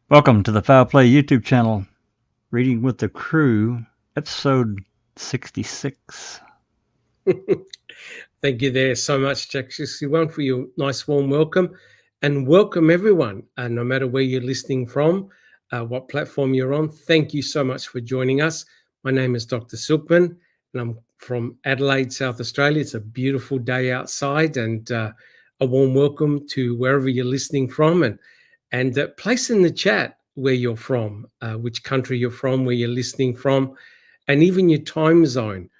Welcome to the Foul Play YouTube channel, Reading with the Crew, episode 66. Thank you there so much, Jack 61, for your nice warm welcome. And welcome everyone, no matter where you're listening from, what platform you're on. Thank you so much for joining us. My name is Dr. Silkman, and I'm from Adelaide, South Australia. It's a beautiful day outside, and a warm welcome to wherever you're listening from. And place in the chat where you're from, which country you're from, where you're listening from, and even your time zone.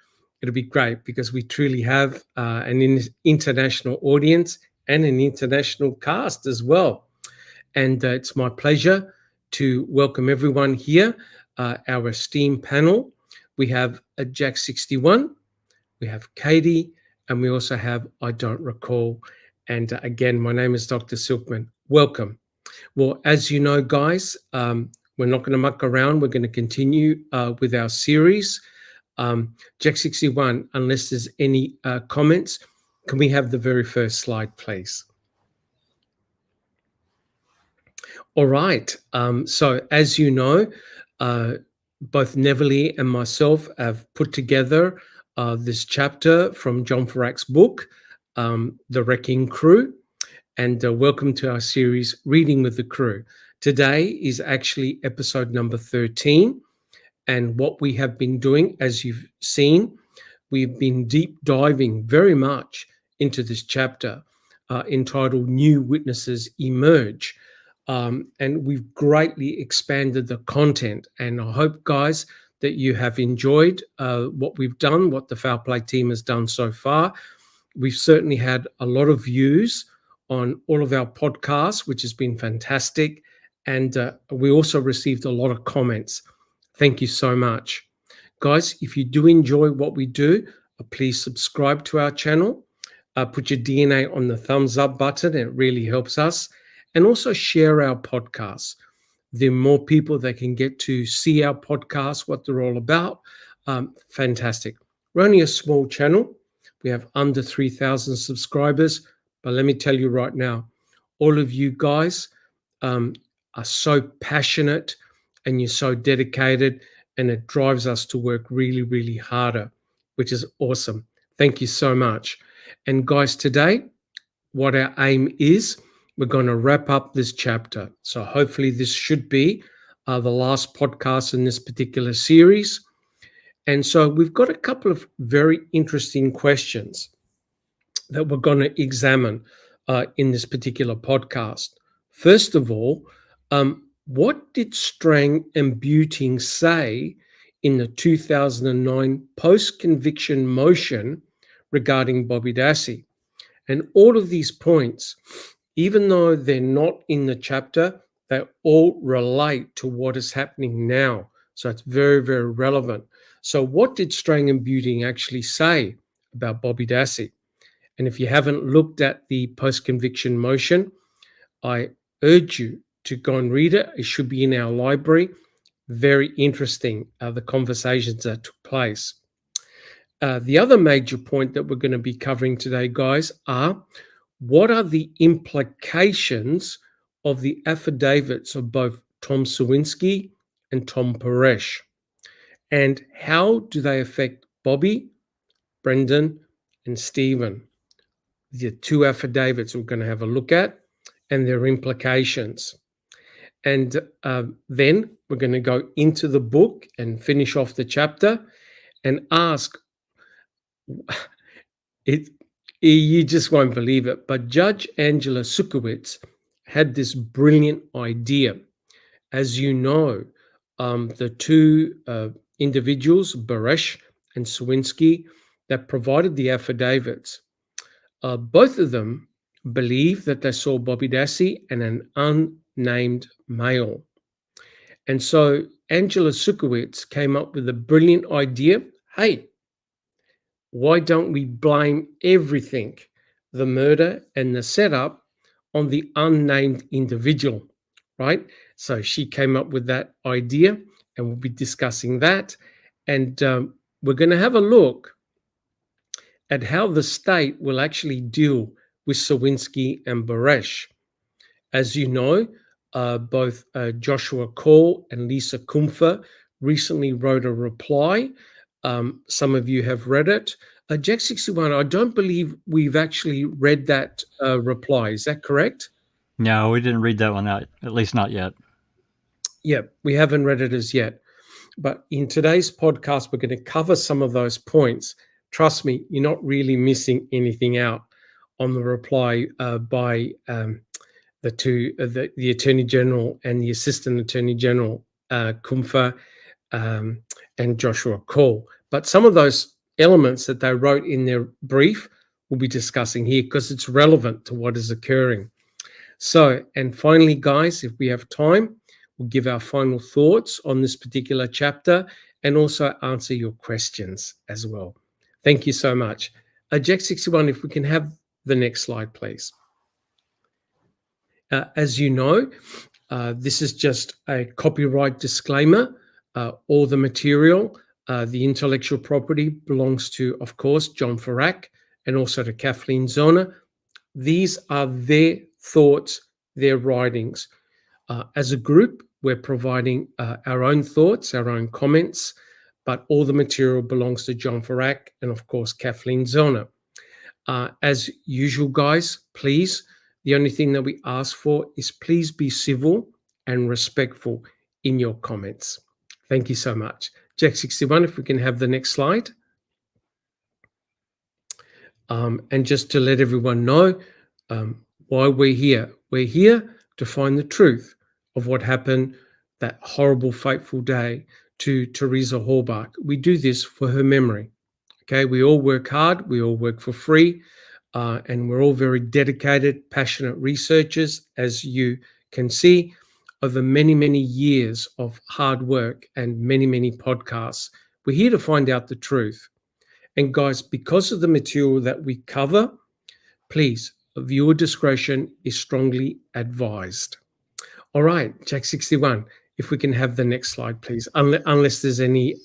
It'll be great because we truly have an international audience and an international cast as well. And it's my pleasure to welcome everyone here, our esteemed panel. We have Jack 61, we have Katie, and we also have I Don't Recall. And again, my name is Dr. Silkman. Welcome. Well, as you know, guys, we're not going to muck around. We're going to continue with our series. Jack 61, unless there's any comments, can we have the very first slide, please? All right. So as you know, both Neverly and myself have put together this chapter from John Ferak's book, The Wrecking Crew. And welcome to our series, Reading with the Crew. Today is actually episode number 13. And what we have been doing, as you've seen, we've been deep diving very much into this chapter entitled New Witnesses Emerge. And we've greatly expanded the content. And I hope, guys, that you have enjoyed what we've done, what the Foul Play team has done so far. We've certainly had a lot of views on all of our podcasts, which has been fantastic. And we also received a lot of comments. Thank you so much. Guys, if you do enjoy what we do, please subscribe to our channel. Put your DNA on the thumbs up button. It really helps us. And also share our podcasts. The more people that can get to see our podcasts, what they're all about, fantastic. We're only a small channel. We have under 3,000 subscribers. But let me tell you right now, all of you guys are so passionate and you're so dedicated, and it drives us to work really, really harder, which is awesome. Thank you so much. And guys, today, what our aim is, we're going to wrap up this chapter. So hopefully this should be the last podcast in this particular series. And so we've got a couple of very interesting questions that we're going to examine in this particular podcast. First of all, what did Strang and Buting say in the 2009 post-conviction motion regarding Bobby Dassey? And all of these points, even though they're not in the chapter, they all relate to what is happening now. So it's very, very relevant. So what did Strang and Buting actually say about Bobby Dassey? And if you haven't looked at the post-conviction motion, I urge you to go and read it. It should be in our library. Very interesting, the conversations that took place. The other major point that we're going to be covering today, guys, are what are the implications of the affidavits of both Tom Swinsky and Tom Paresh? And how do they affect Bobby, Brendan, and Stephen? The two affidavits we're going to have a look at and their implications. And then we're going to go into the book and finish off the chapter and ask, you just won't believe it, but Judge Angela Sukowitz had this brilliant idea. As you know, the two individuals, Baresh and Swinsky, that provided the affidavits, both of them believe that they saw Bobby Dassey and an unnamed male. And so Angela Sukowitz came up with a brilliant idea. Hey, why don't we blame everything, the murder and the setup, on the unnamed individual, right? So she came up with that idea, and we'll be discussing that. And we're going to have a look at how the state will actually deal with Swinsky and Baresh. As you know, both Joshua Call and Lisa Kumpfer recently wrote a reply. Some of you have read it. Jack 61, I don't believe we've actually read that reply. Is that correct? No, we didn't read that one out, at least not yet. Yeah, we haven't read it as yet. But in today's podcast, we're going to cover some of those points. Trust me, you're not really missing anything out on the reply by the two, the Attorney General and the Assistant Attorney General, Kumpfer and Joshua Call. But some of those elements that they wrote in their brief we'll be discussing here because it's relevant to what is occurring. So, and finally, guys, if we have time, we'll give our final thoughts on this particular chapter and also answer your questions as well. Thank you so much. Jack 61, if we can have the next slide, please. As you know, this is just a copyright disclaimer. All the material, the intellectual property belongs to, of course, John Ferak and also to Kathleen Zona. These are their thoughts, their writings. As a group, we're providing our own thoughts, our own comments, but all the material belongs to John Ferak and, of course, Kathleen Zona. As usual, guys, please, the only thing that we ask for is please be civil and respectful in your comments. Thank you so much. Jack 61, if we can have the next slide. And just to let everyone know why we're here. We're here to find the truth of what happened that horrible, fateful day to Teresa Halbach. We do this for her memory. Okay, we all work hard, we all work for free, and we're all very dedicated, passionate researchers, as you can see, over many, many years of hard work and many, many podcasts. We're here to find out the truth. And guys, because of the material that we cover, please, viewer discretion is strongly advised. All right, Jack 61, if we can have the next slide, please, unless there's any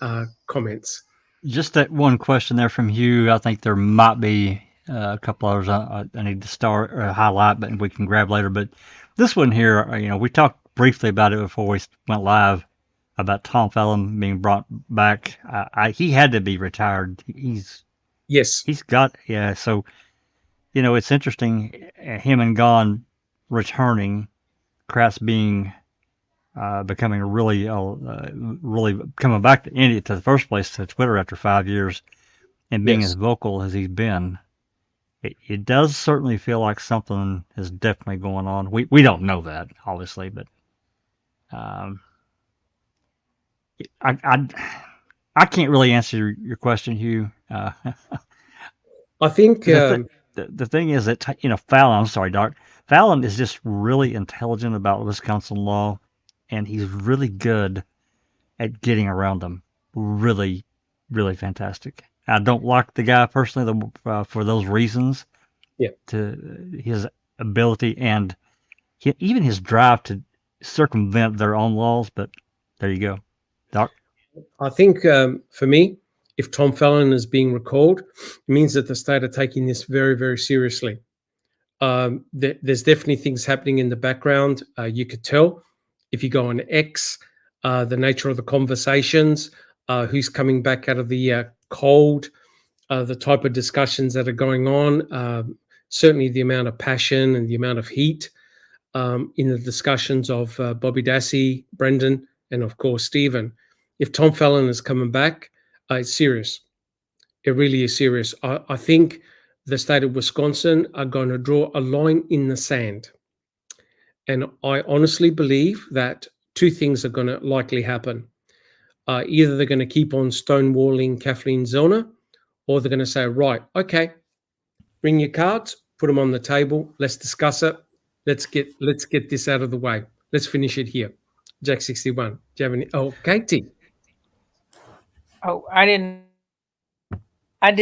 comments. Just that one question there from Hugh. I think there might be a couple others I need to start or highlight, but we can grab later. But this one here, we talked briefly about it before we went live about Tom Fallon being brought back. He had to be retired. He's got, yeah. So, it's interesting. Him and Gone returning, Kratz being becoming really coming back to India to the first place to Twitter after 5 years and being as vocal as he's been. It does certainly feel like something is definitely going on. We don't know that, obviously, but I can't really answer your question, Hugh. I think the thing is that Fallon. I'm sorry, Doc. Fallon is just really intelligent about Wisconsin law, and he's really good at getting around them. Really, really fantastic. I don't like the guy personally for those reasons. Yeah. To his ability and even his drive to circumvent their own laws. But there you go, Doc. I think for me, if Tom Fallon is being recalled, it means that the state are taking this very, very seriously. There's definitely things happening in the background. You could tell if you go on X, the nature of the conversations, who's coming back out of the cold, the type of discussions that are going on, certainly the amount of passion and the amount of heat in the discussions of Bobby Dassey, Brendan, and of course, Stephen. If Tom Fallon is coming back, it's serious. It really is serious. I think the state of Wisconsin are going to draw a line in the sand. And I honestly believe that two things are going to likely happen. Either they're going to keep on stonewalling Kathleen Zona, or they're going to say, right, okay, bring your cards, put them on the table, let's discuss it. Let's get this out of the way. Let's finish it here. Jack 61. Do you have any? Oh, Katie. Oh, I did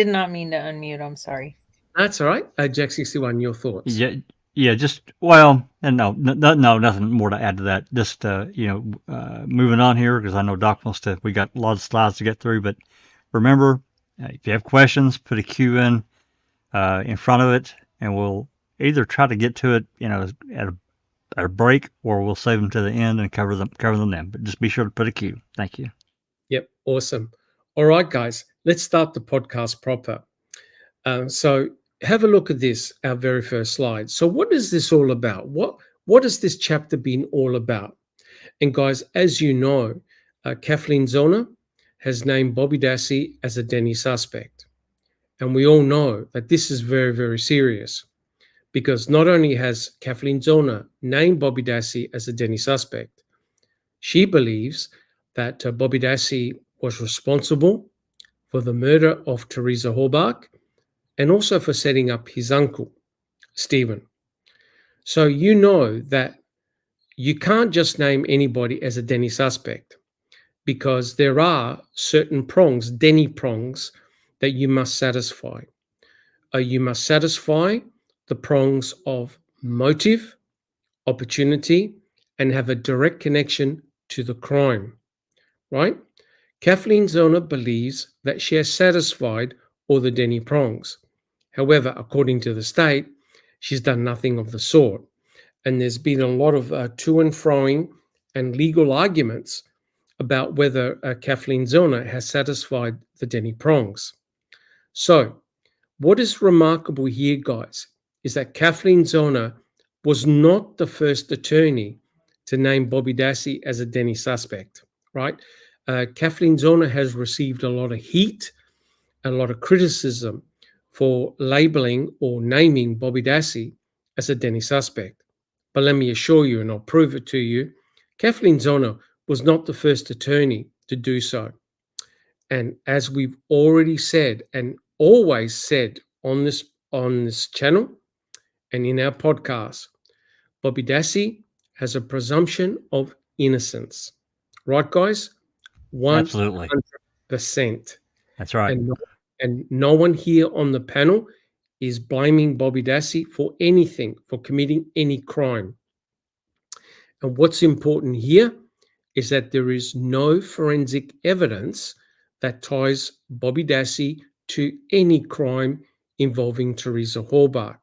not mean to unmute. I'm sorry. That's all right. Jack 61, your thoughts? Yeah. Just no, nothing more to add to that. Just moving on here because I know Doc wants to. We got a lot of slides to get through, but remember, if you have questions, put a Q in front of it, and we'll either try to get to it, at at a break, or we'll save them to the end and cover them then. But just be sure to put a cue. Thank you. Yep, awesome. All right, guys, let's start the podcast proper. So have a look at this, our very first slide. So what is this all about? What has this chapter been all about? And guys, as you know, Kathleen Zellner has named Bobby Dassey as a Denny suspect. And we all know that this is very, very serious, because not only has Kathleen Zellner named Bobby Dassey as a Denny suspect, she believes that Bobby Dassey was responsible for the murder of Teresa Halbach and also for setting up his uncle, Stephen. So you know that you can't just name anybody as a Denny suspect, because there are certain prongs, Denny prongs, that you must satisfy. You must satisfy the prongs of motive, opportunity, and have a direct connection to the crime, right? Kathleen Zellner believes that she has satisfied all the Denny prongs. However, according to the state, she's done nothing of the sort. And there's been a lot of to and froing and legal arguments about whether Kathleen Zellner has satisfied the Denny prongs. So what is remarkable here, guys, is that Kathleen Zellner was not the first attorney to name Bobby Dassey as a Denny suspect, right? Kathleen Zellner has received a lot of heat, a lot of criticism for labeling or naming Bobby Dassey as a Denny suspect. But let me assure you, and I'll prove it to you, Kathleen Zellner was not the first attorney to do so. And as we've already said and always said on this channel and in our podcast, Bobby Dassey has a presumption of innocence. Right, guys? 100%. Absolutely. That's right. And no one here on the panel is blaming Bobby Dassey for anything, for committing any crime. And what's important here is that there is no forensic evidence that ties Bobby Dassey to any crime involving Teresa Halbach.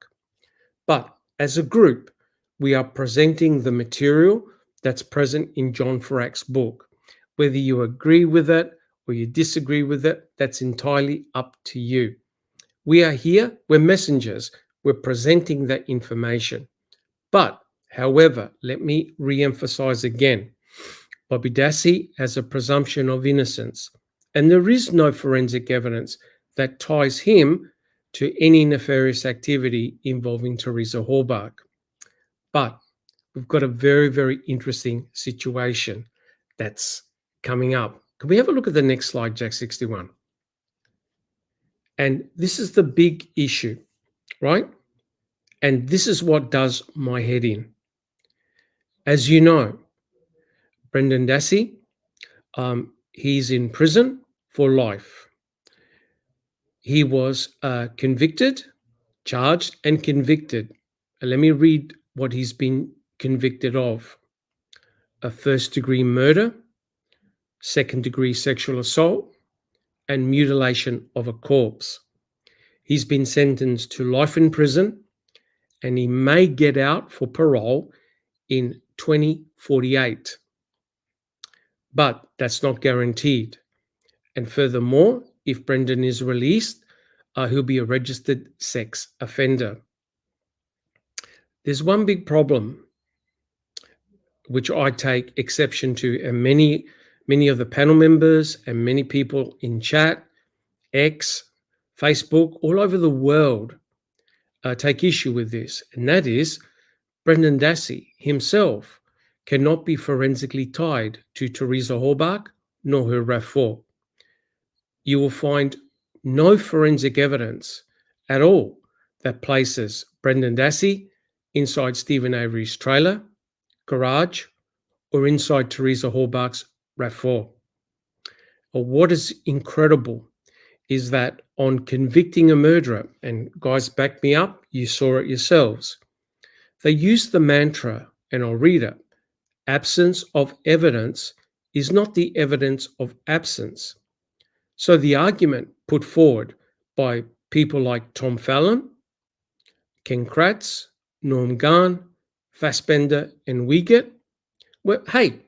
But as a group, we are presenting the material that's present in John Ferak's book. Whether you agree with it or you disagree with it, that's entirely up to you. We are here, we're messengers, we're presenting that information. But, however, let me re-emphasize again, Bobby Dassey has a presumption of innocence, and there is no forensic evidence that ties him to any nefarious activity involving Teresa Halbach. But we've got a very, very interesting situation that's coming up. Can we have a look at the next slide, Jack 61? And this is the big issue, right? And this is what does my head in. As you know, Brendan Dassey, he's in prison for life. He was convicted, charged, and convicted. And let me read what he's been convicted of: a first-degree murder, second-degree sexual assault, and mutilation of a corpse. He's been sentenced to life in prison, and he may get out for parole in 2048. But that's not guaranteed. And furthermore, if Brendan is released, he'll be a registered sex offender. There's one big problem, which I take exception to, and many of the panel members and many people in chat, X, Facebook, all over the world take issue with this, and that is Brendan Dassey himself cannot be forensically tied to Teresa Halbach nor her RAV4. You will find no forensic evidence at all that places Brendan Dassey inside Stephen Avery's trailer, garage, or inside Teresa Halbach's RAV4. What is incredible is that on convicting a murderer, and guys, back me up, you saw it yourselves, they used the mantra, and I'll read it: absence of evidence is not the evidence of absence. So the argument put forward by people like Tom Fallon, Ken Kratz, Norm Gahn, Fassbender, and Wiegert? Well, hey,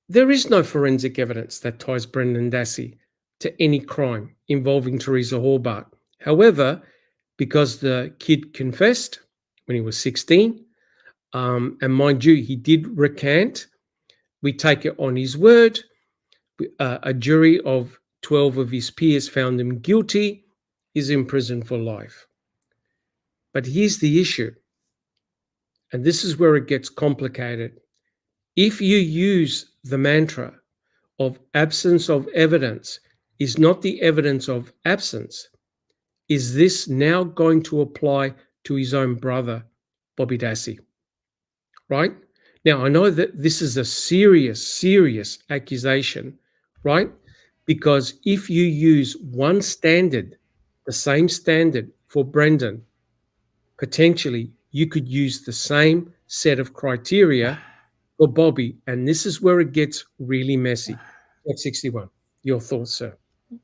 there is no forensic evidence that ties Brendan Dassey to any crime involving Teresa Halbach. However, because the kid confessed when he was 16, and mind you, he did recant, we take it on his word. A jury of 12 of his peers found him guilty. He's in prison for life. But here's the issue, and this is where it gets complicated. If you use the mantra of absence of evidence is not the evidence of absence, is this now going to apply to his own brother, Bobby Dassey? Right? Now, I know that this is a serious accusation, right? Because if you use one standard, the same standard for Brendan, potentially you could use the same set of criteria for Bobby. And this is where it gets really messy. F61, your thoughts, sir?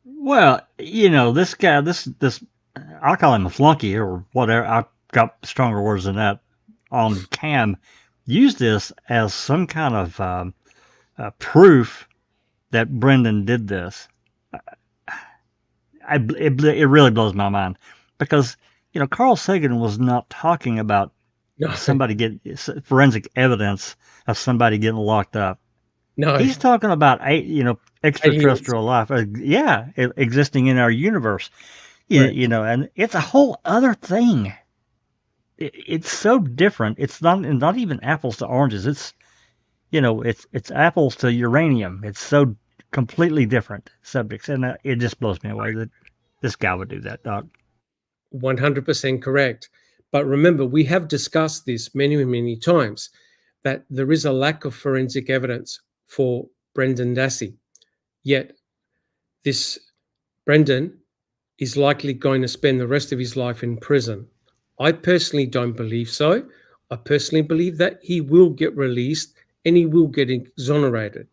Well, this guy, this I'll call him a flunky or whatever. I've got stronger words than that. On cam, used this as some kind of proof that Brendan did this. It really blows my mind because Carl Sagan was not talking about somebody getting forensic evidence of somebody getting locked up. No, he's talking about extraterrestrial life, existing in our universe. Right. And it's a whole other thing. It's so different. It's not even apples to oranges. It's it's apples to uranium. It's so completely different subjects, and it just blows me away that this guy would do that, Doc. 100% correct. But remember, we have discussed this many times, that there is a lack of forensic evidence for Brendan Dassey. Yet this Brendan is likely going to spend the rest of his life in prison. I personally don't believe so. I personally believe that he will get released and he will get exonerated.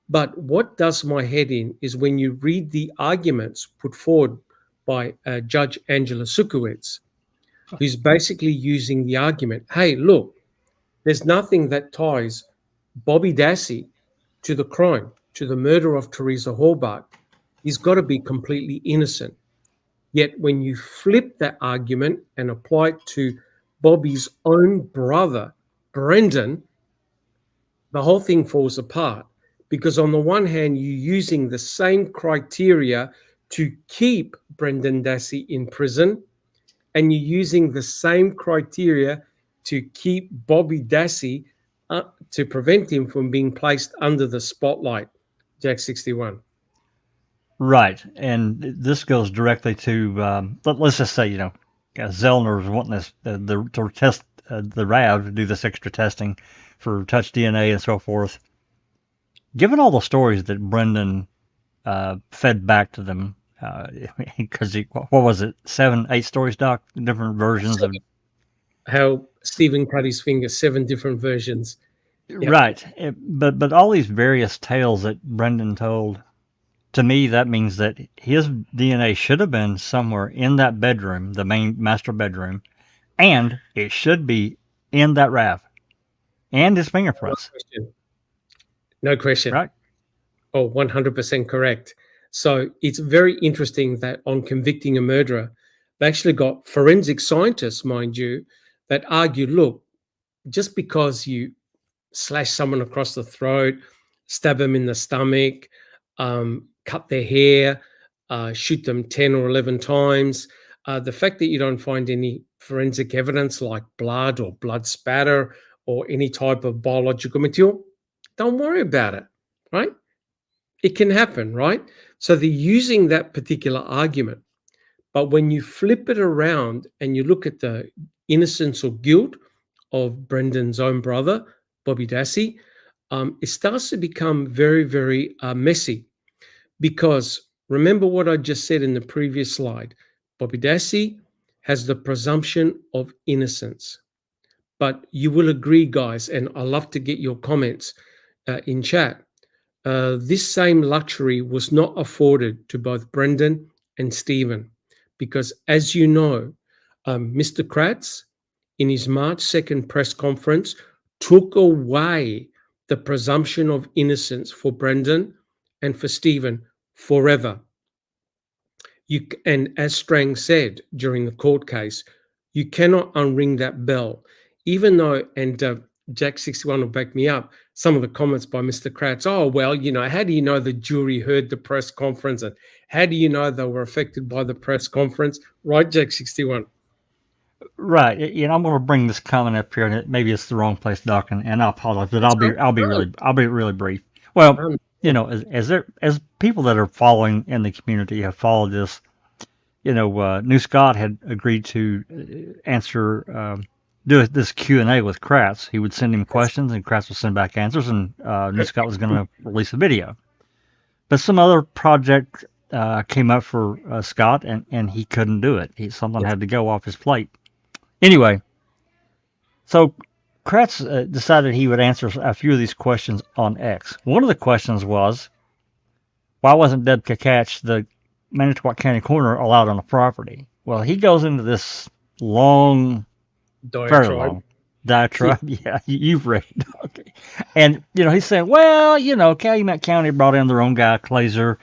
But what does my head in is when you read the arguments put forward by Judge Angela Sukowitz, who's basically using the argument, hey, look, there's nothing that ties Bobby Dassey to the crime, to the murder of Teresa Halbach. He's got to be completely innocent. Yet when you flip that argument and apply it to Bobby's own brother, Brendan, the whole thing falls apart. Because on the one hand, you're using the same criteria to keep Brendan Dassey in prison, and you're using the same criteria to keep Bobby Dassey to prevent him from being placed under the spotlight. Jack 61. Right, and this goes directly to let's just say Zellner's wanting this to test the RAV to do this extra testing for touch DNA and so forth. Given all the stories that Brendan fed back to them, because what was it, 7, 8 stories, Doc? Different versions of how Stephen cut his finger, 7 different versions. Yep. Right, but all these various tales that Brendan told, to me, that means that his DNA should have been somewhere in that bedroom, the main master bedroom, and it should be in that RAV, and his fingerprints. No question. Right. Oh, 100% correct. So it's very interesting that on convicting a murderer, they actually got forensic scientists, mind you, that argue, look, just because you slash someone across the throat, stab them in the stomach, cut their hair, shoot them 10 or 11 times, the fact that you don't find any forensic evidence like blood or blood spatter or any type of biological material, don't worry about it, right? It can happen, right? So they're using that particular argument. But when you flip it around and you look at the innocence or guilt of Brendan's own brother, Bobby Dassey, it starts to become very messy. Because remember what I just said in the previous slide, Bobby Dassey has the presumption of innocence. But you will agree, guys, and I love to get your comments in chat. This same luxury was not afforded to both Brendan and Stephen, because as you know, Mr. Kratz in his March 2nd press conference, took away the presumption of innocence for Brendan and for Stephen forever. And as Strang said during the court case, you cannot unring that bell, even though, and Jack 61 will back me up, some of the comments by Mr. Kratz, oh, well, how do you know the jury heard the press conference? And how do you know they were affected by the press conference? Right, Jack 61? Right. I'm going to bring this comment up here, and maybe it's the wrong place, Doc, and I apologize, but I'll be really brief. Well, as people that are following in the community have followed this, New Scott had agreed to do this Q&A with Kratz. He would send him questions, and Kratz would send back answers, and New Scott was going to release a video. But some other project came up for Scott, and he couldn't do it. Something had to go off his plate. Anyway, so Kratz decided he would answer a few of these questions on X. One of the questions was, why wasn't Deb Kakach, the Manitowoc County coroner, allowed on the property? Well, he goes into this long, very long diatribe. Yeah, you've read it. Okay. And, he's saying, well, Calumet County brought in their own guy, Glazer,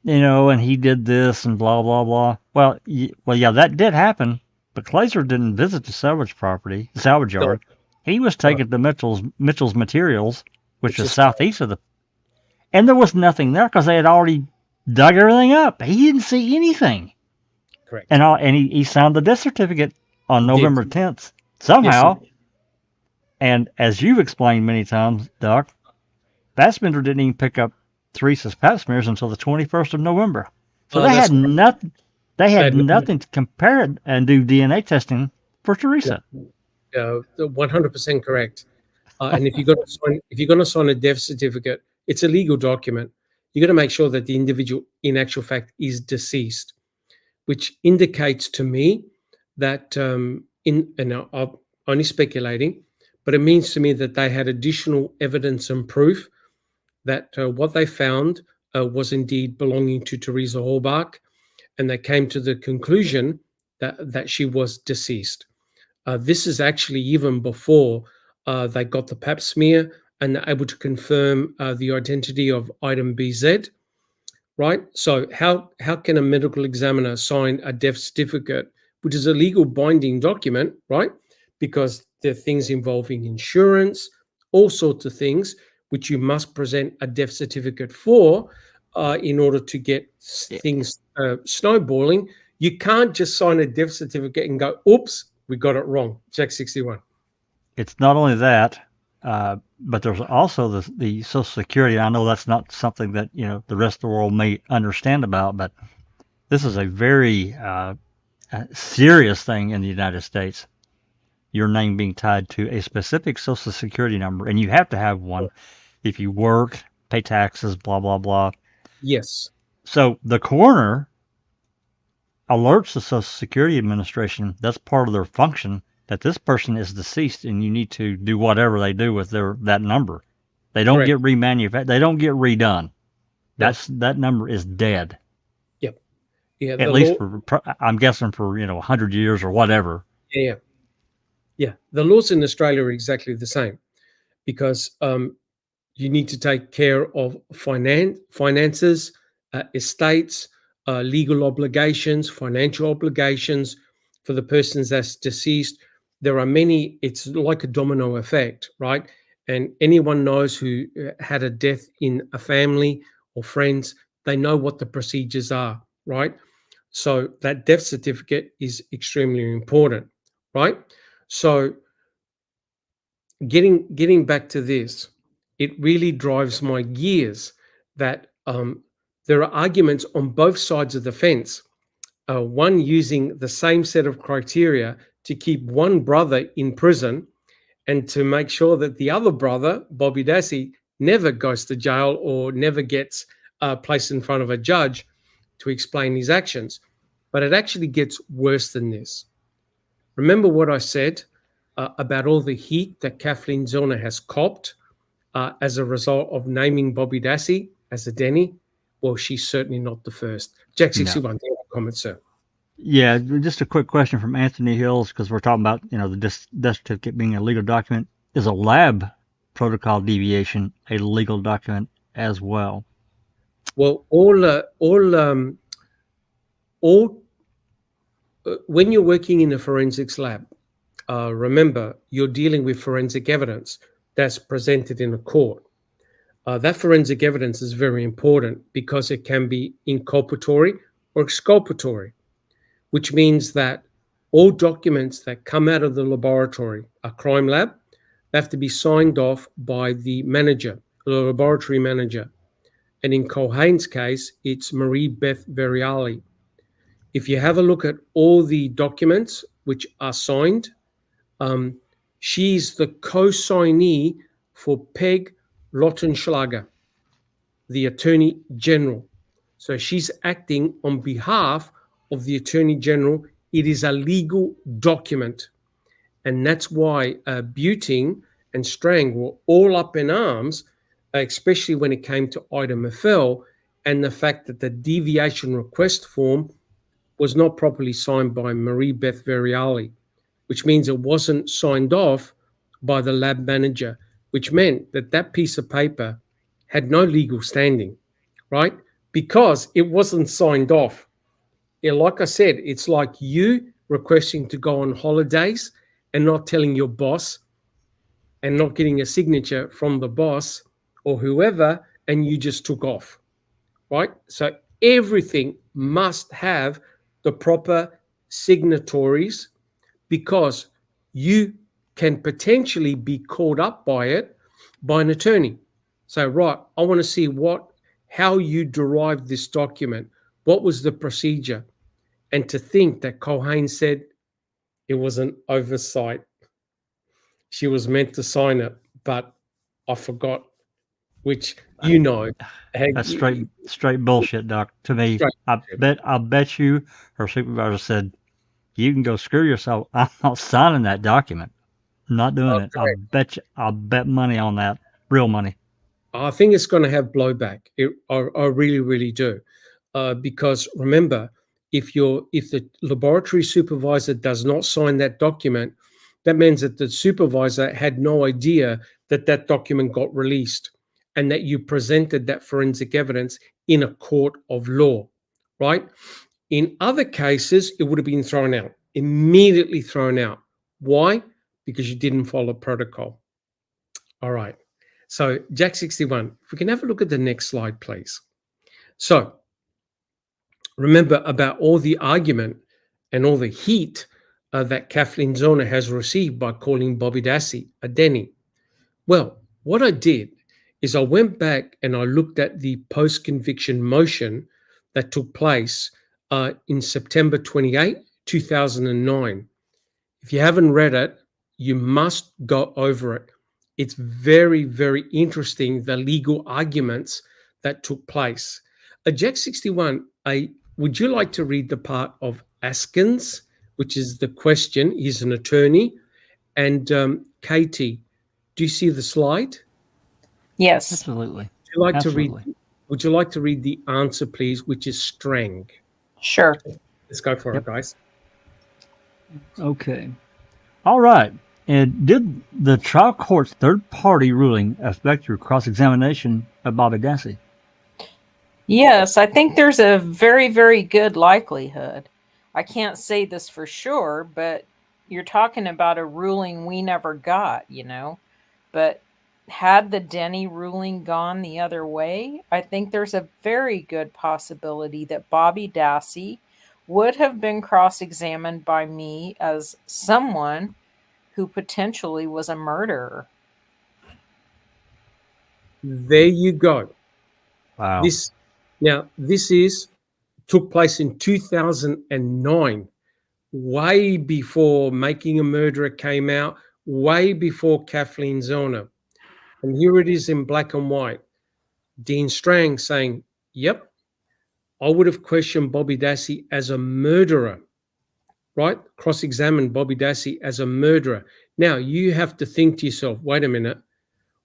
and he did this and blah, blah, blah. Well, yeah, that did happen. But Glazer didn't visit the salvage yard. He was taken to Mitchell's Materials, which is southeast of and there was nothing there because they had already dug everything up. He didn't see anything. Correct. And he signed the death certificate on November 10th somehow. Yes, and as you've explained many times, Doc, Fassbender didn't even pick up Teresa's pap smears until the 21st of November. So they had nothing. They had nothing to compare it and do DNA testing for Teresa. 100% correct. And if you're going to sign a death certificate, it's a legal document. You got to make sure that the individual, in actual fact, is deceased, which indicates to me that and I'm only speculating, but it means to me that they had additional evidence and proof that what they found was indeed belonging to Teresa Hallbach. And they came to the conclusion that she was deceased. This is actually even before they got the pap smear and they're able to confirm the identity of item BZ, right? So how can a medical examiner sign a death certificate, which is a legal binding document, right? Because there are things involving insurance, all sorts of things, which you must present a death certificate for in order to get things snowballing. You can't just sign a death certificate and go, oops, we got it wrong. Jack 61. It's not only that, but there's also the Social Security. I know that's not something that the rest of the world may understand about, but this is a very serious thing in the United States. Your name being tied to a specific Social Security number, and you have to have one if you work, pay taxes, blah blah blah. Yes. So the coroner alerts the Social Security Administration, that's part of their function, that this person is deceased and you need to do whatever they do with that number. They don't get remanufactured. They don't get redone. That number is dead. Yep. Yeah. At least I'm guessing for 100 years or whatever. Yeah. The laws in Australia are exactly the same because you need to take care of finances, estates, legal obligations, financial obligations for the persons that's deceased. There are many, it's like a domino effect, right? And anyone knows who had a death in a family or friends, they know what the procedures are, right? So that death certificate is extremely important, right? So getting back to this, it really drives my gears that there are arguments on both sides of the fence. One using the same set of criteria to keep one brother in prison and to make sure that the other brother, Bobby Dassey, never goes to jail or never gets placed in front of a judge to explain his actions. But it actually gets worse than this. Remember what I said about all the heat that Kathleen Zellner has copped as a result of naming Bobby Dassey as a Denny? Well, she's certainly not the first. Jack 61, comment, sir. Yeah, just a quick question from Anthony Hills because we're talking about the death certificate being a legal document. Is a lab protocol deviation a legal document as well? Well, when you're working in a forensics lab, remember you're dealing with forensic evidence that's presented in a court. That forensic evidence is very important because it can be inculpatory or exculpatory, which means that all documents that come out of the laboratory, a crime lab, they have to be signed off by the manager, the laboratory manager. And in Culhane's case, it's Marie Beth Veriali. If you have a look at all the documents which are signed, she's the co-signee for Peg Lautenschlager, the Attorney General. So she's acting on behalf of the Attorney General. It is a legal document. And that's why Buting and Strang were all up in arms, especially when it came to Ida Maffel and the fact that the deviation request form was not properly signed by Marie Beth Veriali, which means it wasn't signed off by the lab manager, which meant that that piece of paper had no legal standing, right? Because it wasn't signed off. Like I said, it's like you requesting to go on holidays and not telling your boss and not getting a signature from the boss or whoever, and you just took off, right? So everything must have the proper signatories because you can potentially be called up by it by an attorney. So, right, I want to see how you derived this document. What was the procedure? And to think that Culhane said it was an oversight. She was meant to sign it, but I forgot, which That's straight bullshit, Doc. To me, I bet you her supervisor said, "You can go screw yourself. I'm not signing that document. I'm not doing it." I'll bet money on that, real money. I think it's going to have blowback. I really, really do, because remember, if the laboratory supervisor does not sign that document, that means that the supervisor had no idea that that document got released and that you presented that forensic evidence in a court of law, right? In other cases, it would have been thrown out, immediately thrown out. Why? Because you didn't follow protocol. All right. So Jack 61, if we can have a look at the next slide, please. So remember about all the argument and all the heat that Kathleen Zona has received by calling Bobby Dassey a Denny. Well, what I did is I went back and I looked at the post-conviction motion that took place in September 28, 2009. If you haven't read it, you must go over it. It's very, very interesting, the legal arguments that took place. Jack 61, would you like to read the part of Askins, which is the question? He's an attorney. And Katie, do you see the slide? Yes. Absolutely. Would you like to read the answer, please, which is Strang? Sure. Let's go for it, guys. Okay. All right. And did the trial court's third-party ruling affect your cross-examination of Bobby Dassey? Yes, I think there's a very, very good likelihood. I can't say this for sure, but you're talking about a ruling we never got, But had the Denny ruling gone the other way, I think there's a very good possibility that Bobby Dassey would have been cross-examined by me as someone who potentially was a murderer. There you go. Wow. This took place in 2009, way before Making a Murderer came out, way before Kathleen Zona. And here it is in black and white. Dean Strang saying, yep, I would have questioned Bobby Dassey as a murderer, right? Cross-examined Bobby Dassey as a murderer. Now, you have to think to yourself, wait a minute,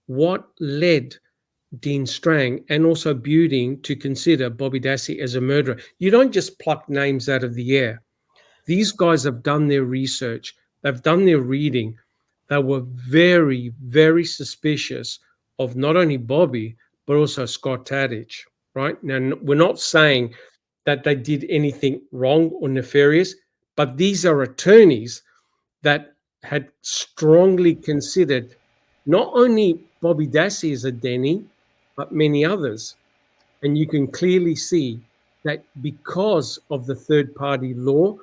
what led Dean Strang and also Buting to consider Bobby Dassey as a murderer? You don't just pluck names out of the air. these guys have done their research, they've done their reading. They were very, very suspicious of not only Bobby, but also Scott Tadich, right? Now, we're not saying that they did anything wrong or nefarious, but these are attorneys that had strongly considered not only Bobby Dassey as a Denny, but many others. And you can clearly see that because of the third-party law,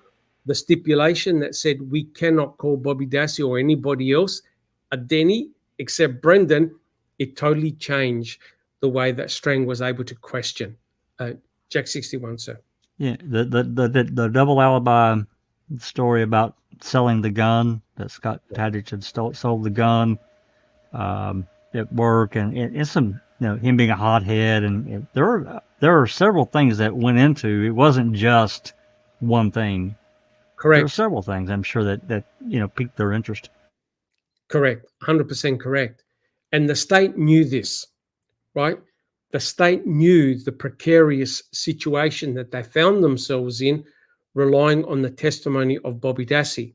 the stipulation that said we cannot call Bobby Dassey or anybody else a Denny except Brendan, it totally changed the way that Strang was able to question. Jack 61, sir. Yeah, the double alibi story about selling the gun, that Scott Tadich had sold the gun at work, and some, him being a hothead, and there are several things that went into it. Wasn't just one thing. Correct. There were several things, I'm sure, that piqued their interest. Correct. 100% correct. And the state knew this, right? The state knew the precarious situation that they found themselves in, relying on the testimony of Bobby Dassey.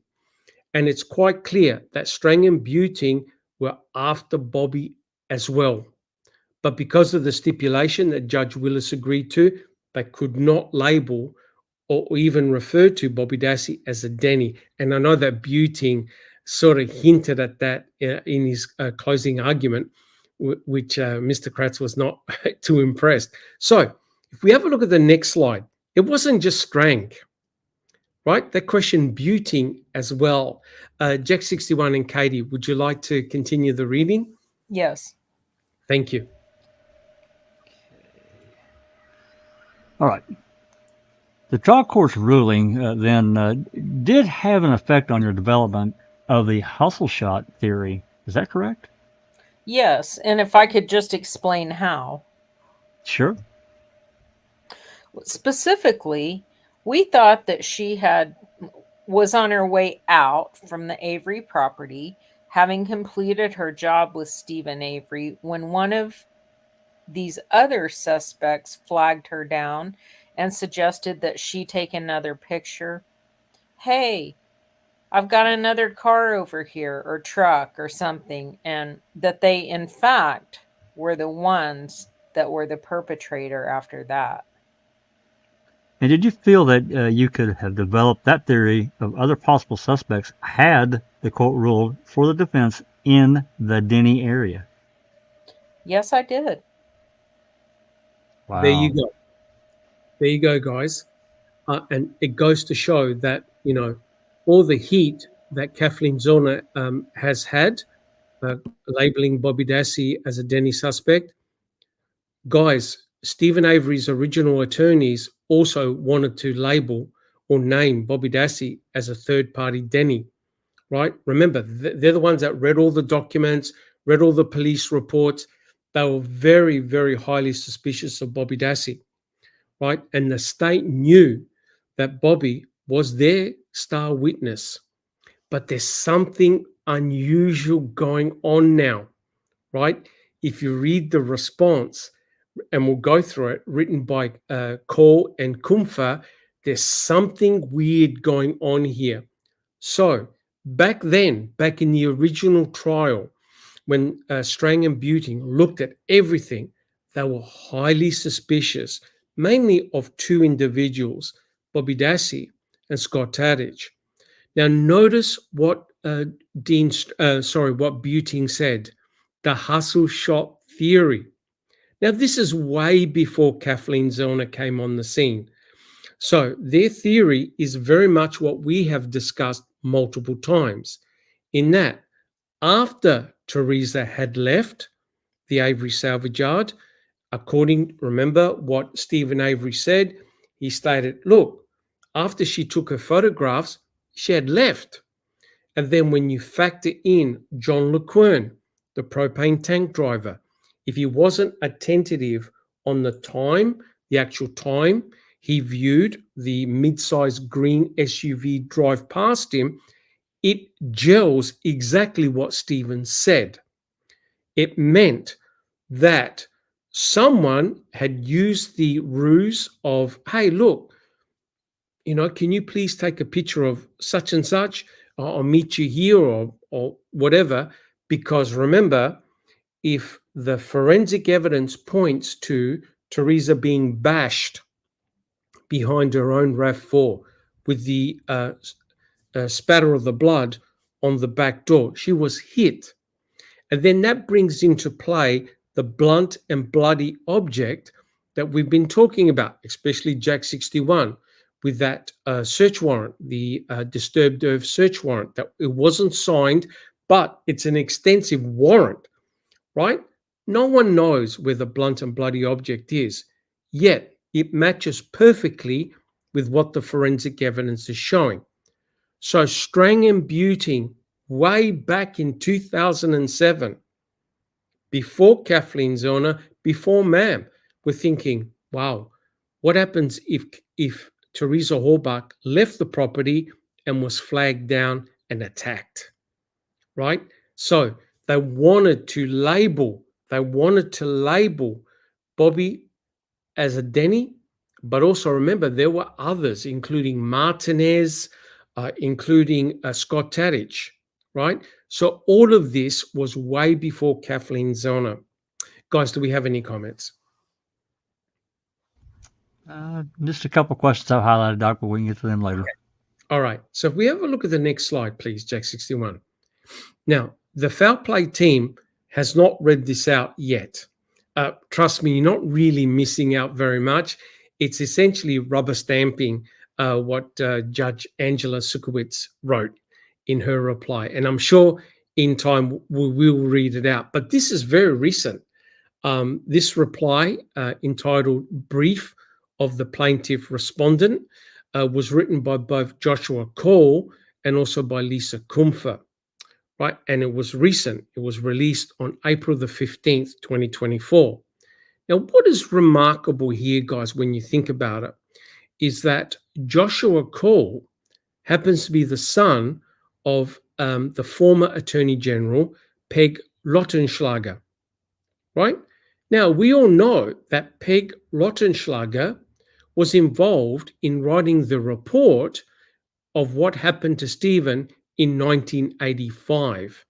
And it's quite clear that Strang and Buting were after Bobby as well. But because of the stipulation that Judge Willis agreed to, they could not label or even refer to Bobby Dassey as a Denny. And I know that Buting sort of hinted at that in his closing argument, which Mr. Kratz was not too impressed. So if we have a look at the next slide, it wasn't just Strang, right? They questioned Buting as well. Jack 61 and Katie, would you like to continue the reading? Yes. Thank you. All right. The trial court's ruling then did have an effect on your development of the hustle shot theory. Is that correct? Yes, and if I could just explain how. Sure. Specifically, we thought that she was on her way out from the Avery property, having completed her job with Stephen Avery, when one of these other suspects flagged her down and suggested that she take another picture. Hey, I've got another car over here, or truck or something, and that they in fact were the ones that were the perpetrator after that. And did you feel that you could have developed that theory of other possible suspects had the court ruled for the defense in the Denny area? Yes, I did. Wow. There you go. There you go, guys. And it goes to show that, all the heat that Kathleen Zellner has had, labeling Bobby Dassey as a Denny suspect. Guys, Stephen Avery's original attorneys also wanted to label or name Bobby Dassey as a third-party Denny, right? Remember, they're the ones that read all the documents, read all the police reports. They were very, very highly suspicious of Bobby Dassey, right? And the state knew that Bobby was their star witness. But there's something unusual going on now, right? If you read the response, and we'll go through it, written by Cole and Kumpfer, there's something weird going on here. So back then, back in the original trial, when Strang and Buting looked at everything, they were highly suspicious, mainly of two individuals, Bobby Dassey and Scott Tadich. Now notice what Buting said, the hustle shot theory. Now this is way before Kathleen Zellner came on the scene. So their theory is very much what we have discussed multiple times, in that after Teresa had left the Avery salvage yard, remember what Stephen Avery said? He stated, look, after she took her photographs, she had left. And then when you factor in John LeQuern, the propane tank driver, if he wasn't attentive on the time, the actual time he viewed the mid-sized green SUV drive past him, it gels exactly what Stephen said. It meant that someone had used the ruse of, hey, look, can you please take a picture of such and such? I'll meet you here or whatever. Because remember, if the forensic evidence points to Teresa being bashed behind her own RAV4 with the spatter of the blood on the back door, she was hit. And then that brings into play the blunt and bloody object that we've been talking about, especially Jack 61, with that search warrant, the disturbed earth search warrant, that it wasn't signed, but it's an extensive warrant, right? No one knows where the blunt and bloody object is, yet it matches perfectly with what the forensic evidence is showing. So Strang and Buting, way back in 2007, before Kathleen Zellner, before Ma'am, we're thinking, wow, what happens if Teresa Halbach left the property and was flagged down and attacked, right? So they wanted to label Bobby as a Denny, but also remember there were others, including Martinez, including Scott Tadich, right? So all of this was way before Kathleen Zellner. Guys, do we have any comments? Just a couple questions I've highlighted, Doc, but we can get to them later. Okay. All right. So if we have a look at the next slide, please, Jack 61. Now, the foul play team has not read this out yet. Trust me, you're not really missing out very much. It's essentially rubber stamping what Judge Angela Sukowitz wrote in her reply. And I'm sure in time we will read it out. But this is very recent. This reply, entitled Brief of the Plaintiff Respondent, was written by both Joshua Cole and also by Lisa Kumpfer, right? And it was recent. It was released on April the 15th, 2024. Now, what is remarkable here, guys, when you think about it, is that Joshua Cole happens to be the son of the former Attorney General, Peg Lautenschlager, right? Now, we all know that Peg Lautenschlager was involved in writing the report of what happened to Stephen in 1985,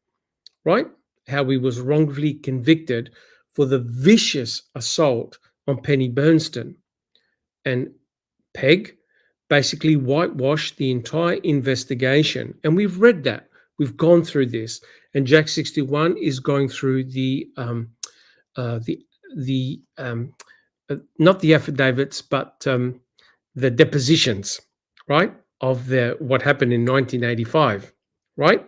right? How he was wrongfully convicted for the vicious assault on Penny Bernstein. And Peg basically whitewashed the entire investigation. And we've read that. We've gone through this. And Jack 61 is going through not the affidavits, but the depositions, right, of what happened in 1985, right?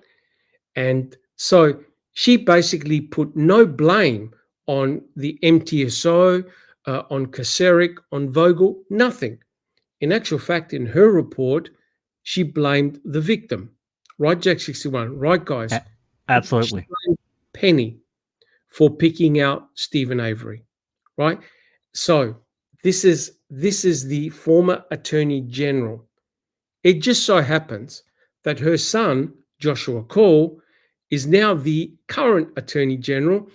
And so she basically put no blame on the MTSO, on Kacerik, on Vogel, nothing. In actual fact, in her report, she blamed the victim, right, Jack 61, right, guys? Absolutely. She blamed Penny for picking out Stephen Avery, right? So this is the former Attorney General. It just so happens that her son, Joshua Cole, is now the current Attorney General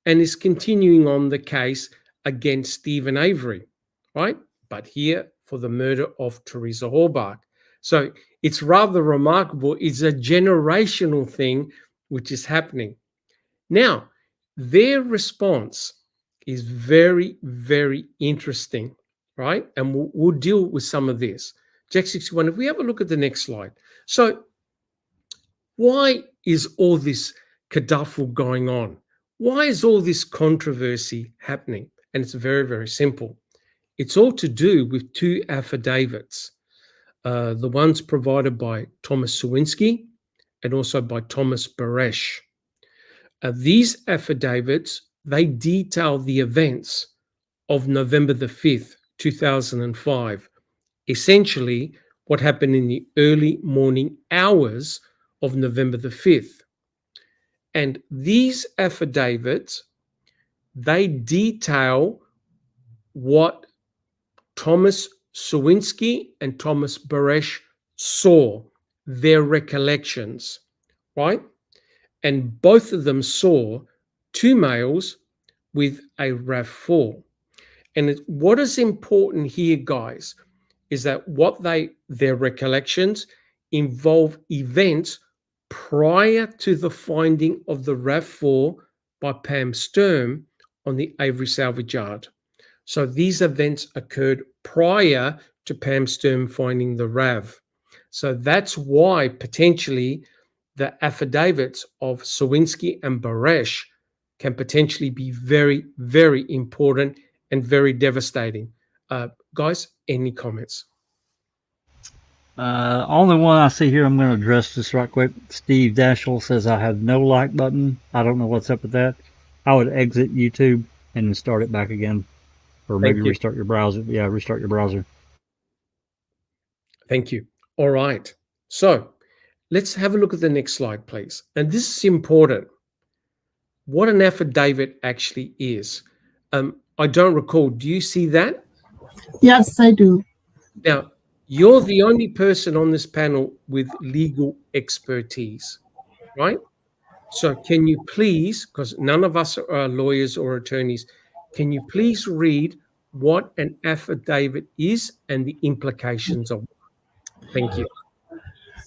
and is continuing on the case against Stephen Avery, right? But here for the murder of Teresa Halbach. So it's rather remarkable. It's a generational thing which is happening. Now, their response is very, very interesting, right? And we'll deal with some of this. Jack 61, if we have a look at the next slide. So why is all this kerfuffle going on? Why is all this controversy happening? And it's very, very simple. It's all to do with two affidavits, the ones provided by Thomas Swinsky and also by Thomas Bares. These affidavits, they detail the events of November the 5th, 2005, essentially what happened in the early morning hours of November the 5th. And these affidavits, they detail what Thomas Swinsky and Thomas Bares saw, their recollections, right? And both of them saw two males with a RAV4. And what is important here, guys, is that their recollections involve events prior to the finding of the RAV4 by Pam Sturm on the Avery salvage yard. So these events occurred prior to Pam Sturm finding the RAV. So that's why potentially the affidavits of Swinsky and Bares can potentially be very, very important and very devastating. Guys, any comments? Only one I see here, I'm going to address this right quick. Steve Dashel says I have no like button. I don't know what's up with that. I would exit YouTube and then start it back again. Or maybe restart your browser. Yeah, restart your browser. Thank you. All right. So let's have a look at the next slide, please. And this is important. What an affidavit actually is. I don't recall. Do you see that? Yes, I do. Now, you're the only person on this panel with legal expertise, right? So can you please, because none of us are lawyers or attorneys, can you please read what an affidavit is and the implications of it? Thank you.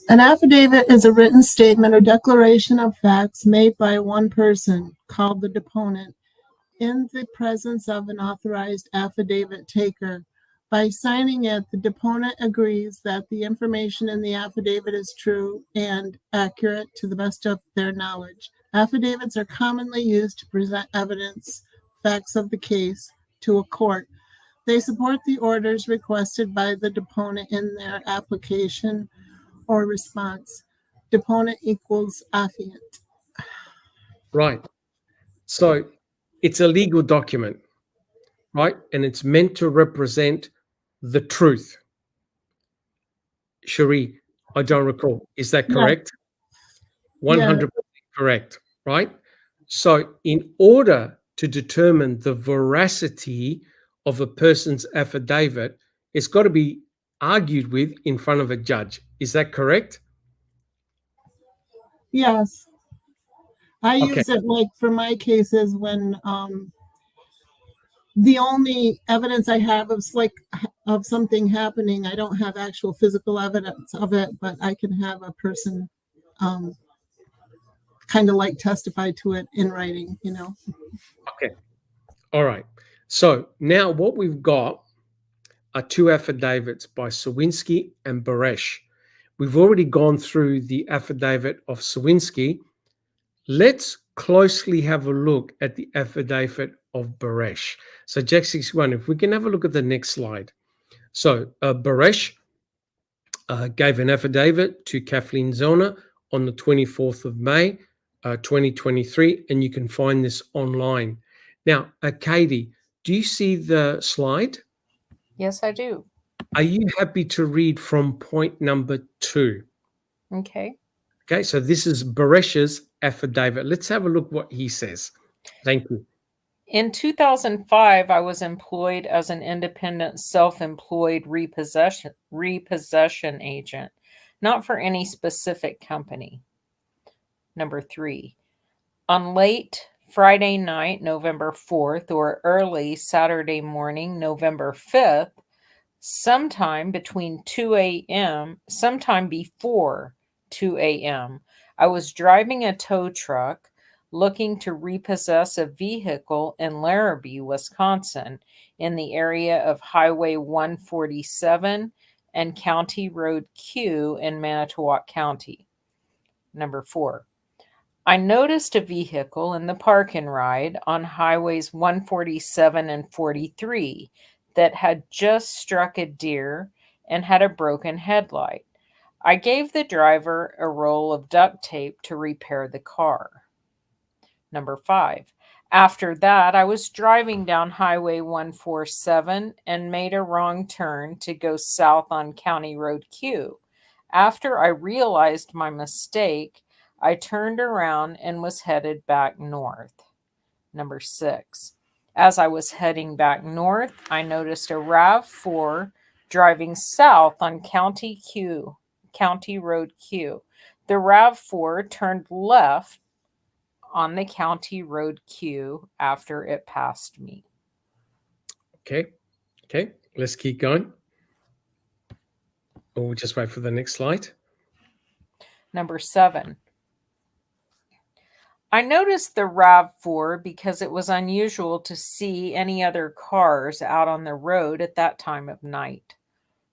An affidavit is a written statement or declaration of facts made by one person, called the deponent, in the presence of an authorized affidavit taker. By signing it, the deponent agrees that the information in the affidavit is true and accurate to the best of their knowledge. Affidavits are commonly used to present evidence, facts of the case, to a court. They support the orders requested by the deponent in their application or response. Deponent equals affiant. Right. So it's a legal document, right? And it's meant to represent the truth. Cherie, I don't recall. Is that correct? Yeah. 100% correct, right? So in order to determine the veracity of a person's affidavit, it's got to be argued with in front of a judge. Is that correct? Yes. I use it like for my cases when the only evidence I have of something happening, I don't have actual physical evidence of it, but I can have a person kind of like testify to it in writing, you know. Okay. All right. So now what we've got are two affidavits by Swinsky and Bares. We've already gone through the affidavit of Swinsky. Let's closely have a look at the affidavit of Bares. So Jack 61, if we can have a look at the next slide. So Bares gave an affidavit to Kathleen Zellner on the 24th of May, 2023, and you can find this online. Now, Katie, do you see the slide? Yes, I do. Are you happy to read from point number 2? Okay. Okay, so this is Bares's affidavit. Let's have a look what he says. Thank you. In 2005, I was employed as an independent self-employed repossession agent, not for any specific company. Number 3, on late Friday night, November 4th, or early Saturday morning, November 5th, sometime before 2 a.m., I was driving a tow truck looking to repossess a vehicle in Larrabee, Wisconsin, in the area of Highway 147 and County Road Q in Manitowoc County. Number 4, I noticed a vehicle in the park and ride on highways 147 and 43 that had just struck a deer and had a broken headlight. I gave the driver a roll of duct tape to repair the car. Number 5, after that, I was driving down Highway 147 and made a wrong turn to go south on County Road Q. After I realized my mistake, I turned around and was headed back north. Number 6, as I was heading back north, I noticed a RAV4 driving south on County Road Q. The RAV4 turned left on the County Road Q after it passed me. Okay, let's keep going. Or we'll just wait for the next slide. Number 7. I noticed the RAV4 because it was unusual to see any other cars out on the road at that time of night.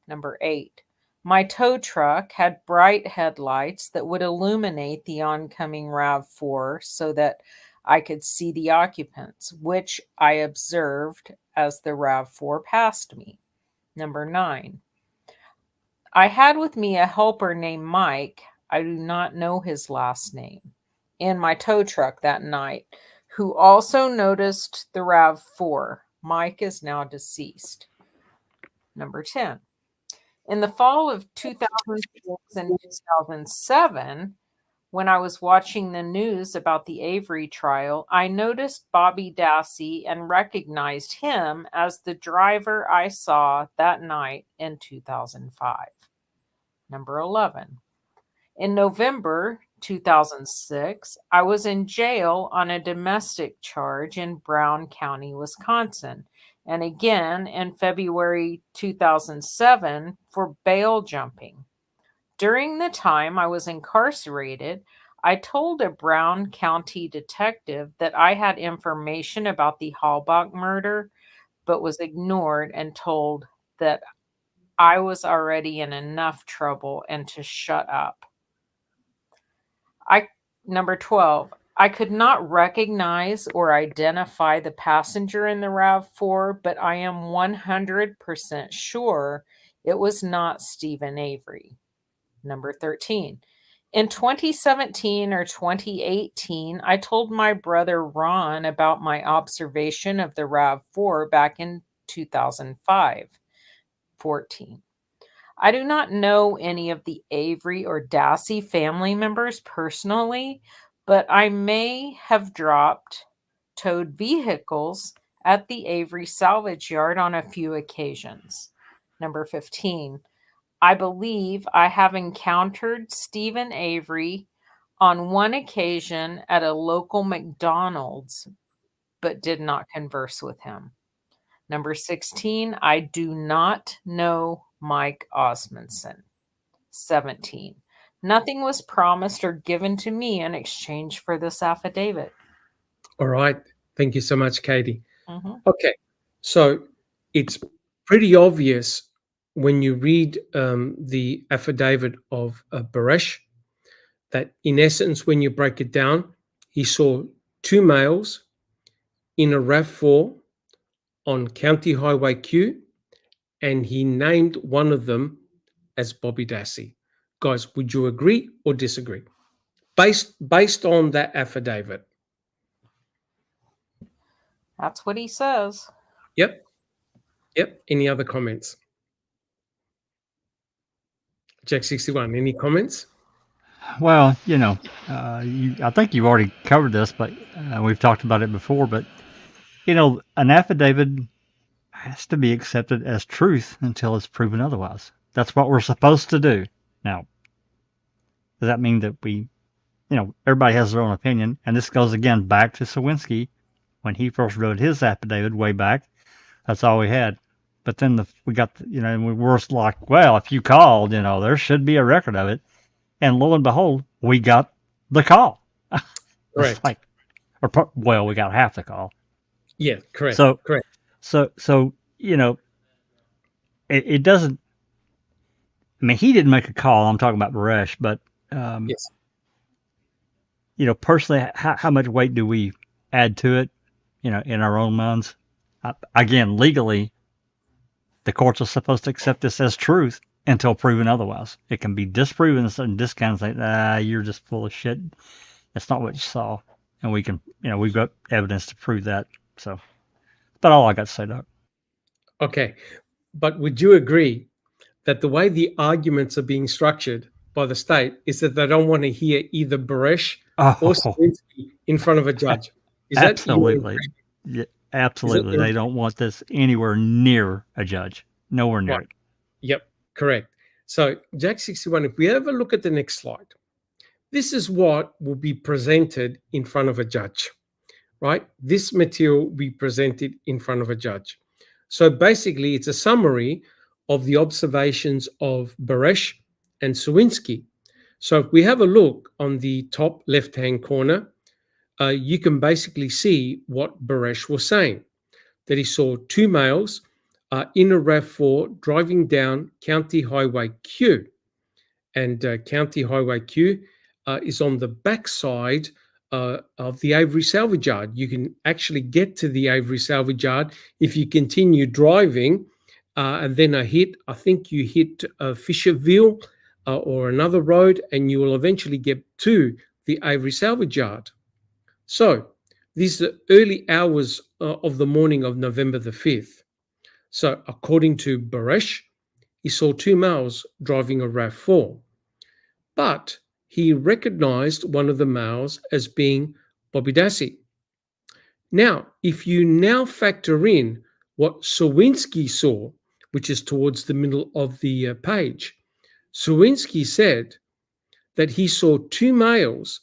Number 8. My tow truck had bright headlights that would illuminate the oncoming RAV4 so that I could see the occupants, which I observed as the RAV4 passed me. Number 9. I had with me a helper named Mike, I do not know his last name, in my tow truck that night, who also noticed the RAV4. Mike is now deceased. Number 10. In the fall of 2006 and 2007, when I was watching the news about the Avery trial, I noticed Bobby Dassey and recognized him as the driver I saw that night in 2005. Number 11. In November 2006, I was in jail on a domestic charge in Brown County, Wisconsin, and again in February 2007 for bail jumping. During the time I was incarcerated, I told a Brown County detective that I had information about the Halbach murder, but was ignored and told that I was already in enough trouble and to shut up. Number 12. I could not recognize or identify the passenger in the RAV4, but I am 100% sure it was not Stephen Avery. Number 13. In 2017 or 2018, I told my brother Ron about my observation of the RAV4 back in 2005. 14. I do not know any of the Avery or Dassey family members personally, but I may have towed vehicles at the Avery salvage yard on a few occasions. Number 15. I believe I have encountered Stephen Avery on one occasion at a local McDonald's, but did not converse with him. Number 16. I do not know Mike Osmondson. 17. Nothing was promised or given to me in exchange for this affidavit. All right. Thank you so much, Katie. Mm-hmm. Okay. So it's pretty obvious when you read the affidavit of Baresh that in essence, when you break it down, he saw two males in a RAV4 on County Highway Q, and he named one of them as Bobby Dassey. Guys, would you agree or disagree? Based on that affidavit. That's what he says. Yep. Any other comments? Jack 61, any comments? Well, I think you've already covered this, but we've talked about it before. But, an affidavit has to be accepted as truth until it's proven otherwise. That's what we're supposed to do. Now, does that mean that everybody has their own opinion? And this goes again back to Swinsky when he first wrote his affidavit way back. That's all we had. But then we were like, well, if you called, there should be a record of it. And lo and behold, we got the call. Correct. We got half the call. Yeah, correct. Correct. So it doesn't. I mean, he didn't make a call. I'm talking about Baresh, but yes. Personally, how much weight do we add to it? In our own minds. Again, legally, the courts are supposed to accept this as truth until proven otherwise. It can be disproven and discounted. Say, you're just full of shit. That's not what you saw, and we can, we've got evidence to prove that. So, that's all I got to say, Doc. Okay, but would you agree that the way the arguments are being structured by the state is that they don't want to hear either Baresh or Swinsky in front of a judge? Is absolutely. Yeah, absolutely. They don't want this anywhere near a judge. Nowhere near it. Yep, correct. So, Jack 61, if we ever look at the next slide, this is what will be presented in front of a judge, right? This material will be presented in front of a judge. So basically, it's a summary of the observations of Bares and Swinsky. So if we have a look on the top left-hand corner, you can basically see what Bares was saying, that he saw two males in a RAV4 driving down County Highway Q. And County Highway Q is on the backside of the Avery salvage yard. You can actually get to the Avery salvage yard if you continue driving, and then I think you hit Fisherville or another road, and you will eventually get to the Avery salvage yard. So these are early hours of the morning of November the 5th. So according to Bares, he saw two males driving a RAV4, but he recognized one of the males as being Bobby Dassey. Now, if you now factor in what Swinsky saw, which is towards the middle of the page, Swinsky said that he saw two males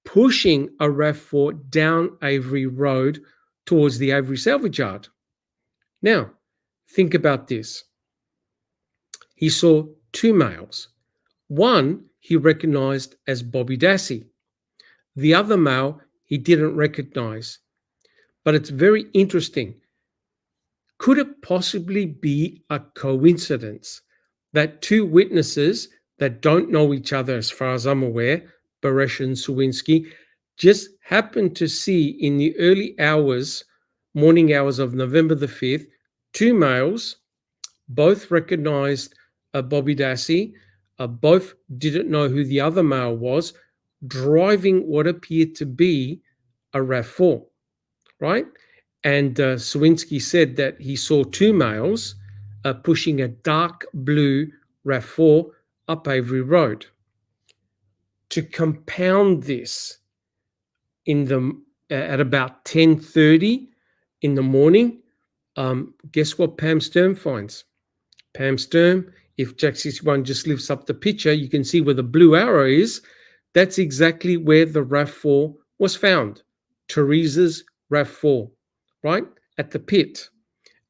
pushing a RAV4 down Avery Road towards the Avery salvage yard. Now, think about this. He saw two males. One he recognized as Bobby Dassey. The other male he didn't recognize. But it's very interesting. Could it possibly be a coincidence that two witnesses that don't know each other, as far as I'm aware, Bares and Swinsky, just happened to see in the early hours, morning hours of November the 5th, two males, both recognized Bobby Dassey, both didn't know who the other male was, driving what appeared to be a RAV4, right? And Swinsky said that he saw two males pushing a dark blue RAV4 up Avery Road. To compound this, at about 10:30 in the morning, guess what Pam Sturm finds? Pam Sturm, if Jack 61 just lifts up the picture, you can see where the blue arrow is. That's exactly where the RAV4 was found. Teresa's RAV4, right? At the pit.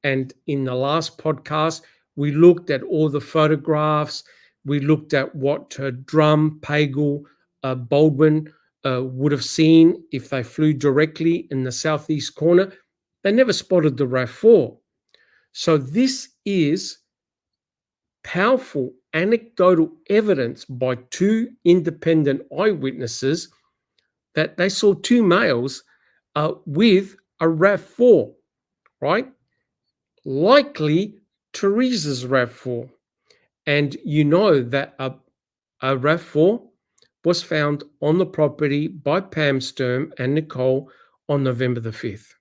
And in the last podcast, we looked at all the photographs. We looked at what Drum, Pagel, Baldwin would have seen if they flew directly in the southeast corner. They never spotted the RAV4. So this is powerful anecdotal evidence by two independent eyewitnesses that they saw two males with a RAV4, right? Likely Teresa's RAV4. And you know that a RAV4 was found on the property by Pam Sturm and Nicole on November the 5th.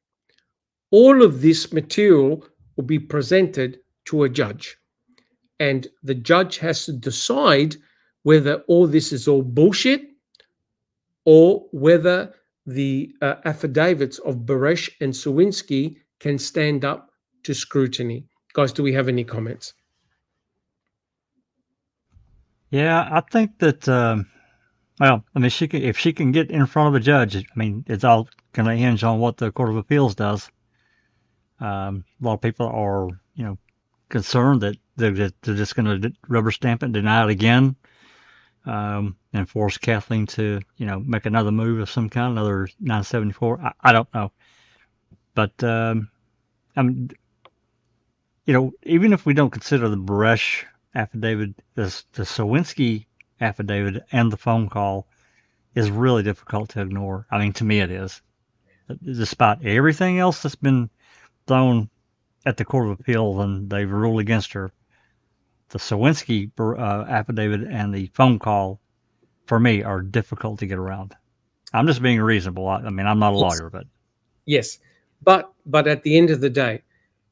All of this material will be presented to a judge. And the judge has to decide whether all this is all bullshit or whether the affidavits of Bares and Swinsky can stand up to scrutiny. Guys, do we have any comments? Yeah, I think that, well, I mean, if she can get in front of a judge, I mean, it's all going to hinge on what the Court of Appeals does. A lot of people are, concerned that they're just going to rubber stamp it and deny it again, and force Kathleen to, make another move of some kind, another 974. I don't know. But, I mean, even if we don't consider the Bares affidavit, the Swinsky affidavit and the phone call is really difficult to ignore. I mean, to me it is. Despite everything else that's been thrown at the Court of Appeal and they've ruled against her, the Swinsky affidavit and the phone call, for me, are difficult to get around. I'm just being reasonable. I mean, I'm not a lawyer, but... Yes, but at the end of the day,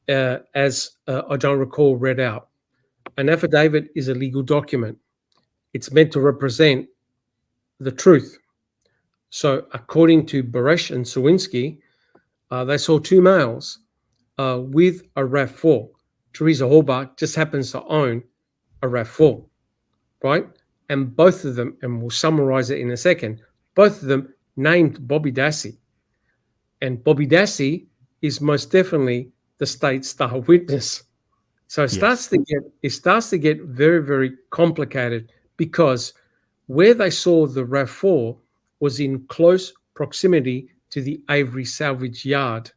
as I don't recall read out, an affidavit is a legal document. It's meant to represent the truth. So according to Bares and Swinsky, they saw two males with a RAV4. Teresa Hallbach just happens to own a RAV4, right? And both of them, and we'll summarize it in a second, both of them named Bobby Dassey. And Bobby Dassey is most definitely the state star witness. So it Yes. starts to get very, very complicated, because where they saw the RAV4 was in close proximity to the Avery salvage yard,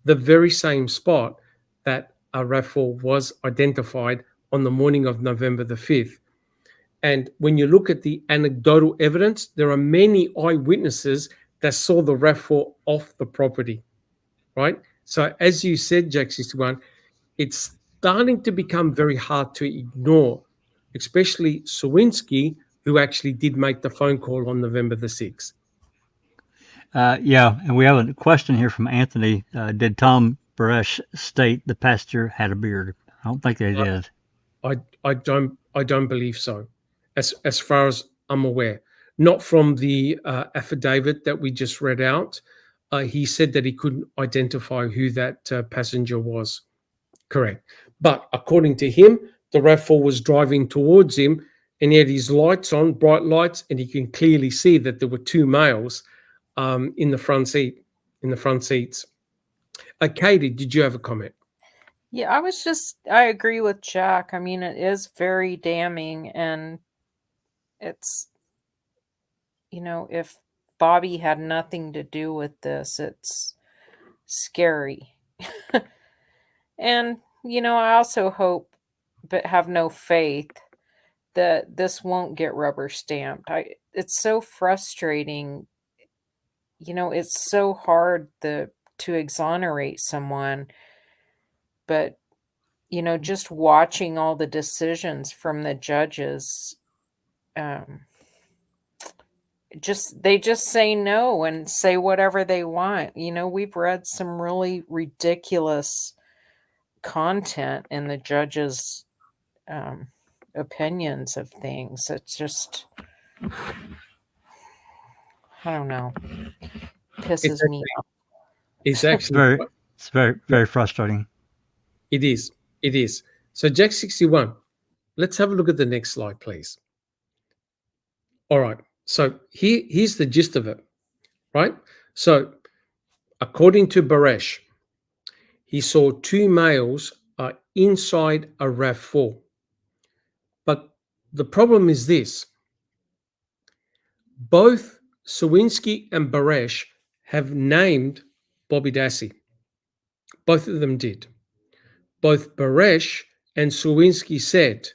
the very same spot that a RAV4 was identified on the morning of November the 5th. And when you look at the anecdotal evidence, there are many eyewitnesses that saw the RAV4 off the property, right? So as you said, Jack 61, it's starting to become very hard to ignore, especially Swinsky, who actually did make the phone call on November the 6th. Yeah, and we have a question here from Anthony. Did Tom Baresh state the pastor had a beard? I don't think they did. I don't believe so, as far as I'm aware. Not from the affidavit that we just read out. He said that he couldn't identify who that passenger was. Correct. But according to him, the RAV4 was driving towards him, and he had his lights on, bright lights, and he can clearly see that there were two males in the front seats. Katie, did you have a comment? Yeah, I agree with Jack. I mean, it is very damning, and it's, if Bobby had nothing to do with this, it's scary. And, I also hope, but have no faith, that this won't get rubber stamped. It's so frustrating. It's so hard to exonerate someone, but just watching all the decisions from the judges, they just say no and say whatever they want. We've read some really ridiculous content in the judges' opinions of things. It's just, I don't know, pisses me off. It's actually It's very, very frustrating. It is. So Jack 61, let's have a look at the next slide, please. All right. So here's the gist of it, right? So according to Baresh, he saw two males inside a RAV4. But the problem is this. Both Swinsky and Baresh have named Bobby Dassey. Both of them did. Both Baresh and Swinsky said,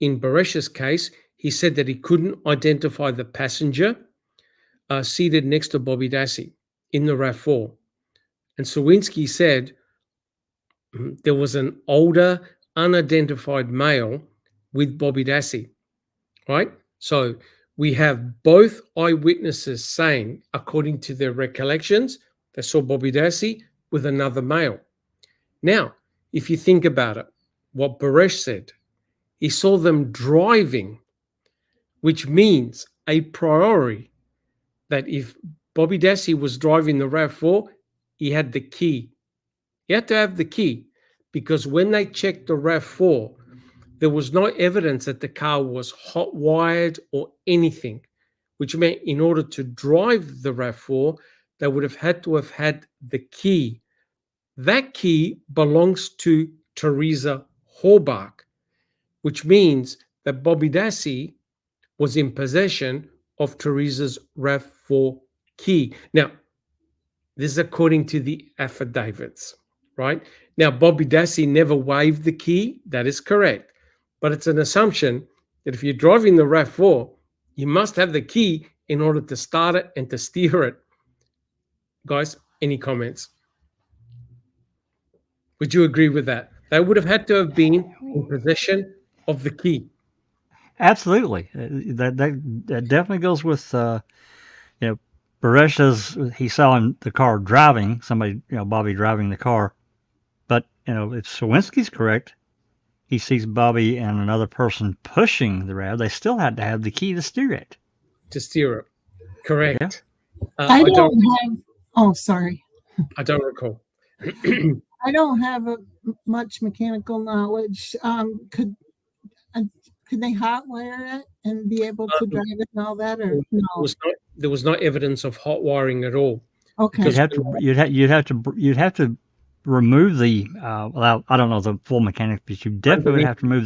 in Baresh's case, he said that he couldn't identify the passenger seated next to Bobby Dassey in the RAV4. And Swinsky said there was an older, unidentified male with Bobby Dassey, right? So we have both eyewitnesses saying, according to their recollections, they saw Bobby Dassey with another male. Now, if you think about it, what Baresh said, he saw them driving, which means a priori that if Bobby Dassey was driving the RAV4, he had the key. He had to have the key, because when they checked the RAV4, there was no evidence that the car was hot wired or anything, which meant in order to drive the RAV4, they would have had to have had the key. That key belongs to Teresa Horbach, which means that Bobby Dassey was in possession of Teresa's RAV4 key. Now, this is according to the affidavits, right? Now, Bobby Dassey never waived the key. That is correct. But it's an assumption that if you're driving the RAV4, you must have the key in order to start it and to steer it. Guys, any comments? Would you agree with that? They would have had to have been in possession of the key. Absolutely. That definitely goes with, Baresh says he saw the car driving, somebody, Bobby driving the car. But, if Swinsky's correct, he sees Bobby and another person pushing the RAV. They still had to have the key to steer it. Correct. Yeah. Sorry. I don't recall. I don't have much mechanical knowledge. Could they hotwire it and be able to drive it and all that, or no? There was no evidence of hot wiring at all. Okay. You'd have to remove the well, I don't know the full mechanics, but you definitely would have to remove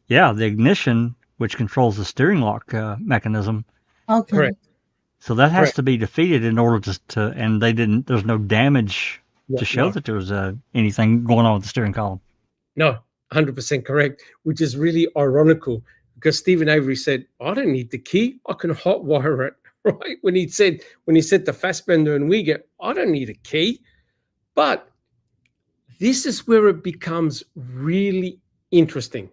the ignition, which controls the steering lock mechanism. Okay. Correct. So that has Correct. to be defeated in order to and they didn't. There's no damage to show No. that there was anything going on with the steering column. No, 100% correct, which is really ironical because Stephen Avery said, I don't need the key. I can hotwire it, right? When he said the Fassbender and Uyghur, I don't need a key. But this is where it becomes really interesting.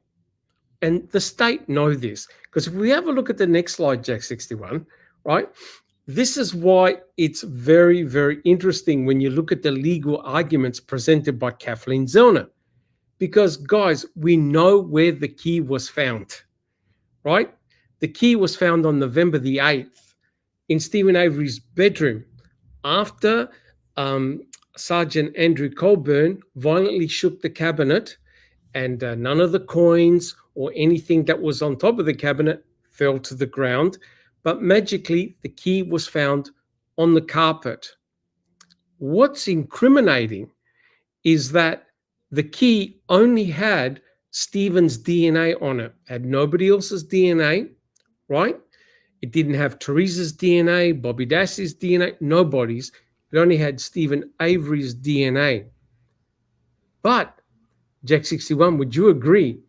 And the state know this because if we have a look at the next slide, Jack 61, right? This is why it's very, very interesting when you look at the legal arguments presented by Kathleen Zellner. Because, guys, we know where the key was found, right? The key was found on November the 8th in Stephen Avery's bedroom after Sergeant Andrew Colburn violently shook the cabinet and none of the coins or anything that was on top of the cabinet fell to the ground. But magically, the key was found on the carpet. What's incriminating is that the key only had Stephen's DNA on it, had nobody else's DNA, right? It didn't have Teresa's DNA, Bobby Dassey's DNA, nobody's. It only had Stephen Avery's DNA. But, Jack 61, would you agree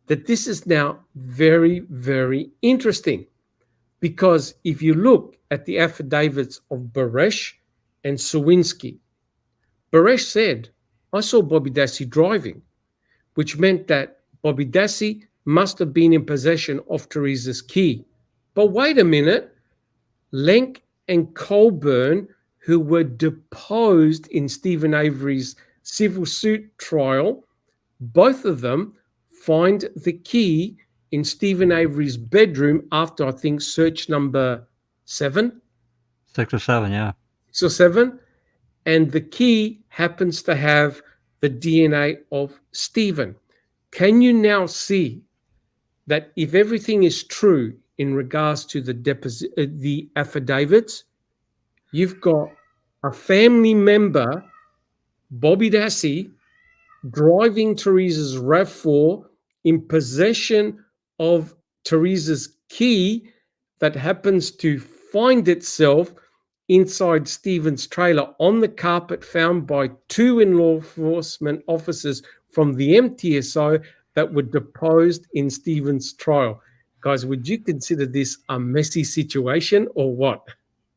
that this is now very, very interesting? Because if you look at the affidavits of Baresh and Swinsky, Baresh said, I saw Bobby Dassey driving, which meant that Bobby Dassey must have been in possession of Teresa's key. But wait a minute, Lenk and Colburn, who were deposed in Stephen Avery's civil suit trial, both of them find the key in Stephen Avery's bedroom after, I think, search number 7. 6 or 7, yeah. 6 or 7. And the key happens to have the DNA of Stephen. Can you now see that if everything is true in regards to the affidavits, you've got a family member, Bobby Dassey, driving Teresa's RAV4 in possession of Teresa's key that happens to find itself inside Stephen's trailer on the carpet, found by 2 law enforcement officers from the MTSO that were deposed in Stephen's trial. Guys, would you consider this a messy situation or what?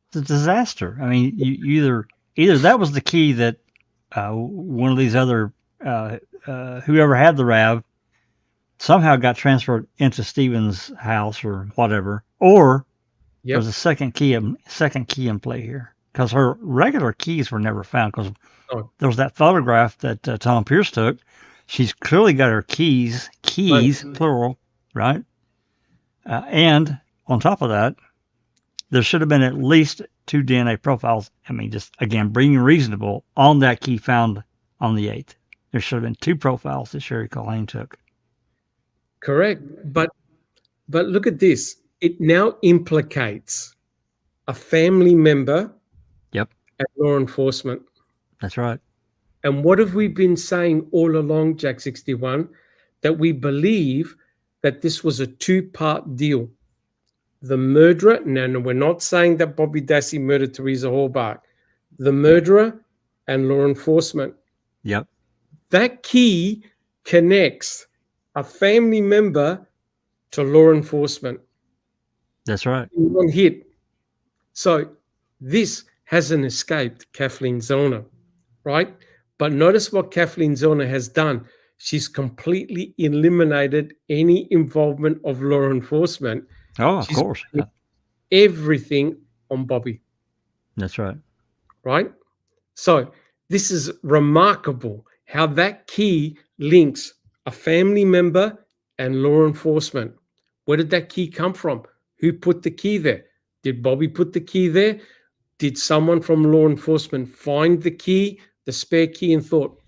It's a disaster. I mean, you either that was the key that one of these other whoever had the RAV somehow got transferred into Stephen's house or whatever, or there's a second key in play here, because her regular keys were never found. Because there was that photograph that Tom Pierce took. She's clearly got her keys, right, plural, right? And on top of that, there should have been at least 2 DNA profiles. I mean, just again, being reasonable on that key found on the 8th. There should have been 2 profiles that Sherry Colleen took. Correct, but look at this. It now implicates a family member at law enforcement. That's right. And what have we been saying all along, Jack 61? That we believe that this was a 2-part deal. The murderer, and we're not saying that Bobby Dassey murdered Teresa Hallbach. The murderer and law enforcement. Yep. That key connects a family member to law enforcement. That's right. In one hit. So this hasn't escaped Kathleen Zellner, right? But notice what Kathleen Zellner has done. She's completely eliminated any involvement of law enforcement. Oh, of course. Yeah. Everything on Bobby. That's right. Right? So this is remarkable how that key links a family member and law enforcement. Where did that key come from? Who put the key there? Did Bobby put the key there? Did someone from law enforcement find the key, the spare key, and thought,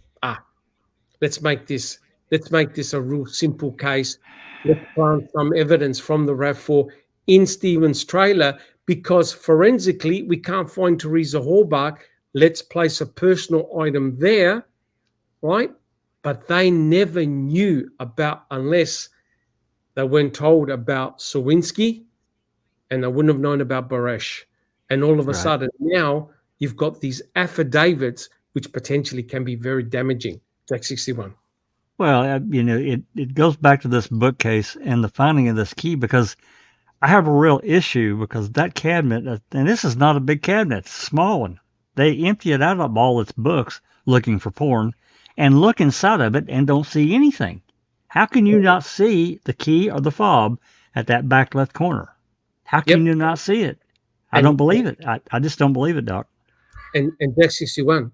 let's make this a real simple case. Let's plant some evidence from the RAV4 in Stephen's trailer, because forensically we can't find Teresa Hallbach let's place a personal item there, right? But they never knew about, unless they weren't told about Swinsky, and they wouldn't have known about Bares. And all of a sudden now you've got these affidavits which potentially can be very damaging. Jack 61. Well, it goes back to this bookcase and the finding of this key, because I have a real issue, because that cabinet, and this is not a big cabinet, it's a small one. They empty it out of all its books looking for porn and look inside of it and don't see anything. How can you not see the key or the fob at that back left corner? How can you not see it? I don't believe it. I just don't believe it, Doc. And Jack 61,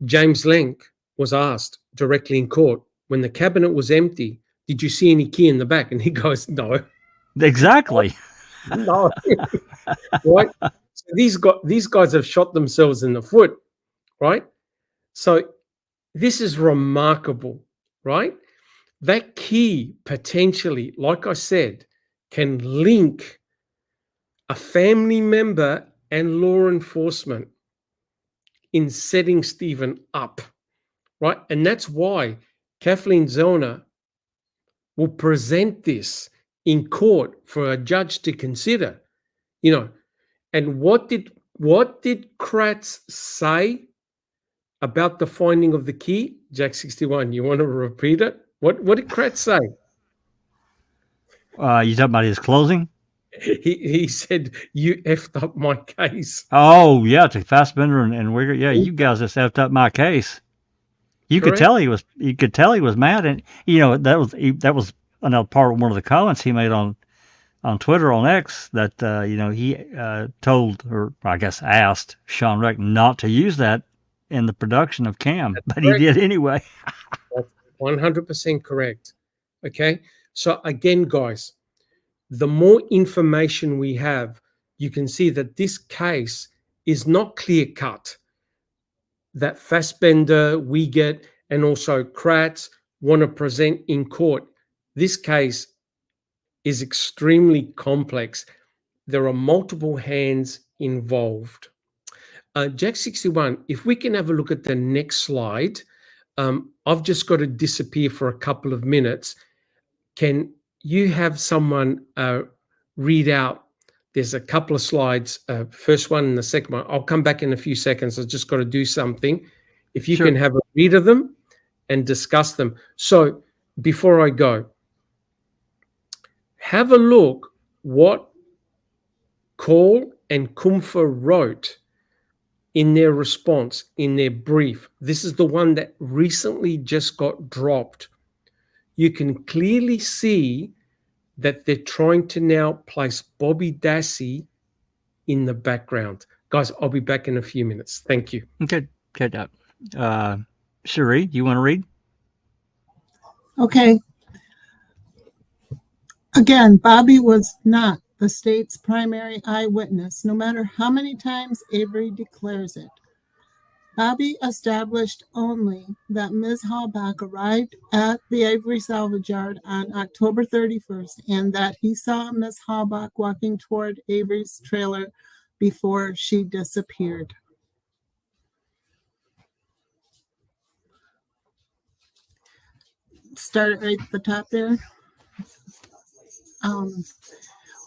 James Lenk was asked directly in court, when the cabinet was empty, did you see any key in the back? And he goes, no. Exactly. No. Right? So these guys have shot themselves in the foot, right? So this is remarkable, right? That key potentially, like I said, can link a family member and law enforcement in setting Stephen up, right? And that's why Kathleen Zellner will present this in court for a judge to consider, you know. And what did Kratz say about the finding of the key? Jack 61, you want to repeat it? What did Kratz say? You talking about his closing? He said, you effed up my case. Oh, yeah, to Fassbender and Wigger. Yeah, you guys just effed up my case. You could tell he was mad, and that was another part of one of the comments he made on Twitter, on X, that he told, or I guess asked, Sean Reck not to use that in the production of Cam, but he did anyway. That's 100% correct. Okay, so again, guys, the more information we have, you can see that this case is not clear cut. That Fassbender, Wiegert, and also Kratz want to present in court. This case is extremely complex. There are multiple hands involved. Jack 61, if we can have a look at the next slide. I've just got to disappear for a couple of minutes. Can you have someone read out? There's a couple of slides, first one and the second one. I'll come back in a few seconds. I've just got to do something. If you can have a read of them and discuss them. So before I go, have a look what Call and Kumpfer wrote in their response, in their brief. This is the one that recently just got dropped. You can clearly see that they're trying to now place Bobby Dassey in the background. Guys, I'll be back in a few minutes. Thank you. Okay, Doc. Cherie, do you want to read? Okay. Again, Bobby was not the state's primary eyewitness, no matter how many times Avery declares it. Bobby established only that Ms. Halbach arrived at the Avery salvage yard on October 31st and that he saw Ms. Halbach walking toward Avery's trailer before she disappeared. Start right at the top there.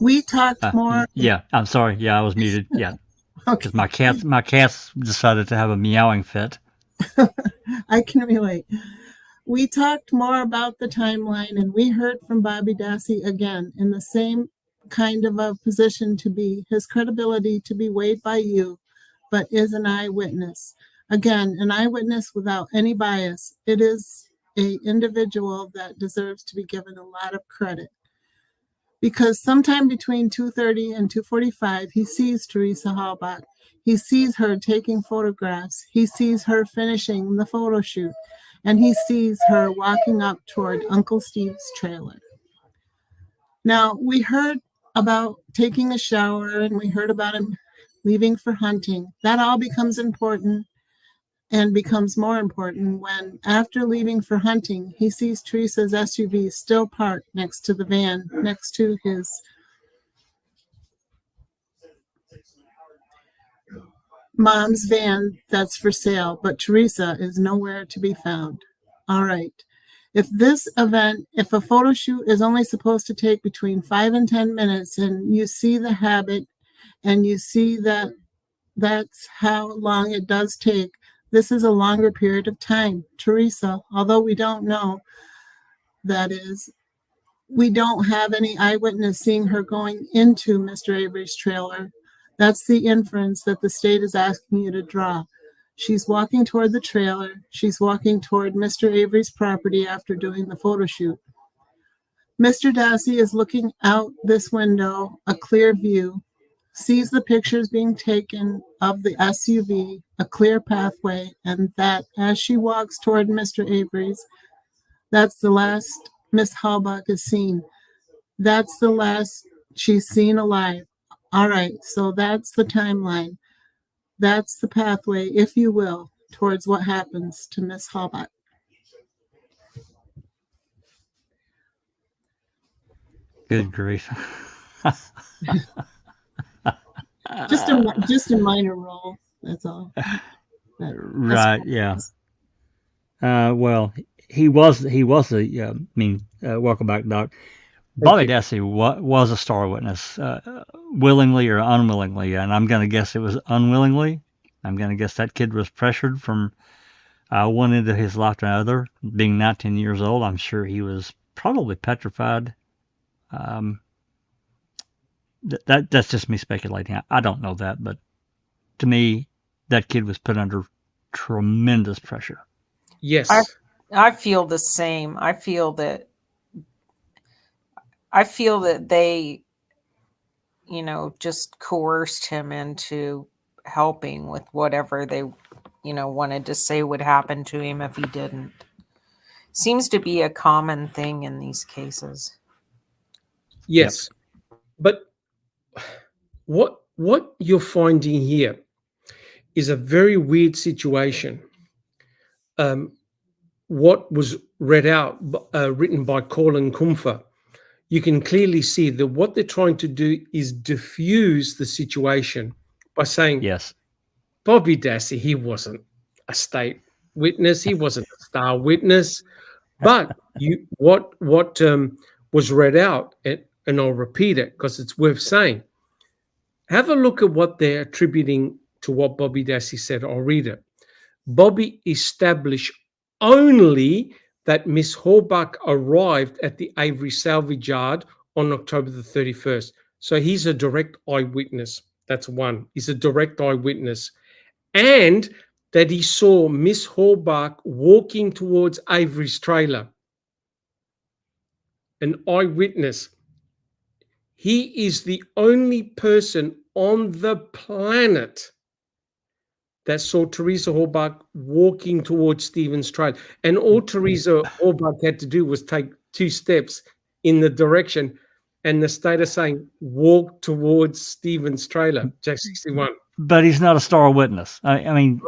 We talked more. Yeah, I'm sorry. Yeah, I was muted. Yeah. Because my cats decided to have a meowing fit. I can relate. We talked more about the timeline, and we heard from Bobby Dassey again in the same kind of a position to be his credibility to be weighed by you, but is an eyewitness. Again, an eyewitness without any bias. It is an individual that deserves to be given a lot of credit. Because sometime between 2:30 and 2:45, he sees Teresa Halbach. He sees her taking photographs. He sees her finishing the photo shoot. And he sees her walking up toward Uncle Steve's trailer. Now, we heard about taking a shower, and we heard about him leaving for hunting. That all becomes important and becomes more important when, after leaving for hunting, he sees Teresa's SUV still parked next to the van, next to his. mom's van that's for sale, but Teresa is nowhere to be found. All right. If a photo shoot is only supposed to take between 5 and 10 minutes, and you see the habit and you see that that's how long it does take, this is a longer period of time. Teresa, although we don't know, that is, we don't have any eyewitness seeing her going into Mr. Avery's trailer. That's the inference that the state is asking you to draw. She's walking toward the trailer. She's walking toward Mr. Avery's property after doing the photo shoot. Mr. Dassey is looking out this window, a clear view, sees the pictures being taken of the SUV, a clear pathway, and that as she walks toward Mr. Avery's, that's the last Miss Halbach is seen. That's the last she's seen alive. All right, so that's the timeline. That's the pathway, if you will, towards what happens to Miss Halbach. Good grief. Just a minor role. That's all. Right. Yeah. Well, he was welcome back, Doc. Bobby Dassey was a star witness, willingly or unwillingly, and I'm going to guess it was unwillingly. I'm going to guess that kid was pressured from one end of his life to another. Being 19 years old, I'm sure he was probably petrified. That's just me speculating. I don't know that, but to me, that kid was put under tremendous pressure. Yes. I feel the same. I feel that they, just coerced him into helping with whatever they, wanted to say would happen to him if he didn't. Seems to be a common thing in these cases. Yes. Yep. But what you're finding here is a very weird situation. What was read out, written by Colin Kumpfer, you can clearly see that what they're trying to do is diffuse the situation by saying, yes, Bobby Dassey, he wasn't a state witness, he wasn't a star witness, but what was read out, and I'll repeat it because it's worth saying. Have a look at what they're attributing to what Bobby Dassey said. I'll read it. Bobby established only that Miss Halbach arrived at the Avery salvage yard on October the 31st. So he's a direct eyewitness. That's one. He's a direct eyewitness. And that he saw Miss Halbach walking towards Avery's trailer. An eyewitness. He is the only person on the planet that saw Teresa Halbach walking towards Stephen's trailer. And all Teresa Halbach had to do was take 2 steps in the direction, and the state is saying, walk towards Stephen's trailer, Jack 61. But he's not a star witness. I mean,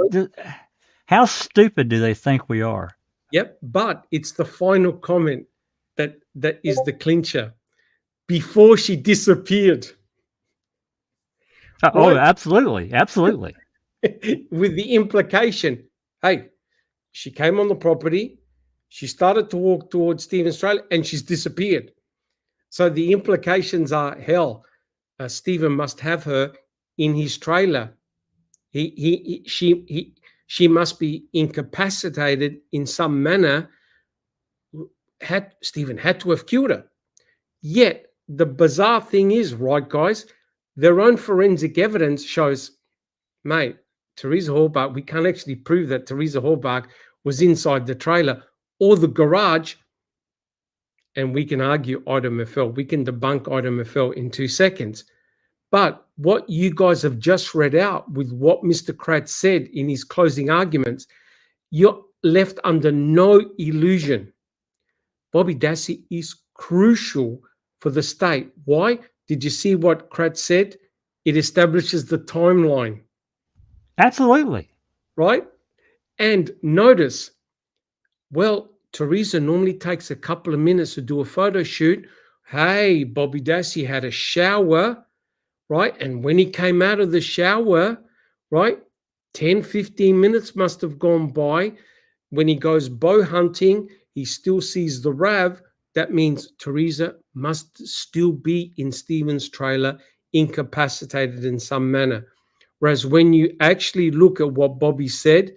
how stupid do they think we are? Yep, but it's the final comment that is the clincher. Before she disappeared. Oh, right? Absolutely. With the implication, hey, she came on the property, she started to walk towards Stephen's trailer, and she's disappeared. So the implications are, hell, Stephen must have her in his trailer. She must be incapacitated in some manner. Stephen had to have killed her. Yet the bizarre thing is, right, guys, their own forensic evidence shows, mate, Teresa Halbach, we can't actually prove that Teresa Halbach was inside the trailer or the garage, and we can argue item FL. We can debunk item FL in 2 seconds. But what you guys have just read out with what Mr. Kratz said in his closing arguments, you're left under no illusion. Bobby Dassey is crucial for the state. Why? Did you see what Kratz said? It establishes the timeline. Absolutely. Right? And notice, well, Teresa normally takes a couple of minutes to do a photo shoot. Hey, Bobby Dassey had a shower, right? And when he came out of the shower, right, 10, 15 minutes must have gone by. When he goes bow hunting, he still sees the RAV. That means Teresa must still be in Stephen's trailer, incapacitated in some manner. Whereas when you actually look at what Bobby said,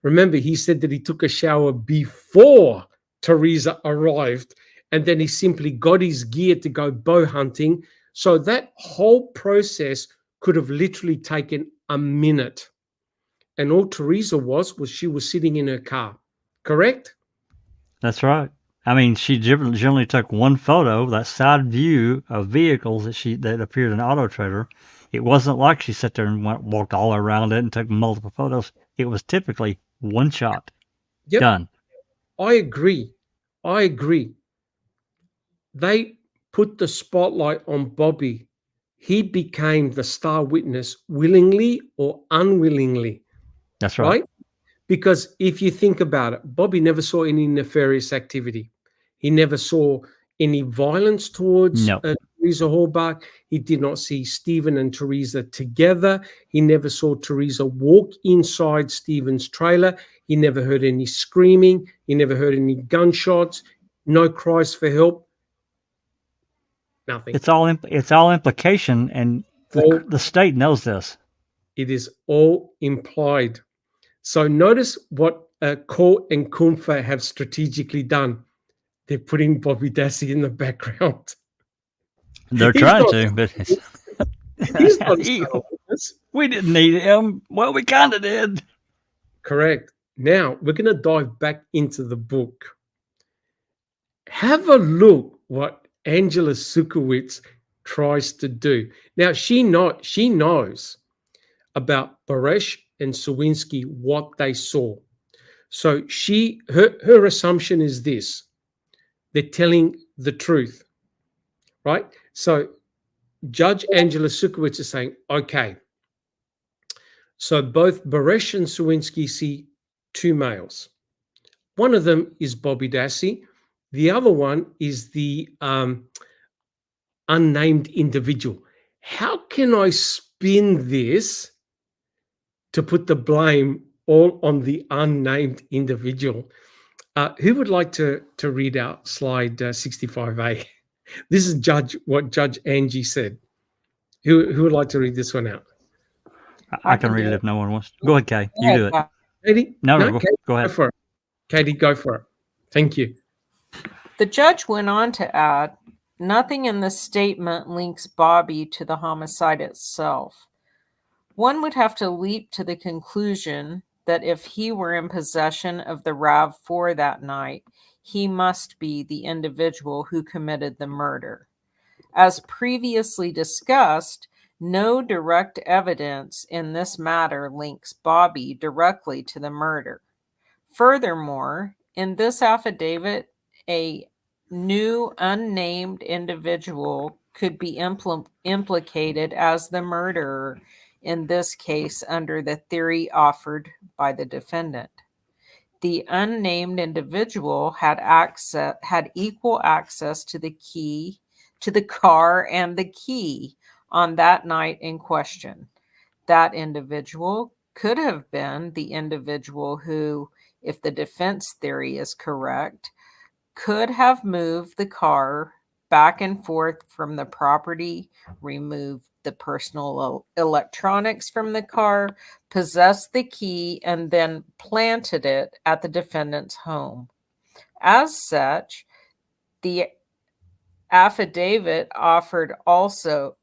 remember, he said that he took a shower before Teresa arrived, and then he simply got his gear to go bow hunting. So that whole process could have literally taken a minute. And all Teresa was she was sitting in her car, correct? That's right. I mean, she generally took one photo, that side view of vehicles that appeared in Auto Trader. It wasn't like she sat there and walked all around it and took multiple photos. It was typically one shot. Yep. Done. I agree. They put the spotlight on Bobby. He became the star witness willingly or unwillingly. That's right. Because if you think about it, Bobby never saw any nefarious activity. He never saw any violence towards Teresa Halbach. He did not see Stephen and Teresa together. He never saw Teresa walk inside Stephen's trailer. He never heard any screaming. He never heard any gunshots. No cries for help. Nothing. It's all implication, and the state knows this. It is all implied. So notice what Court and Kumfa have strategically done. They're putting Bobby Dassey in the background. They're trying to, but he's not a we didn't need him. Well, we kind of did. Correct. Now we're going to dive back into the book. Have a look what Angela Sukowitz tries to do. Now she knows about Baresh and Swinsky, what they saw. So her assumption is this: they're telling the truth, right? So Judge Angela Sukowitz is saying, okay, so both Baresh and Swinsky see two males. One of them is Bobby Dassey. The other one is the unnamed individual. How can I spin this to put the blame all on the unnamed individual? Who would like to read out slide 65A? This is what Judge Angie said. Who would like to read this one out? I can read it if no one wants. Go ahead, Kay. You do it. Katie? No, Katie, go ahead. Go for it. Katie, go for it. Thank you. The judge went on to add, nothing in the statement links Bobby to the homicide itself. One would have to leap to the conclusion that if he were in possession of the RAV4 that night, he must be the individual who committed the murder. As previously discussed, no direct evidence in this matter links Bobby directly to the murder. Furthermore, in this affidavit, a new unnamed individual could be implicated as the murderer, in this case under the theory offered by the defendant. The unnamed individual had equal access to the car and the key on that night in question. That individual could have been the individual who, if the defense theory is correct, could have moved the car back and forth from the property, removed the personal electronics from the car, possessed the key, and then planted it at the defendant's home. As such, the affidavit offered also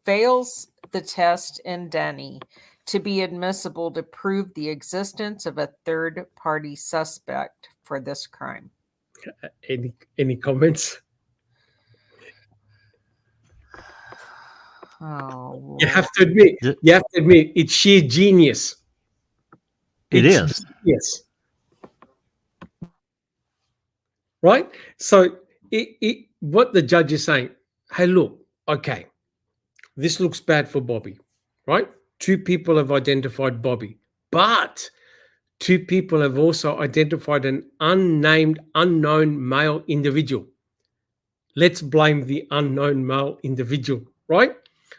fails the test in Denny to be admissible to prove the existence of a third-party suspect for this crime. Any comments? Oh, you have to admit, it's sheer genius. It is. Yes. Right? So what the judge is saying, hey, look, okay, this looks bad for Bobby, right? Two people have identified Bobby, but two people have also identified an unnamed, unknown male individual. Let's blame the unknown male individual, right?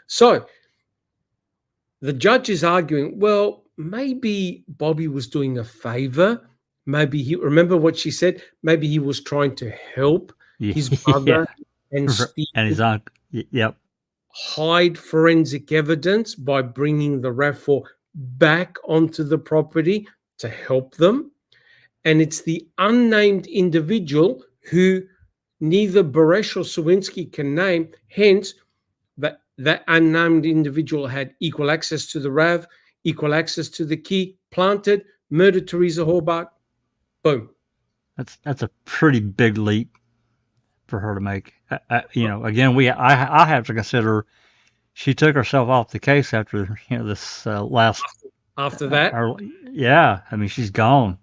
So the judge is arguing, well, maybe Bobby was doing a favor. Maybe remember what she said? Maybe he was trying to help his brother and and his uncle. Yep. Hide forensic evidence by bringing the RAV4 back onto the property to help them. And it's the unnamed individual who neither Baresh or Swinsky can name, hence that unnamed individual had equal access to the RAV, equal access to the key, planted, murdered Teresa Hobart. Boom. That's a pretty big leap for her to make. Again, I have to consider she took herself off the case after this last. After that, I mean, she's gone.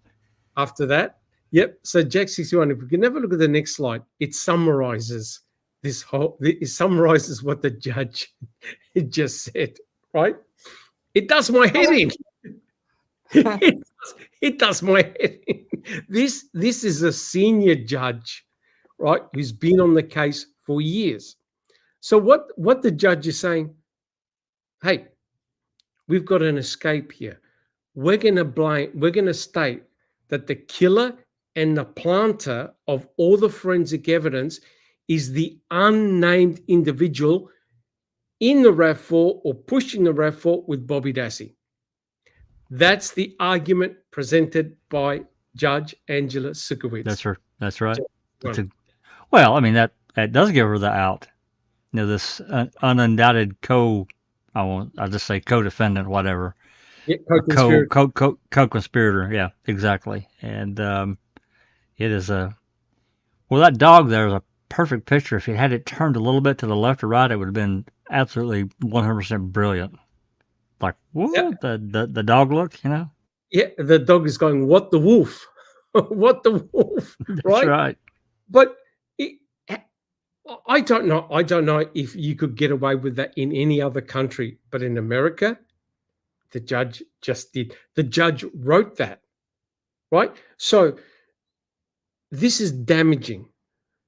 After that, yep. So Jack 61. If we can never look at the next slide, it summarizes it summarizes what the judge just said, right? It does my head in. It does my head in. This is a senior judge, right, who's been on the case for years. So what the judge is saying, hey, we've got an escape here. We're going to state that the killer and the planter of all the forensic evidence is the unnamed individual in the RAV4 or pushing the RAV4 with Bobby Dassey. That's the argument presented by Judge Angela Sukowitz. That's right. Well, I mean, that does give her the out. This unindicted I'll just say co-defendant, whatever. Yeah, co-conspirator. Co-conspirator. Yeah, exactly. And it is that dog there is a perfect picture. If you had it turned a little bit to the left or right, it would have been absolutely 100% brilliant. Like, what? Yep. The dog look, Yeah, the dog is going, what the wolf? What the wolf? That's right? Right. But I don't know. I don't know if you could get away with that in any other country, but in America, the judge just did. The judge wrote that, right? So this is damaging.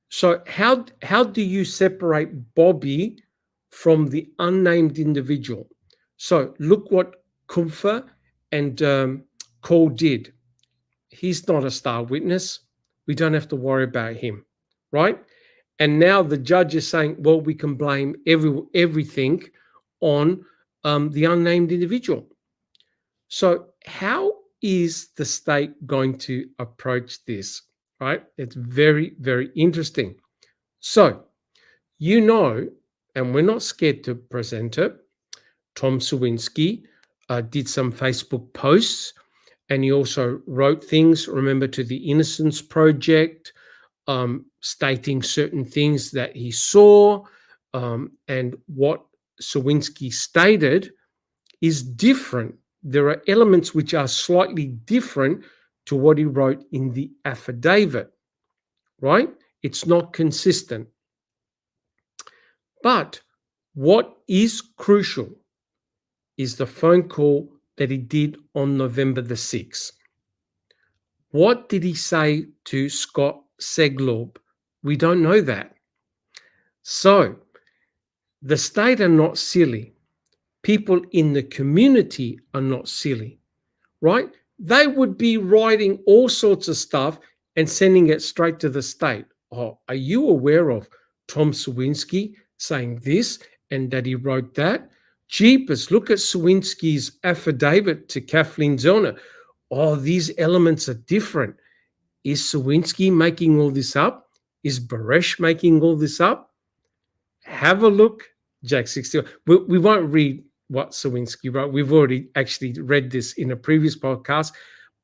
So how do you separate Bobby from the unnamed individual? So look what Kumpfer and Cole did. He's not a star witness. We don't have to worry about him, right? And now the judge is saying, well, we can blame everything on the unnamed individual. So how is the state going to approach this, right? It's very, very interesting. So, and we're not scared to present it, Tom Swinsky did some Facebook posts, and he also wrote things, remember, to the Innocence Project, stating certain things that he saw, and what Swinsky stated is different. There are elements which are slightly different to what he wrote in the affidavit, right? It's not consistent. But what is crucial is the phone call that he did on November the 6th. What did he say to Scott Seglob? We don't know that. So the state are not silly. People in the community are not silly, right? They would be writing all sorts of stuff and sending it straight to the state. Oh, are you aware of Tom Swinsky saying this and that he wrote that? Jeepers, look at Swinsky's affidavit to Kathleen Zellner. Oh, these elements are different. Is Swinsky making all this up? Is Baresh making all this up? Have a look, Jack 61. We won't read what Swinsky wrote. We've already actually read this in a previous podcast.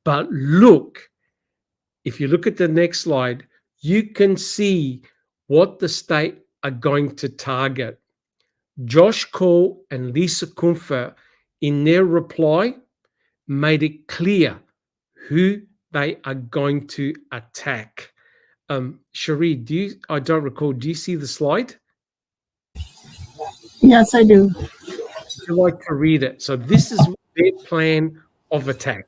But look, if you look at the next slide, you can see what the state are going to target. Josh Cole and Lisa Kumpfer, in their reply, made it clear who they are going to attack. Cherie, I don't recall, do you see the slide? Yes, I do. Would you like to read it? So this is their plan of attack.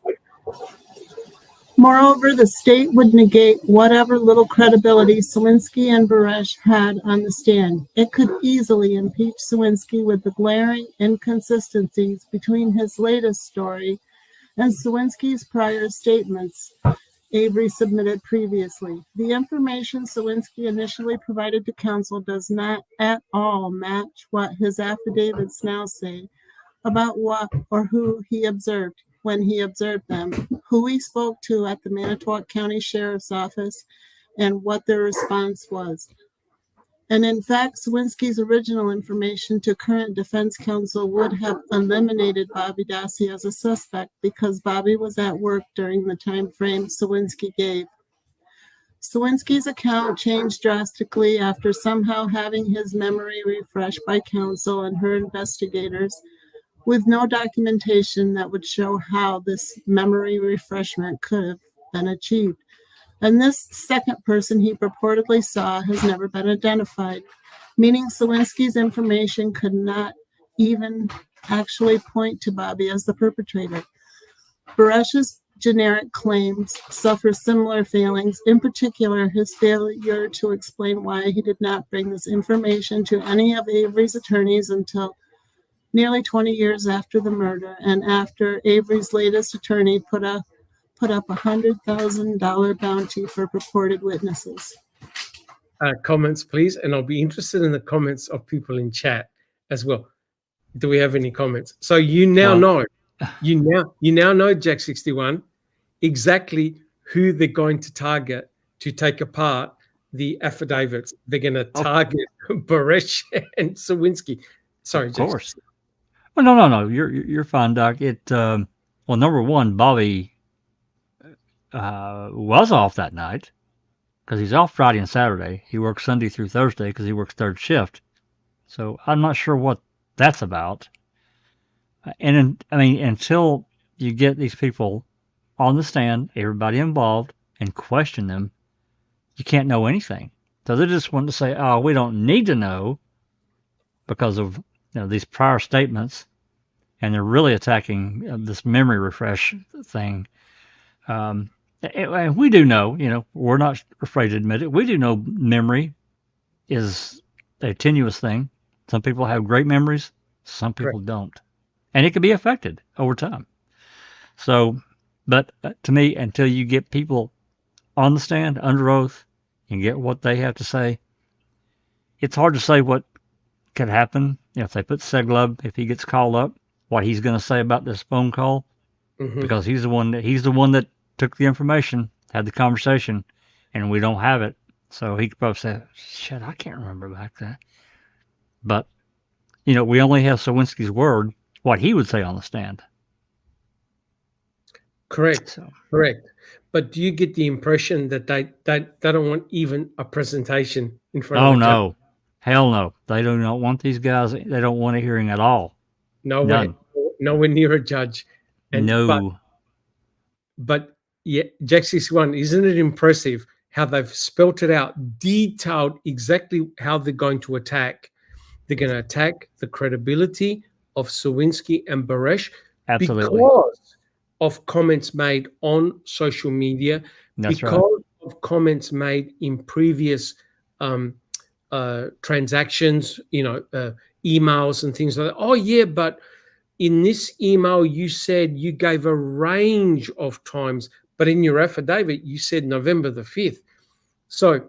Moreover, the state would negate whatever little credibility Swinsky and Bares had on the stand. It could easily impeach Swinsky with the glaring inconsistencies between his latest story and Swinsky's prior statements Avery submitted previously. The information Swinsky initially provided to counsel does not at all match what his affidavits now say about what or who he observed when he observed them, who he spoke to at the Manitowoc County Sheriff's Office, and what their response was. And in fact, Swinsky's original information to current defense counsel would have eliminated Bobby Dassey as a suspect because Bobby was at work during the time frame Swinsky gave. Swinsky's account changed drastically after somehow having his memory refreshed by counsel and her investigators, with no documentation that would show how this memory refreshment could have been achieved. And this second person he purportedly saw has never been identified, meaning Swinsky's information could not even actually point to Bobby as the perpetrator. Bares's generic claims suffer similar failings, in particular his failure to explain why he did not bring this information to any of Avery's attorneys until nearly 20 years after the murder, and after Avery's latest attorney put up $100,000 bounty for purported witnesses. Comments, please, and I'll be interested in the comments of people in chat as well. Do we have any comments? So you now know, you now know, Jack 61, exactly who they're going to target to take apart the affidavits. They're going to target Bares and Swinsky. Sorry, of Jack. course. Well, no. You're fine, Doc. Well, number one, Bobby was off that night because he's off Friday and Saturday. He works Sunday through Thursday because he works third shift. So I'm not sure what that's about. And until you get these people on the stand, everybody involved, and question them, you can't know anything. So they just want to say, "Oh, we don't need to know," because of these prior statements, and they're really attacking this memory refresh thing. And we do know, we're not afraid to admit it. We do know memory is a tenuous thing. Some people have great memories, some people don't, and it can be affected over time. So, but to me, until you get people on the stand under oath and get what they have to say, it's hard to say what could happen. If they put Seglub, if he gets called up, what he's going to say about this phone call, because he's the one that took the information, had the conversation, and we don't have it. So he could probably say, "Shit, I can't remember back then." But we only have Swinsky's word, what he would say on the stand. Correct. Correct. But do you get the impression that they don't want even a presentation in front of the judge? Hell no. They do not want these guys. They don't want a hearing at all. Nowhere near a judge. But yeah, Jack 61, isn't it impressive how they've spelt it out, detailed exactly how they're going to attack? They're going to attack the credibility of Swinsky and Bares because of comments made on social media, because of comments made in previous transactions, emails and things like that. Oh yeah, but in this email you said you gave a range of times, but in your affidavit you said November the 5th. So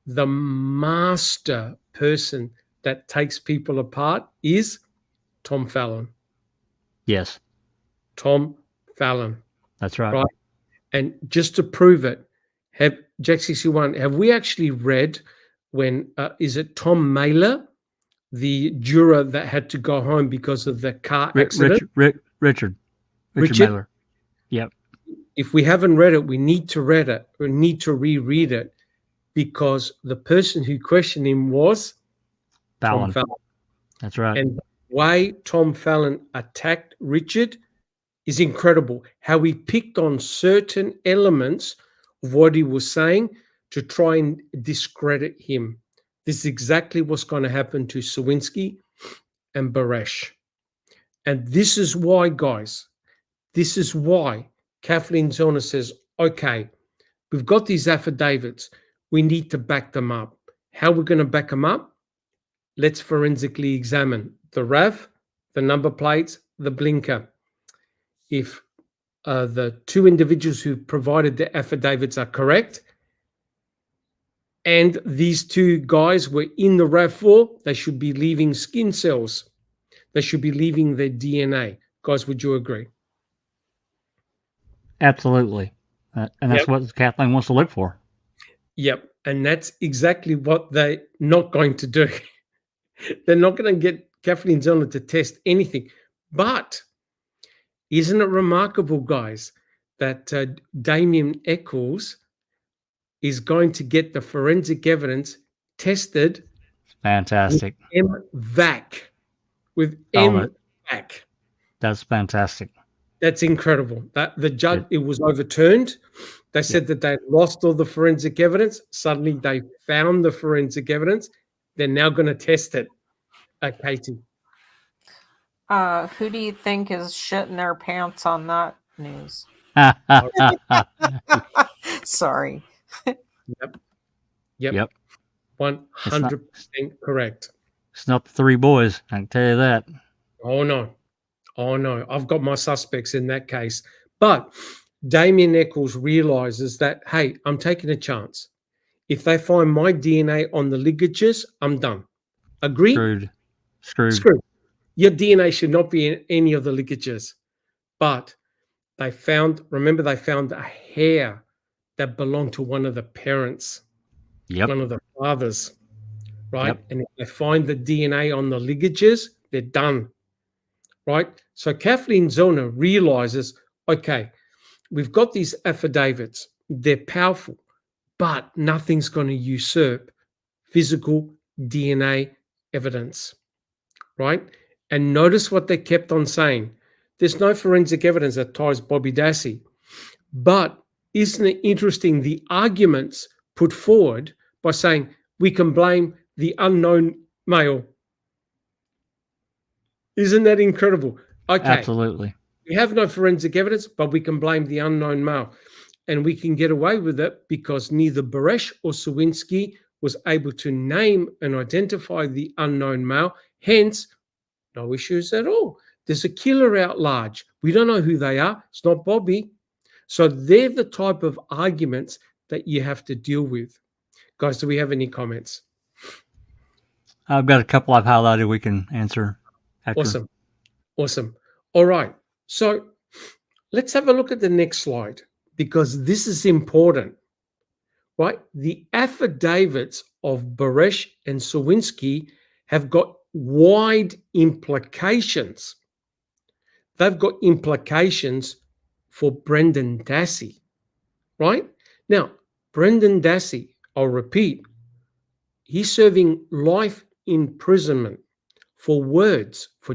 the master person that takes people apart is Tom Fallon. Yes. Tom Fallon. That's right. And just to prove it, Jack 61, have we actually read when, is it Tom Mailer, the juror that had to go home because of the car accident? Richard Mailer. Yep. If we haven't read it, we need to read it. We need to reread it because the person who questioned him was Fallon. Tom Fallon. That's right. And the way Tom Fallon attacked Richard is incredible. How he picked on certain elements of what he was saying to try and discredit him. This is exactly what's going to happen to Swinsky and Bares. And this is why, guys, this is why Kathleen Zellner says okay, we've got these affidavits. We need to back them up. How are we going to back them up? Let's forensically examine the RAV, the number plates, the blinker. If the two individuals who provided the affidavits are correct, and these two guys were in the RAV4, they should be leaving skin cells. They should be leaving their DNA. Guys, would you agree? Absolutely. And that's what Kathleen wants to look for. Yep. And that's exactly what they're not going to do. They're not going to get Kathleen Zellner to test anything. But isn't it remarkable, guys, that Damien Eccles is going to get the forensic evidence tested? Fantastic. With MVAC. With MVAC. That's fantastic. That's incredible. That the judge, it was overturned. They said that they lost all the forensic evidence. Suddenly they found the forensic evidence. They're now going to test it. Katie. Who do you think is shitting their pants on that news? Sorry. Yep. 100% correct. It's not the three boys, I can tell you that. Oh no. I've got my suspects in that case. But Damien Eccles realizes that, hey, I'm taking a chance. If they find my DNA on the ligatures, I'm done. Agree? Screwed. Your DNA should not be in any of the ligatures. But they found a hair that belonged to one of the parents, one of the fathers, right? Yep. And if they find the DNA on the ligatures, they're done, right? So Kathleen Zellner realizes, okay, we've got these affidavits. They're powerful, but nothing's going to usurp physical DNA evidence, right? And notice what they kept on saying. There's no forensic evidence that ties Bobby Dassey. But isn't it interesting the arguments put forward by saying we can blame the unknown male? Isn't that incredible? Okay. Absolutely. We have no forensic evidence, but we can blame the unknown male. And we can get away with it because neither Baresh or Swinsky was able to name and identify the unknown male. Hence, no issues at all. There's a killer out large. We don't know who they are. It's not Bobby. So they're the type of arguments that you have to deal with. Guys, do we have any comments? I've got a couple I've highlighted we can answer after. Awesome. All right. So let's have a look at the next slide because this is important, right? The affidavits of Baresh and Swinsky have got wide implications. They've got implications for Brendan Dassey, right? Now, Brendan Dassey, I'll repeat, he's serving life imprisonment for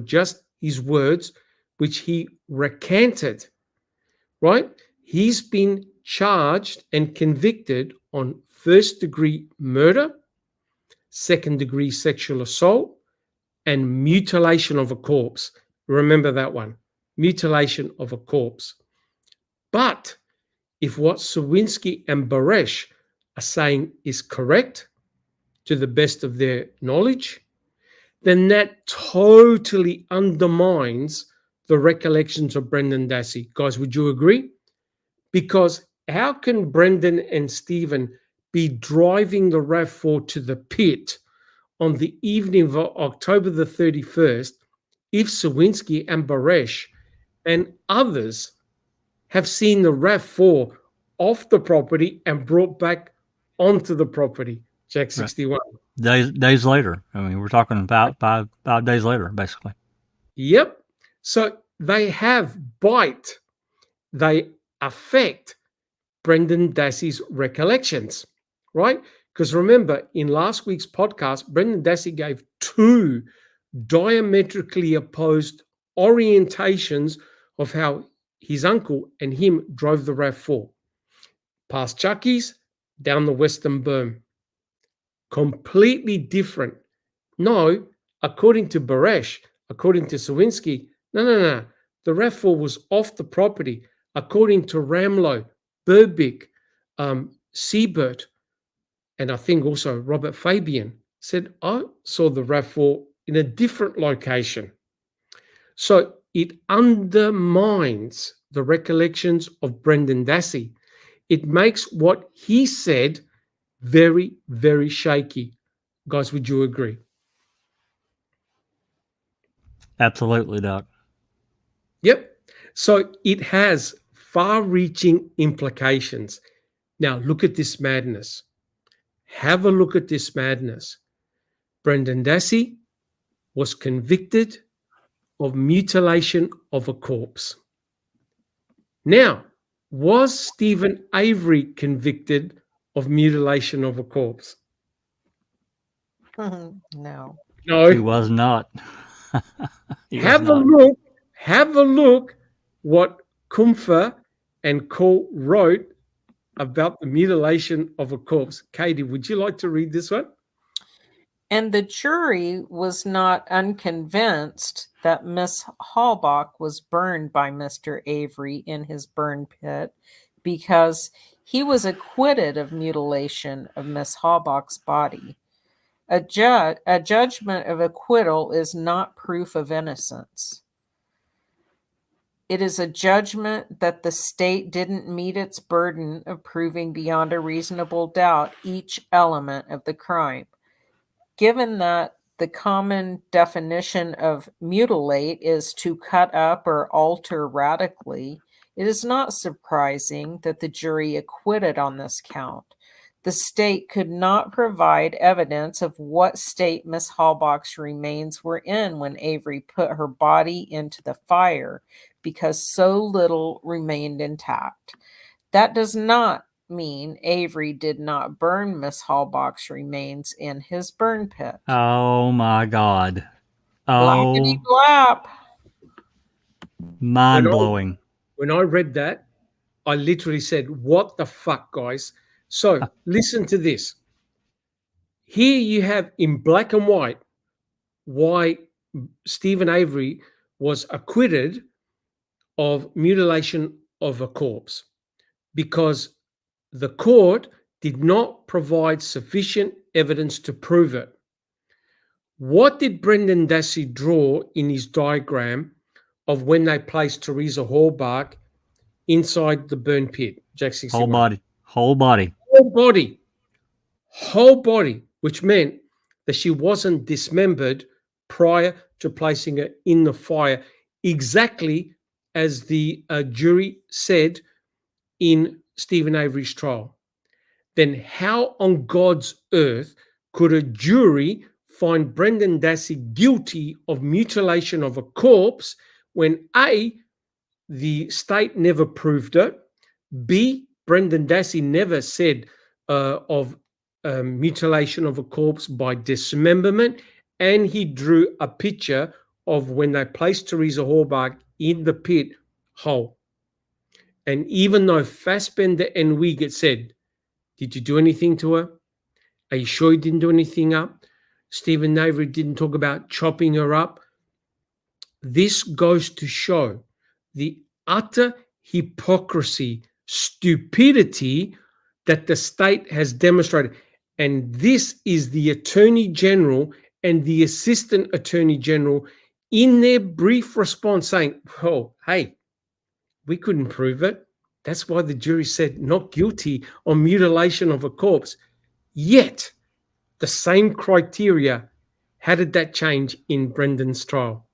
just his words, which he recanted, right? He's been charged and convicted on first-degree murder, second-degree sexual assault, and mutilation of a corpse. Remember that one, mutilation of a corpse. But if what Swinsky and Baresh are saying is correct, to the best of their knowledge, then that totally undermines the recollections of Brendan Dassey. Guys, would you agree? Because how can Brendan and Stephen be driving the RAV4 to the pit on the evening of October the 31st if Swinsky and Baresh and others have seen the RAV4 off the property and brought back onto the property? Jack 61. Days later. I mean, we're talking about five days later, basically. Yep. So they have bite. They affect Brendan Dassey's recollections, right? Because remember, in last week's podcast, Brendan Dassey gave two diametrically opposed orientations of how his uncle and him drove the RAV4. Past Chucky's, down the Western Berm. Completely different. No, according to Baresh, according to Swinsky, no. The RAV4 was off the property. According to Ramlow, Berbick, Siebert, and I think also Robert Fabian said, I saw the RAV4 in a different location. So it undermines the recollections of Brendan Dassey. It makes what he said very, very shaky. Guys, would you agree? Absolutely, Doc. Yep. So it has far-reaching implications. Now, look at this madness. Have a look at this madness. Brendan Dassey was convicted of mutilation of a corpse. Now, was Stephen Avery convicted of mutilation of a corpse? No. No. He was not. Have a look what Kumpfer and Cole wrote about the mutilation of a corpse. Katie, would you like to read this one? And the jury was not unconvinced that Miss Halbach was burned by Mr. Avery in his burn pit because he was acquitted of mutilation of Miss Halbach's body. A judgment of acquittal is not proof of innocence. It is a judgment that the state didn't meet its burden of proving beyond a reasonable doubt each element of the crime. Given that the common definition of mutilate is to cut up or alter radically, it is not surprising that the jury acquitted on this count. The state could not provide evidence of what state Miss Halbach's remains were in when Avery put her body into the fire because so little remained intact. That does not mean Avery did not burn Miss Halbach's remains in his burn pit. Oh my God. Blackety Oh, blap. mind blowing. When I read that, I literally said, what the fuck, guys? So listen to this. Here you have in black and white why Stephen Avery was acquitted of mutilation of a corpse, because the court did not provide sufficient evidence to prove it. What did Brendan Dassey draw in his diagram of when they placed Teresa Halbach inside the burn pit? Jack 61. Whole body. Whole body, which meant that she wasn't dismembered prior to placing her in the fire, exactly as the jury said in Stephen Avery's trial. Then how on God's earth could a jury find Brendan Dassey guilty of mutilation of a corpse when A, the state never proved it, B, Brendan Dassey never said of mutilation of a corpse by dismemberment, and he drew a picture of when they placed Teresa Halbach in the pit whole. And even though Fassbender and Wiegert said, did you do anything to her? Are you sure you didn't do anything up? Stephen Avery didn't talk about chopping her up. This goes to show the utter hypocrisy, stupidity that the state has demonstrated. And this is the Attorney General and the Assistant Attorney General in their brief response saying, oh, hey, we couldn't prove it. That's why the jury said not guilty on mutilation of a corpse. Yet, the same criteria, how did that change in Brendan's trial?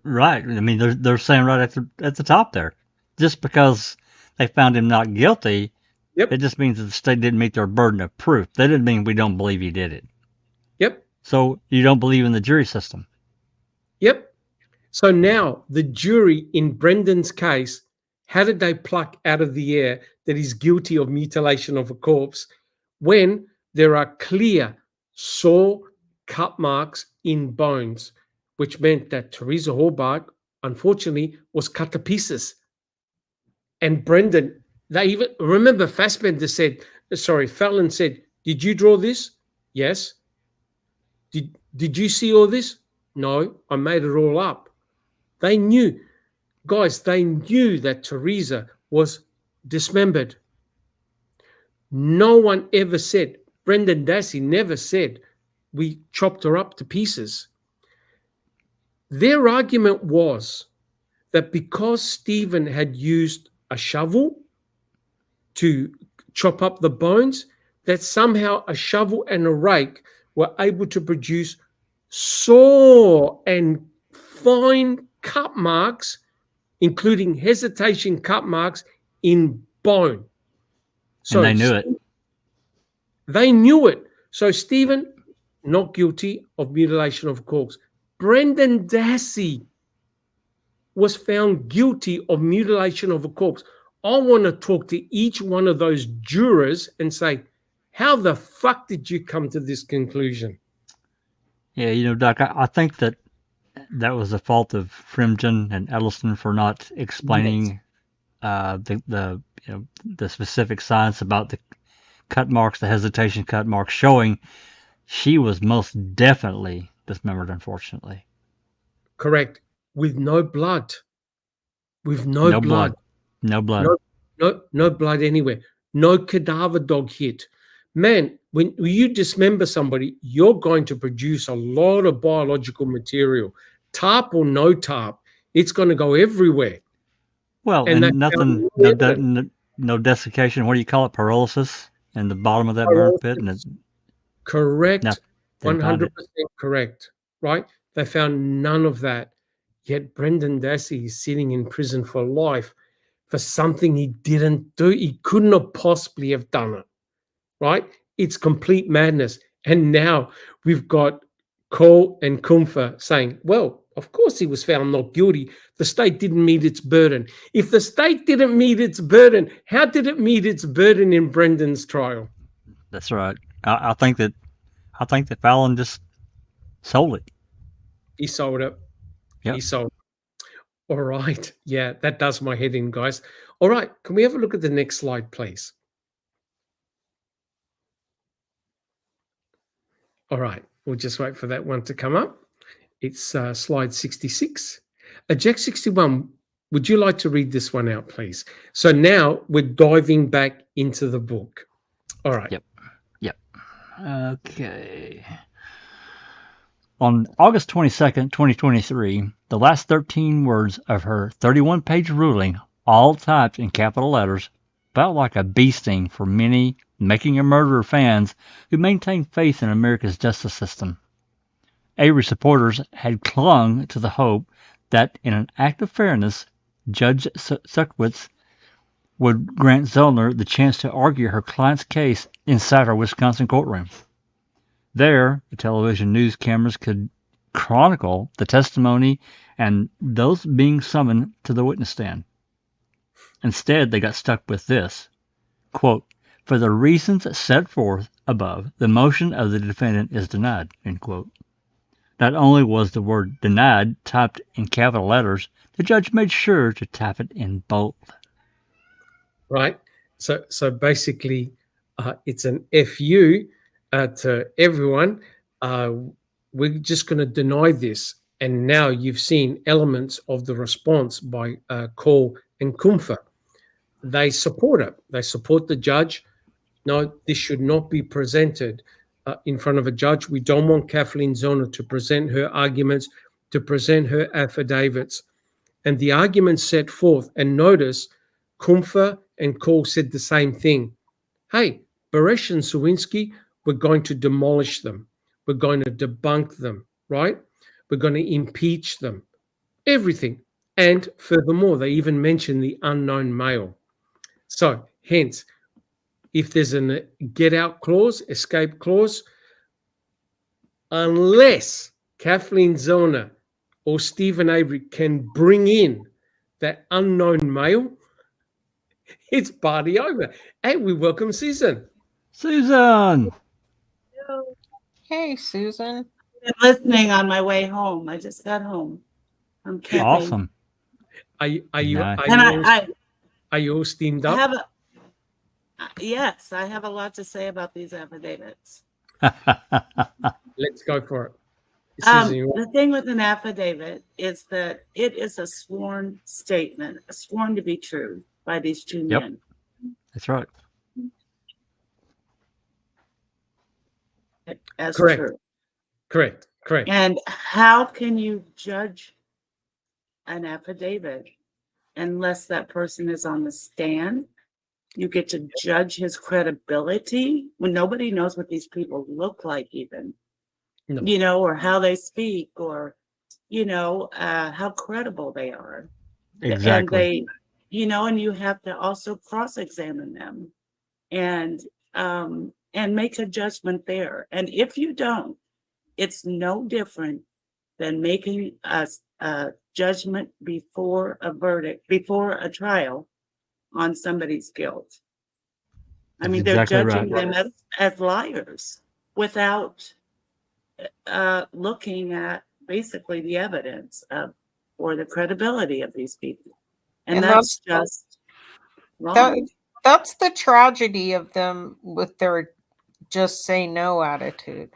Right. I mean, they're saying right at the top there, just because they found him not guilty, it just means that the state didn't meet their burden of proof. That didn't mean we don't believe he did it. Yep. So you don't believe in the jury system. Yep. So now the jury in Brendan's case, how did they pluck out of the air that he's guilty of mutilation of a corpse when there are clear saw cut marks in bones, which meant that Teresa Halbach, unfortunately, was cut to pieces. And Brendan, they even remember Fallon said, did you draw this? Yes. Did you see all this? No, I made it all up. They knew, guys, they knew that Teresa was dismembered. No one ever said, Brendan Dassey never said, we chopped her up to pieces. Their argument was that because Stephen had used a shovel to chop up the bones, that somehow a shovel and a rake were able to produce sore and fine cut marks, including hesitation cut marks in bone. So and they knew it. They knew it. So Stephen, not guilty of mutilation of corpse. Brendan Dassey was found guilty of mutilation of a corpse. I want to talk to each one of those jurors and say, how the fuck did you come to this conclusion? Yeah, you know, Doc, I think that was the fault of Frimgen and Ellison for not explaining the specific science about the cut marks, the hesitation cut marks, showing she was most definitely dismembered, unfortunately. Correct. With no blood. With no blood. No blood. No blood anywhere. No cadaver dog hit. Man, when you dismember somebody, you're going to produce a lot of biological material. Tarp or no tarp, it's going to go everywhere. Well, and nothing, no desiccation. What do you call it? Pyrolysis in the bottom of that burn pit. And correct. 100% correct. Right? They found none of that. Yet Brendan Dassey is sitting in prison for life for something he didn't do. He couldn't have possibly have done it. Right? It's complete madness. And now we've got Cole and Kumpfer saying, well, of course he was found not guilty. The state didn't meet its burden. If the state didn't meet its burden, how did it meet its burden in Brendan's trial? That's right. I think that Fallon just sold it. He sold it. Yep. He sold it. All right. Yeah, that does my head in, guys. All right. Can we have a look at the next slide, please? All right. We'll just wait for that one to come up. It's slide 66. Jack 61, would you like to read this one out, please? So now we're diving back into the book. All right. Yep. Okay. On August 22nd, 2023, the last 13 words of her 31-page ruling, all typed in capital letters, felt like a bee sting for many Making a Murderer fans who maintain faith in America's justice system. Avery supporters had clung to the hope that in an act of fairness, Judge Sutz would grant Zoellner the chance to argue her client's case inside her Wisconsin courtroom. There, the television news cameras could chronicle the testimony and those being summoned to the witness stand. Instead, they got stuck with this, quote, for the reasons set forth above, the motion of the defendant is denied, end quote. Not only was the word denied typed in capital letters, the judge made sure to type it in bold. Right. So basically, it's an FU to everyone. We're just going to deny this. And now you've seen elements of the response by Cole and Kumpfer. They support it. They support the judge. No, this should not be presented in front of a judge. We don't want Kathleen Zoellner to present her arguments, to present her affidavits. And the arguments set forth, and notice Kumpfer and Cole said the same thing. Hey, Baresh and Swinsky, we're going to demolish them. We're going to debunk them, right? We're going to impeach them. Everything. And furthermore, they even mention the unknown male. So, hence, if there's a get-out clause, escape clause, unless Kathleen Zoellner or Stephen Avery can bring in that unknown male, it's party over. And we welcome Susan. Susan! Hey, Susan. I've been listening on my way home. I just got home. I'm camping. Awesome. Are you all steamed up? Yes, I have a lot to say about these affidavits. Let's go for it. Susan, The thing with an affidavit is that it is a sworn statement, sworn to be true by these two men. That's right. as Correct. true. Correct. Correct. And how can you judge an affidavit unless that person is on the stand? You get to judge his credibility when nobody knows what these people look like, even, No. or how they speak, or, how credible they are. Exactly. And and you have to also cross-examine them and make a judgment there. And if you don't, it's no different than making a judgment before a verdict, before a trial on somebody's guilt. I That's mean, they're exactly judging right. them as liars without looking at basically the evidence or the credibility of these people. And that's just wrong. That's the tragedy of them with their just say no attitude.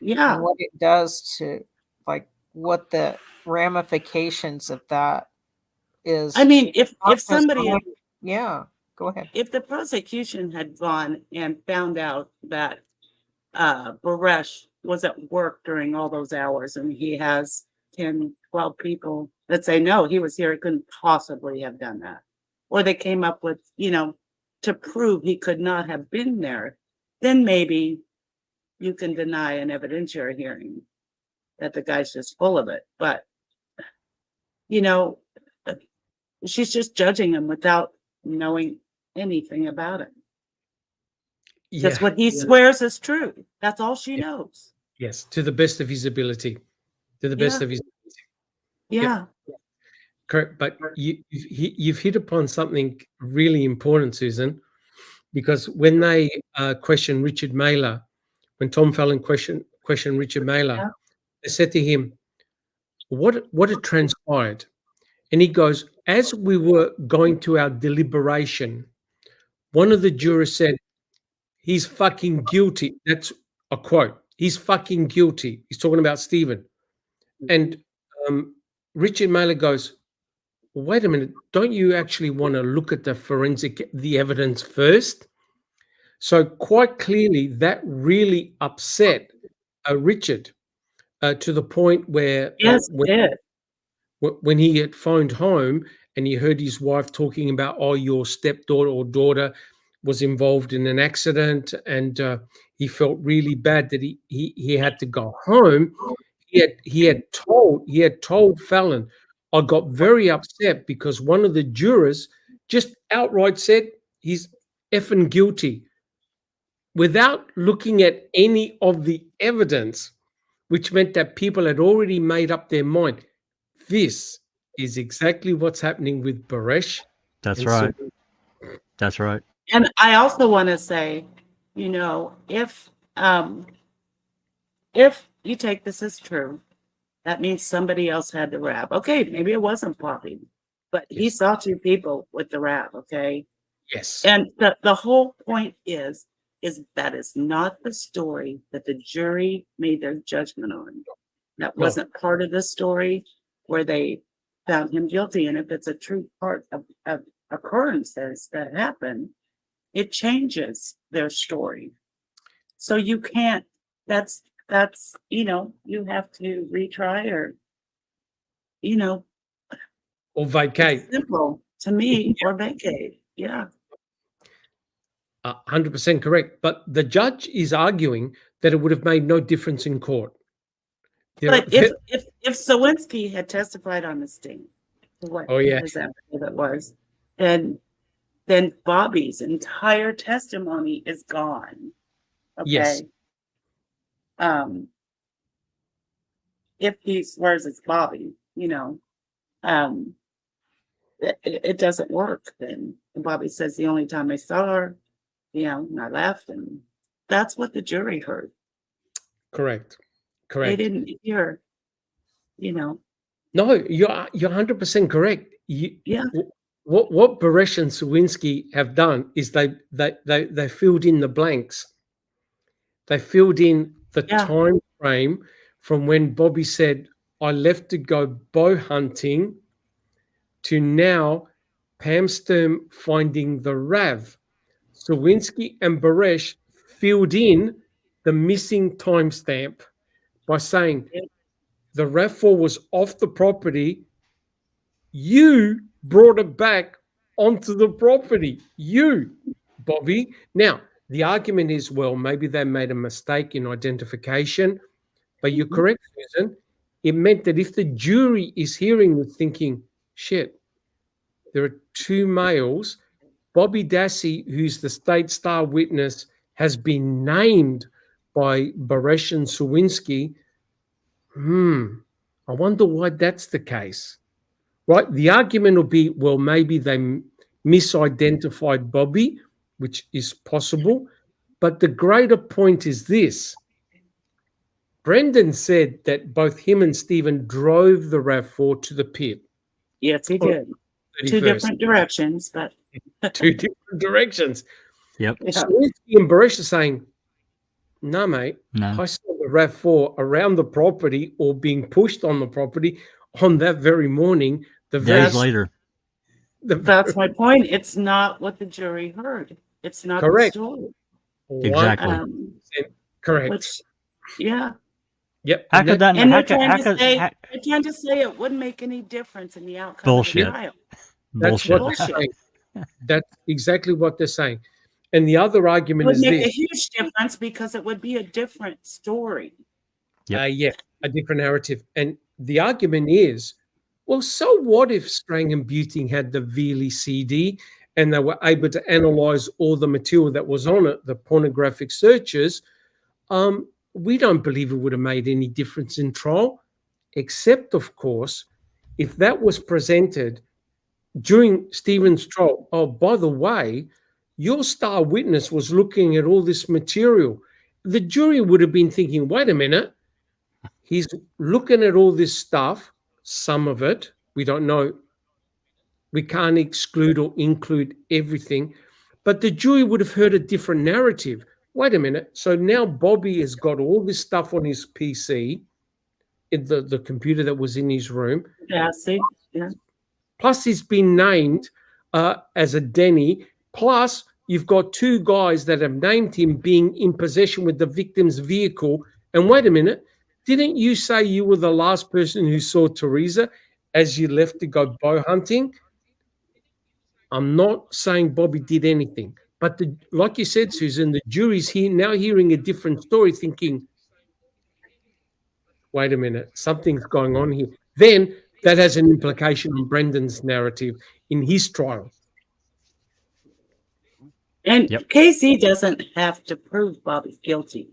Yeah. And what it does to, like, what the ramifications of that is. I mean, if somebody, yeah, go ahead. If the prosecution had gone and found out that Baresh was at work during all those hours and he has 10, 12 people that say, no, he was here, he couldn't possibly have done that. Or they came up with, to prove he could not have been there, then maybe you can deny an evidentiary hearing that the guy's just full of it. But, she's just judging him without knowing anything about it. That's what he swears is true. That's all she knows. Yes, to the best of his ability. To the best of his ability. Yeah. Yep. Correct. But you've hit upon something really important, Susan, because when they questioned Richard Mailer, when Tom Fallon questioned Richard Mailer, they said to him, what had transpired? And he goes, as we were going to our deliberation, one of the jurors said, he's fucking guilty. That's a quote. He's fucking guilty. He's talking about Stephen. And Richard Mailer goes, well, wait a minute. Don't you actually want to look at the evidence first? So quite clearly, that really upset Richard to the point where when he had phoned home and he heard his wife talking about, oh, your stepdaughter or daughter was involved in an accident, and he felt really bad that he had to go home. He had told Fallon, I got very upset because one of the jurors just outright said he's effing guilty without looking at any of the evidence, which meant that people had already made up their mind. This is exactly what's happening with Baresh. That's right. That's right. And I also want to say, if you take this as true, that means somebody else had the rap. Okay, maybe it wasn't Poppy, but he saw two people with the rap. Okay. Yes. And the whole point is that is not the story that the jury made their judgment on. That wasn't part of the story where they found him guilty. And if it's a true part of occurrences that happen, it changes their story. So you can't, that's, you have to retry or vacate. Simple to me, or vacate. Yeah. 100% correct. But the judge is arguing that it would have made no difference in court. But if Swinsky had testified on the stand, what his affidavit was, then Bobby's entire testimony is gone. Okay. Yes. If he swears it's Bobby, it doesn't work. Then Bobby says the only time I saw her, and I left, and that's what the jury heard. Correct. They didn't hear, No, you're 100% correct. What Baresh and Swinsky have done is they filled in the blanks. They filled in the time frame from when Bobby said, I left to go bow hunting, to now Pam Sturm finding the RAV. Swinsky and Bares filled in the missing timestamp by saying the RAV4 was off the property. You brought it back onto the property. You, Bobby. Now, the argument is, well, maybe they made a mistake in identification, but you're correct, Susan. It meant that if the jury is hearing this thinking, shit, there are two males, Bobby Dassey, who's the state star witness, has been named by Baresh and Swinsky. I wonder why that's the case. Right? The argument will be, well, maybe they misidentified Bobby, which is possible. But the greater point is this. Brendan said that both him and Stephen drove the RAV4 to the pit. Yes, he did. 31st. Two different directions, but Two different directions. Yep. yeah. Swinsky and Baresh are saying, no, mate, No. I saw the RAV4 around the property or being pushed on the property on that very morning. Days later. That's my point. It's not what the jury heard. It's not Correct. the story. Exactly. Correct. Which, yeah. Yep. How could that? And How they're could? How trying, to could? say, how- they're trying to say it wouldn't make any difference in the outcome Bullshit. of the trial. That's Bullshit. what they're saying. That's exactly what they're saying. And the other It argument would is make a this. huge difference because it would be a different story. Yep. A different narrative. And the argument is, well, so what if Strang and Buting had the Veely CD and they were able to analyze all the material that was on it, the pornographic searches? We don't believe it would have made any difference in trial, except, of course, if that was presented during Stephen's trial. Oh, by the way, your star witness was looking at all this material. The jury would have been thinking, wait a minute, he's looking at all this stuff, some of it, we don't know, we can't exclude or include everything, but the jury would have heard a different narrative. Wait a minute, so now Bobby has got all this stuff on his PC, in the computer that was in his room, Yeah, see? Yeah. plus he's been named as a Denny, plus you've got two guys that have named him being in possession with the victim's vehicle. And wait a minute, didn't you say you were the last person who saw Teresa as you left to go bow hunting? I'm not saying Bobby did anything, but like you said, Susan, the jury's here now hearing a different story, thinking, wait a minute, something's going on here. Then that has an implication on Brendan's narrative in his trial. And Yep. Casey doesn't have to prove Bobby's guilty.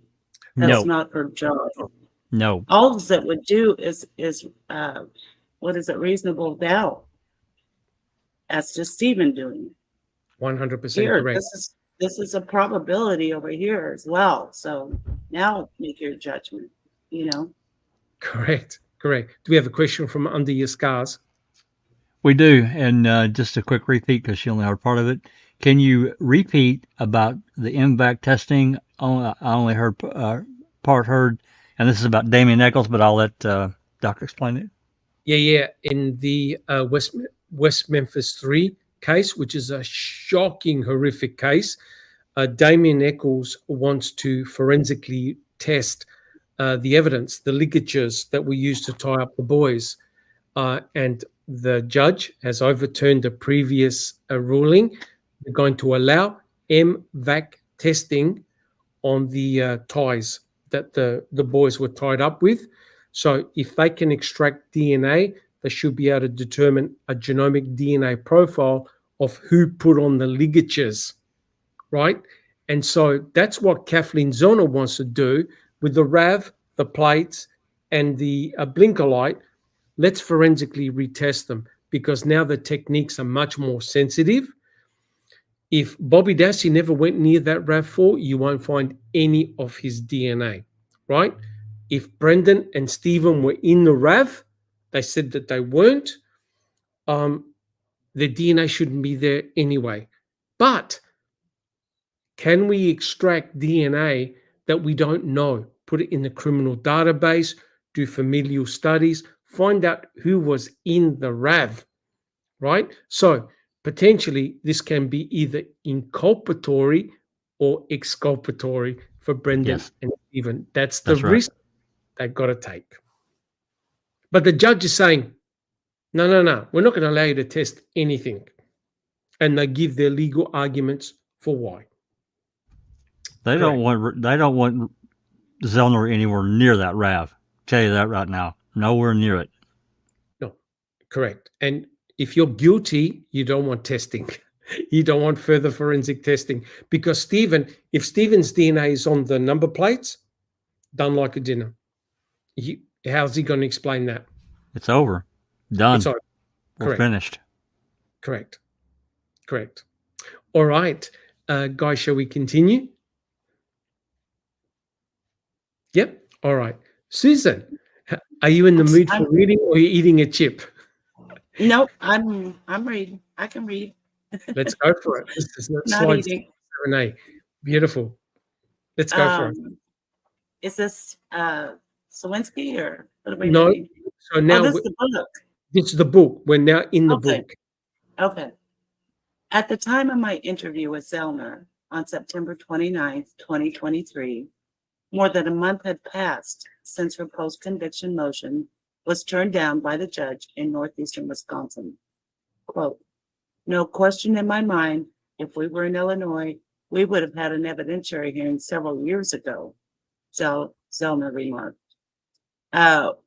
That's No. not her job. No. All that would do is what is it, reasonable doubt. That's just Stephen doing 100% here. correct. This is a probability over here as well. So now make your judgment, you know. Correct. Do we have a question from under your scars? We do, and just a quick repeat because she only heard part of it. Can you repeat about the MVAC testing? I only heard part heard, and this is about Damien Eccles, but I'll let Doctor explain it. Yeah. In the West Memphis 3 case, which is a shocking, horrific case, Damien Eccles wants to forensically test the evidence, the ligatures that were used to tie up the boys. And the judge has overturned the previous ruling. They're going to allow MVAC testing on the ties that the boys were tied up with. So if they can extract DNA, they should be able to determine a genomic DNA profile of who put on the ligatures, right? And so that's what Kathleen Zona wants to do with the RAV, the plates, and the blinker light. Let's forensically retest them because now the techniques are much more sensitive. If Bobby Dassey never went near that RAV4, you won't find any of his DNA, right? If Brendan and Stephen were in the RAV, they said that they weren't, the DNA shouldn't be there anyway. But can we extract DNA that we don't know, put it in the criminal database, do familial studies, find out who was in the RAV, right? So potentially this can be either inculpatory or exculpatory for Brendan Yes. and Stephen. That's the That's right. risk they've got to take. But the judge is saying, no, we're not going to allow you to test anything. And they give their legal arguments for why. They don't want Zellner anywhere near that RAV. Tell you that right now. Nowhere near it. No, correct. And if you're guilty, you don't want testing. You don't want further forensic testing because if Stephen's DNA is on the number plates, done like a dinner. How's he going to explain that? It's over. Done. It's over. We're finished. Correct. All right. Guys, shall we continue? Yep. All right. Susan, are you in the mood for reading or are you eating a chip? Nope, I'm reading. I can read. Let's go for it. This is Not slide eating. 7A. Beautiful. Let's go for it. Is this Swinsky or what are we No. reading? So now this is the book. this is the book. We're now in the Okay. book. Okay. At the time of my interview with Zellner on September 29th, 2023, more than a month had passed since her post-conviction motion was turned down by the judge in northeastern Wisconsin. Quote, no question in my mind, if we were in Illinois, we would have had an evidentiary hearing several years ago, Zellner remarked.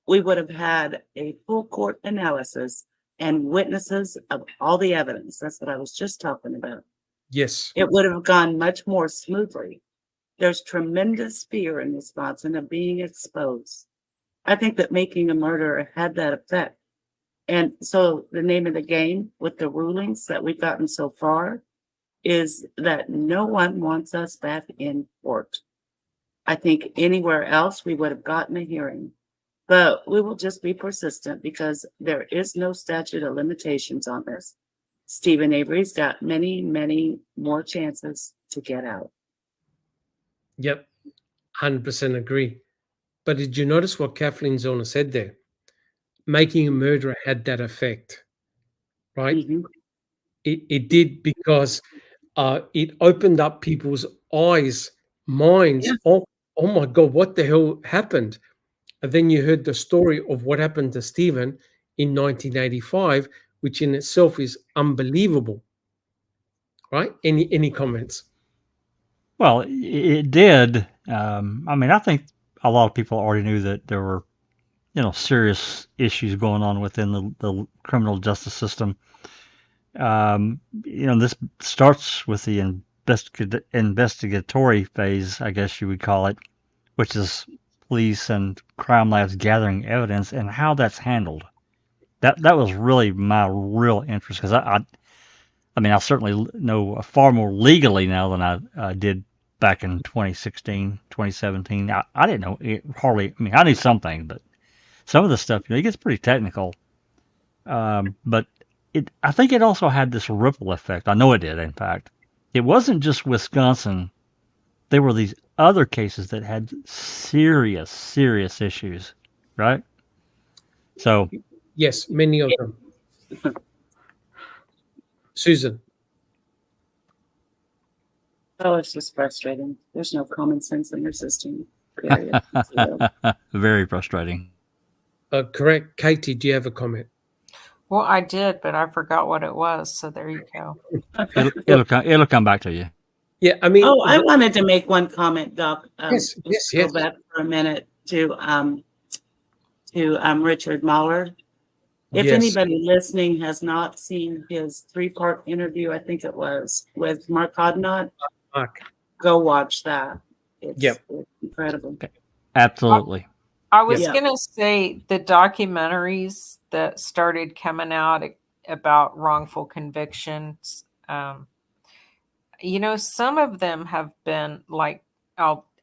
We would have had a full court analysis and witnesses of all the evidence. That's what I was just talking about. Yes. It would have gone much more smoothly. There's tremendous fear in Wisconsin of being exposed. I think that making a murderer had that effect. And so the name of the game with the rulings that we've gotten so far is that no one wants us back in court. I think anywhere else we would have gotten a hearing, but we will just be persistent because there is no statute of limitations on this. Stephen Avery's got many, many more chances to get out. Yep. 100% agree. But did you notice what Kathleen Zellner said there? Making a murderer had that effect, right? Mhm. It did because it opened up people's eyes, minds. Yeah. Oh my God, what the hell happened? And then you heard the story of what happened to Stephen in 1985, which in itself is unbelievable, right? Any comments? Well, it did. I mean, I think a lot of people already knew that there were, serious issues going on within the criminal justice system. This starts with the investigatory phase, I guess you would call it, which is police and crime labs gathering evidence and how that's handled. That was really my real interest because I certainly know far more legally now than I did back in 2016, 2017. I didn't know it hardly. I mean, I knew something, but some of the stuff, it gets pretty technical. But I think it also had this ripple effect. I know it did, in fact. It wasn't just Wisconsin. There were these other cases that had serious, serious issues, right? So. Yes, many of them. Susan. Oh, it's just frustrating. There's no common sense in your system. Period. Very frustrating. Correct. Katie, do you have a comment? Well, I did, but I forgot what it was. So there you go. It'll come back to you. Yeah, I mean. Oh, I wanted to make one comment, Doc. Yes. Go back for a minute to Richard Mahler. If anybody listening has not seen his 3-part interview, I think it was with Mark Hodnott, go watch that. It's incredible. Okay. Absolutely. I was going to say the documentaries that started coming out about wrongful convictions, some of them have been like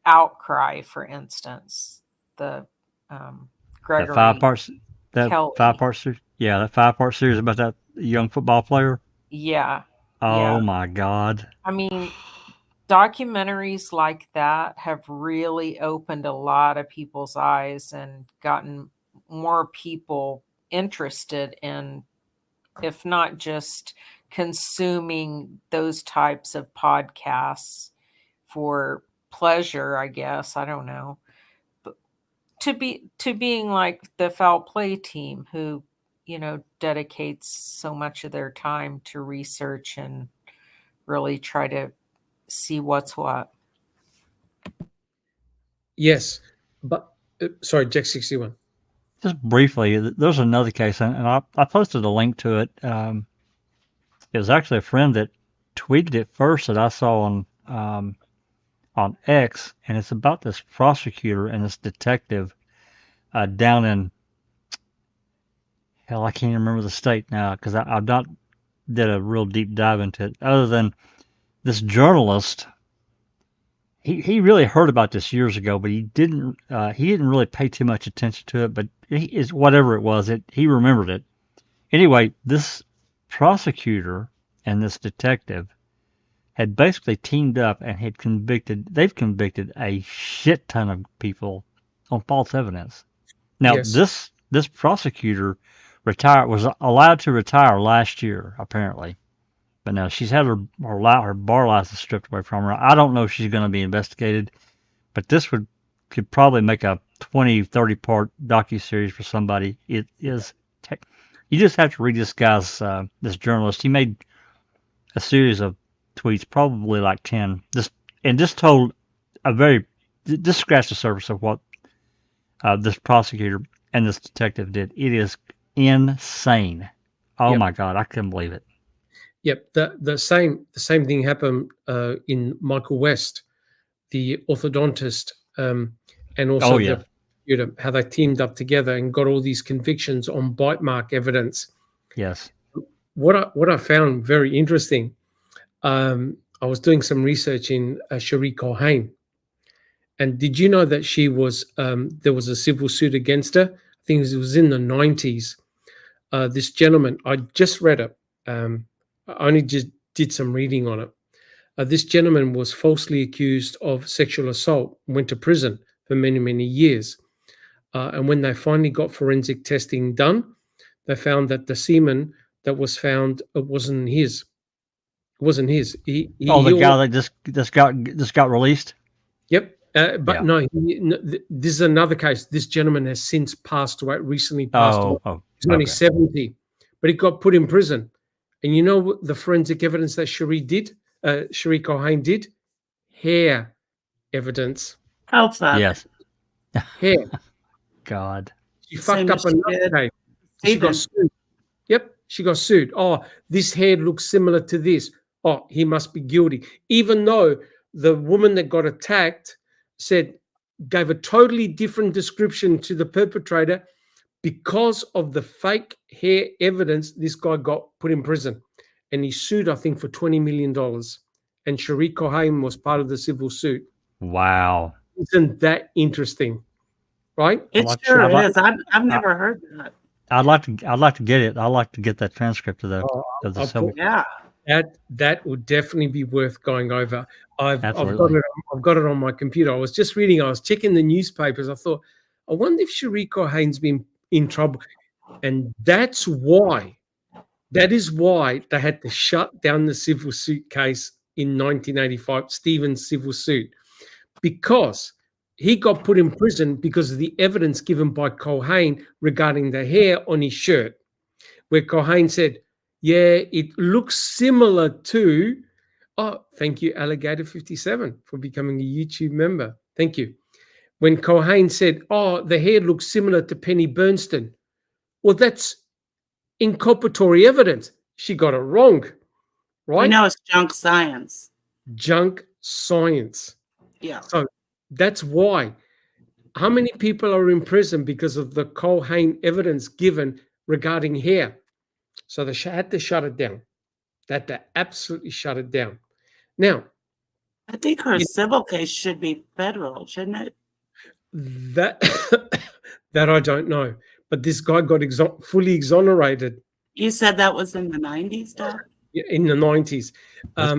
Outcry, for instance, the Gregory. That 5-part series. Yeah, that 5-part series about that young football player. Yeah. Oh my God. I mean, documentaries like that have really opened a lot of people's eyes and gotten more people interested in, if not just consuming those types of podcasts for pleasure, I guess. I don't know. But to being like the foul play team who, dedicates so much of their time to research and really try to see what's what. Yes, but sorry, Jack 61. Just briefly, there's another case, and I posted a link to it. It was actually a friend that tweeted it first that I saw on X, and it's about this prosecutor and this detective down in hell, I can't even remember the state now because I've not did a real deep dive into it. Other than this journalist, he really heard about this years ago, but he didn't really pay too much attention to it. But whatever it was, he remembered it. Anyway, this prosecutor and this detective had basically teamed up and they've convicted a shit ton of people on false evidence. Now, Yes. this prosecutor was allowed to retire last year, apparently. But no, she's had her bar license stripped away from her. I don't know if she's going to be investigated, but this could probably make a 20, 30 part docuseries for somebody. It is, you just have to read this guy's, this journalist. He made a series of tweets, probably like 10, just told just scratched the surface of what this prosecutor and this detective did. It is insane. Oh Yep. my God, I couldn't believe it. Yep. The same thing happened in Michael West, the orthodontist, and also the prosecutor, how they teamed up together and got all these convictions on bite mark evidence. Yes. What I found very interesting, I was doing some research in Cherie Cohen. And did you know that she was, there was a civil suit against her? I think it was in the 90s. This gentleman, I just read it. I only just did some reading on it. This gentleman was falsely accused of sexual assault, went to prison for many, many years. And when they finally got forensic testing done, they found that the semen that was found, it wasn't his. It wasn't his. The guy that just got released? Yep. This is another case. This gentleman has since passed away, recently passed away. He's only 70, but he got put in prison. And you know what the forensic evidence that Cherie Cohen did? Hair evidence. Oh, fuck. Yes. Hair. God. She fucked up another case. She got sued. Yep, she got sued. Oh, this hair looks similar to this. Oh, he must be guilty. Even though the woman that got attacked gave a totally different description to the perpetrator, because of the fake hair evidence, this guy got put in prison. And he sued, I think, for $20 million. And Cherie Cohen was part of the civil suit. Wow. Isn't that interesting? Right? It sure is. I've never heard that. I'd like to get it. I'd like to get that transcript of the civil. Yeah. That would definitely be worth going over. I've got it on my computer. I was just reading. I was checking the newspapers. I thought, I wonder if Cherie Cohen's been in trouble, and that is why they had to shut down the civil suit case in 1985, Stephen's civil suit, because he got put in prison because of the evidence given by Cohen regarding the hair on his shirt, where Cohen said, yeah, it looks similar to, thank you, Alligator 57, for becoming a YouTube member. Thank you. When Cohen said, the hair looks similar to Penny Bernstein. Well, that's inculpatory evidence. She got it wrong, right? We know it's junk science. Junk science. Yeah. So that's why. How many people are in prison because of the Cohen evidence given regarding hair? So they had to shut it down. They had to absolutely shut it down. Now, I think her civil case should be federal, shouldn't it? That I don't know. But this guy got fully exonerated. You said that was in the 90s, Doc? Yeah, in the 90s. That's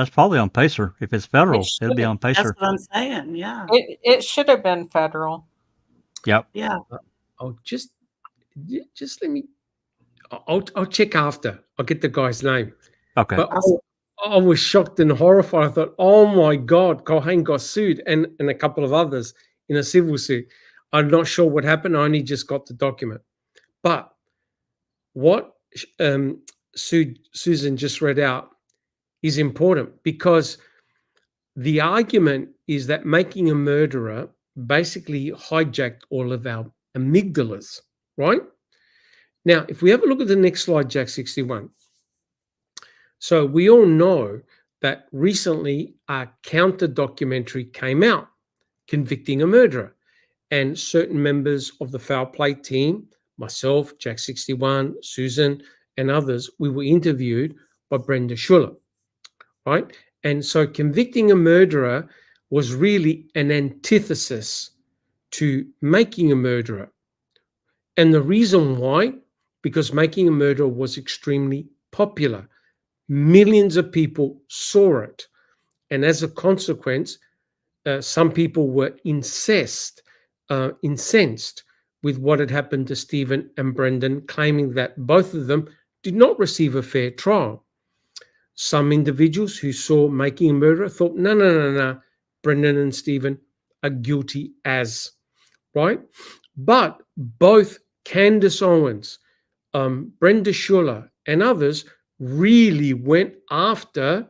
probably on Pacer. If it's federal, it'll be on Pacer. That's what I'm saying. Yeah. It should have been federal. Yep. Yeah. Just let me. I'll check after. I'll get the guy's name. Okay. But I was shocked and horrified. I thought, oh my God, Culhane got sued and a couple of others in a civil suit. I'm not sure what happened. I only just got the document. But what Susan just read out is important, because the argument is that making a murderer basically hijacked all of our amygdalas, right? Now, if we have a look at the next slide, Jack 61. So we all know that recently a counter documentary came out convicting a murderer, and certain members of the foul play team, myself, Jack 61, Susan, and others, we were interviewed by Brenda Schuller, right? And so convicting a murderer was really an antithesis to making a murderer. And the reason why, because making a murderer was extremely popular. Millions of people saw it. And as a consequence, some people were incensed with what had happened to Stephen and Brendan, claiming that both of them did not receive a fair trial. Some individuals who saw making a murderer thought, no, Brendan and Stephen are guilty as, right? But both Candace Owens, Brenda Schuller, and others really went after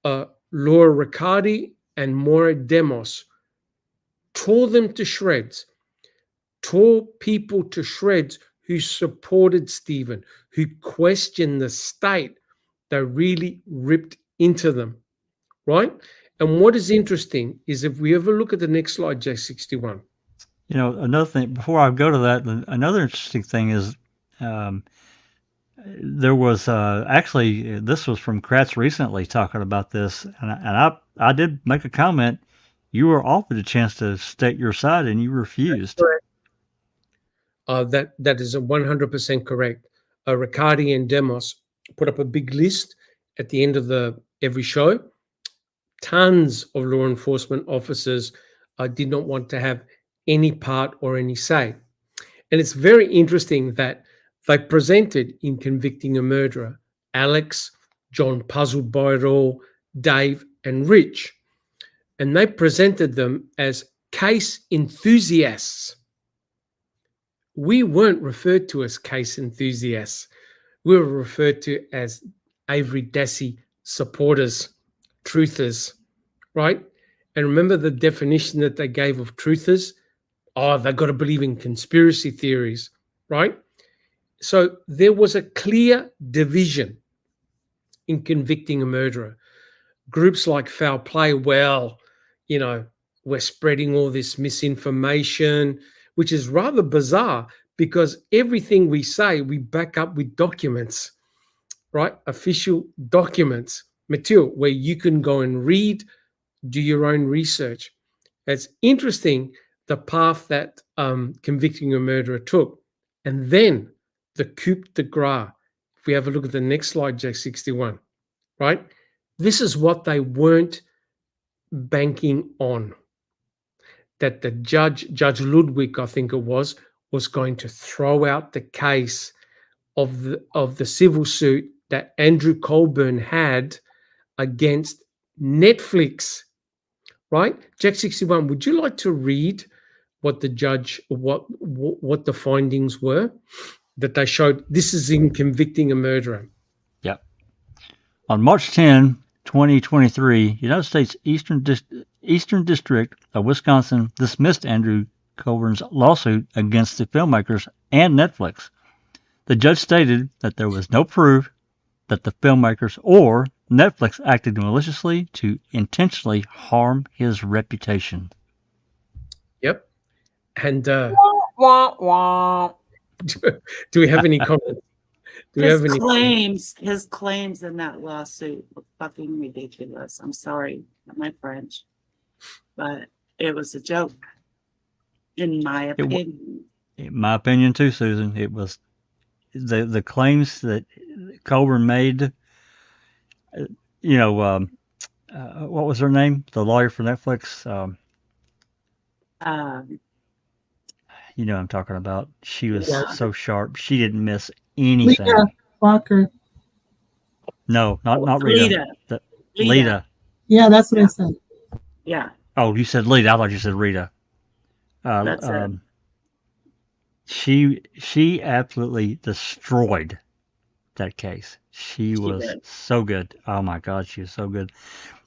Laura Riccardi and Maura Demos, tore them to shreds, tore people to shreds who supported Stephen, who questioned the state. They really ripped into them, right? And what is interesting is, if we ever look at the next slide, J61. You know, another thing, before I go to that, another interesting thing is there was actually, this was from Kratz recently talking about this, and I did make a comment. You were offered a chance to state your side, and you refused. That is 100% correct. Riccardi and Demos put up a big list at the end of every show. Tons of law enforcement officers did not want to have any part or any say. And it's very interesting that they presented in convicting a murderer Alex, John puzzled by it all, Dave, and Rich. And they presented them as case enthusiasts. We weren't referred to as case enthusiasts. We were referred to as Avery Dassey supporters, truthers, right? And remember the definition that they gave of truthers? Oh, they've got to believe in conspiracy theories, right? So there was a clear division in convicting a murderer. Groups like Foul Play, well, you know, we're spreading all this misinformation, which is rather bizarre because everything we say, we back up with documents, right? Official documents, material where you can go and read, do your own research. It's interesting the path that convicting a murderer took. And then the coup de grace, if we have a look at the next slide, J61, right? This is what they weren't banking on. That the Judge Ludwig, I think it was going to throw out the case of the civil suit that Andrew Colburn had against Netflix, right? Jack 61, would you like to read what the judge, what the findings were that they showed? This is in convicting a murderer. Yep. On March 10, 2023, United States Eastern District of Wisconsin dismissed Andrew Colburn's lawsuit against the filmmakers and Netflix. The judge stated that there was no proof that the filmmakers or Netflix acted maliciously to intentionally harm his reputation. Yep. And Wah, wah. do we have any comments? His claims in that lawsuit were fucking ridiculous. I'm sorry, not my French, but it was a joke, in my opinion. In my opinion too, Susan. It was the claims that Colburn made. You know, what was her name? The lawyer for Netflix. You know what I'm talking about. She was so sharp. She didn't miss anything. Lita Walker. No, not Rita. Lita. The- Lita. Lita. Yeah, that's what I said. Yeah, Oh, you said Lita. I thought you said Rita. that's it. She absolutely destroyed that case. She was did. so good. Oh my God, she was so good.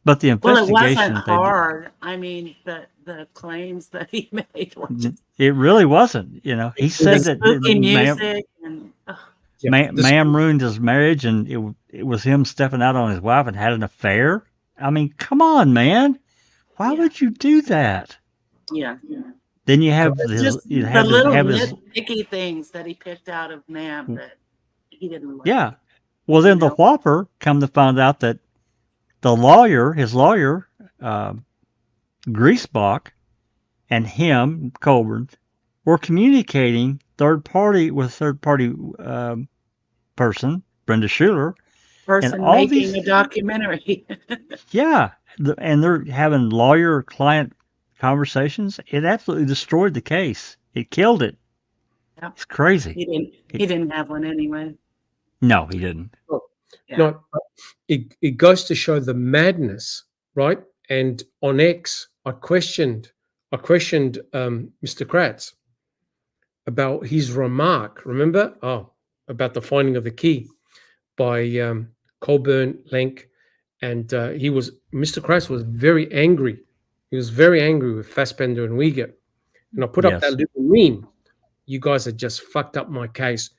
But the Well, it investigation wasn't hard. I mean, the claims that he made were just it really wasn't. He said that spooky ma'am, music and ma'am ruined his marriage, and it was him stepping out on his wife and had an affair. I mean, come on, man. Why Yeah. would you do that? yeah. Then you have It's his, just you the have little his nitpicky things that he picked out of Ma'am that he didn't like. yeah. Well, then the know? whopper come to find out that his lawyer, Griesbach, and him, Colburn, were communicating third party person, Brenda Schuler. Person all making these- a documentary. Yeah, and they're having lawyer-client conversations. It absolutely destroyed the case. It killed it. Yeah. It's crazy. He didn't have one anyway. No, he didn't. Yeah. No, it goes to show the madness, right? And on X, I questioned Mr. Kratz about his remark. Remember? About the finding of the key by Colburn, Lenk, and Mr. Kratz was very angry. He was very angry with Fassbender and Uyghur. And I put up Yes. that little meme. You guys have just fucked up my case.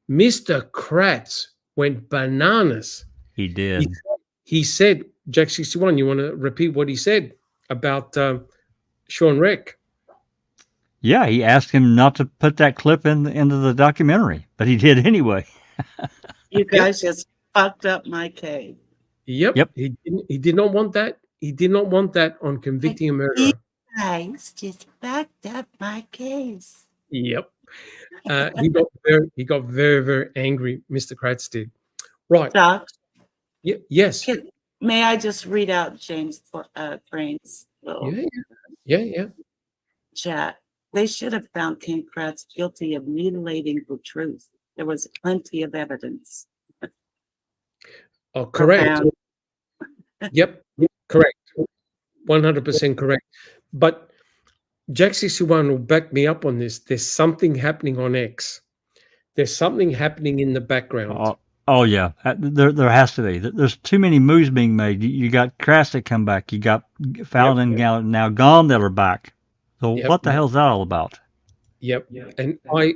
Mr. Kratz went bananas. He did. He said, Jack 61, you want to repeat what he said about Sean Rick? Yeah, he asked him not to put that clip into the documentary, but he did anyway. You guys just fucked up my case. Yep. He did not want that. He did not want that on convicting a murderer. Guys just fucked up my case. Yep. He got very, very angry, Mr. Kratz did. Right. Doc, Yes. may I just read out James Crane's little Yeah. chat? They should have found King Kratz guilty of mutilating the truth. There was plenty of evidence. Oh, correct. Profound. Yep. Correct. 100% correct. But Jack 61 will back me up on this. There's something happening on X. There's something happening in the background. Oh yeah, there has to be. There's too many moves being made. You got Kratz that come back. You got Fallon now gone that are back. So what the hell's that all about? Yep. And I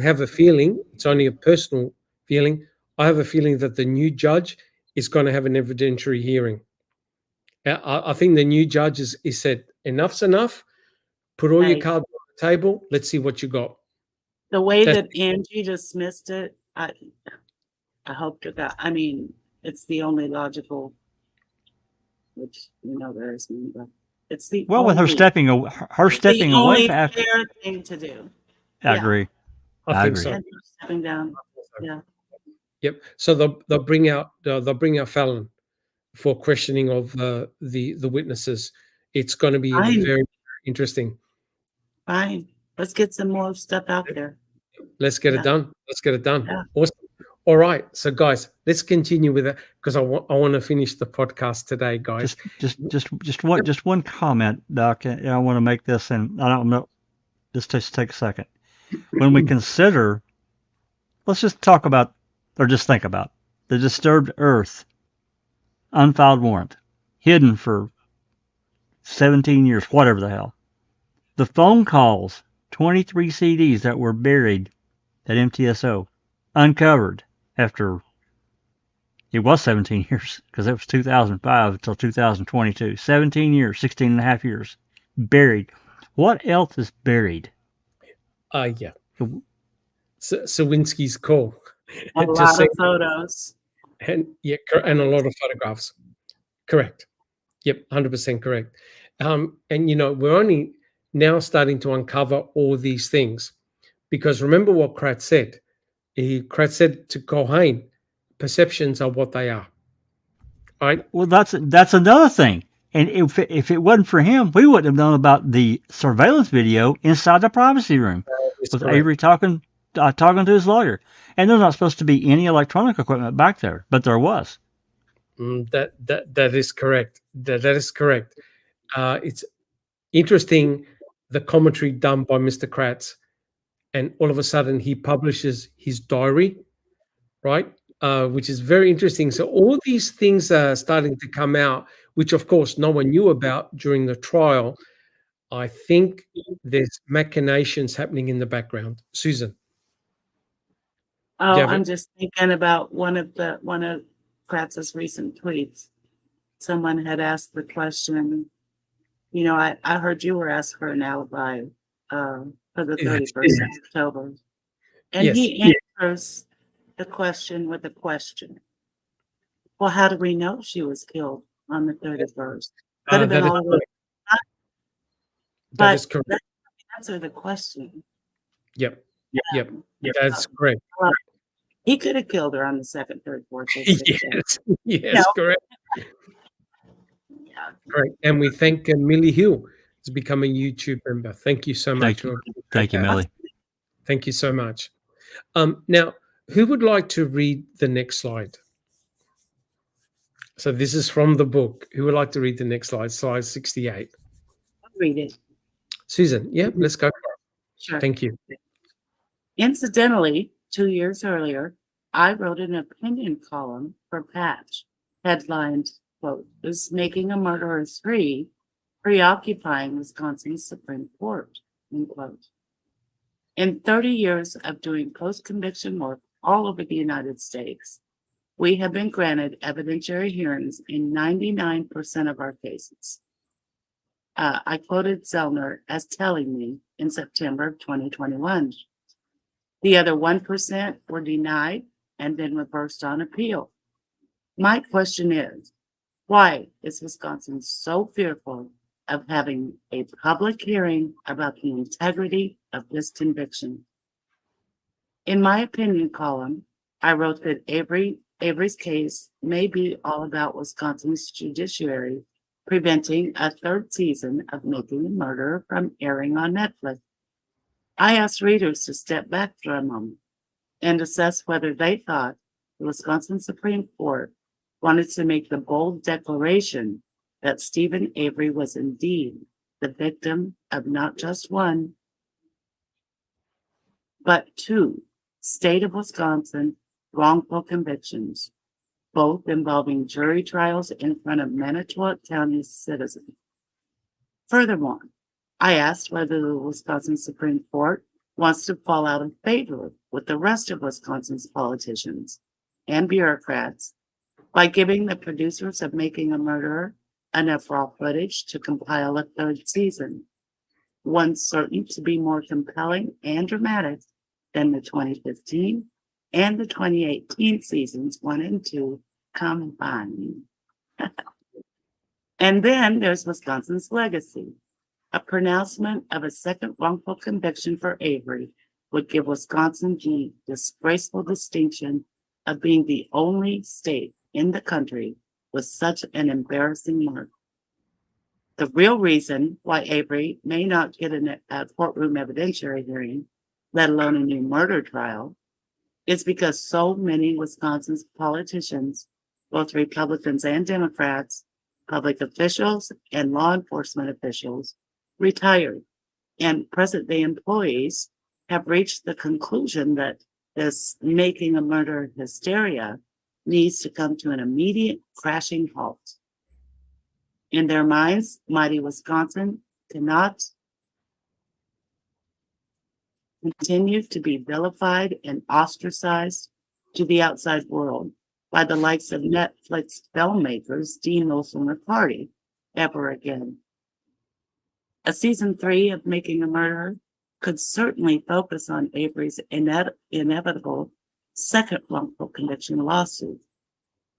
have a feeling, it's only a personal feeling, I have a feeling that the new judge is going to have an evidentiary hearing. I think the new judge is said, enough's enough. Put all your cards on the table. Let's see what you got. The way that Angie dismissed it, I hope to God. I mean, it's the only logical, which there is none, but it's the with her stepping away only after. fair thing to do. I agree. I think agree. so. And stepping down. Yeah. Yep. So they'll bring out Fallon for questioning of the witnesses. It's going to be Fine. very, very interesting. Fine. Let's get some more stuff out there. Let's get it done. Yeah. Awesome. All right. So guys, let's continue with it because I want to finish the podcast today, guys. Just one comment, Doc. And I want to make this, and I don't know. Just take a second. When we consider, let's just talk about, or just think about, the disturbed earth, unfiled warrant, hidden for 17 years, whatever the hell. The phone calls, 23 CDs that were buried at MTSO, uncovered after, it was 17 years, because it was 2005 until 2022. 17 years, 16 and a half years, buried. What else is buried? Yeah. Swinsky's call. A lot of photos. And and a lot of photographs. Correct. Yep, 100% correct. And we're only now starting to uncover all these things, because remember what Kratz said. Kratz said to Cohen, perceptions are what they are. Right? Well, that's another thing. And if it wasn't for him, we wouldn't have known about the surveillance video inside the privacy room with Avery talking talking to his lawyer. And there's not supposed to be any electronic equipment back there, but there was. That is correct. That is correct. It's interesting, the commentary done by Mr. Kratz, and all of a sudden he publishes his diary, right? Which is very interesting. So all these things are starting to come out, which of course no one knew about during the trial. I think there's machinations happening in the background. Susan. Oh, Yeah, but- I'm just thinking about one of Kratz's recent tweets. Someone had asked the question, you know, I heard you were asked for an alibi for the 31st of October. And Yes. he answers the question with a question. Well, how do we know she was killed on the 31st? Could have been that is all the way. correct. That is correct. Let's answer the question. Yep. That's correct. He could have killed her on the 2nd, 3rd, 4th, 5th, 6th. Yes, No. correct. Yeah. Correct. And we thank Millie Hill has become a YouTube member. Thank you so much. Thank you, Millie. Thank you so much. Now, who would like to read the next slide? So this is from the book. Who would like to read the next slide? Slide 68. I'll read it. Susan, yeah, let's go for it. Sure. Thank you. Incidentally, 2 years earlier, I wrote an opinion column for Patch, headlined, quote, "Is Making a Murderer 3 Preoccupying Wisconsin's Supreme Court," end quote. In 30 years of doing post-conviction work all over the United States, we have been granted evidentiary hearings in 99% of our cases. I quoted Zellner as telling me in September of 2021. The other 1% were denied and then reversed on appeal. My question is, why is Wisconsin so fearful of having a public hearing about the integrity of this conviction? In my opinion column, I wrote that Avery's case may be all about Wisconsin's judiciary preventing a 3rd season of Making a Murderer from airing on Netflix. I asked readers to step back for a moment and assess whether they thought the Wisconsin Supreme Court wanted to make the bold declaration that Stephen Avery was indeed the victim of not just one, but 2 state of Wisconsin wrongful convictions, both involving jury trials in front of Manitowoc County citizens. Furthermore, I asked whether the Wisconsin Supreme Court wants to fall out of favor with the rest of Wisconsin's politicians and bureaucrats by giving the producers of Making a Murderer enough raw footage to compile a 3rd season, one certain to be more compelling and dramatic than the 2015 and the 2018 seasons 1 and 2 combined. And then there's Wisconsin's legacy. A pronouncement of a 2nd wrongful conviction for Avery would give Wisconsin the disgraceful distinction of being the only state in the country with such an embarrassing mark. The real reason why Avery may not get a courtroom evidentiary hearing, let alone a new murder trial, is because so many Wisconsin's politicians, both Republicans and Democrats, public officials and law enforcement officials, retired, and present-day employees have reached the conclusion that this Making a Murderer hysteria needs to come to an immediate crashing halt. In their minds, mighty Wisconsin cannot continue to be vilified and ostracized to the outside world by the likes of Netflix filmmakers Dean Olson McCarty ever again. A season 3 of Making a Murderer could certainly focus on Avery's inevitable 2nd wrongful conviction lawsuit,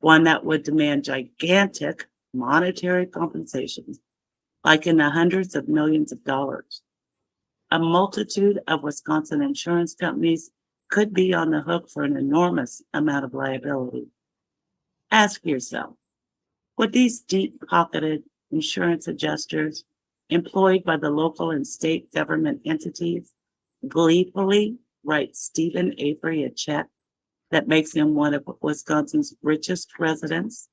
one that would demand gigantic monetary compensations, like in the hundreds of millions of dollars. A multitude of Wisconsin insurance companies could be on the hook for an enormous amount of liability. Ask yourself, would these deep-pocketed insurance adjusters employed by the local and state government entities gleefully write Stephen Avery a check that makes him one of Wisconsin's richest residents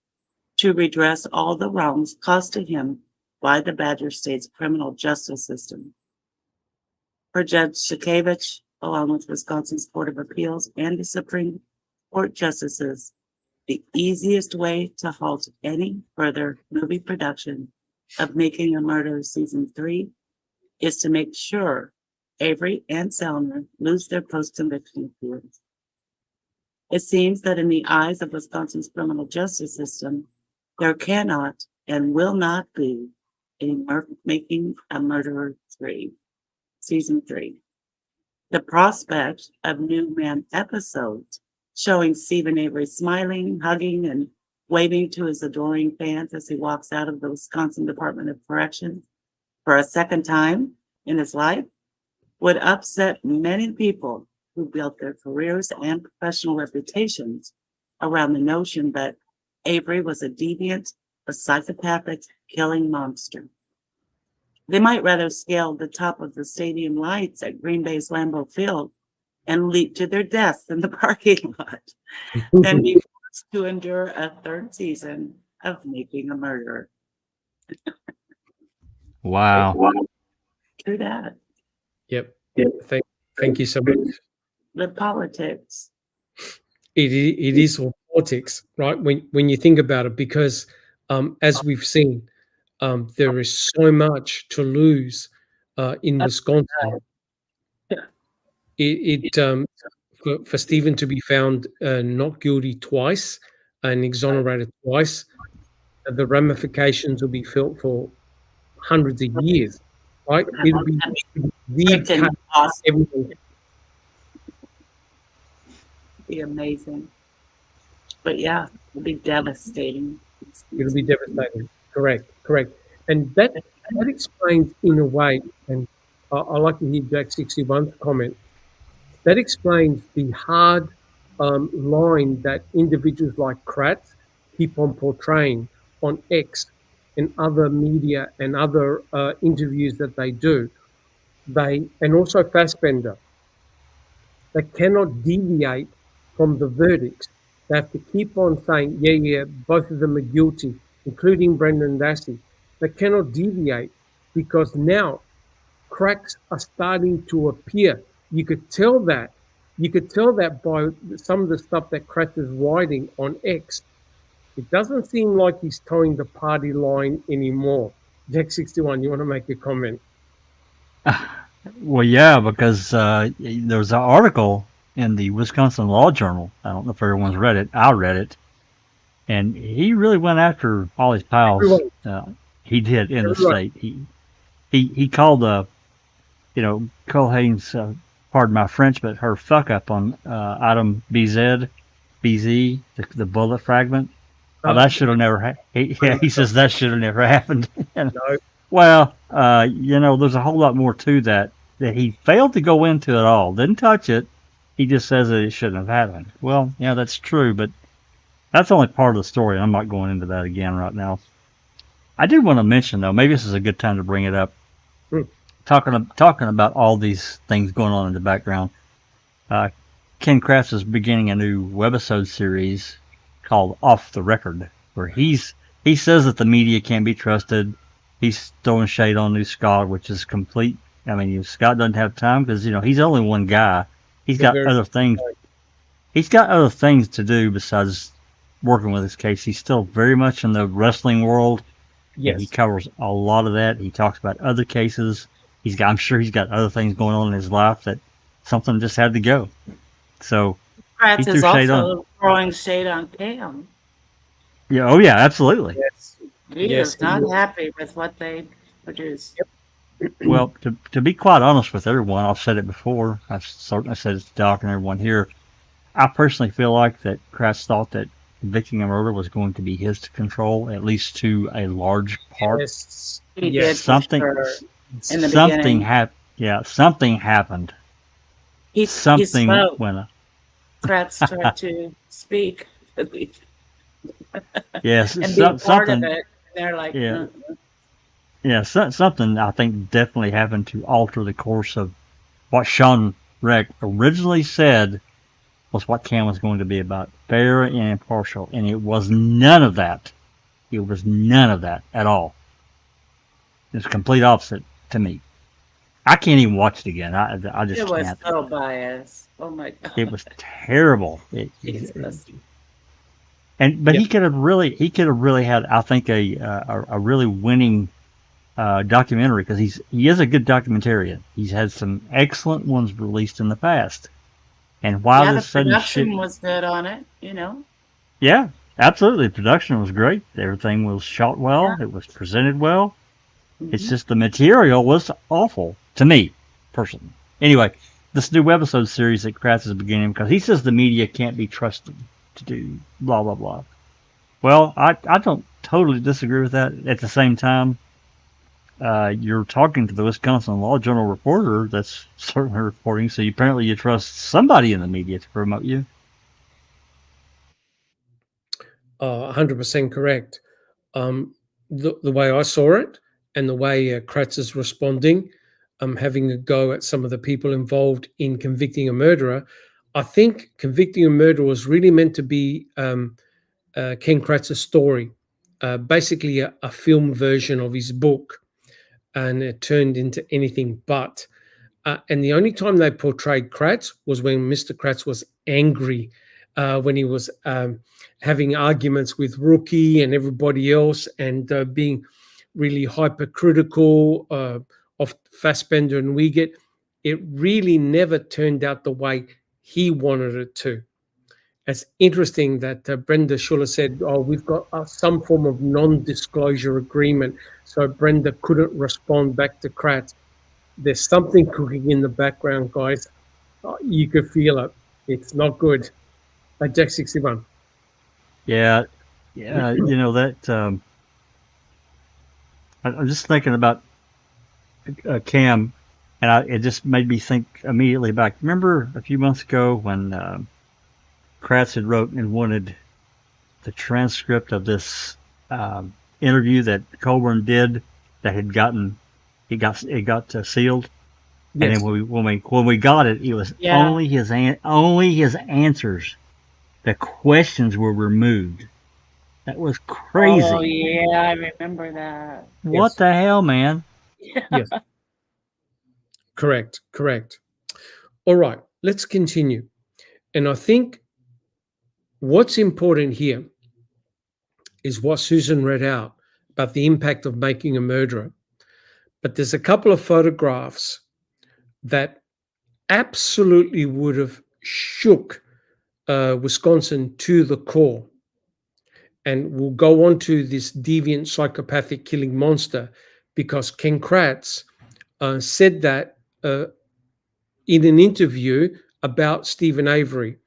to redress all the wrongs caused to him by the Badger State's criminal justice system. For Judge Shakevich, along with Wisconsin's Court of Appeals and the Supreme Court justices, the easiest way to halt any further movie production of Making a Murderer Season 3 is to make sure Avery and Selner lose their post-conviction appeals. It seems that in the eyes of Wisconsin's criminal justice system, there cannot and will not be a Making a Murderer 3, Season 3. The prospect of new man episodes showing Stephen Avery smiling, hugging, and waving to his adoring fans as he walks out of the Wisconsin Department of Corrections for a second time in his life would upset many people who built their careers and professional reputations around the notion that Avery was a deviant, a psychopathic, killing monster. They might rather scale the top of the stadium lights at Green Bay's Lambeau Field and leap to their deaths in the parking lot than be forced to endure a third season of Making a Murderer. Wow. True that. Yep. Thank you so much. The politics. It is all politics, right? When you think about it, because as we've seen, there is so much to lose in Wisconsin. For Stephen to be found not guilty twice and exonerated twice, the ramifications will be felt for hundreds of years, right? It'll be the cut everything. Be amazing. But yeah, it'll be devastating. It'll be devastating. Correct. And that explains in a way, and I like to hear Jack 61's comment, that explains the hard line that individuals like Kratz keep on portraying on X and other media and other interviews that they do. And also Fassbender, they cannot deviate from the verdicts. They have to keep on saying, yeah, both of them are guilty, including Brendan Dassey. They cannot deviate because now cracks are starting to appear. You could tell that. You could tell that by some of the stuff that Kratz is writing on X. It doesn't seem like he's towing the party line anymore. Jack 61, you want to make a comment? Well, yeah, because there's an article in the Wisconsin Law Journal. I don't know if everyone's read it. I read it. And he really went after all his pals. He did in the state. He called Cole Haynes, pardon my French, but her fuck up on item BZ, the bullet fragment. Oh, that should have never he says that should have never happened. No. Well, there's a whole lot more to that he failed to go into at all. Didn't touch it. He just says that it shouldn't have happened. Well, yeah, that's true, but that's only part of the story. I'm not going into that again right now. I did want to mention, though, maybe this is a good time to bring it up. Talking about all these things going on in the background. Ken Kratz is beginning a new webisode series called Off the Record, where he says that the media can't be trusted. He's throwing shade on New Scott, which is complete. I mean, Scott doesn't have time because he's only one guy. He's got other things. He's got other things to do besides working with his case. He's still very much in the wrestling world. Yes, he covers a lot of that. He talks about other cases. I'm sure he's got other things going on in his life that something just had to go. So Kratz is also throwing shade on Cam. Yeah. Oh, yeah. Absolutely. Yes. He is not happy with what they produce. Yep. Well, to be quite honest with everyone, I've said it before. I've certainly said it to Doc and everyone here. I personally feel like that Kratz thought that convicting a murder was going to be his to control, at least to a large part. Yes. He did something happened. Yeah, something happened. He spoke. When Kratz tried to speak. Yes, and be part of it. They're like, yeah, something I think definitely happened to alter the course of what Sean wreck originally said was what Cam was going to be about, fair and impartial, and it was none of that. It was none of that at all. It's complete opposite to me. I can't even watch it again. I just It was can't. so biased. Oh my God. It was terrible. Jesus. But he could have really had, I think, a really winning documentary, because he is a good documentarian. He's had some excellent ones released in the past. And while Yeah, the this sudden production shit, was good on it, you know. yeah, absolutely, the production was great. Everything was shot well. It was presented well. It's just the material was awful to me, personally. Anyway, this new webisode series that Kratz is beginning, because he says the media can't be trusted to do blah, blah, blah. Well, I don't totally disagree with that. At the same time, you're talking to the Wisconsin Law Journal reporter that's certainly reporting, so apparently you trust somebody in the media to promote you. 100% correct. The way I saw it, and the way Kratz is responding, having a go at some of the people involved in convicting a murderer, I think convicting a murderer was really meant to be Ken Kratz's story, basically a film version of his book, and it turned into anything but. And the only time they portrayed Kratz was when Mr. Kratz was angry, when he was having arguments with Rookie and everybody else, and being really hypercritical of Fassbender and Wiegert. It really never turned out the way he wanted it to. It's interesting that Brenda Schuller said, we've got some form of non-disclosure agreement, so Brenda couldn't respond back to Kratz. There's something cooking in the background, guys. You could feel it. It's not good. Jack 61. Yeah, you know that. I'm just thinking about Cam, and it just made me think immediately back. Remember a few months ago when Kratz had wrote and wanted the transcript of this interview that Colburn did that had gotten it got sealed, Yes. and then when we got it, it was only his answers. The questions were removed. That was crazy. Oh yeah, I remember that. What the hell, man? Yes. Correct. All right, let's continue. And I think what's important here is what Susan read out about the impact of making a murderer. But there's a couple of photographs that absolutely would have shook Wisconsin to the core. And we'll go on to this deviant psychopathic killing monster, because Ken Kratz said that in an interview about Stephen Avery,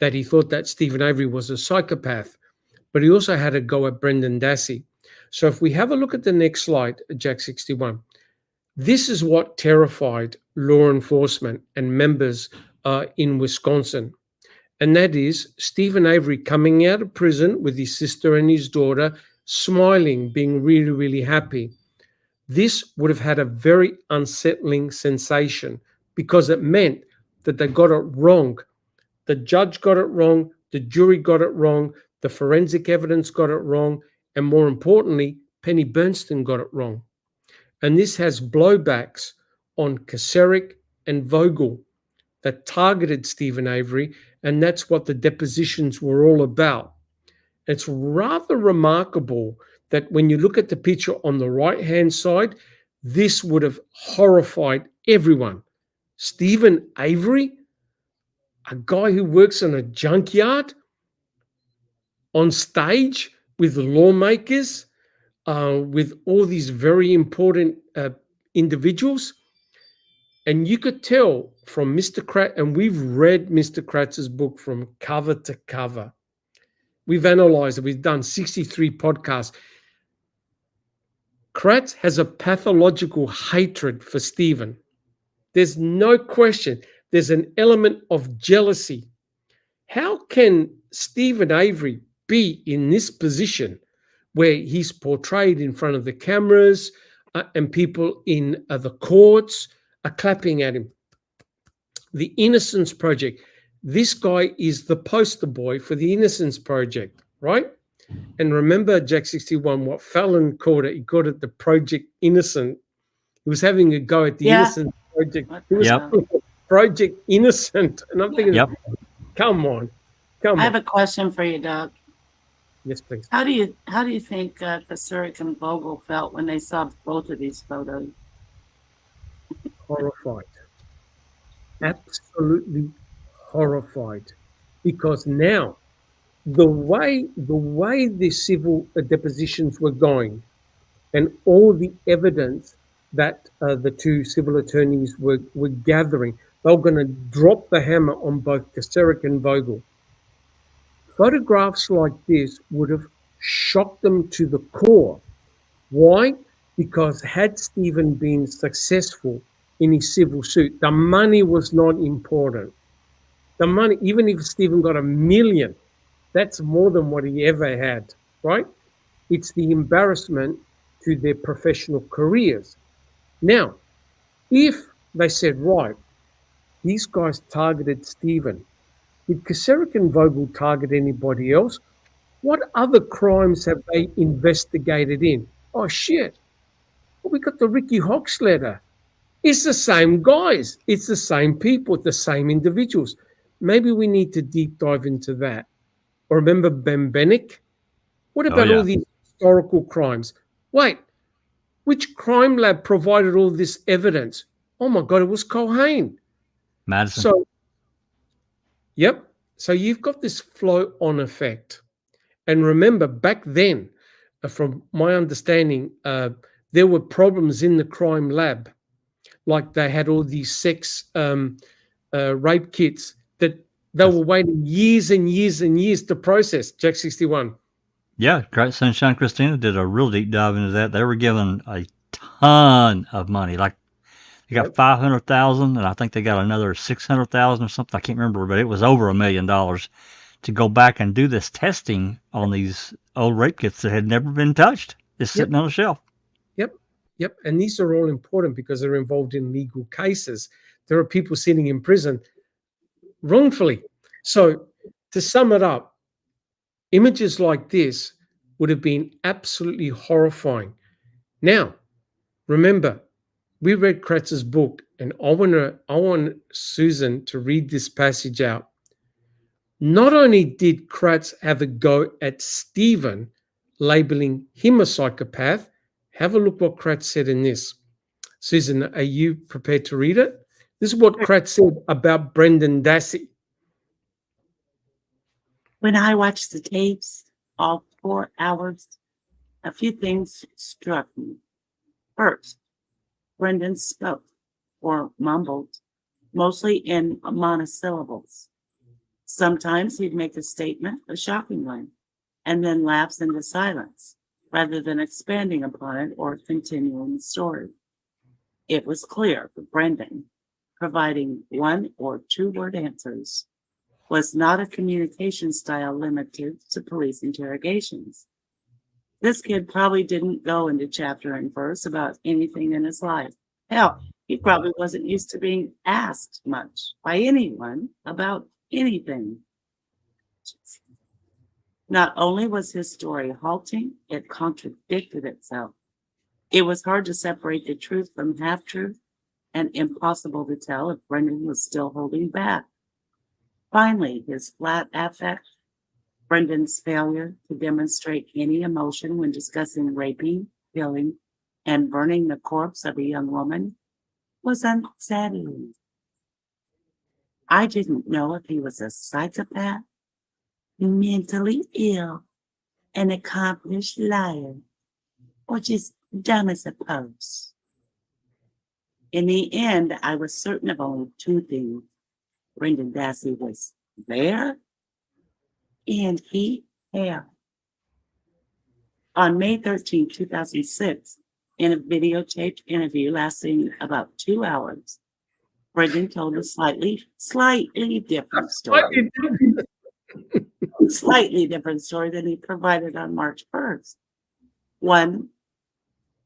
that he thought that Stephen Avery was a psychopath, but he also had a go at Brendan Dassey. So if we have a look at the next slide, Jack 61, this is what terrified law enforcement and members in Wisconsin. And that is Stephen Avery coming out of prison with his sister and his daughter, smiling, being really, really happy. This would have had a very unsettling sensation, because it meant that they got it wrong. The judge got it wrong, the jury got it wrong, the forensic evidence got it wrong, and more importantly, Penny Bernstein got it wrong. And this has blowbacks on Kacerik and Vogel that targeted Stephen Avery, and that's what the depositions were all about. It's rather remarkable that when you look at the picture on the right-hand side, this would have horrified everyone. Stephen Avery, a guy who works in a junkyard, on stage with lawmakers, with all these very important individuals. And you could tell from Mr. Kratz, and we've read Mr. Kratz's book from cover to cover. We've analyzed it. We've done 63 podcasts. Kratz has a pathological hatred for Stephen. There's no question. There's an element of jealousy. How can Stephen Avery be in this position where he's portrayed in front of the cameras and people in the courts are clapping at him? the Innocence Project. This guy is the poster boy for the Innocence Project, right? And remember, Jack 61, what Fallon called it, he called it the Project Innocent. He was having a go at the Innocent Project. It was Project Innocent. And I'm thinking, come on. I have a question for you, Doug. Yes, please. How do you think Ferak and Vogel felt when they saw both of these photos? Horrified. Absolutely horrified. Because now the way the civil depositions were going and all the evidence that the two civil attorneys were gathering, they were going to drop the hammer on both Ferak and Vogel. Photographs like this would have shocked them to the core. Why? Because had Stephen been successful in his civil suit, the money was not important. The money, even if Stephen got $1 million, that's more than what he ever had, right? It's the embarrassment to their professional careers. Now, if they said, right, these guys targeted Stephen, did Ferak and Vogel target anybody else? What other crimes have they investigated in? Oh, shit. Well, we got the Ricky Hawks letter. It's the same guys. It's the same people, the same individuals. Maybe we need to deep dive into that. Or remember Bembenek? What about all these historical crimes? Wait, which crime lab provided all this evidence? Oh, my God, it was Culhane. Madison. So, yep. So you've got this flow-on effect. And remember, back then, from my understanding, there were problems in the crime lab. Like they had all these sex rape kits that they were waiting years and years and years to process. Jack 61. Yeah, Great Sunshine Christina did a real deep dive into that. They were given a ton of money. Like they got 500,000, and I think they got another 600,000 or something. I can't remember, but it was over $1 million to go back and do this testing on these old rape kits that had never been touched. It's sitting on a shelf. Yep. And these are all important because they're involved in legal cases. There are people sitting in prison wrongfully. So to sum it up, images like this would have been absolutely horrifying. Now, remember, we read Kratz's book, and I want Susan to read this passage out. Not only did Kratz have a go at Stephen, labeling him a psychopath, have a look what Kratz said in this. Susan, are you prepared to read it? This is what Kratz said about Brendan Dassey. When I watched the tapes, all 4 hours, a few things struck me. First, Brendan spoke or mumbled, mostly in monosyllables. Sometimes he'd make a statement, a shocking one, and then lapse into silence, rather than expanding upon it or continuing the story. It was clear that Brendan, providing 1 or 2 word answers, was not a communication style limited to police interrogations. This kid probably didn't go into chapter and verse about anything in his life. Hell, he probably wasn't used to being asked much by anyone about anything. Not only was his story halting, it contradicted itself. It was hard to separate the truth from half-truth and impossible to tell if Brendan was still holding back. Finally, his flat affect, Brendan's failure to demonstrate any emotion when discussing raping, killing, and burning the corpse of a young woman, was unsettling. I didn't know if he was a psychopath, mentally ill, an accomplished liar, or just dumb as a post. In the end, I was certain of only 2 things. Brendan Dassey was there, and he had. On May 13, 2006, in a videotaped interview lasting about 2 hours, Brendan told a slightly different story. Slightly different story than he provided on March 1st. One,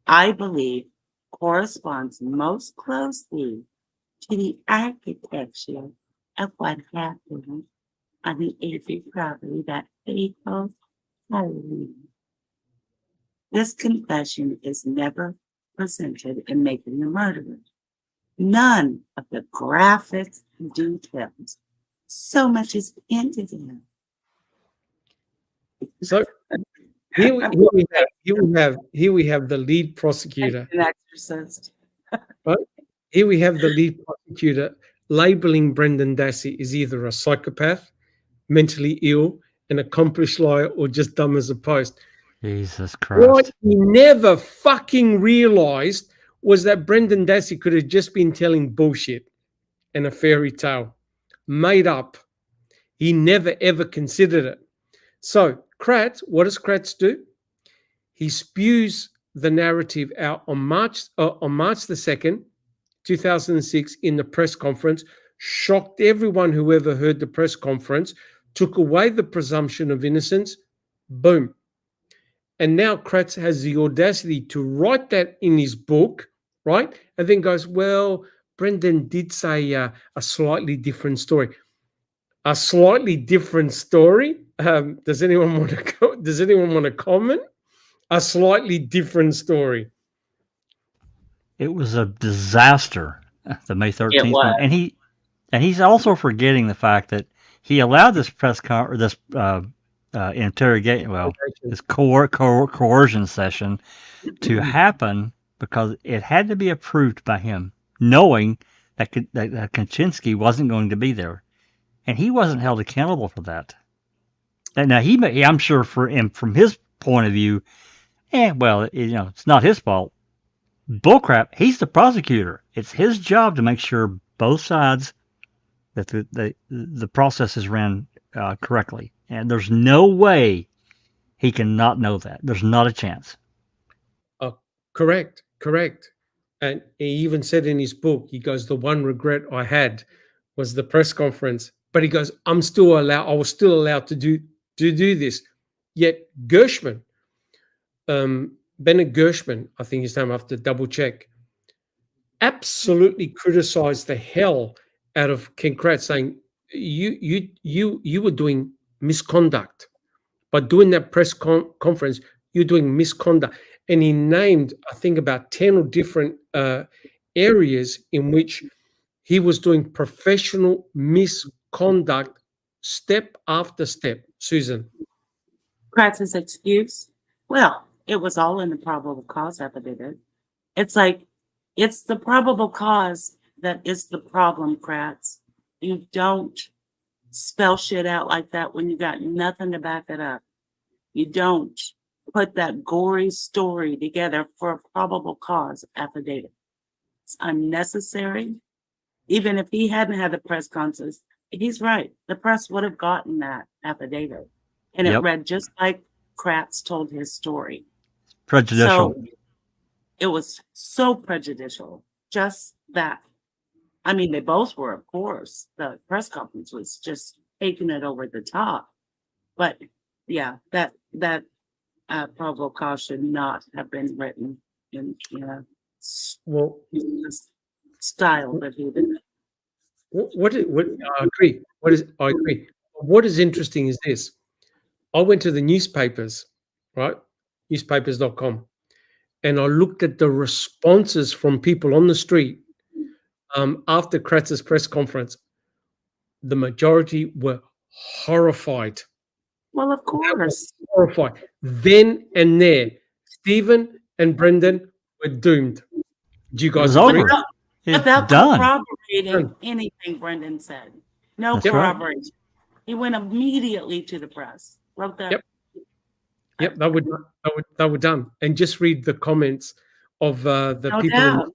I believe, corresponds most closely to the architecture of what happened on the Avery property that fateful Halloween. This confession is never presented in Making a Murderer. None of the graphic details. So much is hinted at. So here we have the lead prosecutor. An exorcist. Right? Here we have the lead prosecutor labeling Brendan Dassey as either a psychopath, mentally ill, an accomplished liar, or just dumb as a post. Jesus Christ. What he never fucking realized was that Brendan Dassey could have just been telling bullshit and a fairy tale made up. He never ever considered it. So Kratz, what does Kratz do? He spews the narrative out on March the 2nd, 2006 in the press conference, shocked everyone who ever heard the press conference, took away the presumption of innocence, boom. And now Kratz has the audacity to write that in his book, right? And then goes, well, Brendan did say a slightly different story. A slightly different story? Does anyone want to comment? A slightly different story. It was a disaster, the May 13th It was. one. And he's also forgetting the fact that he allowed this interrogation, well, this coercion session to happen because it had to be approved by him, knowing that Kaczynski wasn't going to be there, and he wasn't held accountable for that. And now I'm sure from his point of view, it's not his fault. Bullcrap. He's the prosecutor. It's his job to make sure both sides that the process is ran correctly. And there's no way he can not know that. There's not a chance. Correct. And he even said in his book, he goes, the one regret I had was the press conference. But he goes, I was still allowed to do this. Yet Gershman, Bennett Gershman, I think his name, I have to double check, absolutely criticized the hell out of Ken Kratz, saying you were doing misconduct. By doing that press conference, you're doing misconduct. And he named, I think, about 10 different areas in which he was doing professional misconduct step after step. Susan. Kratz's excuse? Well, it was all in the probable cause affidavit. It's like, it's the probable cause that is the problem, Kratz. You don't spell shit out like that when you got nothing to back it up. You don't put that gory story together for a probable cause affidavit. It's unnecessary. Even if he hadn't had the press conference, he's right. The press would have gotten that affidavit. And it read just like Kratz told his story. Prejudicial. So it was so prejudicial. Just that. I mean, they both were, of course. The press conference was just taking it over the top. But yeah, that probable cause should not have been written in style that he did. I agree. I agree. What is interesting is this. I went to the newspapers, right? Newspapers.com. And I looked at the responses from people on the street after Kratz's press conference. The majority were horrified. Well, of course. Horrified. Then and there, Stephen and Brendan were doomed. Do you guys agree? Without corroborating anything Brendan said. No That's corroboration. Right. He went immediately to the press. Wrote that. Yep, they were done. And just read the comments of the people. Doubt.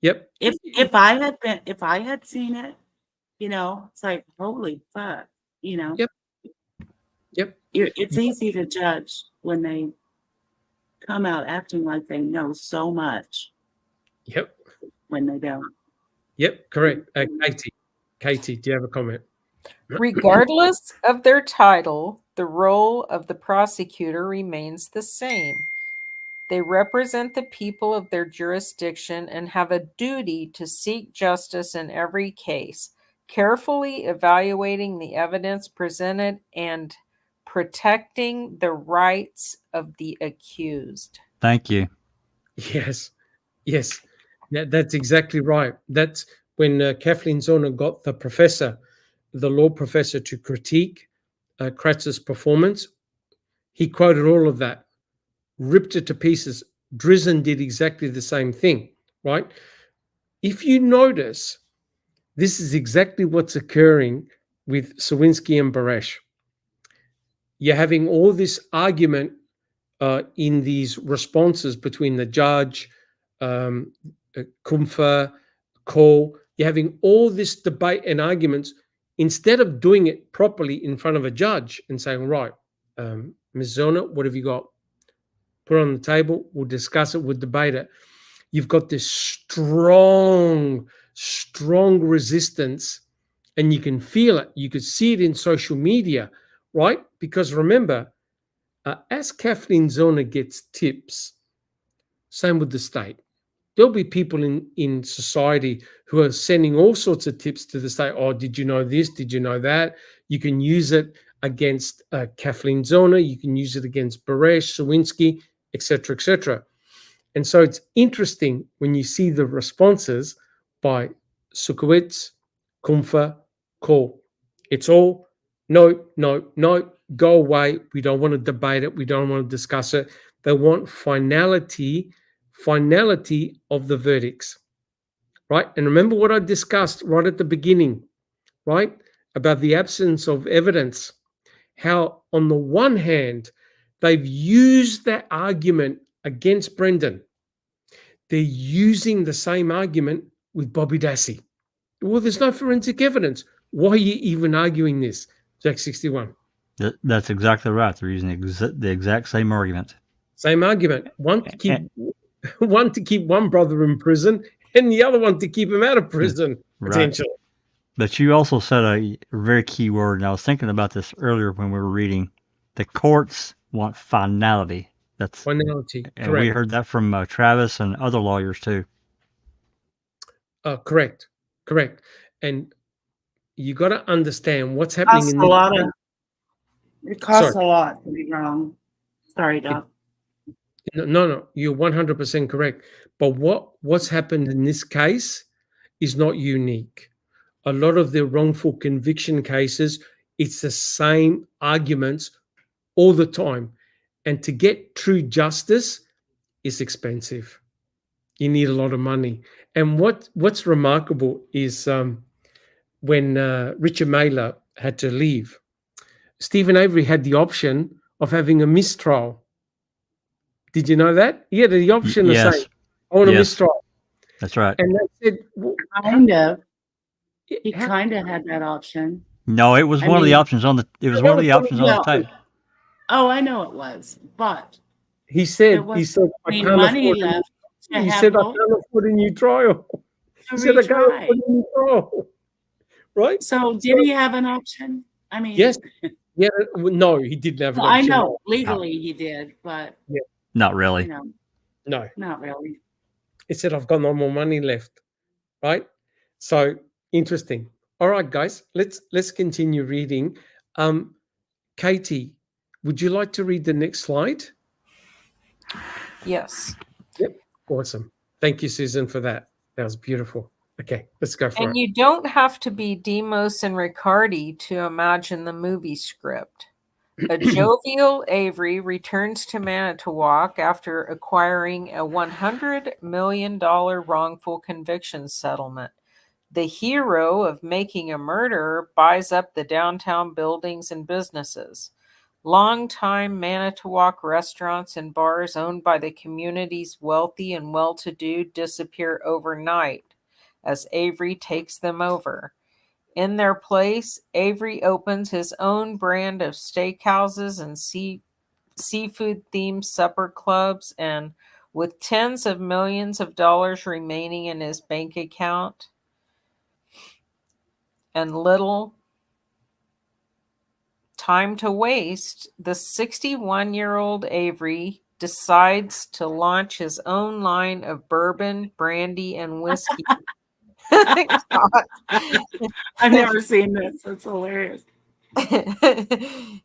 Yep. If I had seen it, it's like, holy fuck, Yep. It's easy to judge when they come out acting like they know so much. Yep. When they don't. Yep, correct. Katie, do you have a comment? Regardless of their title, the role of the prosecutor remains the same. They represent the people of their jurisdiction and have a duty to seek justice in every case, carefully evaluating the evidence presented and protecting the rights of the accused. Thank you. Yes, yes, that's exactly right. That's when Kathleen Zona got the professor, the law professor, to critique Kratz's performance. He quoted all of that, ripped it to pieces. Drizzen did exactly the same thing, right? If you notice, this is exactly what's occurring with Swinsky and Bares. You're having all this argument in these responses between the judge, Kumpfer, Cole. You're having all this debate and arguments instead of doing it properly in front of a judge and saying, right, Ms. Zona, what have you got? Put it on the table. We'll discuss it. We'll debate it. You've got this strong resistance, and you can feel it. You could see it in social media, right? Because remember, as Kathleen Zona gets tips, same with the state. There'll be people in society who are sending all sorts of tips to the state. Oh, did you know this? Did you know that? You can use it against Kathleen Zona. You can use it against Baresh, Swinsky, etc., etc. And so it's interesting when you see the responses by Sukowitz, Kumpfer, Cole. It's all no, go away. We don't want to debate it. We don't want to discuss it. They want finality of the verdicts, right? And remember what I discussed right at the beginning, right? About the absence of evidence, how on the one hand, they've used that argument against Brendan. They're using the same argument with Bobby Dassey. Well, there's no forensic evidence. Why are you even arguing this, Jack 61? That's exactly right. They're using the exact same argument. Same argument. One to keep one brother in prison, and the other one to keep him out of prison, potentially. Right. But you also said a very key word, and I was thinking about this earlier when we were reading. The courts want finality. That's finality. And correct. We heard that from Travis and other lawyers too. Correct. And you got to understand what's happening in it costs a lot to be wrong. Sorry, Doc. No, you're 100% correct. But what's happened in this case is not unique. A lot of the wrongful conviction cases, it's the same arguments all the time. And to get true justice is expensive. You need a lot of money. And what's remarkable is when Richard Mailer had to leave, Stephen Avery had the option of having a mistrial. Did you know that? He had the option to say, I want a mistrial. That's right. And they said, kind of. He kind of had that option. No, it was one of the options on the. It was one of the options on the table. Oh, I know it was, but he said, I can't money left. He said, I can't afford a new trial. He said, I can't afford a new trial. Right? So, did he have an option? I mean, yes. Yeah. No, he didn't have an option. I know legally he did, but not really. No, not really. He said, I've got no more money left. Right? So interesting. All right, guys, let's continue reading. Katie, would you like to read the next slide? Yes. Yep. Awesome. Thank you, Susan, for that. That was beautiful. Okay, let's go for it. And you don't have to be Demos and Riccardi to imagine the movie script. A jovial Avery returns to Manitowoc after acquiring a $100 million wrongful conviction settlement. The hero of Making a Murderer buys up the downtown buildings and businesses. Longtime Manitowoc restaurants and bars owned by the community's wealthy and well-to-do disappear overnight as Avery takes them over. In their place, Avery opens his own brand of steakhouses and seafood-themed supper clubs, and with tens of millions of dollars remaining in his bank account and little time to waste, the 61-year-old Avery decides to launch his own line of bourbon, brandy, and whiskey. I've never seen this. It's hilarious.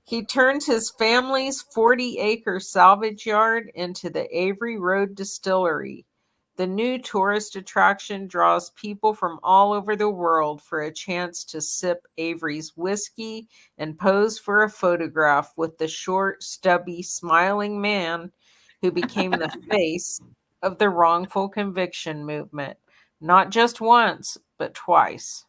He turns his family's 40-acre salvage yard into the Avery Road Distillery. The new tourist attraction draws people from all over the world for a chance to sip Avery's whiskey and pose for a photograph with the short, stubby, smiling man who became the face of the wrongful conviction movement. Not just once, but twice.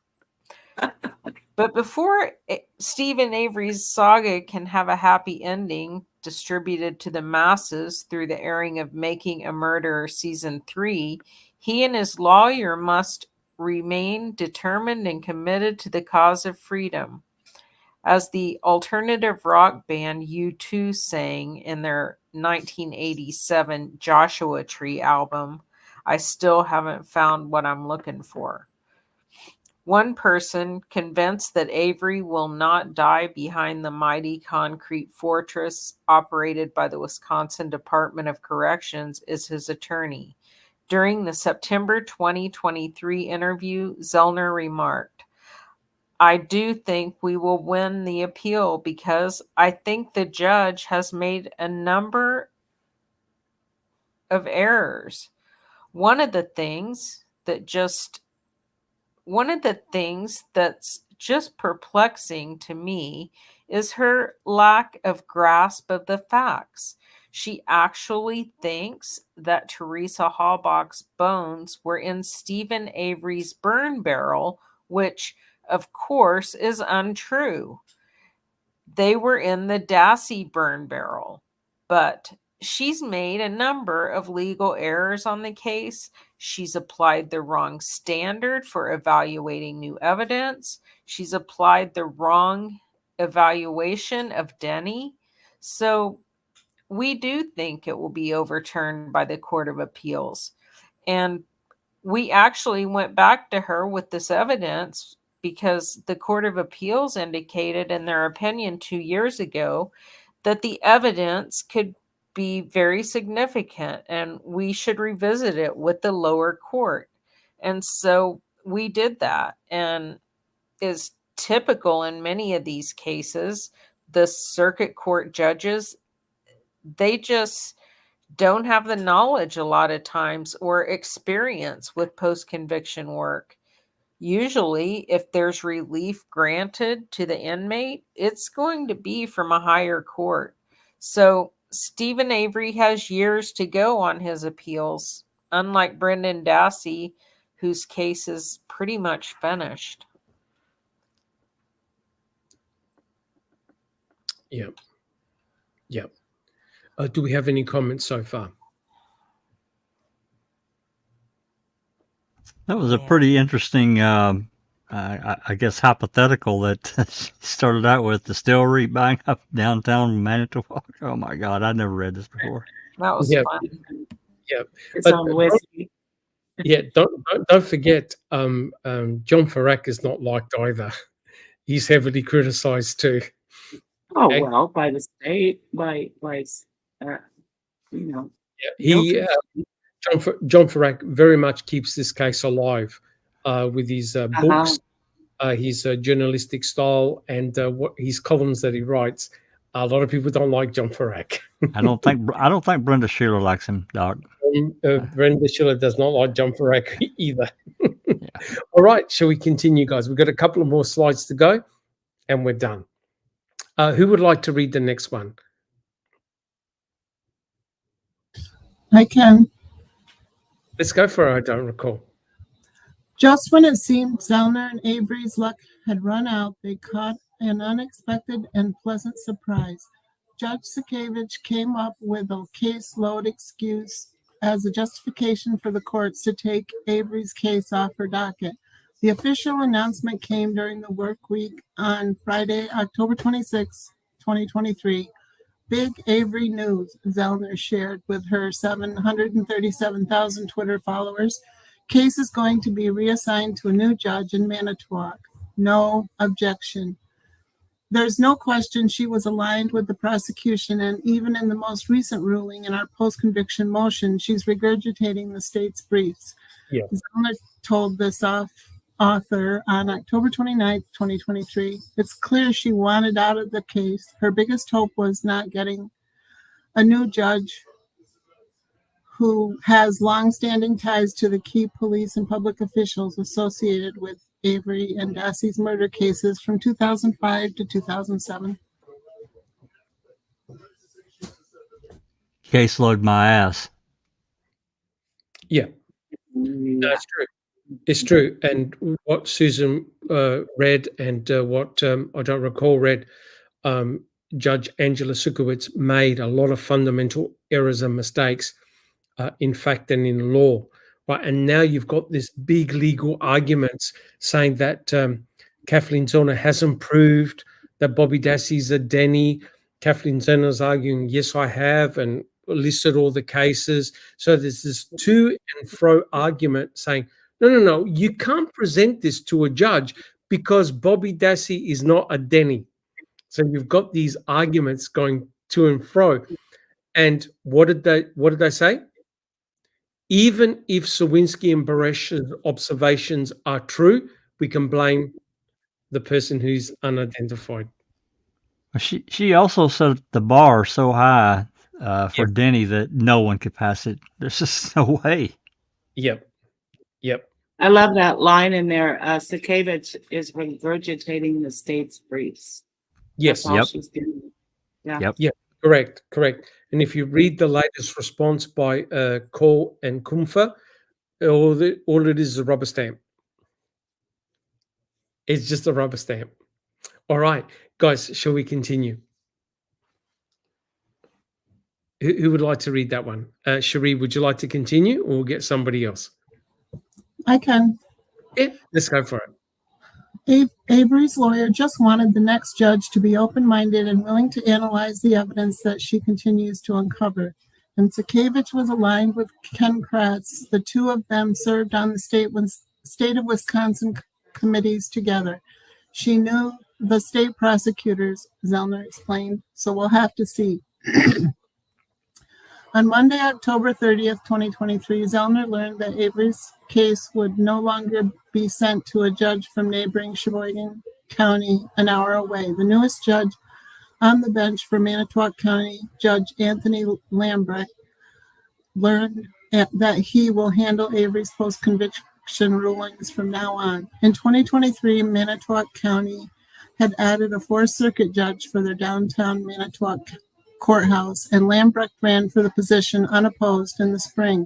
But before Stephen Avery's saga can have a happy ending, distributed to the masses through the airing of Making a Murderer Season 3, he and his lawyer must remain determined and committed to the cause of freedom. As the alternative rock band U2 sang in their 1987 Joshua Tree album, I still haven't found what I'm looking for. One person, convinced that Avery will not die behind the mighty concrete fortress operated by the Wisconsin Department of Corrections, is his attorney. During the September 2023 interview, Zellner remarked, "I do think we will win the appeal because I think the judge has made a number of errors. One of the things that's just perplexing to me is her lack of grasp of the facts. She actually thinks that Teresa Halbach's bones were in Stephen Avery's burn barrel, which, of course, is untrue. They were in the Dassey burn barrel, but she's made a number of legal errors on the case. She's applied the wrong standard for evaluating new evidence. She's applied the wrong evaluation of Denny. So we do think it will be overturned by the Court of Appeals. And we actually went back to her with this evidence because the Court of Appeals indicated in their opinion 2 years ago that the evidence could be very significant and we should revisit it with the lower court. And so we did that. And is typical in many of these cases, the circuit court judges, they just don't have the knowledge a lot of times or experience with post-conviction work. Usually, if there's relief granted to the inmate, it's going to be from a higher court. So Stephen Avery has years to go on his appeals, unlike Brendan Dassey, whose case is pretty much finished. Yep. Yep. Do we have any comments so far? That was a pretty interesting, I guess, hypothetical that she started out with, distillery buying up downtown Manitowoc. Oh my God, I'd never read this before. That was fun. Yeah, It's on whiskey. Yeah, don't forget, John Ferak is not liked either. He's heavily criticized too. Oh, Okay. well, by the state, by you know. Yeah, John Ferak very much keeps this case alive with his books, his journalistic style, and his columns that he writes. A lot of people don't like John Ferak. I don't think Brenda Shearer likes him, Doc. Brenda Shearer does not like John Ferak either. Yeah. All right, shall we continue, guys? We've got a couple of more slides to go, and we're done. Who would like to read the next one? I can. Let's go for it. I don't recall. Just when it seemed Zellner and Avery's luck had run out, they caught an unexpected and pleasant surprise. Judge Sakevich came up with a caseload excuse as a justification for the courts to take Avery's case off her docket. The official announcement came during the work week on Friday, October 26, 2023. Big Avery news, Zellner shared with her 737,000 Twitter followers. Case is going to be reassigned to a new judge in Manitowoc. No objection. There's no question she was aligned with the prosecution, and even in the most recent ruling in our post-conviction motion, she's regurgitating the state's briefs. Yeah. Zellner told this author on October 29th, 2023, it's clear she wanted out of the case. Her biggest hope was not getting a new judge who has long-standing ties to the key police and public officials associated with Avery and Dassey's murder cases from 2005 to 2007. Caseload my ass. Yeah. No, it's true. It's true. And what Susan read and what I don't recall read, Judge Angela Sukowitz made a lot of fundamental errors and mistakes in fact and in law. Right. And now you've got this big legal arguments saying that Kathleen Zellner hasn't proved that Bobby Dassey's a Denny. Kathleen Zellner's arguing, yes, I have, and listed all the cases. So there's this to and fro argument saying, no, you can't present this to a judge because Bobby Dassey is not a Denny. So you've got these arguments going to and fro. And what did they say? Even if Swinsky and Bares' observations are true, we can blame the person who's unidentified. She also set the bar so high for Denny that no one could pass it. There's just no way. Yep. I love that line in there. Sakevich is regurgitating the state's briefs. Yes. That's all she's doing. Yeah. Yep. Correct. And if you read the latest response by Cole and Kumpfer, all it is a rubber stamp. It's just a rubber stamp. All right, guys, shall we continue? Who would like to read that one? Cherie, would you like to continue, or we'll get somebody else? I can. Yeah, let's go for it. Avery's lawyer just wanted the next judge to be open-minded and willing to analyze the evidence that she continues to uncover. And Sakevich was aligned with Ken Kratz. The two of them served on the state of Wisconsin committees together. She knew the state prosecutors, Zellner explained, so we'll have to see. On Monday, October 30th, 2023, Zellner learned that Avery's case would no longer be sent to a judge from neighboring Sheboygan County an hour away. The newest judge on the bench for Manitowoc County, Judge Anthony Lambrecht, learned that he will handle Avery's post-conviction rulings from now on. In 2023, Manitowoc County had added a Fourth Circuit judge for their downtown Manitowoc courthouse, and Lambrecht ran for the position unopposed in the spring.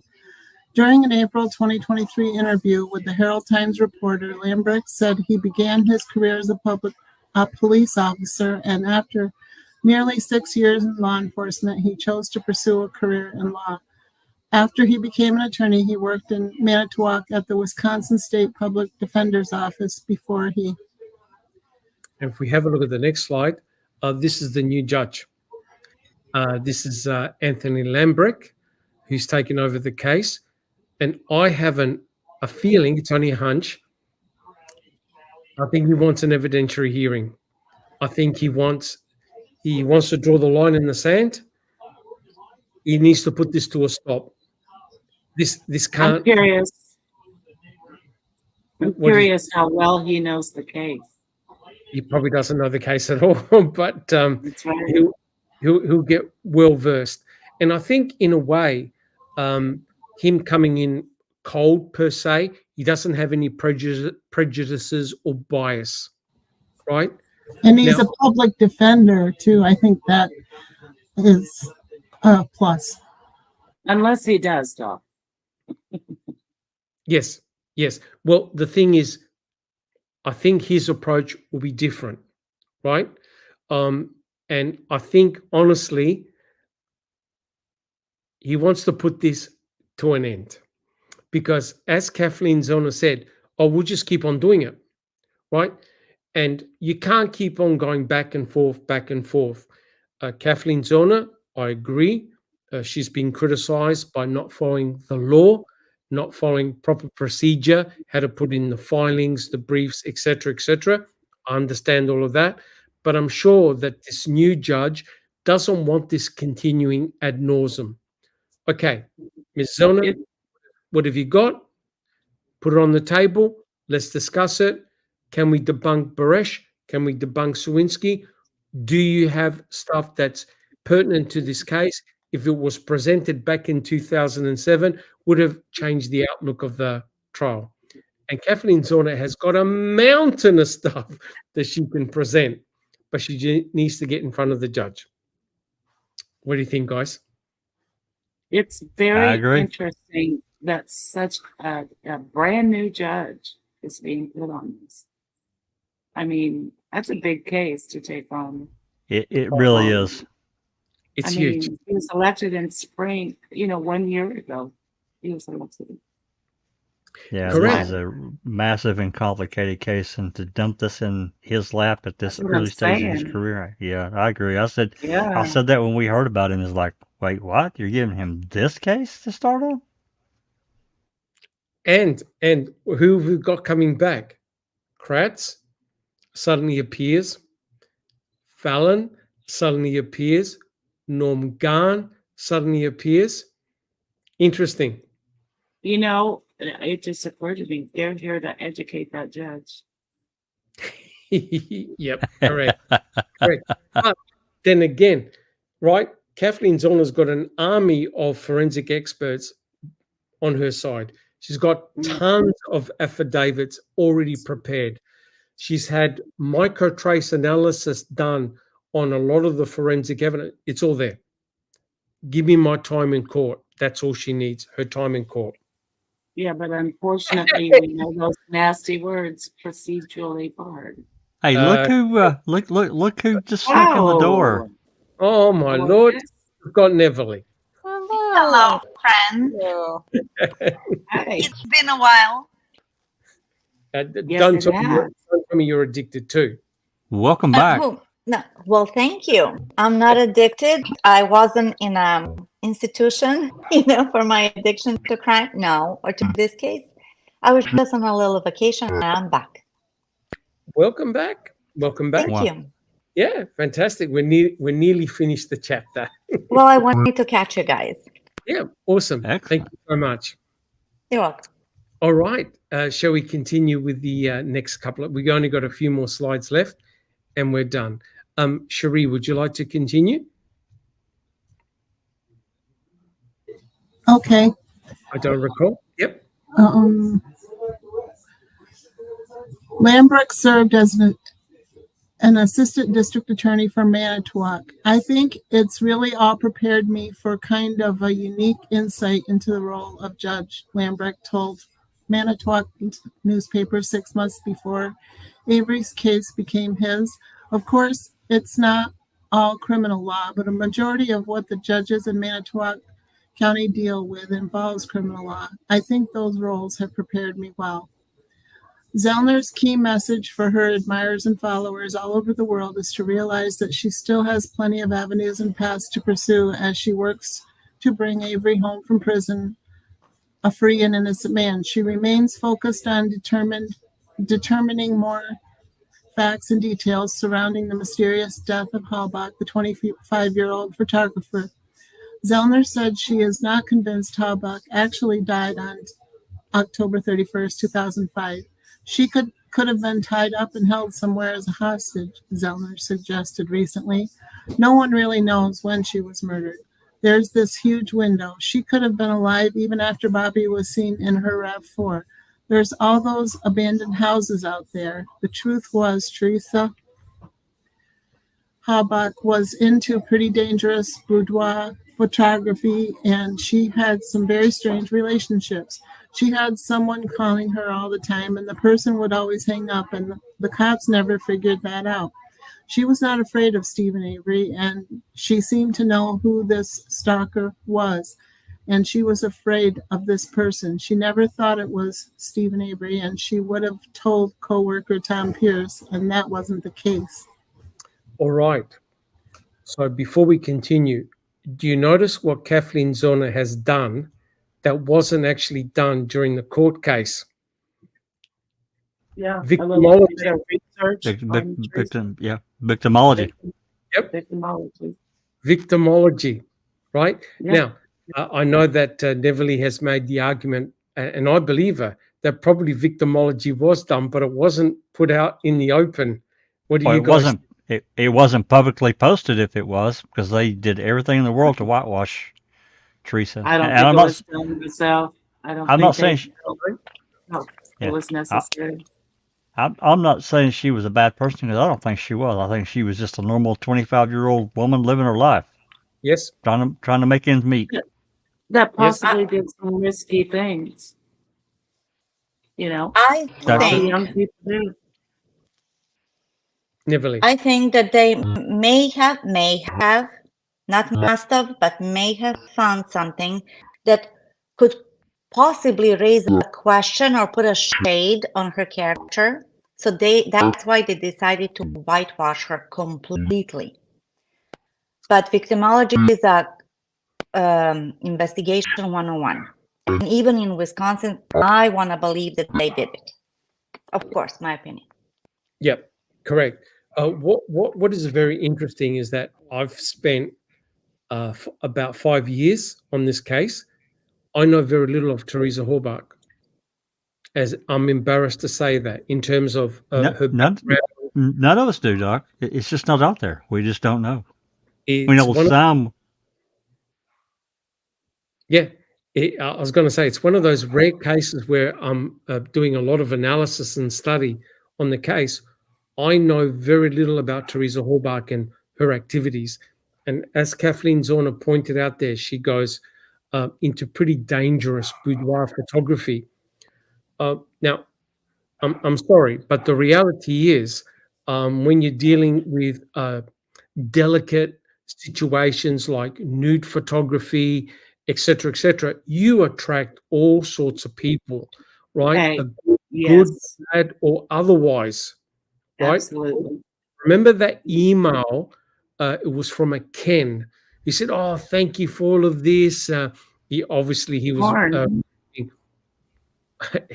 During an April 2023 interview with the Herald Times reporter, Lambrecht said he began his career as a police officer, and after nearly 6 years in law enforcement, he chose to pursue a career in law. After he became an attorney, he worked in Manitowoc at the Wisconsin State Public Defender's Office before he... And if we have a look at the next slide, this is the new judge. This is Anthony Lambrecht, who's taken over the case. And I have a feeling, it's only a hunch, I think he wants an evidentiary hearing. I think he wants to draw the line in the sand. He needs to put this to a stop. This can't... I'm curious. How well he knows the case. He probably doesn't know the case at all, but That's right. he'll get well versed. And I think in a way, him coming in cold per se, he doesn't have any prejudices or bias, right? And he's a public defender too. I think that is a plus. Unless he does, Doc. Yes. Well, the thing is, I think his approach will be different, right? And I think, honestly, he wants to put this to an end. Because as Kathleen Zellner said, we'll just keep on doing it, right? And you can't keep on going back and forth. Kathleen Zellner, I agree. She's been criticized by not following the law, not following proper procedure, how to put in the filings, the briefs, etc., etc. I understand all of that. but I'm sure that this new judge doesn't want this continuing ad nauseum. Okay, Ms. Zellner, what have you got? Put it on the table. Let's discuss it. Can we debunk Baresh? Can we debunk Swinsky? Do you have stuff that's pertinent to this case? If it was presented back in 2007, would have changed the outlook of the trial. And Kathleen Zorner has got a mountain of stuff that she can present, but she needs to get in front of the judge. What do you think, guys? It's I very agree. interesting that such a brand new judge is being put on this. I mean, that's a big case to take on. It really is. It's I huge. mean, he was elected in spring, 1 year ago. He was elected. Yeah, Correct. this is a massive and complicated case, and to dump this in his lap at this That's what I'm early stage of his saying. career, yeah, I agree. I said Yeah. that when we heard about him, is like, wait, what? You're giving him this case to start on? And who have we got coming back? Kratz suddenly appears. Fallon suddenly appears. Norm Gahn suddenly appears. Interesting. It just occurred to me, they're here to educate that judge. Yep, correct. Correct. But then again, right, Kathleen Zorner's got an army of forensic experts on her side. She's got tons of affidavits already prepared. She's had microtrace analysis done on a lot of the forensic evidence. It's all there. Give me my time in court. That's all she needs, her time in court. Yeah, but unfortunately, we know those nasty words, procedurally barred. Hey, look who just snuck in the door. Oh, my Oh, Lord. yes. We've got Neverly. Hello, friends. Hello. Hey. It's been a while. Yes, Don't it tell has. me you're addicted too. Welcome back. No, well, thank you. I'm not addicted. I wasn't in an institution, for my addiction to crime. No, or to this case. I was just on a little vacation and I'm back. Welcome back. Welcome back. Thank Wow. you. Yeah, fantastic. We're nearly finished the chapter. Well, I wanted to catch you guys. Yeah, awesome. Excellent. Thank you so much. You're welcome. All right. Shall we continue with the next couple? We've only got a few more slides left and we're done. Cherie, would you like to continue? Okay. I don't recall. Yep. Lambrecht served as an assistant district attorney for Manitowoc. I think it's really all prepared me for kind of a unique insight into the role of Judge. Lambrecht told Manitowoc newspaper 6 months before Avery's case became his. Of course, it's not all criminal law, but a majority of what the judges in Manitowoc County deal with involves criminal law. I think those roles have prepared me well. Zellner's key message for her admirers and followers all over the world is to realize that she still has plenty of avenues and paths to pursue as she works to bring Avery home from prison, a free and innocent man. She remains focused on determining more facts and details surrounding the mysterious death of Halbach, the 25-year-old photographer. Zellner said she is not convinced Halbach actually died on October 31st, 2005. She could have been tied up and held somewhere as a hostage, Zellner suggested recently. No one really knows when she was murdered. There's this huge window. She could have been alive even after Bobby was seen in her RAV4. There's all those abandoned houses out there. The truth was, Teresa Halbach was into pretty dangerous boudoir photography, and she had some very strange relationships. She had someone calling her all the time, and the person would always hang up, and the cops never figured that out. She was not afraid of Stephen Avery, and she seemed to know who this stalker was, and she was afraid of this person. She never thought it was Stephen Avery, and she would have told co-worker Tom Pierce, and that wasn't the case. All right. So before we continue, do you notice what Kathleen Zorner has done that wasn't actually done during the court case? Yeah. Victim a little bit of research. on Teresa. Victimology. Yep. Victimology. Victimology, right? Yeah. Now, I know that Neverly has made the argument, and I believe her, that probably victimology was done, but it wasn't put out in the open. What do Well, you it guys? wasn't. It wasn't publicly posted if it was, because they did everything in the world to whitewash Teresa. I don't And think I'm it not. was done myself. I don't I'm think not saying. felt it Yeah. was necessary. I'm not saying she was a bad person, because I don't think she was. I think she was just a normal 25-year-old woman living her life, Yes. trying to make ends meet. That Yes. possibly did some risky things. You know, I a lot of think young people do. Neverly. I think that they may have, not must have, but may have found something that could possibly raise a question or put a shade on her character. So that's why they decided to whitewash her completely. But victimology is a investigation 101. And even in Wisconsin, I want to believe that they did it. Of course, my opinion. Yep, correct. What is very interesting is that I've spent about 5 years on this case. I know very little of Teresa Horbach, as I'm embarrassed to say that, in terms of her None of us do, Doc. It's just not out there. We just don't know. We know some. Yeah, I was going to say, it's one of those rare cases where I'm doing a lot of analysis and study on the case. I know very little about Teresa Horbach and her activities. And as Kathleen Zorner pointed out there, she goes into pretty dangerous boudoir photography. Now, I'm sorry, but the reality is when you're dealing with delicate situations like nude photography, etc., you attract all sorts of people, right? Hey, Good, yes, bad, or otherwise, right? absolutely. Remember that email? It was from a Ken. He said, "Oh, thank you for all of this." He was Porn. yeah,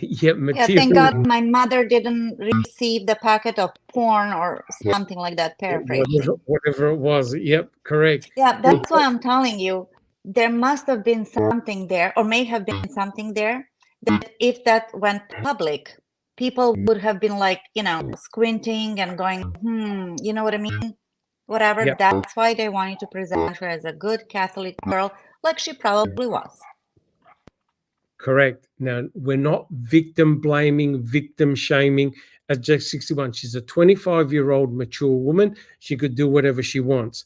Yeah, thank material. God my mother didn't receive the packet of porn or something like that, paraphrasing. Whatever it was. Yep, correct. Yeah, that's why I'm telling you, there must have been something there, or may have been something there, that if that went public, people would have been like, squinting and going, you know what I mean? Whatever. Yep. That's why they wanted to present her as a good Catholic girl, like she probably was. Correct. Now, we're not victim blaming, victim shaming. At Jack 61, she's a 25-year-old mature woman. She could do whatever she wants.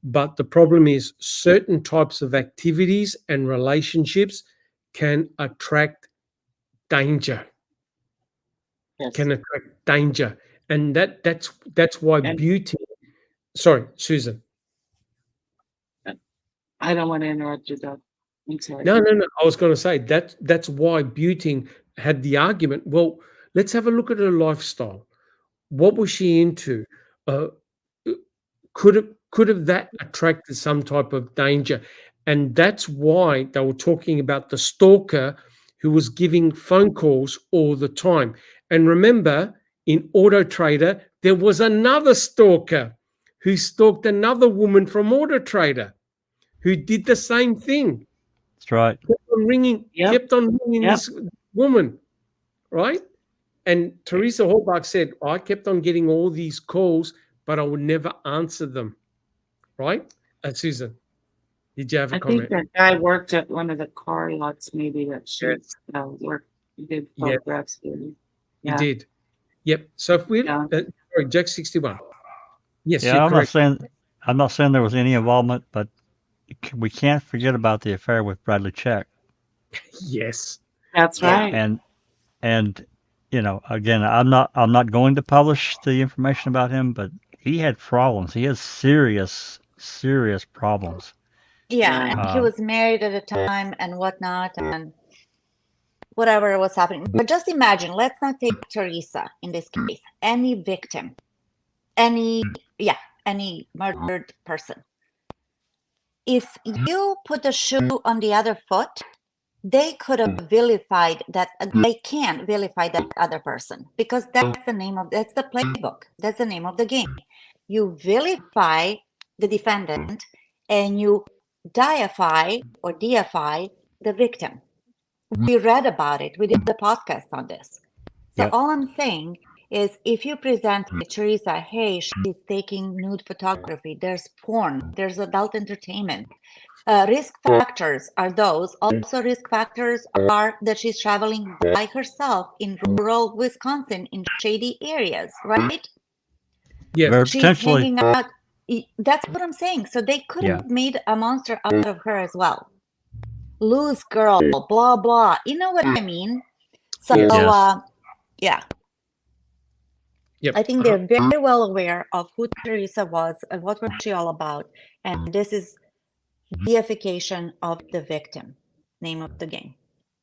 But the problem is certain types of activities and relationships can attract danger. Yes. Can attract danger. And that's why beauty. Sorry, Susan. I don't want to interrupt you, Doug. I'm sorry. No. I was going to say that's why Buting had the argument. Well, let's have a look at her lifestyle. What was she into? Could have that attracted some type of danger? And that's why they were talking about the stalker who was giving phone calls all the time. And remember, in Auto Trader, there was another stalker who stalked another woman from Auto Trader who did the same thing. That's right. Kept on ringing this woman, right? And Teresa Horbach said, I kept on getting all these calls, but I would never answer them, right? Susan, did you have a comment? I think that guy worked at one of the car lots, maybe that she worked. He did photographs. Yeah. He did. Yep. So if we're sorry, Jack 61. Yes, yeah, I'm not saying there was any involvement, but we can't forget about the affair with Bradley Check. Yes, that's right. And again, I'm not going to publish the information about him, but he had problems. He has serious problems. Yeah, and he was married at the time and whatnot, and whatever was happening. But just imagine, let's not take Teresa in this case, any victim, any murdered person. If you put a shoe on the other foot, they could have vilified that. They can vilify that other person because that's the playbook. That's the name of the game. you vilify the defendant and you deify the victim. We read about it. We did a podcast on this. So Yep. all I'm saying is if you present Teresa, hey, she's taking nude photography, there's porn, there's adult entertainment. Risk factors are those. Also, risk factors are that she's traveling by herself in rural Wisconsin in shady areas, right? Yes. Very She's potentially. hanging out. That's what I'm saying. So they could have made a monster out of her as well. Loose girl, blah, blah. You know what I mean? So, Yes. yeah. Yep. I think they're very well aware of who Teresa was and what was she all about. And this is deification of the victim, name of the game.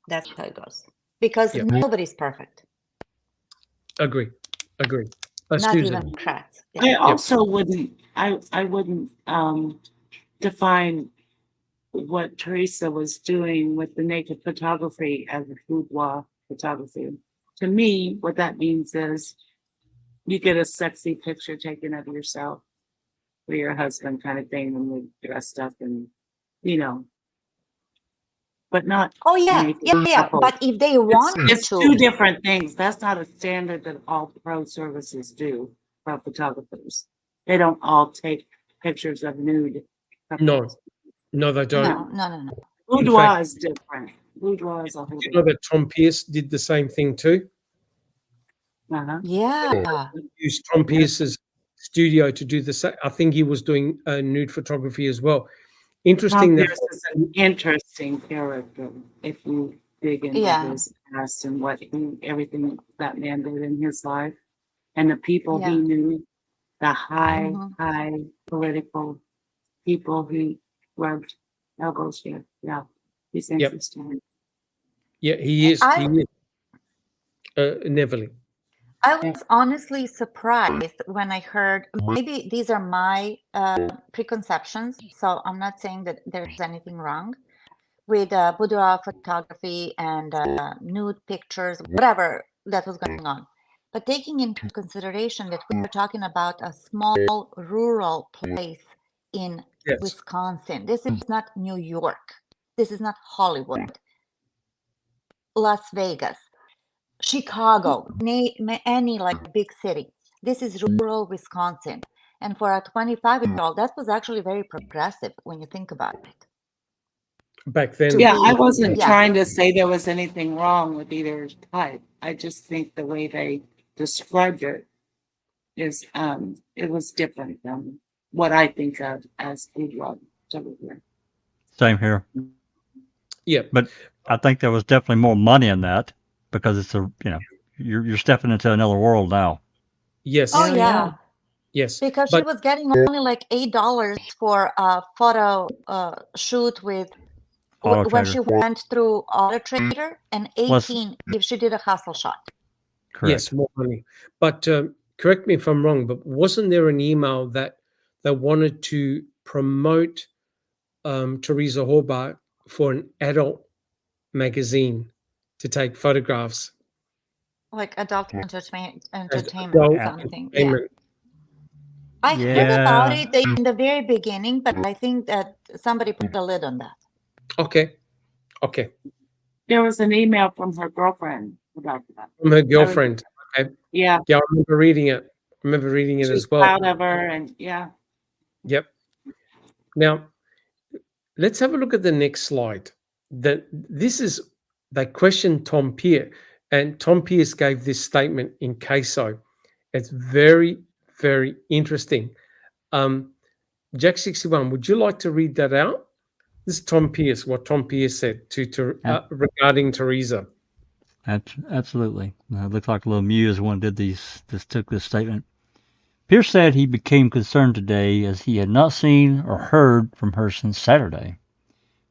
That's how it goes. Because Yep. nobody's perfect. Agree. Not Susan. even Kratz. I also wouldn't, I wouldn't define what Teresa was doing with the naked photography as a boudoir photography. To me, what that means is you get a sexy picture taken of yourself for your husband kind of thing when you're dressed up and, you know, but not. Oh, yeah. But if they want It's to. two different things. That's not a standard that all pro services do for photographers. They don't all take pictures of nude. No, they don't. No. Boudoir is different. Boudoir is a whole You know that Tom Pierce did the same thing too? Yeah. Used Tom Pierce's studio to do the same. I think he was doing nude photography as well. Interesting. Tom Pierce is an interesting character if you dig into his past and everything that man did in his life and the people he knew, the high political people he rubbed elbows with. Yeah, he's interesting. Yeah, he is. Neverly. I was honestly surprised when I heard, maybe these are my preconceptions, so I'm not saying that there's anything wrong with boudoir photography and nude pictures, whatever that was going on. But taking into consideration that we are talking about a small rural place in Wisconsin. This is not New York. This is not Hollywood. Las Vegas. Chicago, any like big city. This is rural Wisconsin. And for a 25-year-old, that was actually very progressive when you think about it. Back then. Yeah, I wasn't trying to say there was anything wrong with either type. I just think the way they described it is, it was different than what I think of as boudoir. Same here. Yeah. But I think there was definitely more money in that. Because it's you're stepping into another world now. Yes. Oh yeah. Yes. Because she was getting only like $8 for a photo shoot with when she went through Auto Trader, and 18 if she did a hustle shot. Correct. Yes, more money. But correct me if I'm wrong, but wasn't there an email that they wanted to promote Teresa Hobart for an adult magazine to take photographs? Like adult entertainment something. Yeah. I heard about it in the very beginning, but I think that somebody put a lid on that. Okay. There was an email from her girlfriend about that. From her girlfriend. Okay. Yeah. Yeah, I remember reading it. As well. Proud of her and Yep. Now, let's have a look at the next slide. They questioned Tom Pierce, and Tom Pierce gave this statement in CASO. It's very, very interesting. Jack 61, would you like to read that out? This is Tom Pierce, what Tom Pierce said regarding Teresa. Absolutely. It looks like a little muse one took this statement. Pierce said he became concerned today as he had not seen or heard from her since Saturday.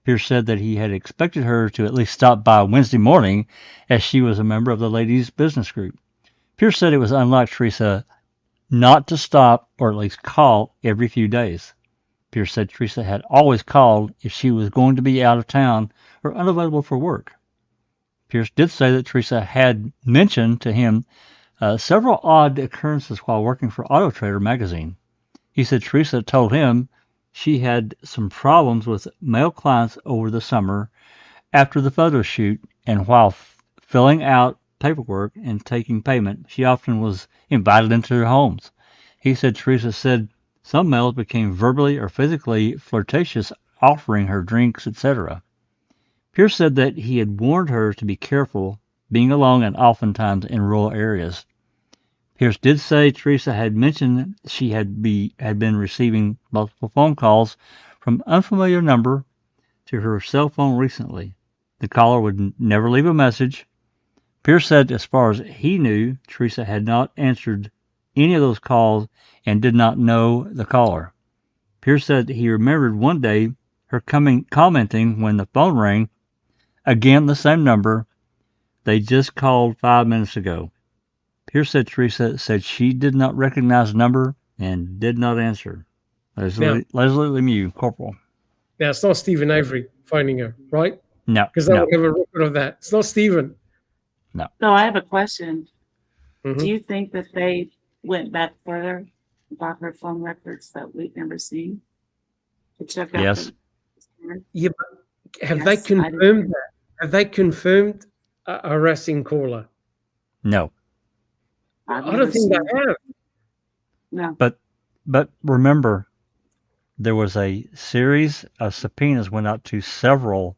Pierce said that he had expected her to at least stop by Wednesday morning as she was a member of the ladies' business group. Pierce said it was unlike Teresa not to stop or at least call every few days. Pierce said Teresa had always called if she was going to be out of town or unavailable for work. Pierce did say that Teresa had mentioned to him several odd occurrences while working for Auto Trader magazine. He said Teresa told him she had some problems with male clients over the summer after the photo shoot, and while filling out paperwork and taking payment, she often was invited into their homes. He said Teresa said some males became verbally or physically flirtatious, offering her drinks, etc. Pierce said that he had warned her to be careful being alone and oftentimes in rural areas. Pierce did say Teresa had mentioned she had been receiving multiple phone calls from unfamiliar number to her cell phone recently. The caller would never leave a message. Pierce said as far as he knew, Teresa had not answered any of those calls and did not know the caller. Pierce said he remembered one day her commenting when the phone rang, again the same number, they just called 5 minutes ago. Pierce said Teresa said she did not recognize the number and did not answer. Leslie Lemieux, Corporal. Now, it's not Stephen Avery phoning her, right? No. Because they would have a record of that. It's not Stephen. No. So I have a question. Mhm. Do you think that they went back further about her phone records that we've never seen? To check out Yes. Yeah, but have Yes, they I did. confirmed that? Have they confirmed a harassing caller? No. I've I never don't think seen they have. No. But remember, there was a series of subpoenas went out to several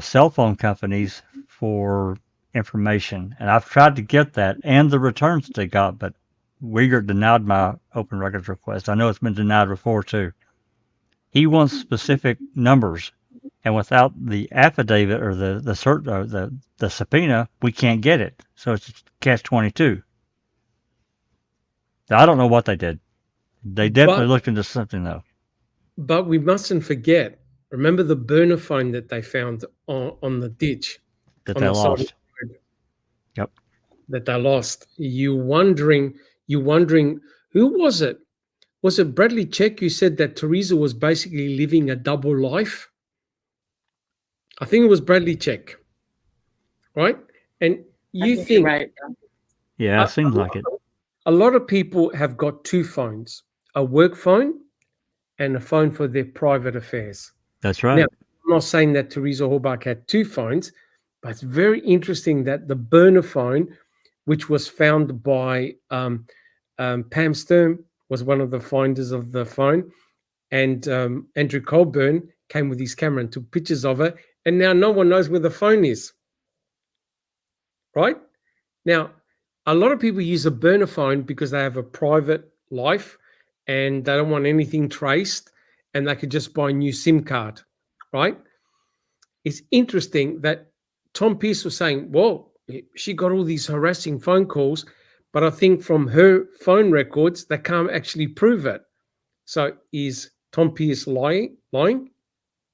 cell phone companies for information, and I've tried to get that and the returns they got, but Uyghur denied my open records request. I know it's been denied before too. He wants specific numbers, and without the affidavit or the subpoena, we can't get it. So it's catch-22. I don't know what they did. They definitely looked into something though. But we mustn't forget. Remember the burner phone that they found on the ditch That on they the side of lost. the road Yep. that they lost. You're wondering who was it? Was it Bradley Check who said that Teresa was basically living a double life? I think it was Bradley Check, right? And you you're think right. Yeah, it seems like it. a lot of people have got two phones, a work phone and a phone for their private affairs. That's right. Now, I'm not saying that Teresa Horbach had two phones, but it's very interesting that the burner phone, which was found by Pam Sturm, was one of the finders of the phone, and Andrew Colburn came with his camera and took pictures of it, and now no one knows where the phone is. Right? Now, a lot of people use a burner phone because they have a private life and they don't want anything traced, and they could just buy a new SIM card, right? It's interesting that Tom Pierce was saying, well, she got all these harassing phone calls, but I think from her phone records, they can't actually prove it. So is Tom Pierce lying?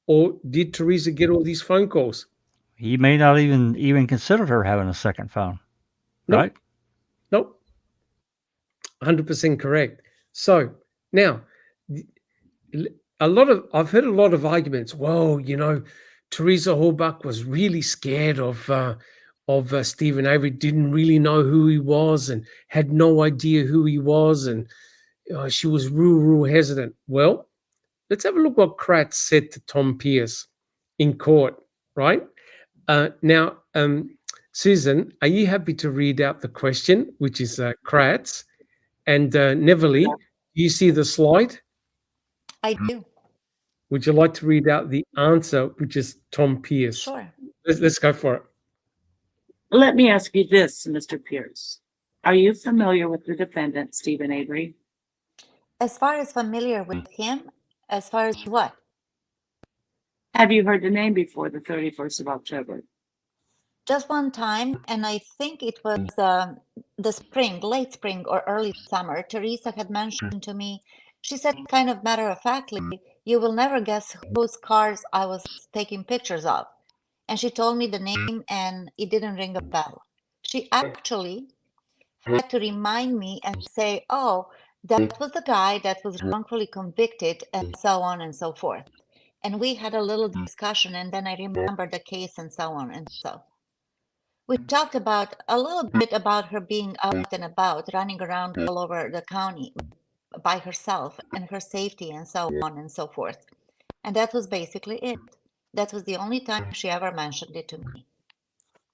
Or did Teresa get all these phone calls? He may not even consider her having a second phone. Nope. Right? Nope. 100% correct. So now, I've heard a lot of arguments. Well, Teresa Horbach was really scared of Stephen Avery, didn't really know who he was and had no idea who he was, and she was real hesitant. Well, let's have a look what Kratz said to Tom Pierce in court, right? Now, Susan, are you happy to read out the question, which is Kratz? And Neverly, do you see the slide? I do. Would you like to read out the answer, which is Tom Pierce? Sure. Let's go for it. Let me ask you this, Mr. Pierce. Are you familiar with the defendant, Stephen Avery? As far as familiar with him, as far as what? Have you heard the name before the 31st of October? Just one time, and I think it was the spring, late spring or early summer, Teresa had mentioned to me, she said kind of matter-of-factly, you will never guess whose cars I was taking pictures of. And she told me the name and it didn't ring a bell. She actually had to remind me and say, oh, that was the guy that was wrongfully convicted and so on and so forth. And we had a little discussion, and then I remembered the case and so on and so. We talked about a little bit about her being out and about, running around all over the county, by herself and her safety and so on and so forth. And that was basically it. That was the only time she ever mentioned it to me.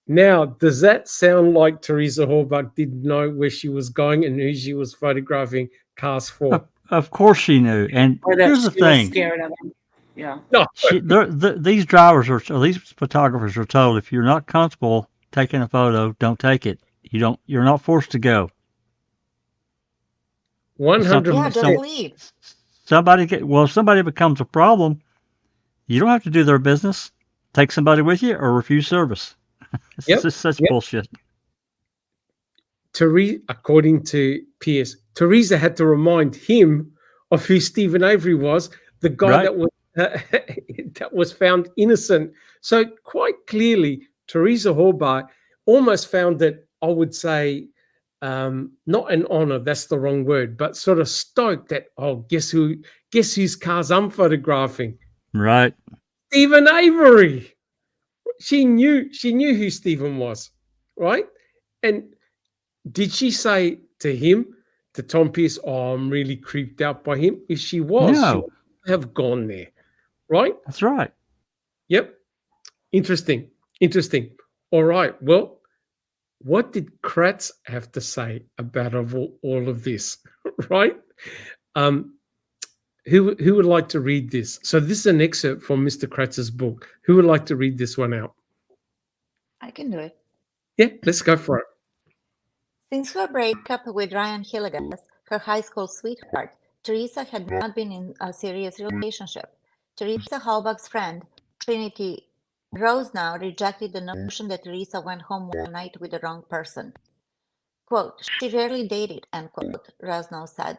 Now, does that sound like Teresa Hallbuck didn't know where she was going and who she was photographing cars for? Of course she knew. And Or that here's the she was thing. scared of him. Yeah. No. These drivers or these photographers are told if you're not comfortable taking a photo, don't take it. You're not forced to go. 100%. Yeah, just leave. If somebody becomes a problem, you don't have to do their business. Take somebody with you or refuse service. It's just such bullshit. According to Pierce, Teresa had to remind him of who Stephen Avery was, the guy that was found innocent. So quite clearly, Teresa Hallbuck almost found it, I would say, not an honor, that's the wrong word, but sort of stoked that, guess whose cars I'm photographing? Right. Stephen Avery. She knew who Stephen was, right? And did she say to him, to Tom Pierce, I'm really creeped out by him? If she was, she would have gone there, right? That's right. Yep. Interesting. All right. Well, what did Kratz have to say about all of this, right? Who would like to read this? So this is an excerpt from Mr. Kratz's book. Who would like to read this one out? I can do it. Yeah, let's go for it. Since her breakup with Ryan Hillegas, her high school sweetheart, Teresa had not been in a serious relationship. Teresa Hallbuck's friend, Trinity Rosenow, rejected the notion that Teresa went home one night with the wrong person. Quote, she rarely dated, end quote, Rosenow said.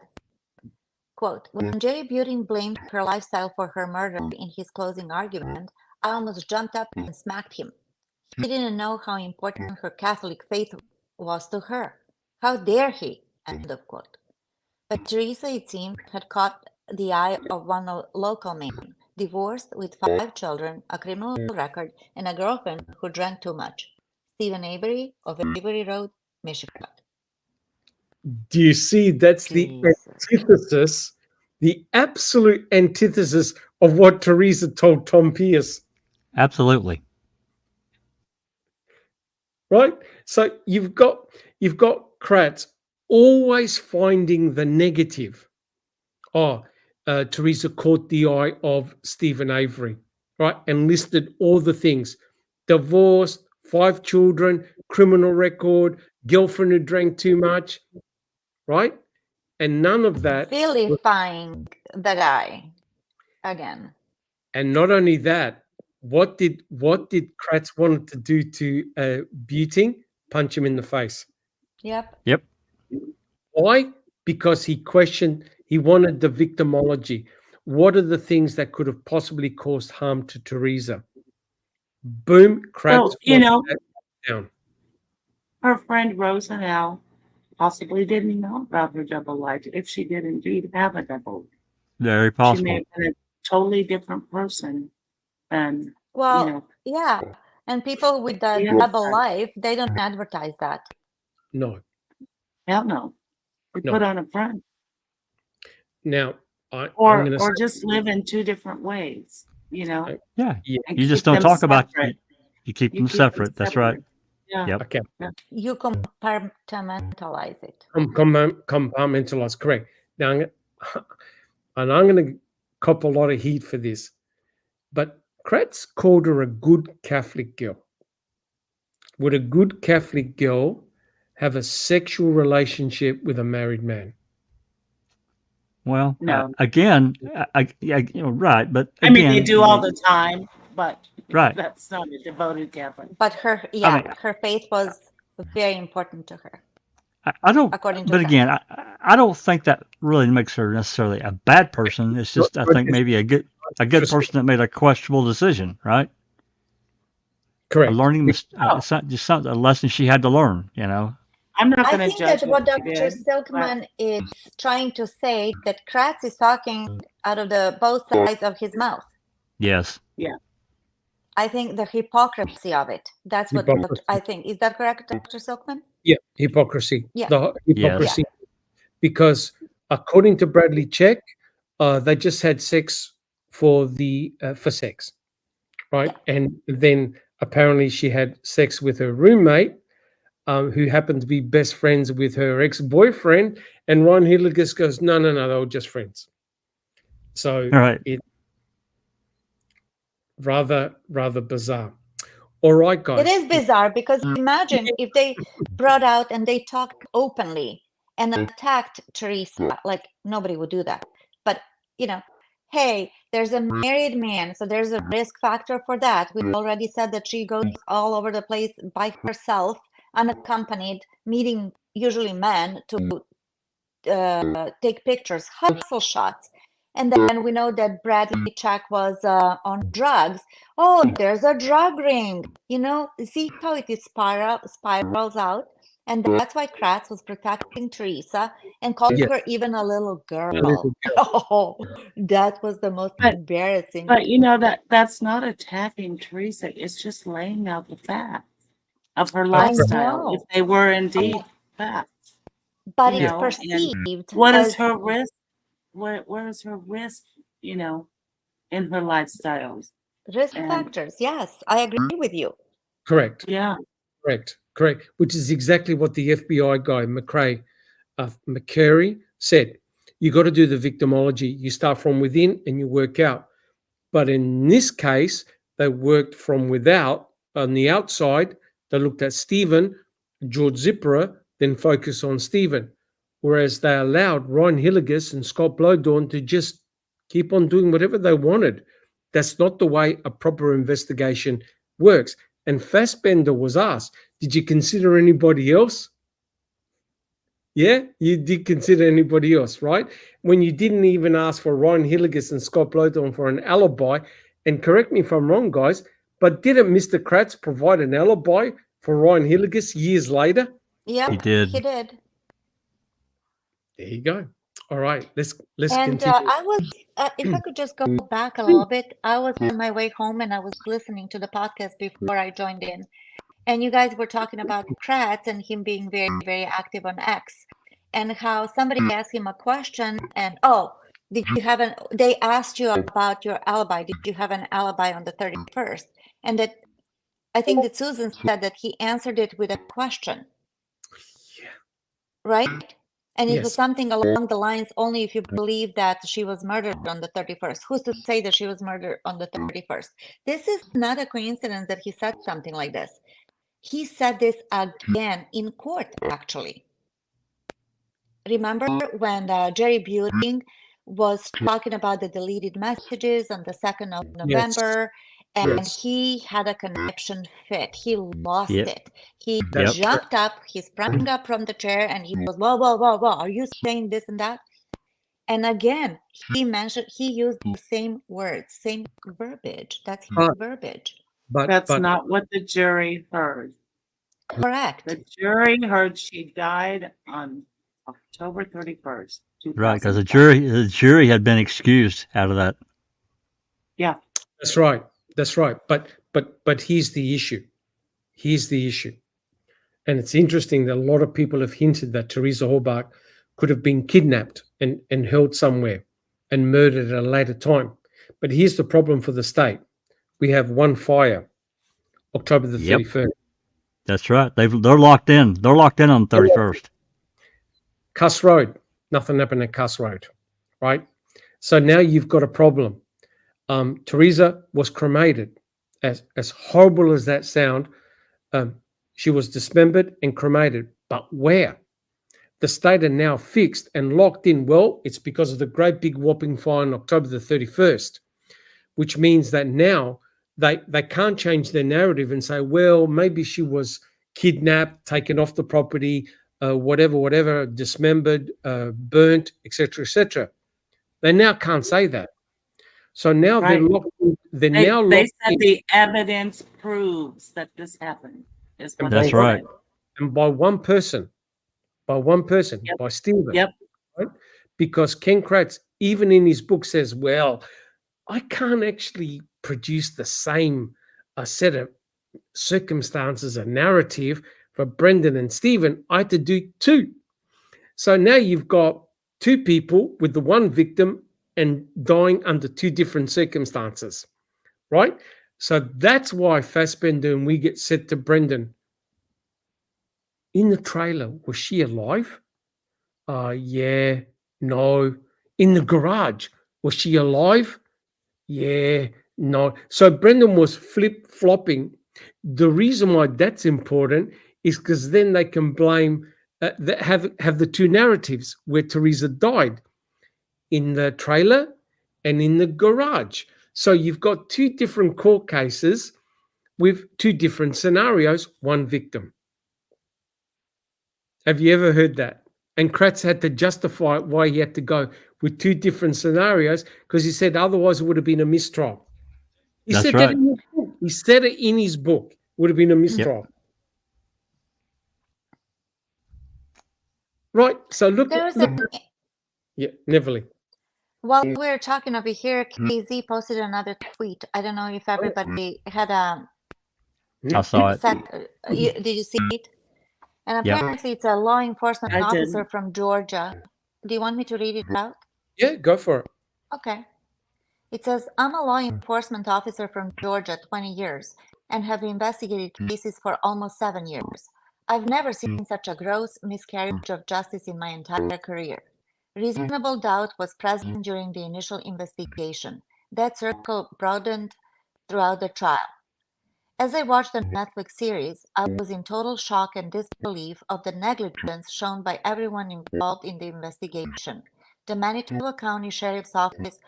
Quote, when Jerry Buting blamed her lifestyle for her murder in his closing argument, I almost jumped up and smacked him. He didn't know how important her Catholic faith was to her. How dare he? End of quote. But Teresa, it seemed, had caught the eye of one local man, divorced with 5 children, a criminal record, and a girlfriend who drank too much. Stephen Avery of Avery Road, Michigan. Do you see that's the antithesis, the absolute antithesis of what Teresa told Tom Pierce? Absolutely. Right? So you've got Kratz always finding the negative. Teresa caught the eye of Stephen Avery, right? And listed all the things. Divorced, 5 children, criminal record, girlfriend who drank too much, right? And none of that. Vilifying the guy again. And not only that, what did Kratz want to do to Buting? Punch him in the face. Yep. Why? Because he wanted the victimology. What are the things that could have possibly caused harm to Teresa? Boom, Kratz. Down. Her friend Rosenau possibly didn't know about her double life if she did indeed have a double. Very possible. She may have been a totally different person than, yeah. And people with the double life, they don't advertise that. No. Hell no. They put on a front. Now, or just live in 2 different ways, Yeah. You just don't talk about it. You keep them separate. That's right. Yeah. Yep. Okay. You compartmentalize it. Compartmentalize, correct. Now, I'm going to cop a lot of heat for this, but Kratz called her a good Catholic girl. Would a good Catholic girl have a sexual relationship with a married man? Well, no. Again, right, but again, I mean, they do all the time, but right. That's not a devoted Catholic. But her faith was very important to her. I don't. According to but again, I don't think that really makes her necessarily a bad person. It's just I think maybe a good person that made a questionable decision, right? Correct. A learning it's not just a lesson she had to learn, I'm not going to judge. I think that what Dr. Silkman is trying to say, that Kratz is talking out of both sides of his mouth. Yes. Yeah. I think the hypocrisy of it. That's what I think. Is that correct, Dr. Silkman? Yeah, hypocrisy. Yeah. The hypocrisy. Yes. Because According to Bradley Check, they just had sex for sex, right? And then apparently she had sex with her roommate, who happened to be best friends with her ex-boyfriend. And Ron Hilligus goes, no, they were just friends. So All right. it rather bizarre. All right, guys. It is bizarre because imagine if they brought out and they talked openly and attacked Teresa, like nobody would do that. But, hey, there's a married man, so there's a risk factor for that. We already said that she goes all over the place by herself, unaccompanied, meeting usually men to take pictures, hustle shots. And then we know that Bradley Check was on drugs. Oh, there's a drug ring. See how it is spirals out. And that's why Kratz was protecting Teresa and called her even a little girl. Oh, that was the most embarrassing. But that's not attacking Teresa. It's just laying out the facts of her lifestyle. If they were indeed facts. But it's perceived. What is her risk? Where is her risk, in her lifestyles? Risk factors, yes. I agree with you. Correct. Yeah. Correct. Which is exactly what the FBI guy, McCary, said. You got to do the victimology. You start from within and you work out. But in this case, they worked from without. On the outside, they looked at Stephen, George Zipperer, then focused on Stephen. Whereas they allowed Ryan Hilligus and Scott Blowdorn to just keep on doing whatever they wanted. That's not the way a proper investigation works. And Fassbender was asked, did you consider anybody else? Yeah, you did consider anybody else, right? When you didn't even ask for Ryan Hilligus and Scott Blowdorn for an alibi. And correct me if I'm wrong, guys, but didn't Mr. Kratz provide an alibi for Ryan Hilligus years later? Yeah, he did. There you go. All right, let's and continue. I was, if I could just go back a little bit, I was on my way home and I was listening to the podcast before I joined in, and you guys were talking about Kratz and him being very, very active on X, and how somebody asked him a question, and they asked you about your alibi. Did you have an alibi on the 31st? And that I think that Susan said that he answered it with a question. Yeah. Right? And it was Yes. something along the lines, only if you believe that she was murdered on the 31st. Who's to say that she was murdered on the 31st? This is not a coincidence that he said something like this. He said this again in court, actually. Remember when Jerry Buting was talking about the deleted messages on the 2nd of November? And he had a conniption fit. He lost it. He jumped up, he sprang up from the chair, and he was, whoa, are you saying this and that? And again, he used the same words, same verbiage. That's his verbiage. But that's not what the jury heard. Correct. The jury heard she died on October 31st. Right, because the jury had been excused out of that. Yeah. That's right. But here's the issue. And it's interesting that a lot of people have hinted that Teresa Halbach could have been kidnapped and held somewhere and murdered at a later time. But here's the problem for the state. We have one fire, October the 31st. That's right. They're locked in. They're locked in on the 31st. Cuss Road. Nothing happened at Cuss Road, right? So now you've got a problem. Teresa was cremated. As horrible as that sound, she was dismembered and cremated. But where? The state are now fixed and locked in. Well, it's because of the great big whopping fire on October the 31st, which means that now they can't change their narrative and say, well, maybe she was kidnapped, taken off the property, whatever, dismembered, burnt, etc. They now can't say that. So now they're locked in. They said the evidence proves that this happened. That's right. And by one person, by Stephen. Yep. Right? Because Ken Kratz, even in his book, says, well, I can't actually produce the same set of circumstances, a narrative for Brendan and Stephen. I had to do two. So now you've got two people with the one victim and dying under two different circumstances, right? So that's why Fassbender and we get said to Brendan, in the trailer, was she alive? Yeah, no. In the garage, was she alive? Yeah, no. So Brendan was flip-flopping. The reason why that's important is because then they can blame, have the two narratives where Teresa died, in the trailer and in the garage. So you've got two different court cases with two different scenarios, one victim. Have you ever heard that? And Kratz had to justify why he had to go with two different scenarios, because he said otherwise it would have been a mistrial. He That's said right. that in his book. He said it in his book. Would have been a mistrial. Right. So look. Yeah, Neverly. While we're talking over here, KZ posted another tweet. I don't know if everybody had a I saw it. did you see it? And Yep. apparently it's a law enforcement I did. officer from Georgia. Do you want me to read it out? Yeah, go for it. Okay. It says, I'm a law enforcement officer from Georgia, 20 years, and have investigated cases for almost 7 years. I've never seen such a gross miscarriage of justice in my entire career. Reasonable doubt was present during the initial investigation. That circle broadened throughout the trial. As I watched the Netflix series, I was in total shock and disbelief of the negligence shown by everyone involved in the investigation. The Manitoba County Sheriff's Office,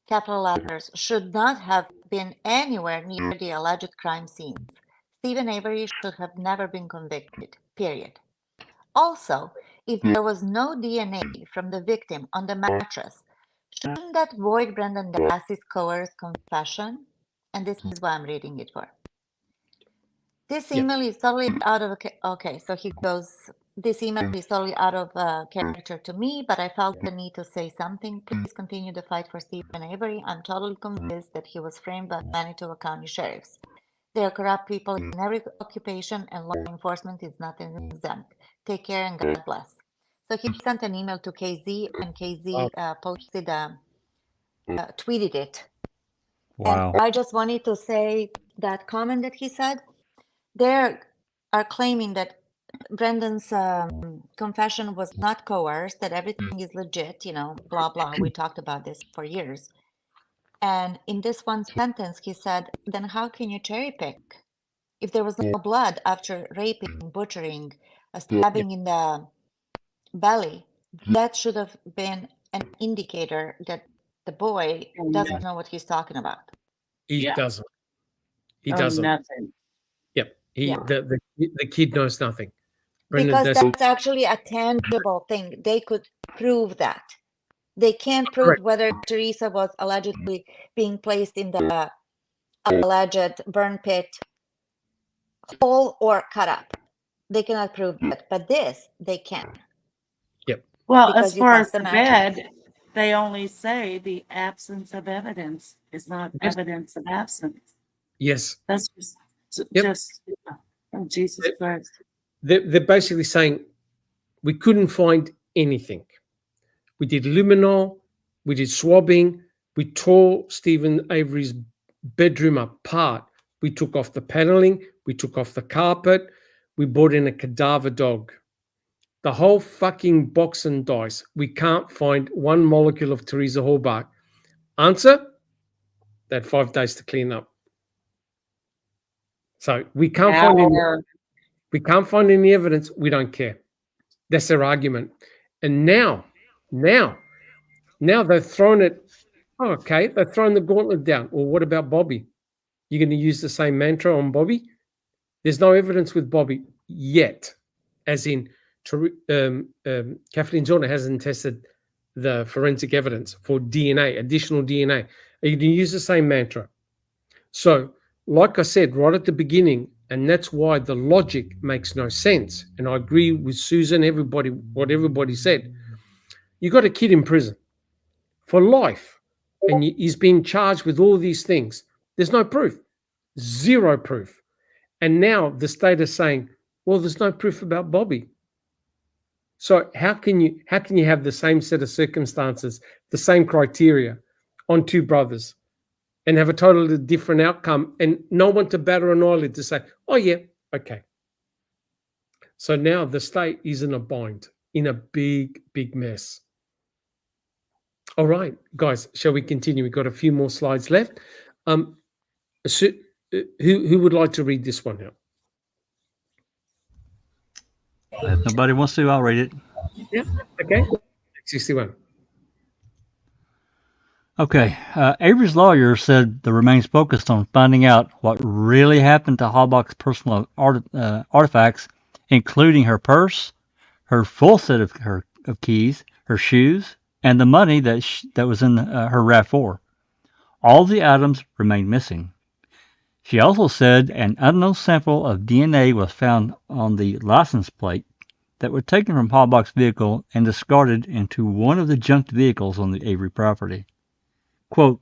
capital letters, should not have been anywhere near the alleged crime scenes. Stephen Avery should have never been convicted, period. Also, if there was no DNA from the victim on the mattress, shouldn't that void Brendan Dassey's coerced confession? And this is why I'm reading it for. This email is totally out of, okay, so he goes, this email is totally out of character to me, but I felt the need to say something. Please continue the fight for Stephen Avery. I'm totally convinced that he was framed by Manitoba County sheriffs. There are corrupt people in every occupation, and law enforcement is not exempt. Take care and God bless. So he sent an email to KZ, and KZ posted, tweeted it. Wow. And I just wanted to say that comment that he said. They are claiming that Brendan's confession was not coerced, that everything is legit, you know, blah, blah. We talked about this for years. And in this one sentence, he said, then how can you cherry pick? If there was no blood after raping, butchering, stabbing in the belly, that should have been an indicator that the boy doesn't know what he's talking about. He doesn't. He doesn't. Nothing. Yep. The kid knows nothing. Because that's actually a tangible thing. They could prove that. They can't prove Correct. whether Teresa was allegedly being placed in the alleged burn pit whole or cut up. They cannot prove that. But this, they can. Yep. Well, Because as you far found as the the mattress. bed, they only say the absence of evidence is not Yes. evidence of absence. Yes. That's just, Yep. oh, Jesus Christ. They're basically saying we couldn't find anything. We did luminol, we did swabbing, we tore Stephen Avery's bedroom apart. We took off the paneling, we took off the carpet, we brought in a cadaver dog. The whole fucking box and dice. We can't find one molecule of Teresa Hallbach. Answer? They had 5 days to clean up. So we can't find any. We can't find any evidence. We don't care. That's their argument. And now they've thrown it. Oh, okay, they've thrown the gauntlet down. Well, what about Bobby? You're going to use the same mantra on Bobby? There's no evidence with Bobby yet, as in Kathleen Zorner hasn't tested the forensic evidence for DNA, additional DNA. Are you going to use the same mantra? So, like I said right at the beginning, and that's why the logic makes no sense. And I agree with Susan, what everybody said. You got a kid in prison for life, and he's being charged with all these things. There's no proof, zero proof. And now the state is saying, well, there's no proof about Bobby. So how can you have the same set of circumstances, the same criteria on two brothers, and have a totally different outcome, and no one to batter an eyelid to say, oh yeah, okay. So now the state is in a bind, in a big, big mess. All right, guys, shall we continue? We've got a few more slides left. So, who would like to read this one now? If nobody wants to, I'll read it. Yeah, okay. 61. Okay. Avery's lawyer said the remains focused on finding out what really happened to Halbach's personal artifacts, including her purse, her full set of keys, her shoes, and the money that was in her RAV4. All the items remained missing. She also said an unknown sample of DNA was found on the license plate that were taken from Halbach's vehicle and discarded into one of the junked vehicles on the Avery property. Quote,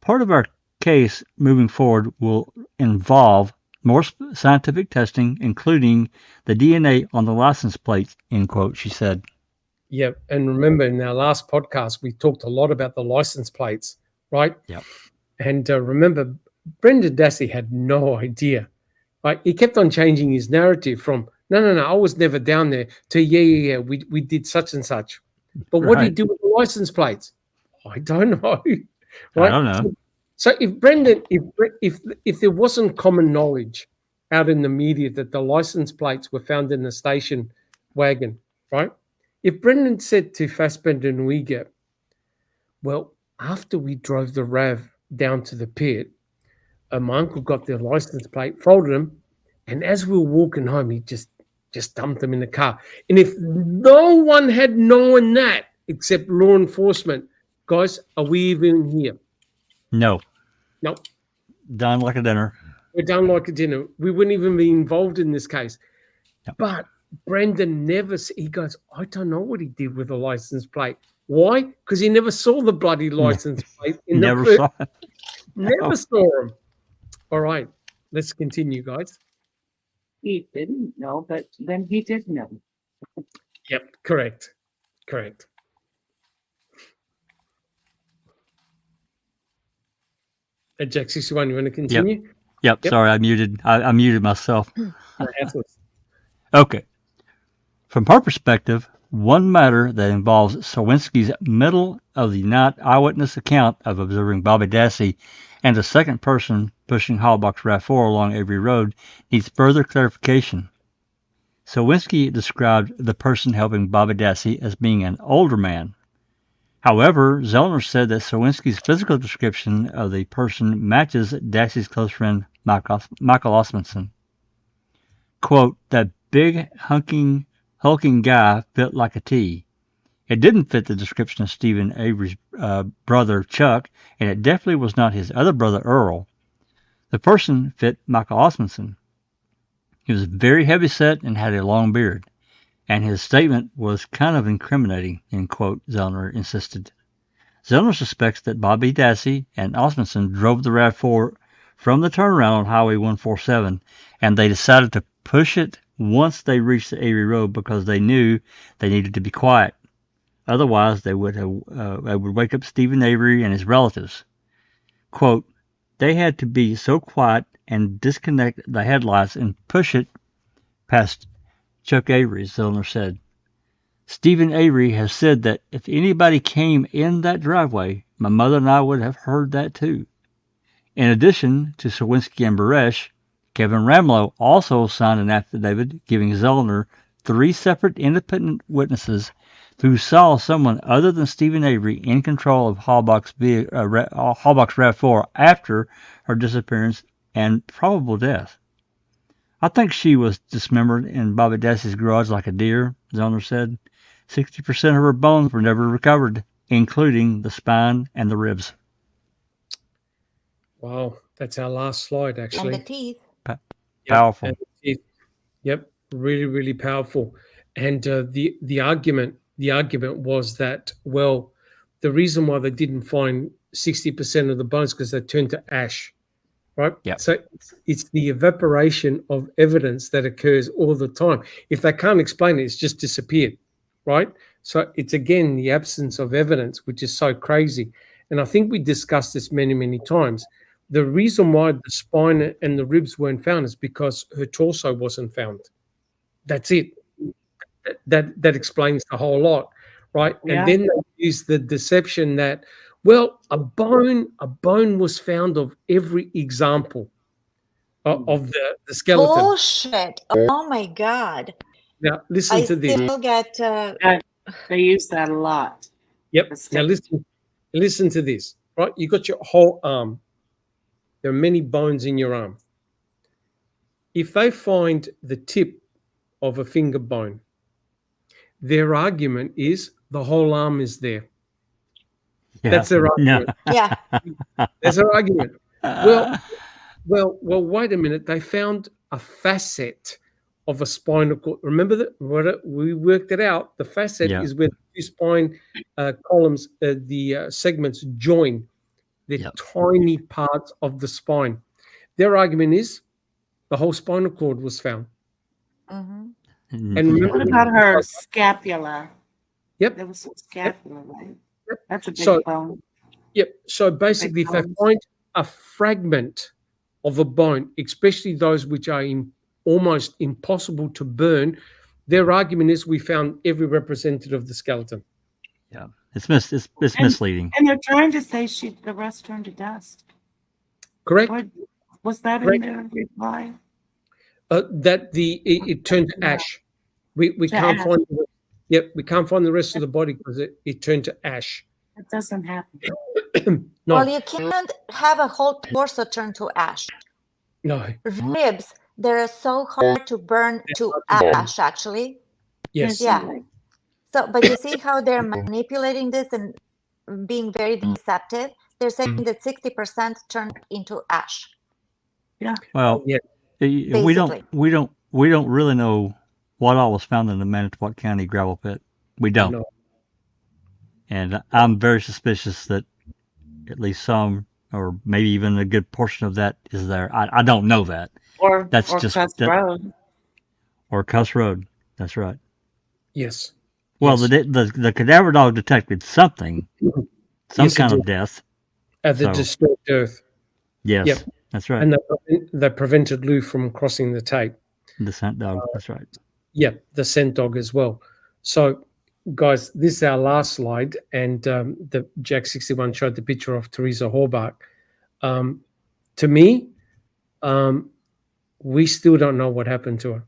part of our case moving forward will involve more scientific testing, including the DNA on the license plates, end quote, she said. Yeah, and remember in our last podcast, we talked a lot about the license plates, right? Yep. And remember, Brendan Dassey had no idea, right? He kept on changing his narrative from, no, I was never down there, to, yeah, we did such and such. But what did he do with the license plates? I don't know. Right? I don't know. So if Brendan, if there wasn't common knowledge out in the media that the license plates were found in the station wagon, right? If Brendan said to Fassbender and Uyghur, well, after we drove the RAV down to the pit, my uncle got their license plate, folded them, and as we were walking home, he just dumped them in the car. And if no one had known that except law enforcement, guys, are we even here? No. Nope. Done like a dinner. We're done like a dinner. We wouldn't even be involved in this case. Yep. But Brendan he goes, I don't know what he did with the license plate. Why? Because he never saw the bloody license plate. Never saw it. Never saw him. All right, let's continue, guys. He didn't know, but then he did know. Yep, correct. Jack 61, you want to continue? Yep. Sorry, I muted myself. Okay. From her perspective, one matter that involves Swinsky's middle of the night eyewitness account of observing Bobby Dassey and a second person pushing Halbach's RAV4 along Avery Road needs further clarification. Swinsky described the person helping Bobby Dassey as being an older man. However, Zellner said that Swinsky's physical description of the person matches Dassey's close friend Michael Osmondson. Quote, that big, hulking guy fit like a T. It didn't fit the description of Stephen Avery's brother, Chuck, and it definitely was not his other brother, Earl. The person fit Michael Osmondson. He was very heavy-set and had a long beard, and his statement was kind of incriminating, end quote, Zellner insisted. Zellner suspects that Bobby Dassey and Osmondson drove the RAV4 from the turnaround on Highway 147, and they decided to push it once they reached the Avery Road because they knew they needed to be quiet. Otherwise, they would wake up Stephen Avery and his relatives. Quote, they had to be so quiet and disconnect the headlights and push it past Chuck Avery, Zellner said. Stephen Avery has said that if anybody came in that driveway, my mother and I would have heard that too. In addition to Swinsky and Bares, Kevin Ramlow also signed an affidavit giving Zellner 3 separate independent witnesses who saw someone other than Stephen Avery in control of Halbach's RAV4 after her disappearance and probable death. I think she was dismembered in Bobby Dassey's garage like a deer, Zellner said. 60% of her bones were never recovered, including the spine and the ribs. Wow, that's our last slide, actually. And the teeth. Powerful. Yep, really, really powerful. And the argument was that, well, the reason why they didn't find 60% of the bones because they turned to ash, right? Yep. So it's the evaporation of evidence that occurs all the time. If they can't explain it, it's just disappeared, right? So it's again the absence of evidence, which is so crazy. And I think we discussed this many, many times. The reason why the spine and the ribs weren't found is because her torso wasn't found. That's it. That explains the whole lot, right? Yeah. And then they use the deception that, well, a bone was found of every example of the skeleton. Bullshit. Oh my God. Now listen I to this. still get They use that a lot. Yep. That's Now it. listen to this, right? You got your whole arm. There are many bones in your arm. If they find the tip of a finger bone, their argument is the whole arm is there. Yeah. That's their argument. yeah. That's their argument. Well, wait a minute. They found a facet of a spinal cord. Remember that we worked it out. The facet Yeah. is where the two spine columns, the segments join. They're Yep. tiny parts of the spine. Their argument is the whole spinal cord was found. Mhm. And Yeah. remember, What about her scapula? Yep. There was some scapula, right? Yep. That's a big So- bone. Yep. So basically, if they bones. find a fragment of a bone, especially those which are almost impossible to burn, their argument is we found every representative of the skeleton. It's misleading. And they're trying to say the rest turned to dust. Correct? What, was that in Correct. their reply? That it turned to ash. We To can't ash. find. We can't find the rest of the body because it turned to ash. It doesn't happen. No, Well, you can't have a whole torso turn to ash. no. Ribs, they're so hard to burn to ash, actually. Yes. Yeah. So, but you see how they're manipulating this and being very deceptive? They're saying that 60% turn into ash. Well, Yeah. we don't really know what all was found in the Manitowoc County gravel pit. We don't. No. And I'm very suspicious that at least some, or maybe even a good portion of that is there. I don't know that. Or That's or just- Cuss that- Road. Or Cuss Road. That's right. Yes. Well, Yes. the cadaver dog detected something, some Yes, it kind of did. death. At the So- disturbed earth, Yes, Yep. that's right. and they prevented Lou from crossing the tape. The scent dog. That's right. Yeah, the scent dog as well. So, guys, this is our last slide, and the Jack 61 showed the picture of Teresa Horbach. To me, we still don't know what happened to her.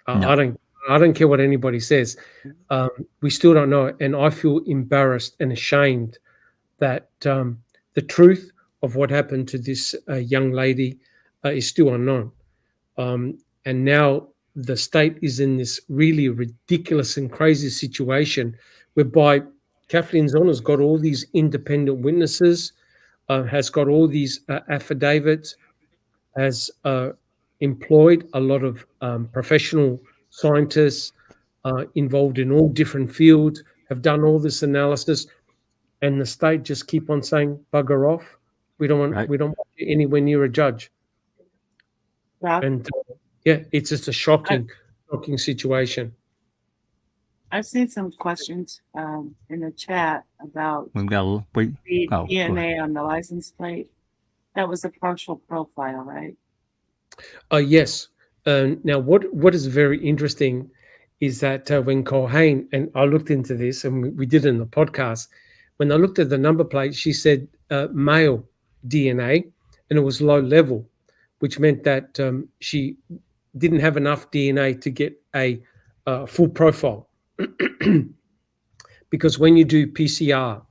No. I don't care what anybody says. We still don't know, and I feel embarrassed and ashamed that the truth of what happened to this young lady is still unknown. And now the state is in this really ridiculous and crazy situation whereby Kathleen Zonner's got all these independent witnesses, has got all these affidavits, has employed a lot of professional scientists involved in all different fields, have done all this analysis, and the state just keep on saying, bugger off. We don't want Right. we don't want you anywhere near a judge. Yeah. And it's just a shocking situation. I've seen some questions in the chat about We've got the Oh, go DNA on the license plate. That was a partial profile, right? Yes. Now, what is very interesting is that when Colhane, and I looked into this, and we did it in the podcast, when I looked at the number plate, she said male DNA, and it was low level, which meant that she didn't have enough DNA to get a full profile. Because when you do PCR,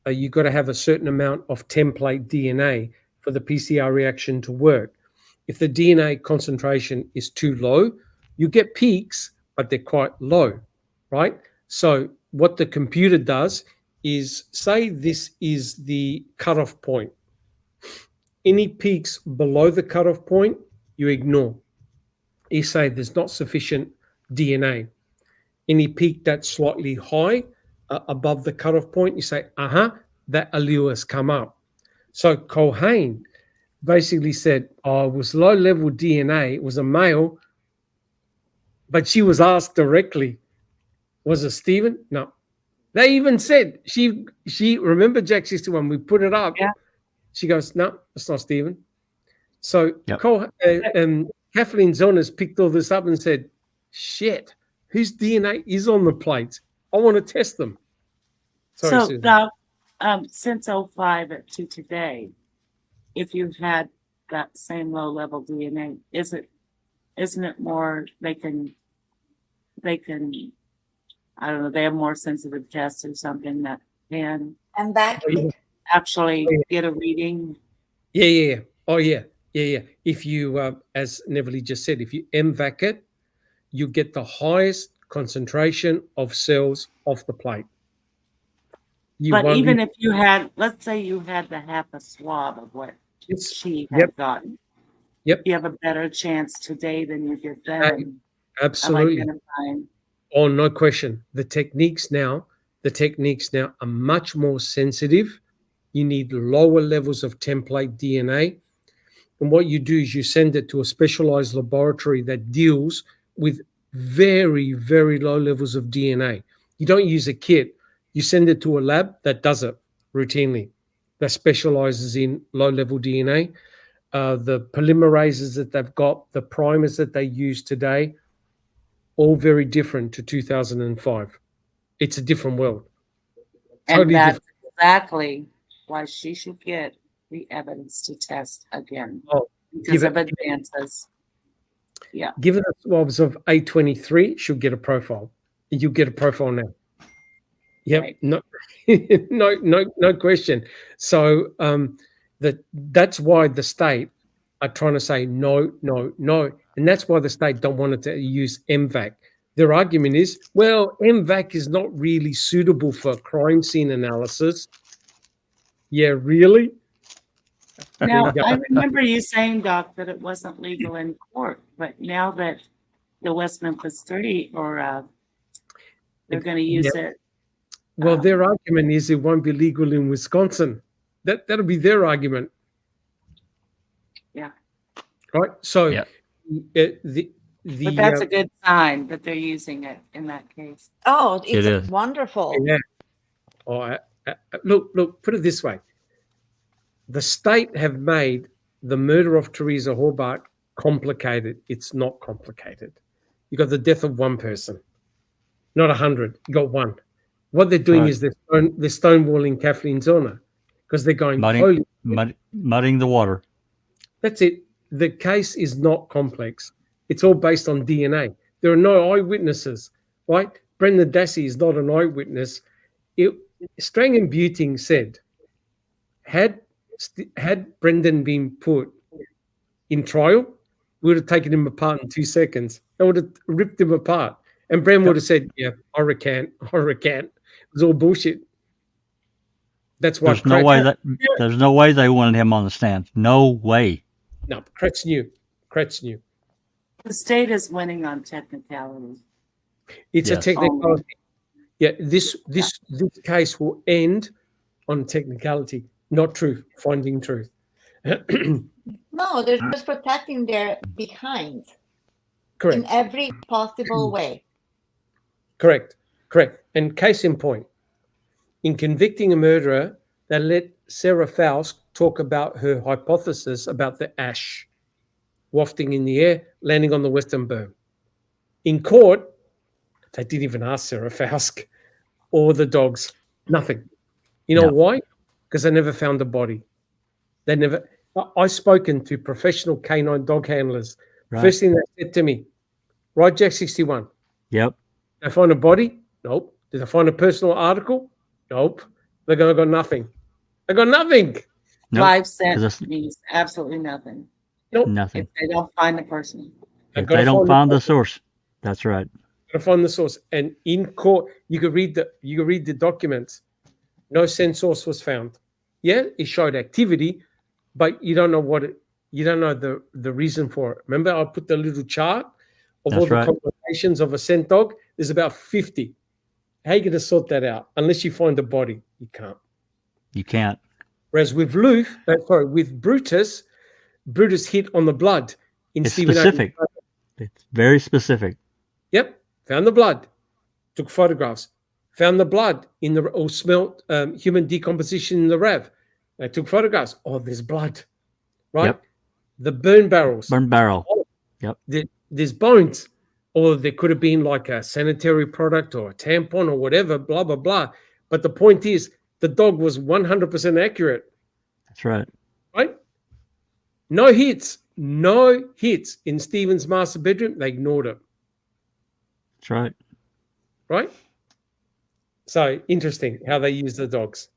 you've got to have a certain amount of template DNA for the PCR reaction to work. If the DNA concentration is too low, you get peaks, but they're quite low, right? So what the computer does is say this is the cutoff point. Any peaks below the cutoff point, you ignore. You say there's not sufficient DNA. Any peak that's slightly high above the cutoff point, you say, that allele has come up. So Colhane basically said, it was low level DNA, it was a male, but she was asked directly, Was it Stephen? No. They even said, she remember Jack 61, we put it up. Yeah. She goes, no, it's not Stephen. So Yep. Kathleen Zonas picked all this up and said, shit, whose DNA is on the plates? I want to test them. Sorry, So, Susan. Doc, since 05 to today, if you've had that same low level DNA, isn't it more they can, I don't know, they have more sensitive tests or something that can And back actually get a reading? Yeah. Oh, yeah. If you, as Neverly just said, if you MVAC it, you get the highest concentration of cells off the plate. But even if you had, let's say you had the half a swab of what she had gotten, Yep. you have a better chance today than you did then Absolutely. of identifying. Oh, no question. The techniques now are much more sensitive. You need lower levels of template DNA. And what you do is you send it to a specialized laboratory that deals with very, very low levels of DNA. You don't use a kit. You send it to a lab that does it routinely, that specializes in low-level DNA. The polymerases that they've got, the primers that they use today, all very different to 2005. It's a different world. And that's exactly why she should get the evidence to test again because of advances. Yeah. Given the swabs of A23, she'll get a profile. You'll get a profile now. Yep. Right. No question. So that's why the state are trying to say no. And that's why the state don't want to use MVAC. Their argument is, well, MVAC is not really suitable for crime scene analysis. Yeah, really? Now, I remember you saying, Doc, that it wasn't legal in court, but now that the West Memphis 3 they're going to use it. Well, their argument is it won't be legal in Wisconsin. That'll be their argument. Yeah. Right. So, but that's a good sign that they're using it in that case. Oh, it's wonderful. Yeah. Oh, look. Put it this way: the state have made the murder of Teresa Horbach complicated. It's not complicated. You got the death of one person, not 100. You got one. What they're doing is they're stonewalling Kathleen Zona because they're going mudding the water. That's it. The case is not complex. It's all based on DNA. There are no eyewitnesses, right? Brendan Dassey is not an eyewitness. Strang and Buting said, had Brendan been put in trial, we would have taken him apart in 2 seconds. They would have ripped him apart. And Brendan would have said, yeah, I recant. It was all bullshit. That's why there's no way they wanted him on the stand. No way. No, Kretz knew. The state is winning on technicality. It's a technicality. Yeah, this case will end on technicality, not truth, finding truth. No, they're just protecting their behinds. Correct. In every possible way. Correct. And case in point, in convicting a murderer, they let Sarah Faust talk about her hypothesis about the ash wafting in the air, landing on the western berm. In court, they didn't even ask Sarah Faust or the dogs. Nothing. You know why? Because they never found the body. I've spoken to professional canine dog handlers. Right. First thing they said to me, right, Jack 61? Yep. Did they find a body? Nope. Did they find a personal article? Nope. They're going to go nothing. They got nothing. Nope. Live scent means absolutely nothing. Nope. Nothing. If they don't find the person. If they don't find the source. That's right. Got to find the source. And in court, you could read the documents. No scent source was found. Yeah, it showed activity, but you don't know you don't know the reason for it. Remember, I put the little chart of all the complications of a scent dog. There's about 50. How are you going to sort that out? Unless you find a body, you can't. You can't. Whereas with with Brutus hit on the blood. It's specific. It's very specific. Yep, found the blood. took photographs, found the blood in the, or smelt human decomposition in the RAV. They took photographs. Oh, there's blood, right? Yep. The burn barrels. Burn barrel. Yep. There's bones, or there could have been like a sanitary product or a tampon or whatever, blah, blah, blah. But the point is, the dog was 100% accurate, That's right. right? No hits in Stephen's master bedroom. They ignored it, That's right. right? So interesting how they use the dogs.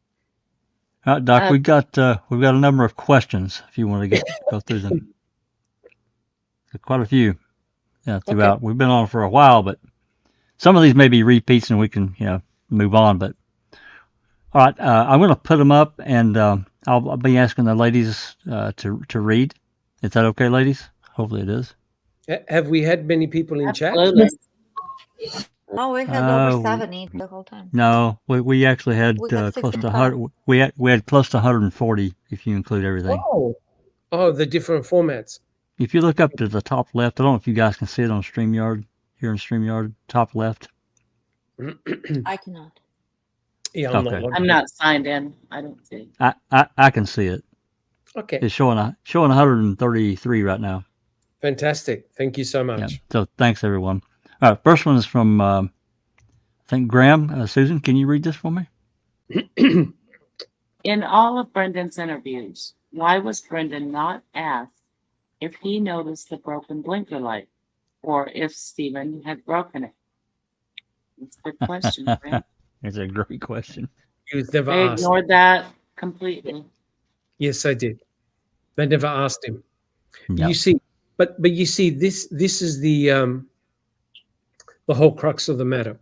All right, Doc, we've got a number of questions if you want to go through them. So quite a few throughout. Okay. We've been on for a while, but some of these may be repeats and we can move on. But all right, I'm going to put them up and I'll be asking the ladies to read. Is that okay, ladies? Hopefully it is. Have we had many people in chat? Oh, we had over 70 the whole time. No, we actually had close to 100. We had close to 140 if you include everything. Oh, the different formats. If you look up to the top left, I don't know if you guys can see it on StreamYard, here in StreamYard, top left. I cannot. Yeah, I'm not signed in. I don't see. I can see it. Okay. It's showing 133 right now. Fantastic. Thank you so much. Yeah. So thanks, everyone. All right, first one is from, I think, Graham. Susan, can you read this for me? In all of Brendan's interviews, why was Brendan not asked if he noticed the broken blinker light or if Stephen had broken it? It's a good question, right? It's a great question. He was never They asked. ignored that completely. Yes, I did. They never asked him. No. You see, but you see, this is the whole crux of the matter.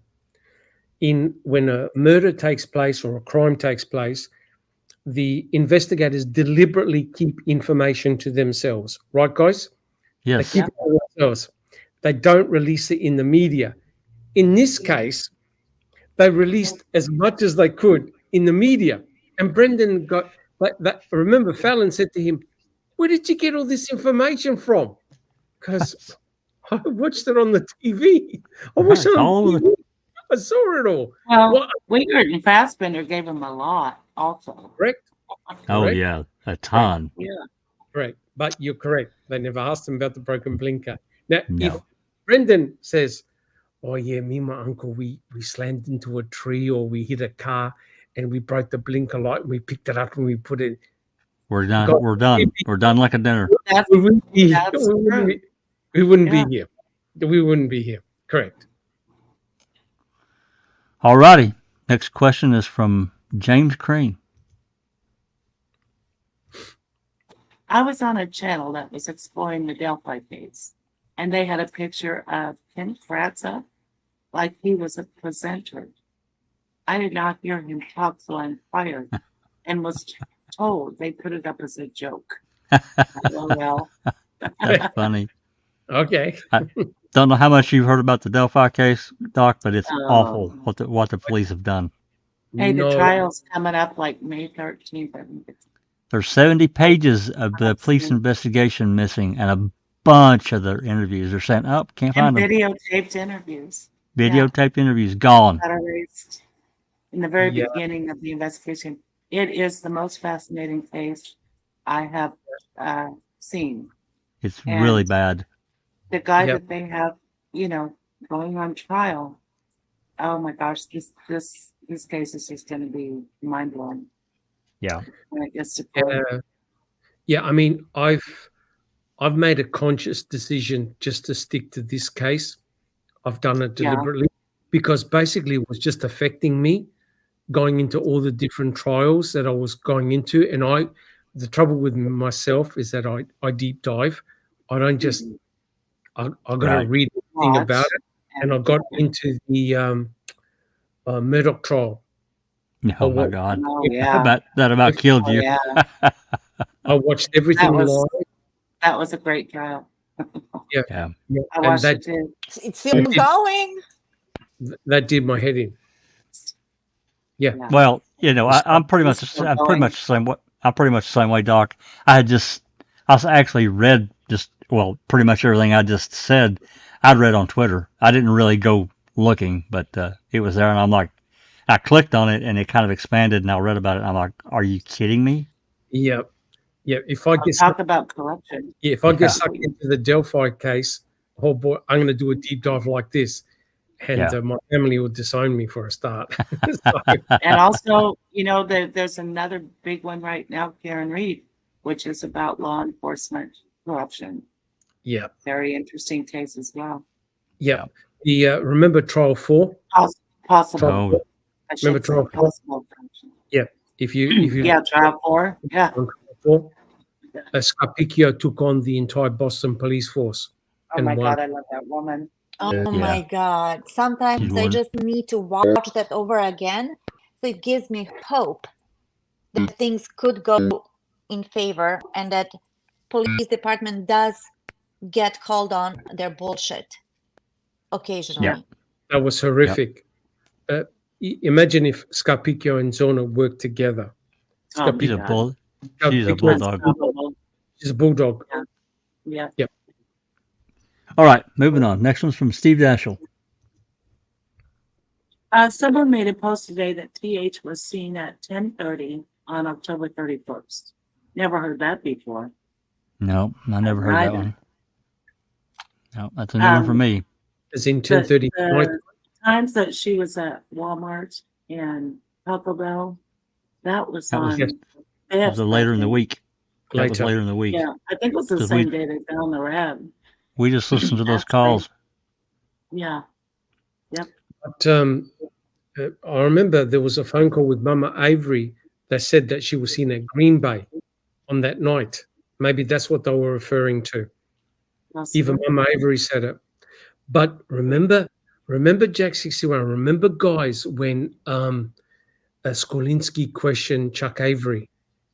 When a murder takes place or a crime takes place, the investigators deliberately keep information to themselves, right, guys? Yes. They keep it to themselves. They don't release it in the media. In this case, they released as much as they could in the media, and Brendan got that. Remember, Fallon said to him, "Where did you get all this information from?" Because I watched it on the TV. I watched it on the TV. I saw it all. Well, Wingert and Fassbender gave him a lot also. Correct? Oh, yeah, a ton. Yeah. Correct. But you're correct. They never asked him about the broken blinker. Now, No. if Brendan says, "Oh, yeah, me and my uncle, we slammed into a tree or we hit a car and we broke the blinker light and we picked it up and we put it..." We're done. We're done. We're done like a dinner. We wouldn't be That's true. We wouldn't be here. We wouldn't be here. Correct. All righty. Next question is from James Crane. I was on a channel that was exploring the Delphi case, and they had a picture of Ken Fratza like he was a presenter. I did not hear him talk, so I inquired and was told they put it up as a joke. LOL. That's funny. Okay. Don't know how much you've heard about the Delphi case, Doc, but it's awful what the police have done. Hey, the No. trial's coming up like May 13th. I think it's There's 70 pages of the police investigation missing and a bunch of their interviews. They're saying, oh, can't and find them. videotaped interviews. Videotaped interviews gone. That erased in the very Yeah. beginning of the investigation. It is the most fascinating case I have seen. It's And really bad. The guy Yep. that they have, going on trial. Oh my gosh, this case is just going to be mind blowing Yeah. when it gets to court. Yeah, I mean, I've made a conscious decision just to stick to this case. I've done it Yeah. deliberately because basically it was just affecting me going into all the different trials that I was going into. And the trouble with myself is that I deep dive. I don't just, I got to Right. read everything Watch about it. And I got into the Murdoch trial. Oh my God. Oh yeah. That about killed Oh, you. yeah. I watched everything live. That was a great trial. Yeah. Yeah, I and watched that, it too. It's still going. that did my head in. Yeah. Well, I'm pretty much the same way, Doc. I actually read pretty much everything I just said. I'd read on Twitter. I didn't really go looking, but it was there, and I'm like, I clicked on it, and it kind of expanded, and I read about it, and I'm like, are you kidding me? Yeah. If I get Talk about corruption. if I Yeah. get sucked into the Delphi case, oh boy, I'm going to do a deep dive like this, and Yeah. my family will disown me for a start. So, And also, there's another big one right now, Karen Reed, which is about law enforcement corruption. yeah. Very interesting case as well. Yeah. The remember trial 4? Possible. Oh, I should Remember say trial 4? possible corruption. If you Yeah, trial 4. Yeah. on trial 4, Scapicchio took on the entire Boston police force. Oh And my won. God, I love that woman. Oh Yeah. my God. Sometimes She's I one. just need to watch that over again. So it gives me hope that things could go in favor and that police department does get called on their bullshit occasionally. Yeah. That was horrific. Imagine if Scapicchio and Zona worked together. Oh, She's a God. bull. She's a Scapicchio- bulldog. Unstoppable. She's a bulldog. Yeah. All right, moving on. Next one's from Steve Dassey. Someone made a post today that TH was seen at 10:30 on October 31st. Never heard that before. No, I never heard that Neither. one. No, that's a new one for me. As in 10:30 night. The times that she was at Walmart and Taco Bell, that was That was- on Yes. It was later in the week. That was Later. later in the week. Yeah, I think it was the 'Cause same day they found the rat. We just listened to those Actually. calls. Yeah. But I remember there was a phone call with Mama Avery that said that she was seen at Green Bay on that night. Maybe that's what they were referring to. Even Mama Avery said it. But remember Jack 61. Remember, guys, when Skolinski questioned Chuck Avery,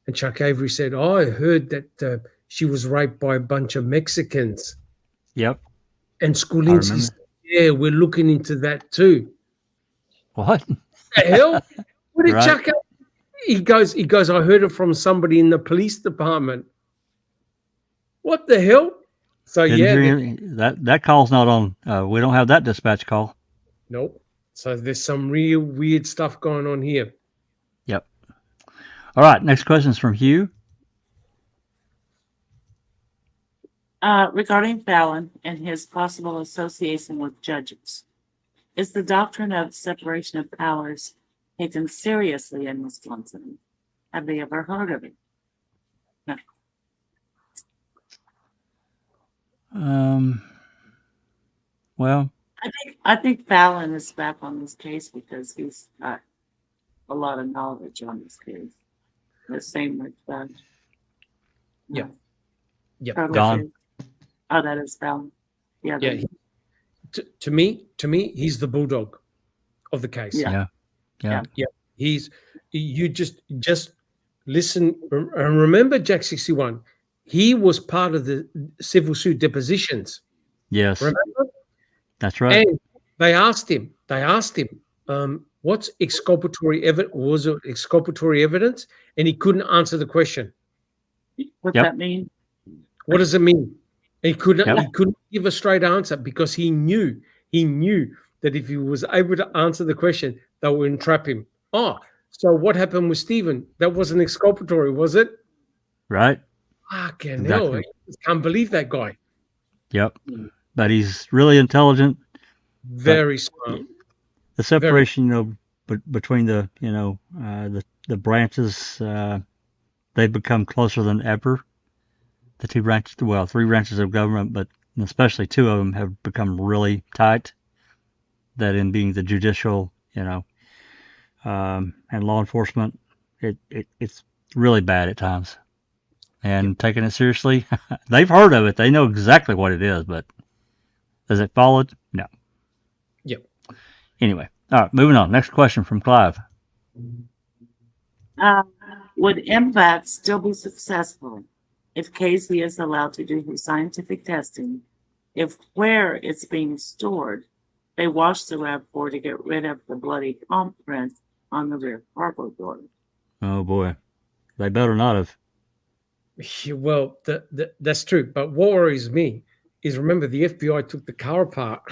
and Chuck Avery said, "Oh, I heard that she was raped by a bunch of Mexicans." Yep. And I Skolinski remember. said, "Yeah, we're looking into that too." What? The hell? What did Right. Chuck? He goes. I heard it from somebody in the police department. What the hell? So Didn't yeah, hear any- that call's not on. We don't have that dispatch call. nope. So there's some real weird stuff going on here. Yep. All right. Next question is from Hugh. Regarding Fallon and his possible association with judges, is the doctrine of separation of powers taken seriously in Wisconsin? Have they ever heard of it? No. Well, I think Fallon is back on this case because he's got a lot of knowledge on this case. The same with Yeah. Yep. Carlos Don. is. Oh, that is Fallon. Yeah. Yeah. To me, he's the bulldog of the case. Yeah. yeah. You just listen and remember Jack 61. He was part of the civil suit depositions. Yes. Remember? That's right. And they asked him, what's exculpatory evidence? Was it exculpatory evidence? And he couldn't answer the question. What Yep. that mean? What does it mean? He couldn't Yep. he couldn't give a straight answer because he knew that if he was able to answer the question, that would entrap him. Oh, so what happened with Stephen? That wasn't exculpatory, was it? Right. Fucking hell. I Exactly. just can't believe that guy. Yep. But he's really intelligent. Very smart. The separation, between the, the branches, they've become closer than ever. The two branches, well, three branches of government, but especially two of them have become really tight. That in being the judicial, and law enforcement, it's really bad at times. And taking it seriously, they've heard of it. They know exactly what it is, but is it followed? No. Yep. Anyway, all right, moving on. Next question from Clive. Would MVAC still be successful if Casey is allowed to do his scientific testing? If where it's being stored, they wash the RAV4 to get rid of the bloody palm print on the rear cargo door. Oh boy, they better not have. Yeah, well, that's true. But what worries me is remember the FBI took the car apart.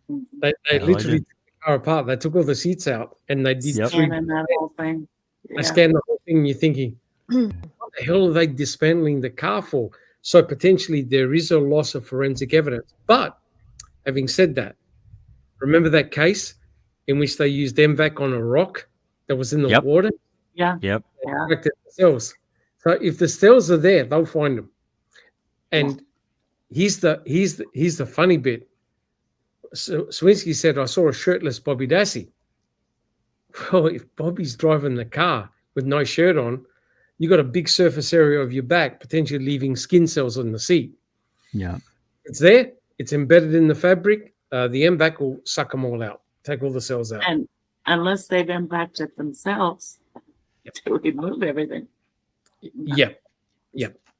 They Yeah, they literally did. took the car apart. They took all the seats out and they did Yep. three. Scanning that whole thing. They Yeah. scanned the whole thing. You're thinking, what the hell are they dismantling the car for? So potentially there is a loss of forensic evidence. But having said that, remember that case in which they used MVAC on a rock that was in the Yep. water? Yeah. Yep. They Yeah. corrected the cells. So if the cells are there, they'll find them. And here's the funny bit. So Swinsky said, I saw a shirtless Bobby Dassey. Well, if Bobby's driving the car with no shirt on, you got a big surface area of your back, potentially leaving skin cells on the seat. Yeah. It's there. It's embedded in the fabric. The MVAC will suck them all out, take all the cells out. And unless they've impacted themselves to remove everything. Yeah,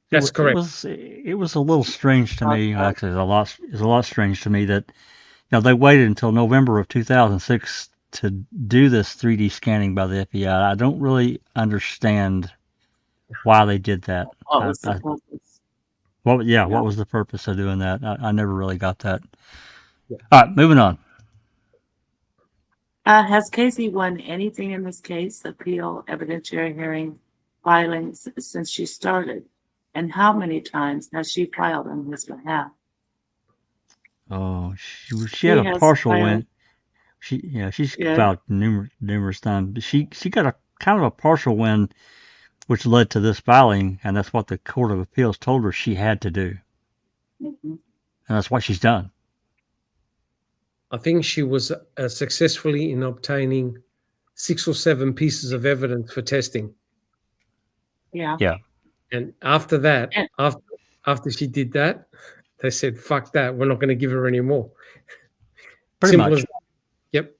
that's It correct. It was a little strange to me. Actually, it's a lot strange to me that they waited until November of 2006 to do this 3D scanning by the FBI. I don't really understand why they did that. What was the purpose? What was the purpose of doing that? I never really got that. All right, moving on. Has Casey won anything in this case, appeal, evidentiary hearing, filings since she started? And how many times has she filed on his behalf? Oh, she had a has partial filed. win. She's Yeah. filed numerous times, but she got a kind of a partial win, which led to this filing, and that's what the Court of Appeals told her she had to do, Mhm. and that's what she's done. I think she was successfully in obtaining 6 or 7 pieces of evidence for testing. Yeah. And after that, And- after she did that, they said, fuck that, we're not going to give her any more. Pretty Simple much. as that. Yep.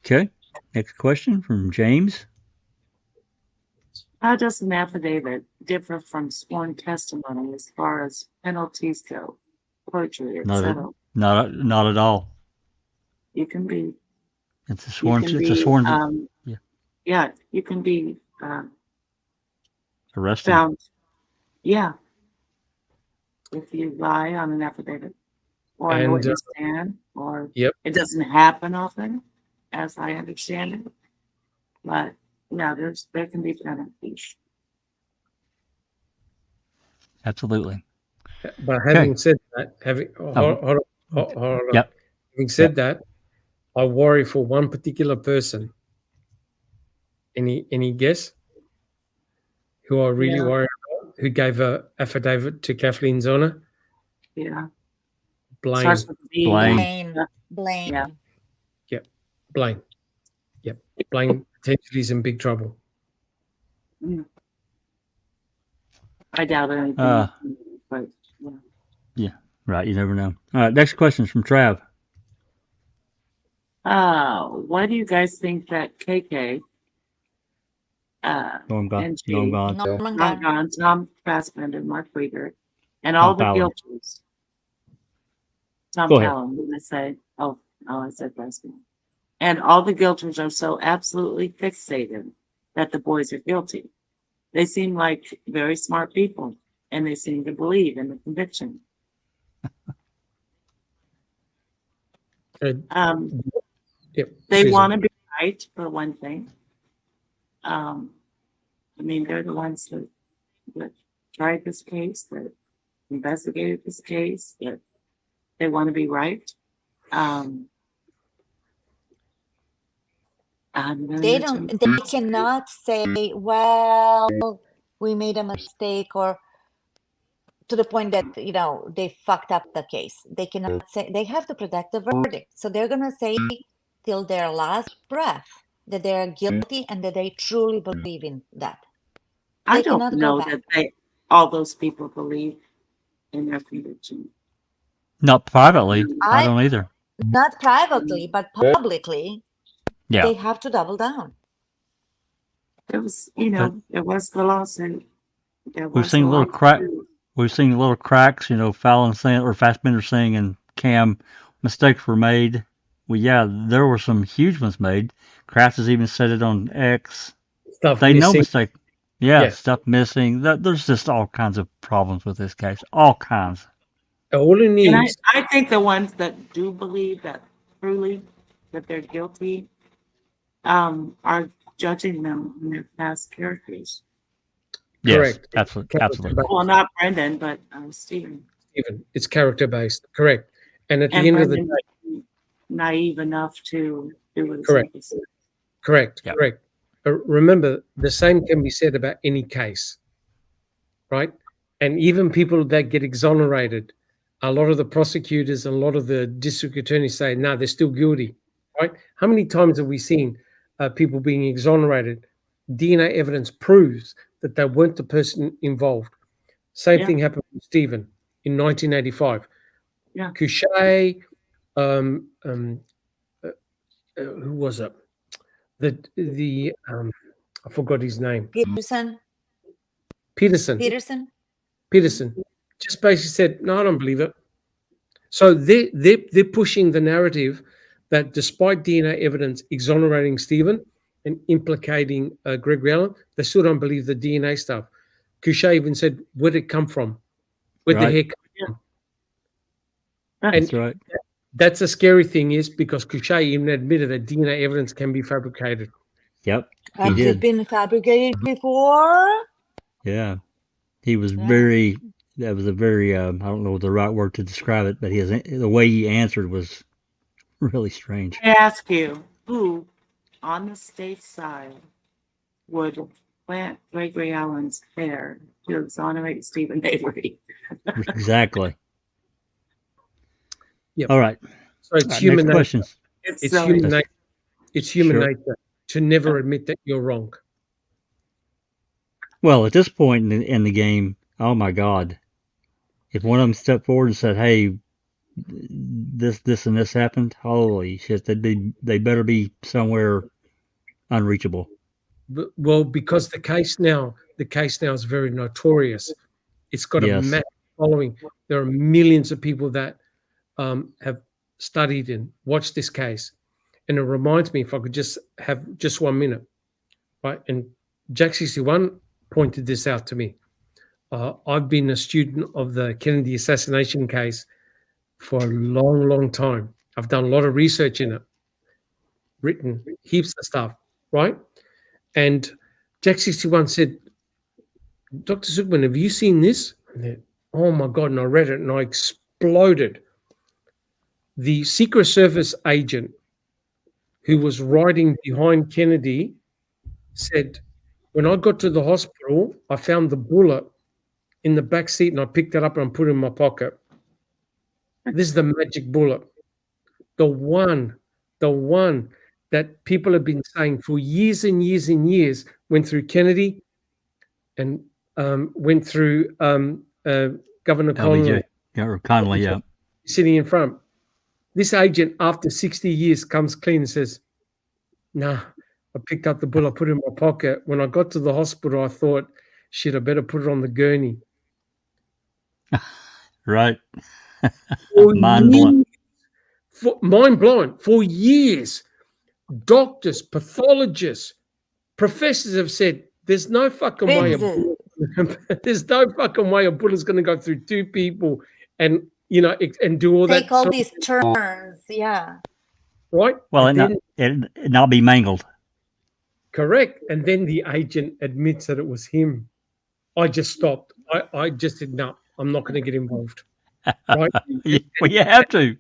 Okay. Next question from James. How does an affidavit differ from sworn testimony as far as penalties go, perjury, Not etc.? not at all. You can be. It's a You sworn. can It's be. a sworn Yeah. Yeah. You can be arrested. found. Yeah. If you lie on an affidavit or on a And, witness stand, or Yep. it doesn't happen often, as I understand it. But yeah, there can be penalties. Absolutely. But having said that, hold on. Yep. Having said that, I worry for one particular person. Any guess? Who I really Yeah. worry about? Who gave a affidavit to Kathleen's honor? Yeah. Blaine. Starts with B. Blaine. Blaine. Yeah. Blaine. Yep. Blaine potentially is in big trouble. I doubt anything. But yeah. Right. You never know. All right. Next question is from Trav. Why do you guys think that KK, Norm gone. and G, Norm gone. Norman Tom Gunn. Gahn, Tom Fassbender, Mark Rieger, and all the Fallon. guilters. Tom Go ahead. Fallon, didn't I say? Oh, I said Fassbender. And all the guilters are so absolutely fixated that the boys are guilty. They seem like very smart people, and they seem to believe in the conviction. Yep. They Susan. want to be right, for one thing. I mean, they're the ones that tried this case, that investigated this case, that they want to be right. They cannot say, well, we made a mistake, or to the point that, they fucked up the case. They cannot say, they have to protect the verdict. So they're going to say till their last breath that they're guilty and that they truly believe in that. I They don't cannot go know back. that all those people believe in their conviction. Not privately. I I- don't either. Not privately, but publicly, Yeah. they have to double down. It was, there was the lawsuit. There We've was seen the little crack. lawsuit. We've seen little cracks. Fallon saying or Fassbender saying and Cam mistakes were made. Well, yeah, there were some huge ones made. Kraft has even said it on X. Stuff They know missing. mistake. Yeah, Yeah. stuff missing. There's just all kinds of problems with this case. All kinds. All he And needs, I think the ones that do believe that truly that they're guilty, are judging them on their past characters. Yes, correct. absolutely, absolutely. Well, not Brendan, but Stephen. Stephen, it's character based, correct. And at the And end of the Brendan day, was naive enough to do what his Correct. uncle said. correct, Yeah. correct. Remember, the same can be said about any case, right? And even people that get exonerated, a lot of the prosecutors and a lot of the district attorneys say, no, they're still guilty, right? How many times have we seen people being exonerated? DNA evidence proves that they weren't the person involved. Same Yeah. thing happened with Stephen in 1985. Yeah. Couchet, who was it? I forgot his name. Peterson. Just basically said, no, I don't believe it. So they're pushing the narrative that despite DNA evidence exonerating Stephen and implicating Gregory Allen, they still don't believe the DNA stuff. Couchet even said, where'd it come from? Where'd the Right. hair come from? That's right. That's a scary thing is because Couchet even admitted that DNA evidence can be fabricated. Yep. He Has it did. been fabricated before? Yeah. He was Yeah. very. That was a very. I don't know the right word to describe it, but the way he answered was really strange. I ask you, who on the state side would plant Gregory Allen's hair to exonerate Stephen Avery? Exactly. Yep. All right. So it's All right, human next nature. questions. It's It's silly. human nature. It's human Sure. nature to never admit that you're wrong. Well, at this point in the game, oh my God, if one of them stepped forward and said, "Hey, this and this happened," holy shit, they better be somewhere unreachable. Well, because the case now is very notorious. It's got a Yes. massive following. There are millions of people that have studied and watched this case. And it reminds me, if I could just have just 1 minute, right? And Jack 61 pointed this out to me. I've been a student of the Kennedy assassination case for a long, long time. I've done a lot of research in it, written heaps of stuff, right? And Jack 61 said, Dr. Silkman, have you seen this? And then, oh my God, and I read it and I exploded. The Secret Service agent who was riding behind Kennedy said, when I got to the hospital, I found the bullet in the back seat and I picked it up and put it in my pocket. This is the magic bullet. The one that people have been saying for years and years and years, went through Kennedy and went through Governor Connolly. Connolly, yeah. Sitting in front. This agent, after 60 years, comes clean and says, nah, I picked up the bullet, I put it in my pocket. When I got to the hospital, I thought, shit, I better put it on the gurney. Right. For Mind blown. Mind blown. For years, doctors, pathologists, professors have said, there's no fucking way there's no fucking way a bullet's going to go through two people and, you know, and do all that. Take all these turns, yeah. Right? Well, And it not be mangled. Correct. And then the agent admits that it was him. I just stopped. I just said, no, I'm not going to get involved. Right? Well, you have to.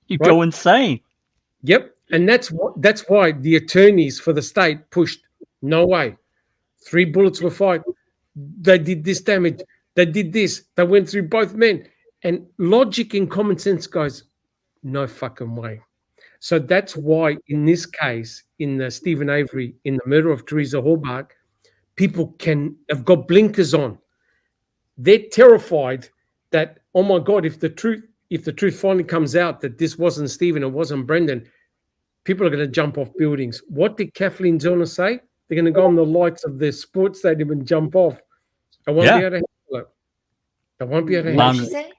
You Right. go insane. Yep. And that's why the attorneys for the state pushed, no way. 3 bullets were fired. They did this damage. They did this. They went through both men. And logic and common sense goes, no fucking way. So that's why in this case, in the Stephen Avery, in the murder of Teresa Halbach, people have got blinkers on. They're terrified that, oh my God, if the truth finally comes out that this wasn't Stephen, it wasn't Brendan, people are going to jump off buildings. What did Kathleen Zellner say? They're going to go on the lights of the sports stadium and jump off. They won't be able to handle it. They won't be able to What handle did it. she say?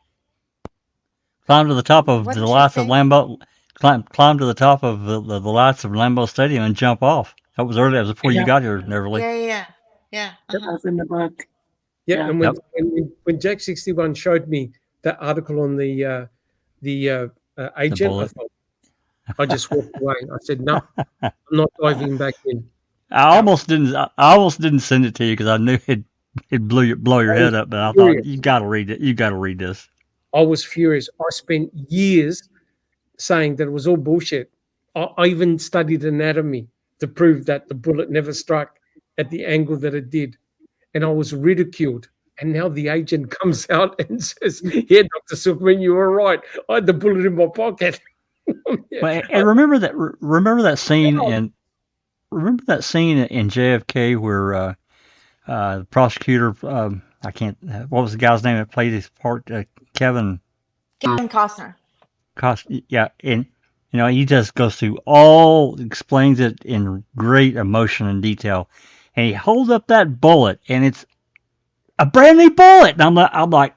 Climb to the top of What the did she lights of say? Lambeau. Climb to the top of the lights of Lambeau Stadium and jump off. That was early. That was before you got here, Neverly. Yeah. That was in the book. Yeah, Yeah. and when Jack 61 showed me that article on the agent, bullet. I just walked away. I said, no, I'm not diving back in. I almost didn't send it to you because I knew it'd blow your head up. But I thought you got to read it. You got to read this. I was furious. I spent years saying that it was all bullshit. I even studied anatomy to prove that the bullet never struck at the angle that it did. And I was ridiculed. And now the agent comes out and says, yeah, Dr. Silkman, you were right. I had the bullet in my pocket. Yeah. And remember that scene in JFK where the prosecutor, what was the guy's name that played his part? Kevin Costner. Yeah, and he just goes through explains it in great emotion and detail, and he holds up that bullet, and it's a brand new bullet, and I'm like,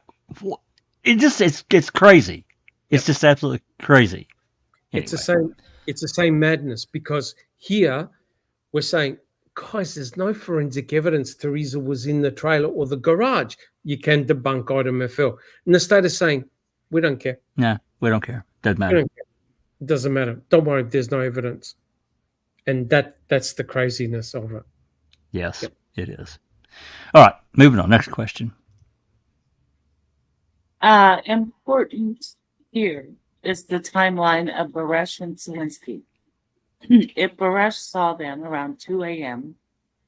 it's crazy. It's just absolutely crazy. Anyway. It's the same madness, because here we're saying, guys, there's no forensic evidence Teresa was in the trailer or the garage. You can debunk item FL. And the state is saying, we don't care. No, we don't care. Doesn't matter. It doesn't matter. Don't worry, there's no evidence. And that's the craziness of it. Yes, It is. All right, moving on. Next question. Important here is the timeline of Baresh and Swinsky. If Baresh saw them around 2 a.m.,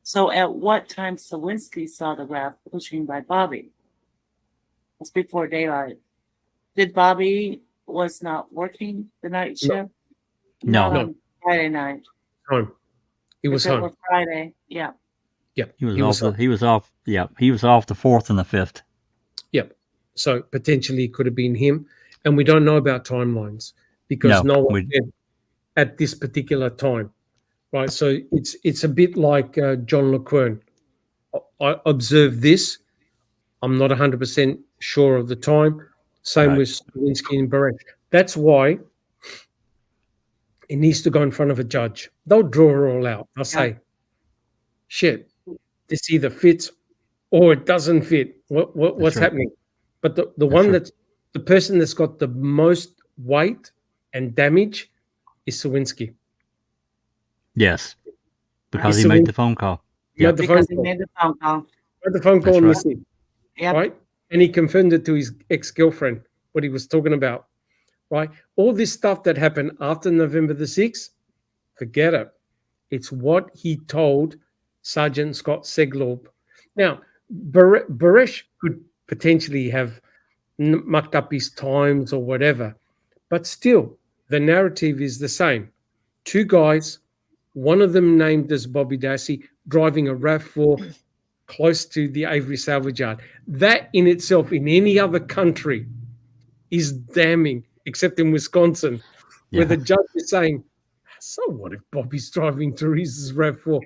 so at what time Swinsky saw the raft pushing by Bobby? It's before daylight. Did Bobby was not working the night shift? No. Not on Friday night. Home. He was home. Friday, yeah. Yep. He was off. Yeah, he was off the 4th and the 5th. Yep. So potentially it could have been him, and we don't know about timelines because no one did at this particular time, right? So it's a bit like John LeQuern. I observed this. I'm not 100% sure of the time. Same with Swinsky and Bares. That's why it needs to go in front of a judge. They'll draw it all out. They'll say, shit, this either fits or it doesn't fit. What's happening? But the one that's the person that's got the most weight and damage is Swinsky. Yes, because he made the phone call. Yeah, because he made the phone call. Made the phone call on the scene. Yeah. Right? And he confirmed it to his ex-girlfriend, what he was talking about. Right? All this stuff that happened after November the 6th, forget it. It's what he told Sergeant Scott Seglob. Now, Baresh could potentially have mucked up his times or whatever, but still, the narrative is the same. Two guys, one of them named as Bobby Dassey, driving a RAV4 close to the Avery salvage yard. That in itself, in any other country, is damning, except in Wisconsin, where the judge is saying, so what if Bobby's driving Teresa's RAV4?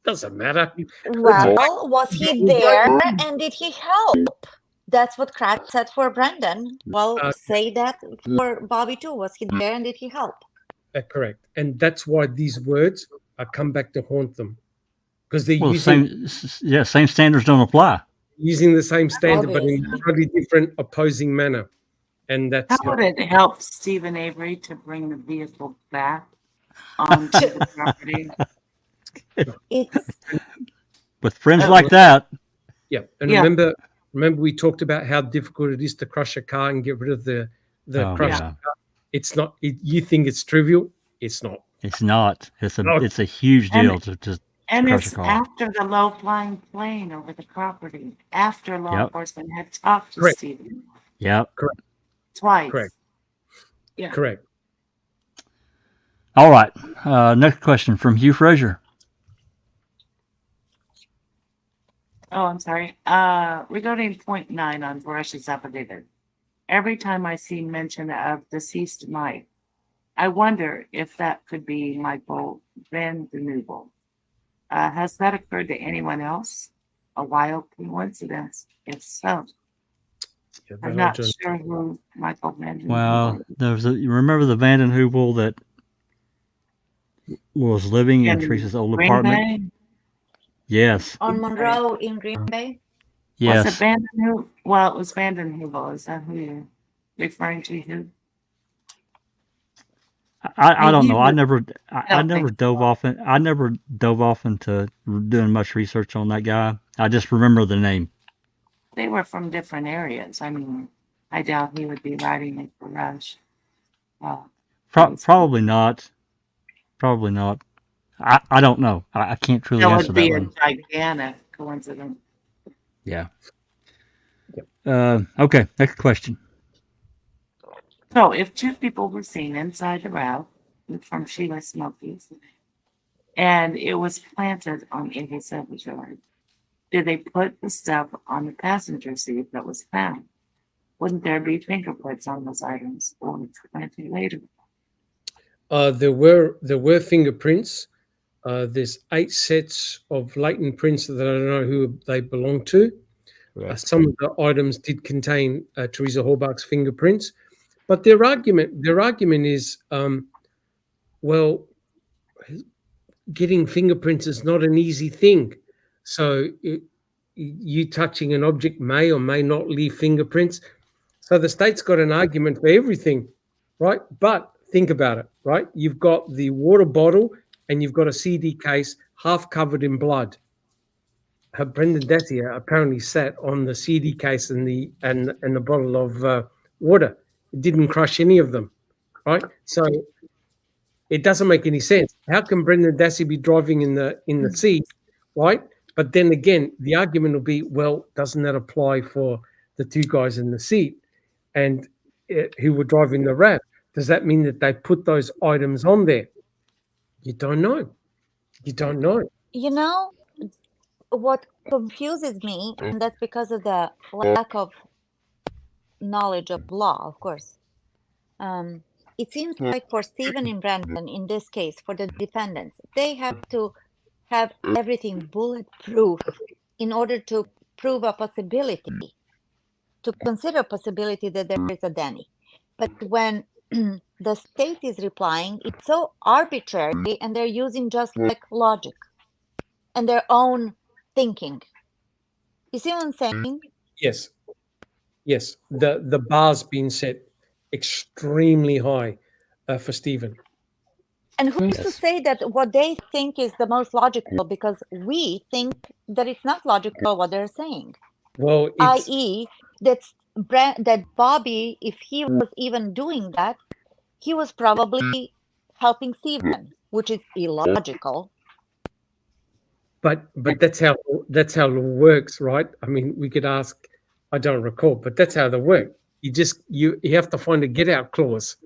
Doesn't matter. Well, was he there and did he help? That's what Craig said for Brendan. Well, say that for Bobby too. Was he there and did he help? Correct. And that's why these words come back to haunt them. Because they're same standards don't apply. Using the same standard, but in a totally different opposing manner. And that's how would it help Stephen Avery to bring the vehicle back onto the property? With friends like that. Yeah. And remember we talked about how difficult it is to crush a car and get rid of the crushed car. It's not. You think it's trivial? It's not. It's not. It's a huge deal to just. And it's after the low-flying plane over the property. After law enforcement had talked to Stephen. Yep. Correct. Twice. Correct. Yeah. Correct. All right. Next question from Hugh Frazier. Oh, I'm sorry. Regarding point 9 on Baresh's affidavit, every time I see mention of deceased Mike, I wonder if that could be Michael Van Den Heuvel. Has that occurred to anyone else? A wild coincidence? If so, I'm not sure who Michael Van Den Heuvel. Well, you remember the Van Den Heuvel that was living in Teresa's old apartment? Yes. On Monroe in Green Bay? Was it Yes. Vandenheuvel? Well, it was Vandenheuvel. Is that who you're referring to? Who? I don't He know. was, I I don't think never dove so. off in, I never dove off into doing much research on that guy. I just remember the name. They were from different areas. I mean, I doubt he would be riding in Rush. Probably not. Probably not. I don't know. I can't truly That answer would that be a one. gigantic coincidence. Yeah. Yep. Okay. Next question. So, if two people were seen inside the route from Sheila Smokies and it was planted on 87th yard, did they put the stuff on the passenger seat that was found? Wouldn't there be fingerprints on those items or planted later? There were fingerprints. There's 8 sets of latent prints that I don't know who they belong to. Some of the items did contain Teresa Horbach's fingerprints, but their argument is, well, getting fingerprints is not an easy thing. So you touching an object may or may not leave fingerprints. So the state's got an argument for everything, right? But think about it, right? You've got the water bottle and you've got a CD case half covered in blood. Brendan Dassey apparently sat on the CD case and the bottle of water. It didn't crush any of them, right? So it doesn't make any sense. How can Brendan Dassey be driving in the seat, right? But then again, the argument will be, well, doesn't that apply for the 2 guys in the seat and who were driving the RAV? Does that mean that they put those items on there? You don't know. You don't know. You know, what confuses me, and that's because of the lack of knowledge of law, of course. It seems like for Stephen and Brandon, in this case, for the defendants, they have to have everything bulletproof in order to prove a possibility, to consider a possibility that there is a Danny. But when the state is replying, it's so arbitrary and they're using just like logic and their own thinking. You see what I'm saying? Yes. Yes. The bar's been set extremely high for Stephen. And who's to say that what they think is the most logical, because we think that it's not logical what they're saying. Well, i.e. that Bobby, if he was even doing that, he was probably helping Stephen, which is illogical. But that's how it works, right? I mean, we could ask, I don't recall, but that's how they work. You have to find a get out clause.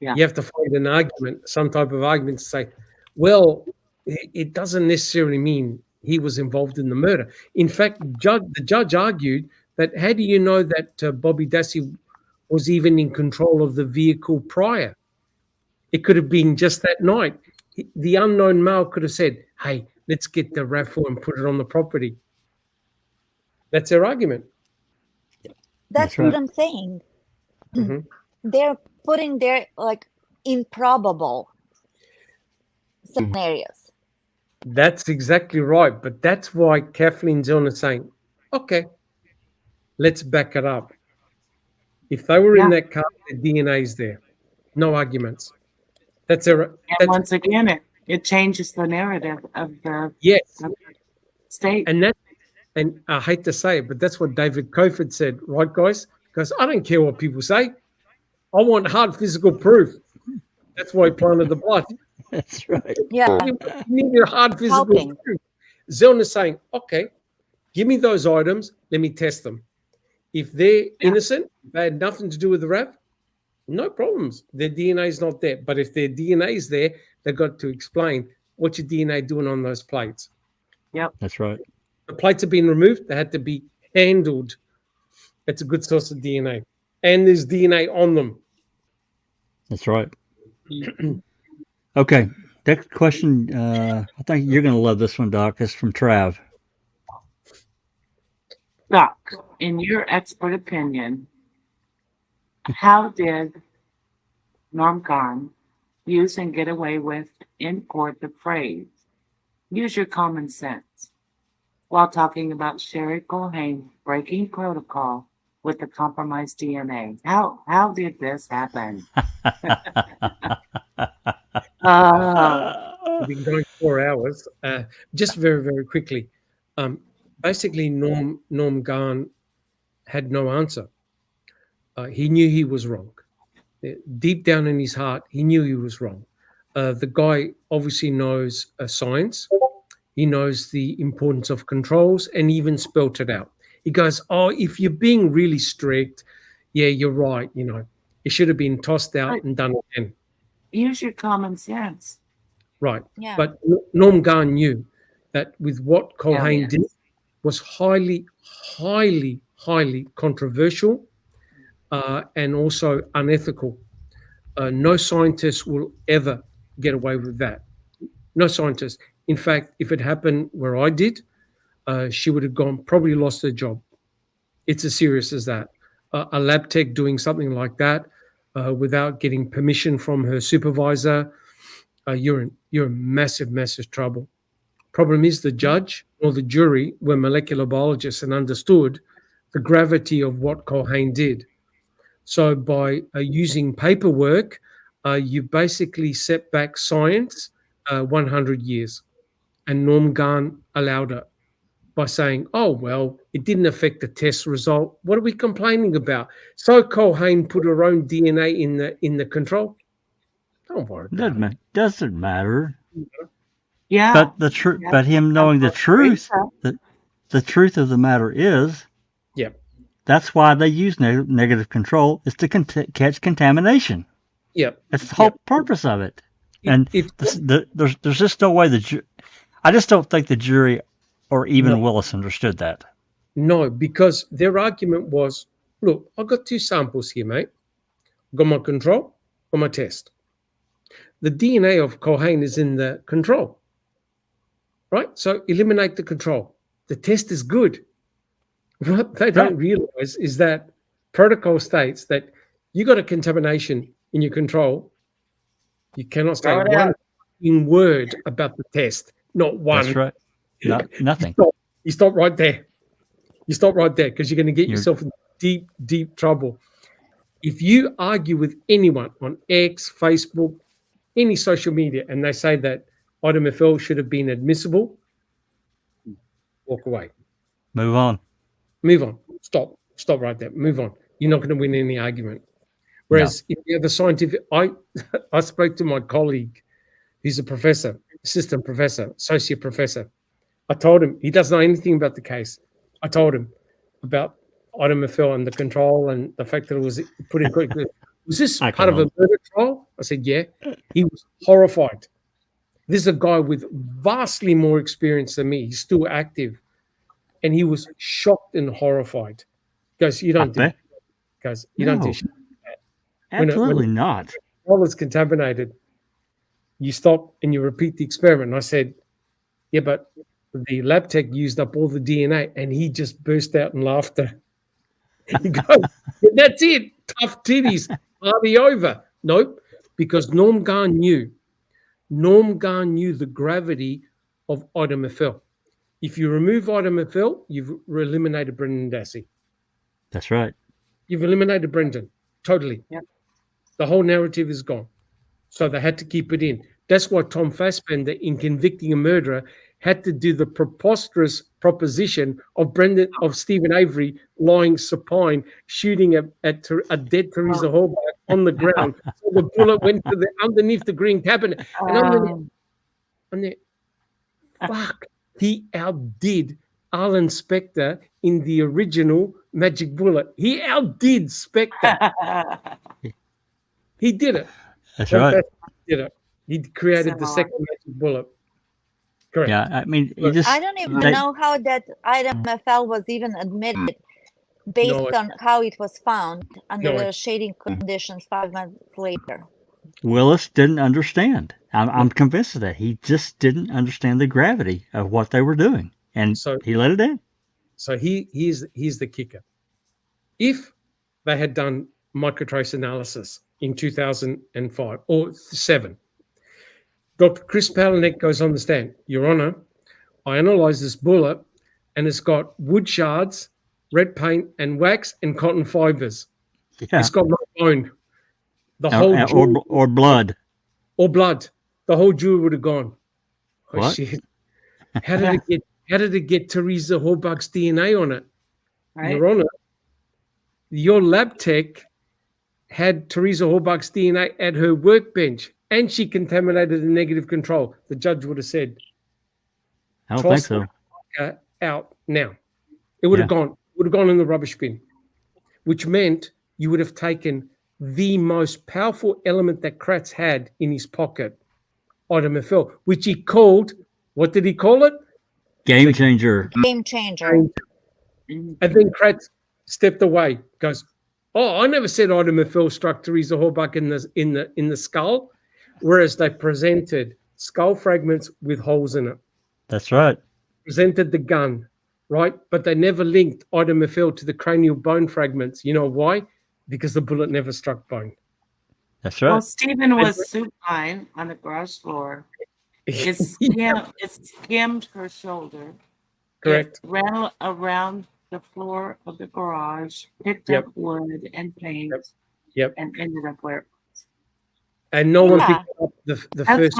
Yeah. You have to find an argument, some type of argument to say, well, it doesn't necessarily mean he was involved in the murder. In fact, the judge argued that how do you know that Bobby Dassey was even in control of the vehicle prior? It could have been just that night. The unknown male could have said, hey, let's get the RAV4 and put it on the property. That's their argument. That's right. what I'm saying. Mm-hmm. They're putting their like improbable scenarios. That's exactly right. But that's why Kathleen John is saying, okay, let's back it up. If they were in that car, the DNA is there. No arguments. And once again, it changes the narrative of the state. And I hate to say it, but that's what David Cofford said, right, guys? Because I don't care what people say. I want hard physical proof. That's why he planted the blood. That's right. Yeah. You need a hard physical proof. Zelna is saying, okay, give me those items. Let me test them. If they're innocent, they had nothing to do with the RAV, no problems. Their DNA is not there. But if their DNA is there, they've got to explain what's your DNA doing on those plates. Yep. That's right. The plates have been removed. They had to be handled. It's a good source of DNA. And there's DNA on them. That's right. Okay. Next question. I think you're going to love this one, Doc. It's from Trav. Doc, in your expert opinion, how did Norm Khan use and get away with in court the phrase, use your common sense? while talking about Sherry Culhane breaking protocol with the compromised DNA. How did this happen? We've been going 4 hours. Just very, very quickly. Basically, Norm Garn had no answer. He knew he was wrong. Deep down in his heart, he knew he was wrong. The guy obviously knows science. He knows the importance of controls and even spelt it out. He goes, oh, if you're being really strict, yeah, you're right. You know, it should have been tossed out and done again. Use your common sense. Right. Yeah. But Norm Garn knew that with what Culhane did was highly, highly, highly controversial and also unethical. No scientist will ever get away with that. No scientist. In fact, if it happened where I did, she would have probably lost her job. It's as serious as that. A lab tech doing something like that without getting permission from her supervisor, you're in massive, massive trouble. Problem is the judge or the jury were molecular biologists and understood the gravity of what Culhane did. So by using paperwork, you basically set back science 100 years. And Norm Garn allowed it by saying, oh, well, it didn't affect the test result. What are we complaining about? So Culhane put her own DNA in the control. Don't worry about it. Doesn't matter. Yeah. But the truth, but him knowing the truth, the truth of the matter is, that's why they use negative control, is to catch contamination. Yep. That's the whole purpose of it. And there's just no way I just don't think the jury or even Willis understood that. No, because their argument was, look, I've got two samples here, mate. I've got my control, got my test. The DNA of Culhane is in the control, right? So eliminate the control. The test is good. What they don't realize is that protocol states that you got a contamination in your control. You cannot say one word about the test. Not one. That's right. Nothing. You stop right there. You stop right there because you're going to get yourself in deep, deep trouble. If you argue with anyone on X, Facebook, any social media, and they say that item FL should have been admissible, walk away. Move on. Move on. Stop right there. Move on. You're not going to win any argument. Whereas if you have a scientific, I spoke to my colleague, who's a professor, assistant professor, associate professor. I told him, he doesn't know anything about the case. I told him about item FL and the control and the fact that it was put in quickly. Was this part of a murder trial? I said, yeah. He was horrified. This is a guy with vastly more experience than me. He's still active. And he was shocked and horrified. He goes, you don't do that. Guys, you don't do shit like that. Absolutely not. All is contaminated. You stop and you repeat the experiment. And I said, yeah, but the lab tech used up all the DNA, and he just burst out in laughter. He goes, that's it. Tough titties. Party over. Nope. Because Norm Garn knew the gravity of item FL. If you remove item FL, you've eliminated Brendan Dassey. That's right. You've eliminated Brendan. Totally. Yep. The whole narrative is gone. So they had to keep it in. That's why Tom Fassbender, in convicting a murderer, had to do the preposterous proposition of Stephen Avery lying supine, shooting at a dead Teresa Hallback on the ground. So the bullet went to underneath the green cabinet. And fuck, he outdid Alan Spector in the original Magic Bullet. He outdid Spector. He did it. That's right. He did it. He created the second Magic Bullet. Correct. Yeah, I mean, I don't even know how that item FL was even admitted based on how it was found under the shading conditions 5 months later. Willis didn't understand. I'm convinced of that. He just didn't understand the gravity of what they were doing, and so he let it in. So he's the kicker. If they had done microtrace analysis in 2005 or 7, Dr. Chris Palanek goes on the stand. Your Honor, I analyzed this bullet. and it's got wood shards, red paint, and wax and cotton fibers. Yeah. It's got no bone. The whole jewel, or blood. or blood. The whole jewel would have gone. Oh What? shit! How did it get Teresa Horbach's DNA on it? Right? Your Honor, your lab tech had Teresa Horbach's DNA at her workbench, and she contaminated the negative control. The judge would have said, I don't think so. Out now. It would have gone. Would have gone in the rubbish bin, which meant you would have taken the most powerful element that Kratz had in his pocket, item FL, which he called. What did he call it? Game changer. Game changer. And then Kratz stepped away. Goes, oh, I never said item FL struck Teresa Horbach in the skull, whereas they presented skull fragments with holes in it. That's right. Presented the gun, right? But they never linked item FL to the cranial bone fragments. You know why? Because the bullet never struck bone. That's right. Well, Stephen was supine on the garage floor. It skimmed her shoulder. Correct. It ran around the floor of the garage, picked up wood and paint, and ended up where it was. And no one picked up the first.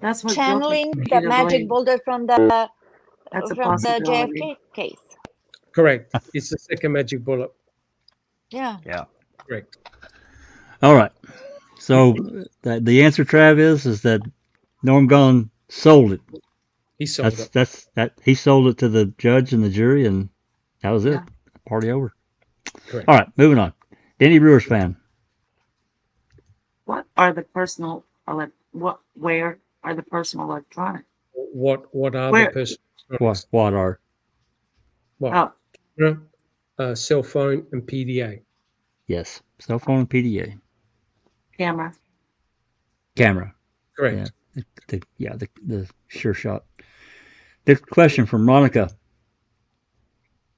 That's what Channeling the magic boulder from the JFK case. Correct. It's the second magic bullet. Yeah. Yeah. Correct. All right. So the answer, Trav, is that Norm Gunn sold it. He sold it. He sold it to the judge and the jury, and that was it. Yeah. Party over. Correct. All right, moving on. Danny Brewers fan. What are the personal where are the personal electronics? What are Where? the personal? What are? What? Oh, Cell phone and PDA. Yes, cell phone and PDA. camera. Camera. Correct. Yeah, the sure shot. Next question from Monica.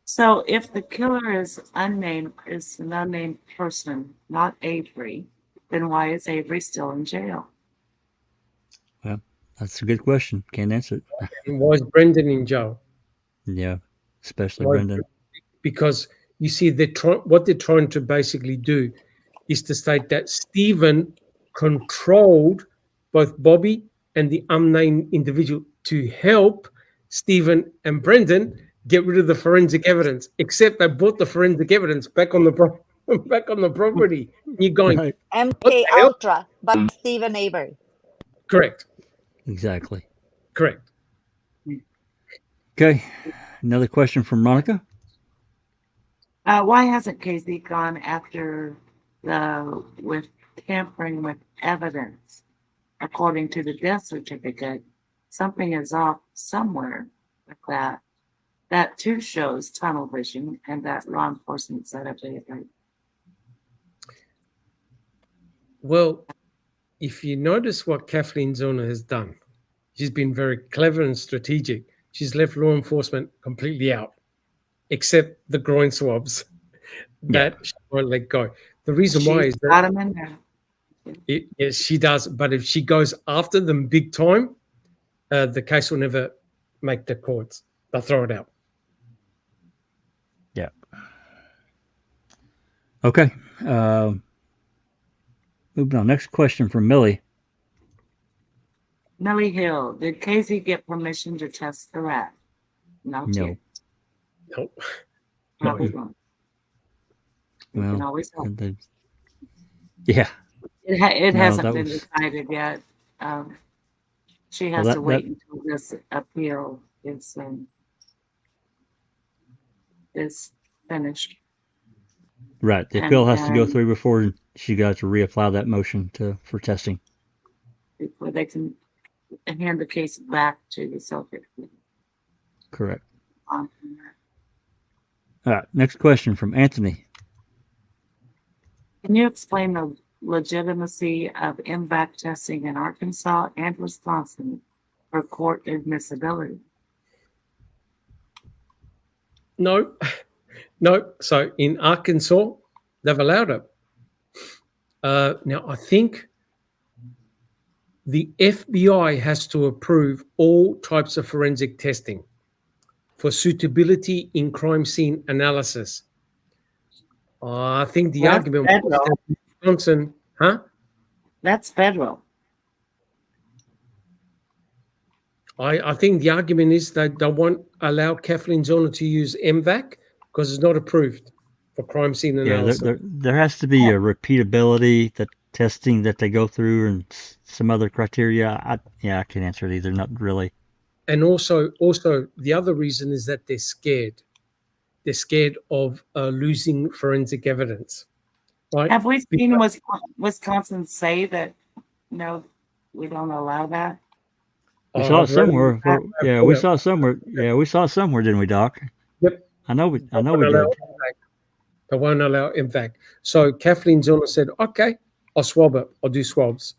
So if the killer is an unnamed person, not Avery, then why is Avery still in jail? Well, that's a good question. Can't answer it. And why is Brendan in jail? Yeah, especially Why- Brendan. Because you see, what they're trying to basically do is to state that Stephen controlled both Bobby and the unnamed individual to help Stephen and Brendan get rid of the forensic evidence. Except they brought the forensic evidence back on the property. You're going Right. MK hell? Ultra by Stephen Avery. correct, Exactly. correct. Okay. Another question from Monica. Why hasn't Casey gone after with tampering with evidence? According to the death certificate, something is off somewhere with that. That too shows tunnel vision and that law enforcement set up a Well, if you notice what Kathleen Zona has done, she's been very clever and strategic. She's left law enforcement completely out, except the groin swabs that she won't let go. The reason why is got that him in there. yes, she does. But if she goes after them big time, the case will never make the courts. They'll throw it out. Yeah. Okay. Moving on. Next question from Millie. Millie Hill, did Casey get permission to test the rat? No. No. Nope. Probably No. won't. You can Well, always help. yeah. It No, hasn't that been was- decided yet. She has Well, to wait until this appeal is finished Right. The And appeal has to go then- through before she got to reapply that motion for testing. before they can hand the case back to the circuit. Correct. Um, All right. Next question from Anthony. Can you explain the legitimacy of MVAC testing in Arkansas and Wisconsin for court admissibility? No. No. So in Arkansas, they've allowed it. Now, I think the FBI has to approve all types of forensic testing for suitability in crime scene analysis. I think the That's argument was federal. that Wisconsin, huh? That's federal. I think the argument is that they won't allow Kathleen Zona to use MVAC because it's not approved for crime scene Yeah, analysis. there has to be a repeatability, that testing that they go through, and some other criteria. I can't answer it either. Not really. And also the other reason is that they're scared. They're scared of losing forensic evidence, right? Have we seen Wisconsin say that, no, we don't allow that? We saw it I've read somewhere. about that. Yeah, we saw somewhere. Yeah, we saw somewhere, didn't we, Doc? Yep. I know we They did. won't allow MVAC. So Kathleen Zona said, okay, I'll swab it. I'll do swabs.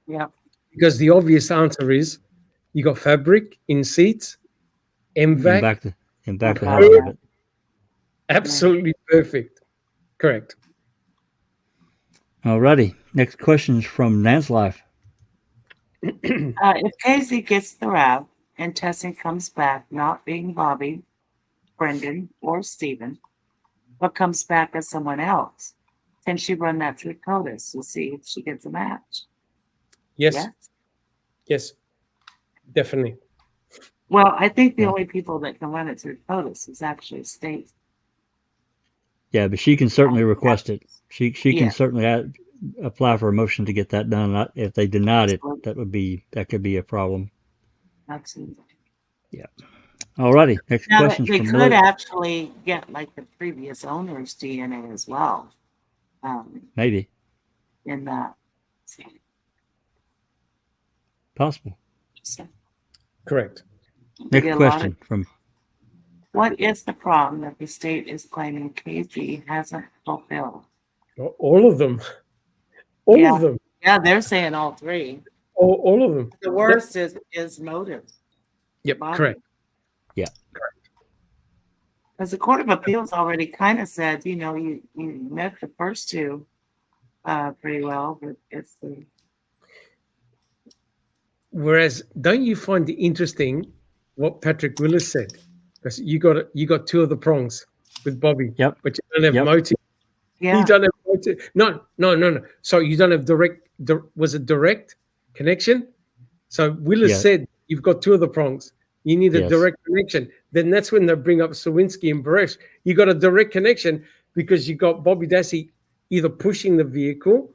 Yeah. Because the obvious answer is you got fabric in seats, MVAC, And back the Okay. hell out of it. absolutely perfect. Correct. Alrighty. Next question is from Nan's Life. If Casey gets the rap and testing comes back not being Bobby, Brendan, or Stephen, but comes back as someone else, can she run that through CODIS to see if she gets a match? Yes. Yes. Definitely. Well, I think the only people that can run it through CODIS is actually state. Yeah, but she can certainly request it. She Yeah. can certainly apply for a motion to get that done. If they denied it, Absolutely. that could be a problem. Absolutely. Alrighty. Next Now, question they from could Melissa. actually get like the previous owner's DNA as well, Maybe. in that. Possible. So, Correct. we Next get a lot question from what is the problem that the state is claiming Casey hasn't fulfilled? All of them. All Yeah. of them. Yeah, they're saying all three. All of them. The worst is motive. Yep. Bobby. Correct. Because the Court of Appeals already kind of said, you met the first two pretty well, but it's the Whereas, don't you find it interesting what Patrick Willis said? Because you got two of the prongs with Bobby. Yep. But you don't have Yep. motive. yeah. You don't have motive. No. So you don't have was it direct connection? So Willis Yeah. said you've got two of the prongs. You need a Yes. direct connection. Then that's when they bring up Swinsky and Bares. You got a direct connection because you got Bobby Dassey either pushing the vehicle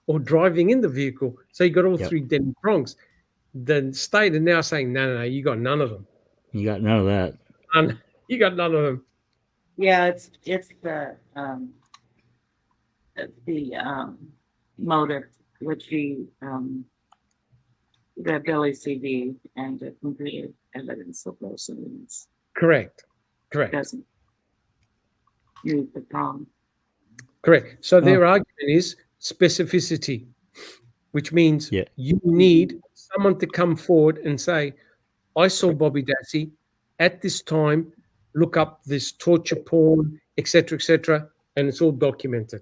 or driving in the vehicle. So you got all Yep. three dead prongs. The state are now saying, no, you got none of them. You got none of that. You got none of them. Yeah, it's the motive, which the Billy CD and the completed evidence of those things Correct. doesn't use the problem. Correct. So their argument is specificity, which means Yeah. you need someone to come forward and say, I saw Bobby Dassey at this time, look up this torture porn, etc., and it's all documented.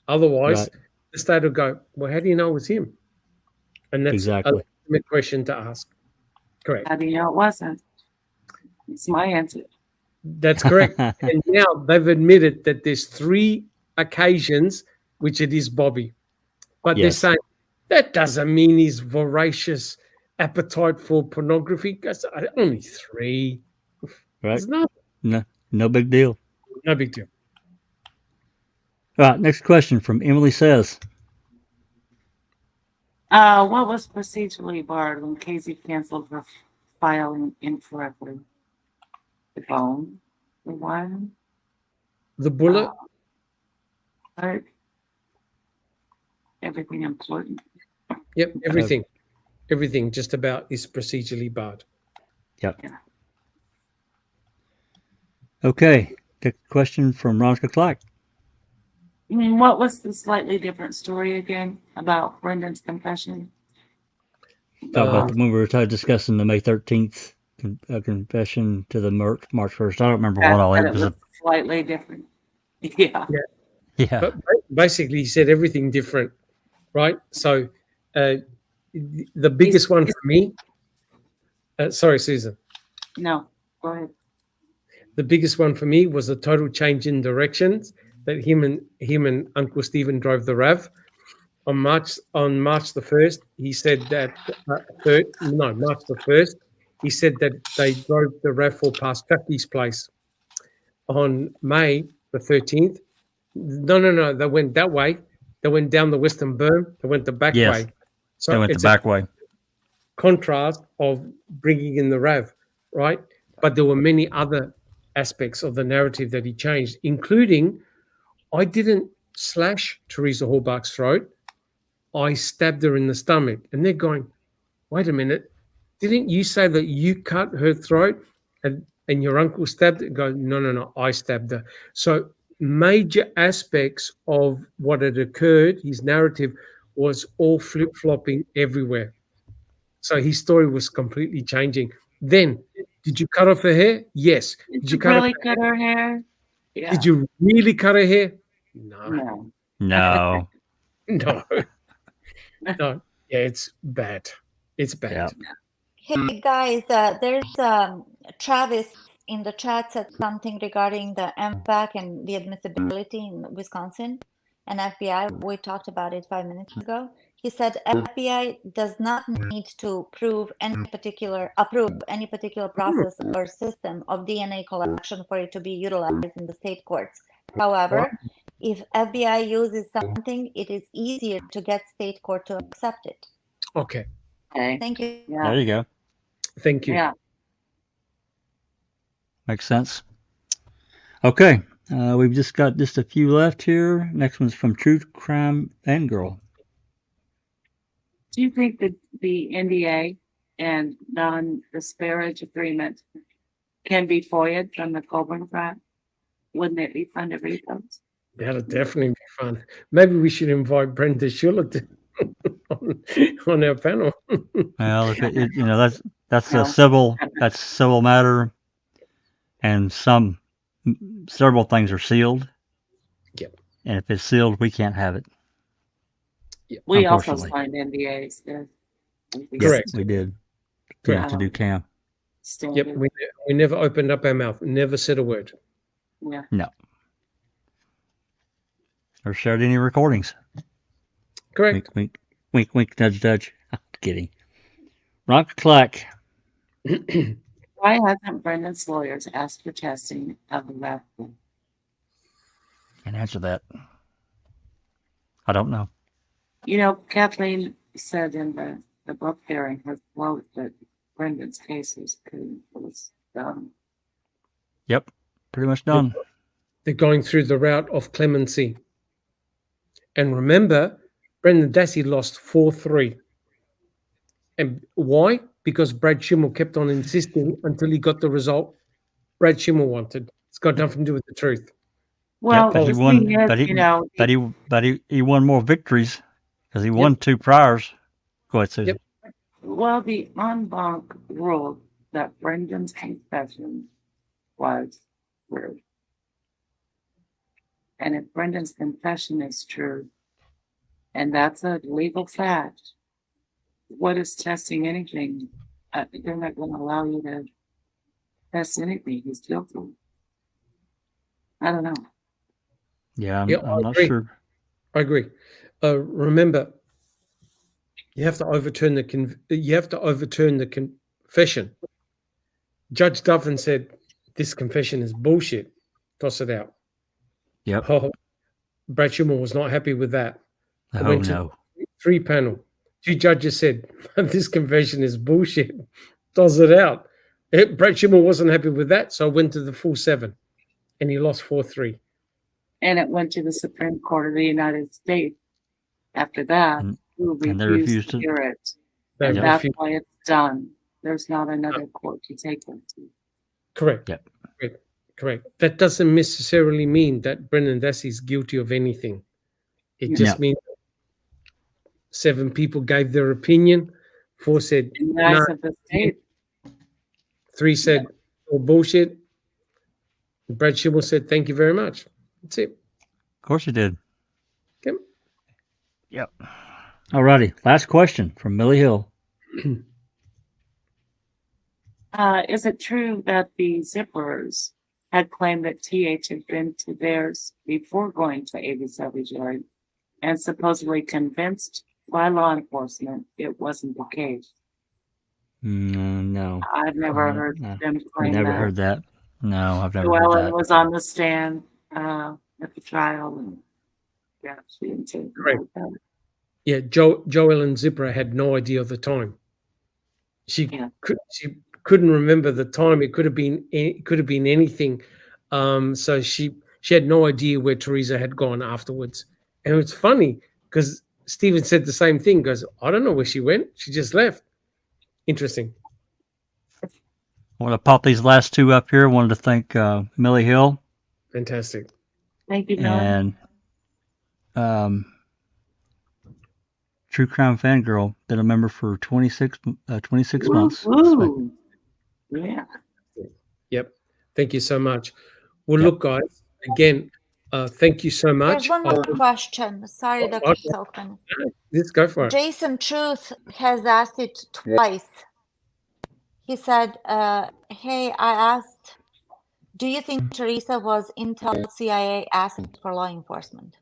Otherwise, Right. the state will go, well, how do you know it was him? And that's a Exactly. legitimate question to ask. Correct. How do you know it wasn't? It's my answer. That's correct. And now they've admitted that there's 3 occasions which it is Bobby. But they're Yes. saying that doesn't mean his voracious appetite for pornography. That's only 3. Right. It's not, No big deal. no big deal. All right. Next question from Emily Says. What was procedurally barred when Casey canceled her filing incorrectly? The phone, the wire, The bullet, part, everything important. yep, everything. Everything just about is procedurally barred. Yep. Yeah. Okay. Next question from Ronica Clark. What was the slightly different story again about Brendan's confession? Talk about the when we were discussing the May 13th confession to the March 1st. I don't remember what all That it was. slightly different. Yeah. Yeah. But basically, he said everything different, right? So the biggest one for me, sorry, Susan. No, go ahead. the biggest one for me was the total change in directions that him and Uncle Stephen drove the RAV. On March the 1st, he said that March the 1st, he said that they drove the RAV4 past Chucky's place. On May the 13th, no, they went that way. They went down the Western Berm. They went the back Yes. way. So They went the it's back way. contrast of bringing in the RAV, right? But there were many other aspects of the narrative that he changed, including I didn't slash Teresa Hallbach's throat. I stabbed her in the stomach. And they're going, wait a minute, didn't you say that you cut her throat and your uncle stabbed it? Go, no, I stabbed her. So major aspects of what had occurred, his narrative was all flip-flopping everywhere. So his story was completely changing. Then, did you cut off her hair? Yes. Did you really cut her hair? Yeah. Did you really cut her hair? No. No. No. No. Yeah, it's bad. It's bad. Yeah. Hey guys, there's Travis in the chat said something regarding the MPAC and the admissibility in Wisconsin and FBI. We talked about it 5 minutes ago. He said FBI does not need to approve any particular process or system of DNA collection for it to be utilized in the state courts. However, if FBI uses something, it is easier to get state court to accept it. Okay. Thank you. Yeah. There you go. Thank you. Yeah. Makes sense. Okay. We've just got just a few left here. Next one's from True Crime Fangirl. Do you think that the NDA and non-disparage agreement can be FOIA'd from the Colburn crime? Wouldn't it be fun to read those? That'll definitely be fun. Maybe we should invite Brenda Schuller on our panel. Well, if that's a civil matter, and several things are sealed. Yep. And if it's sealed, we can't have it. Yep. We also Unfortunately. signed NDAs there. Correct. We did. Correct. To do CAM. Yep. We never opened up our mouth. Never said a word. Yeah. No. Or shared any recordings. Correct. Wink, wink, wink, wink, nudge, nudge. Kidding. Rock Clack. Why hasn't Brendan's lawyers asked for testing of the RAV? Can't answer that. I don't know. You know, Kathleen said in the book there in her quote that Brendan's case was done. Yep. Pretty much done. They're going through the route of clemency. And remember, Brendan Dassey lost 4-3. And why? Because Brad Schimmel kept on insisting until he got the result Brad Schimmel wanted. It's got nothing to do with the truth. Well, but he won. He won more victories because he won 2 priors. Go ahead, Susan. Yep. Well, the en banc ruled that Brendan's confession was true. And if Brendan's confession is true, and that's a legal fact, what is testing anything? They're not going to allow you to test anything. He's guilty. I don't know. Yeah, I'm not agree. sure. I agree. Remember, you have to overturn the confession. Judge Duffin said, "This confession is bullshit. Toss it out." Yep. Oh, Brad Schimmel was not happy with that. Oh, went to no. 3 panel. 2 judges said, "This confession is bullshit. Toss it out." Brad Schimmel wasn't happy with that, so I went to the full 7, and he lost 4-3. And it went to the Supreme Court of the United States. After that, who they refused refused to it. hear it. They And that's refused- why it's done. There's not another court to take them to. Correct. Yep. Correct. That doesn't necessarily mean that Brendan Dassey is guilty of anything. It just means 7 people gave their opinion. 4 said, In the eyes "Nah." of the state, 3 said, "Oh, bullshit." Brad Schimmel said, "Thank you very much." That's it. Of course he did. Yep. Yep. Alrighty. Last question from Millie Hill. is it true that the zippers had claimed that TH had been to theirs before going to Avery's yard and supposedly convinced by law enforcement it wasn't the case. No. I've never heard them claim Never that. heard that. No, I've never heard Llewellyn that. was on the stand at the trial, and yeah, she didn't say Correct. about it. Yeah, Joellen Zipper had no idea of the time. She couldn't remember the time. It could have been anything. So she had no idea where Teresa had gone afterwards. And it's funny because Stephen said the same thing. Goes, I don't know where she went. She just left. Interesting. I want to pop these last two up here. I wanted to thank Millie Hill Fantastic. Thank you, Millie. and True Crime Fangirl. Been a member for 26 months. Ooh. Yeah. Yep. Thank you so much. Well, look, guys, again, thank you so much. There's one more question. Sorry, Dr. Okay. Silkman. Let's go for it. Jason Truth has asked it twice. He said, hey, I asked, do you think Teresa was Intel CIA asset for law enforcement?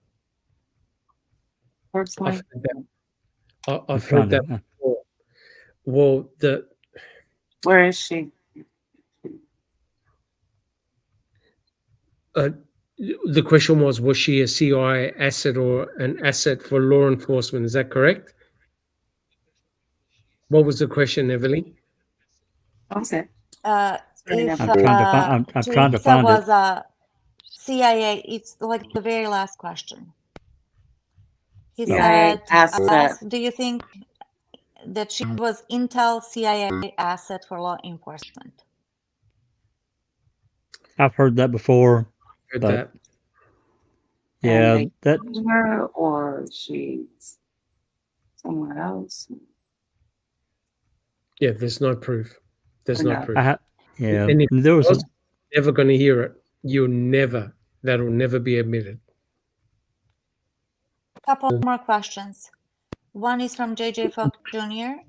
Personally, I've heard that before. Well, where is she? the question was she a CIA asset or an asset for law enforcement? Is that correct? What was the question, Everly? Okay. If I'm trying to Teresa find was it. a CIA, it's like the very last question. He CIA said, asset. do you think that she was Intel CIA asset for law enforcement? I've heard that before. Heard But- that. Yeah, And that her, or she's somewhere else. Yeah, there's no proof. There's no No. proof. yeah. And if There was was never going to hear it. That'll never be admitted. Couple more questions. One is from JJ Fox Jr.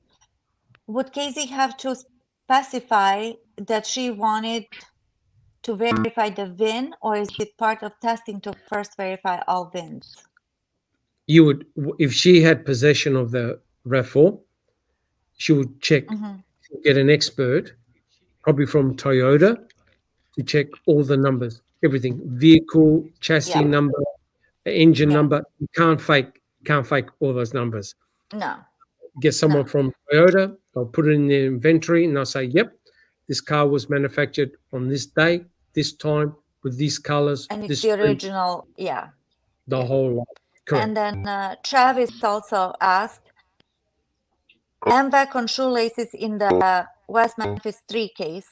Would Casey have to specify that she wanted to verify the VIN, or is it part of testing to first verify all VINs? You would, if she had possession of the RAV4, she would check, get an expert, probably from Toyota, to check all the numbers, everything, vehicle, chassis number, engine number. You can't fake all those numbers. No. Get someone from Toyota, they'll put it in their inventory, and they'll say, yep, this car was manufactured on this day, this time, with these colors. And it's this the print, original, the whole lot. Correct. And then Travis also asked, MVAC on shoelaces in the West Memphis 3 case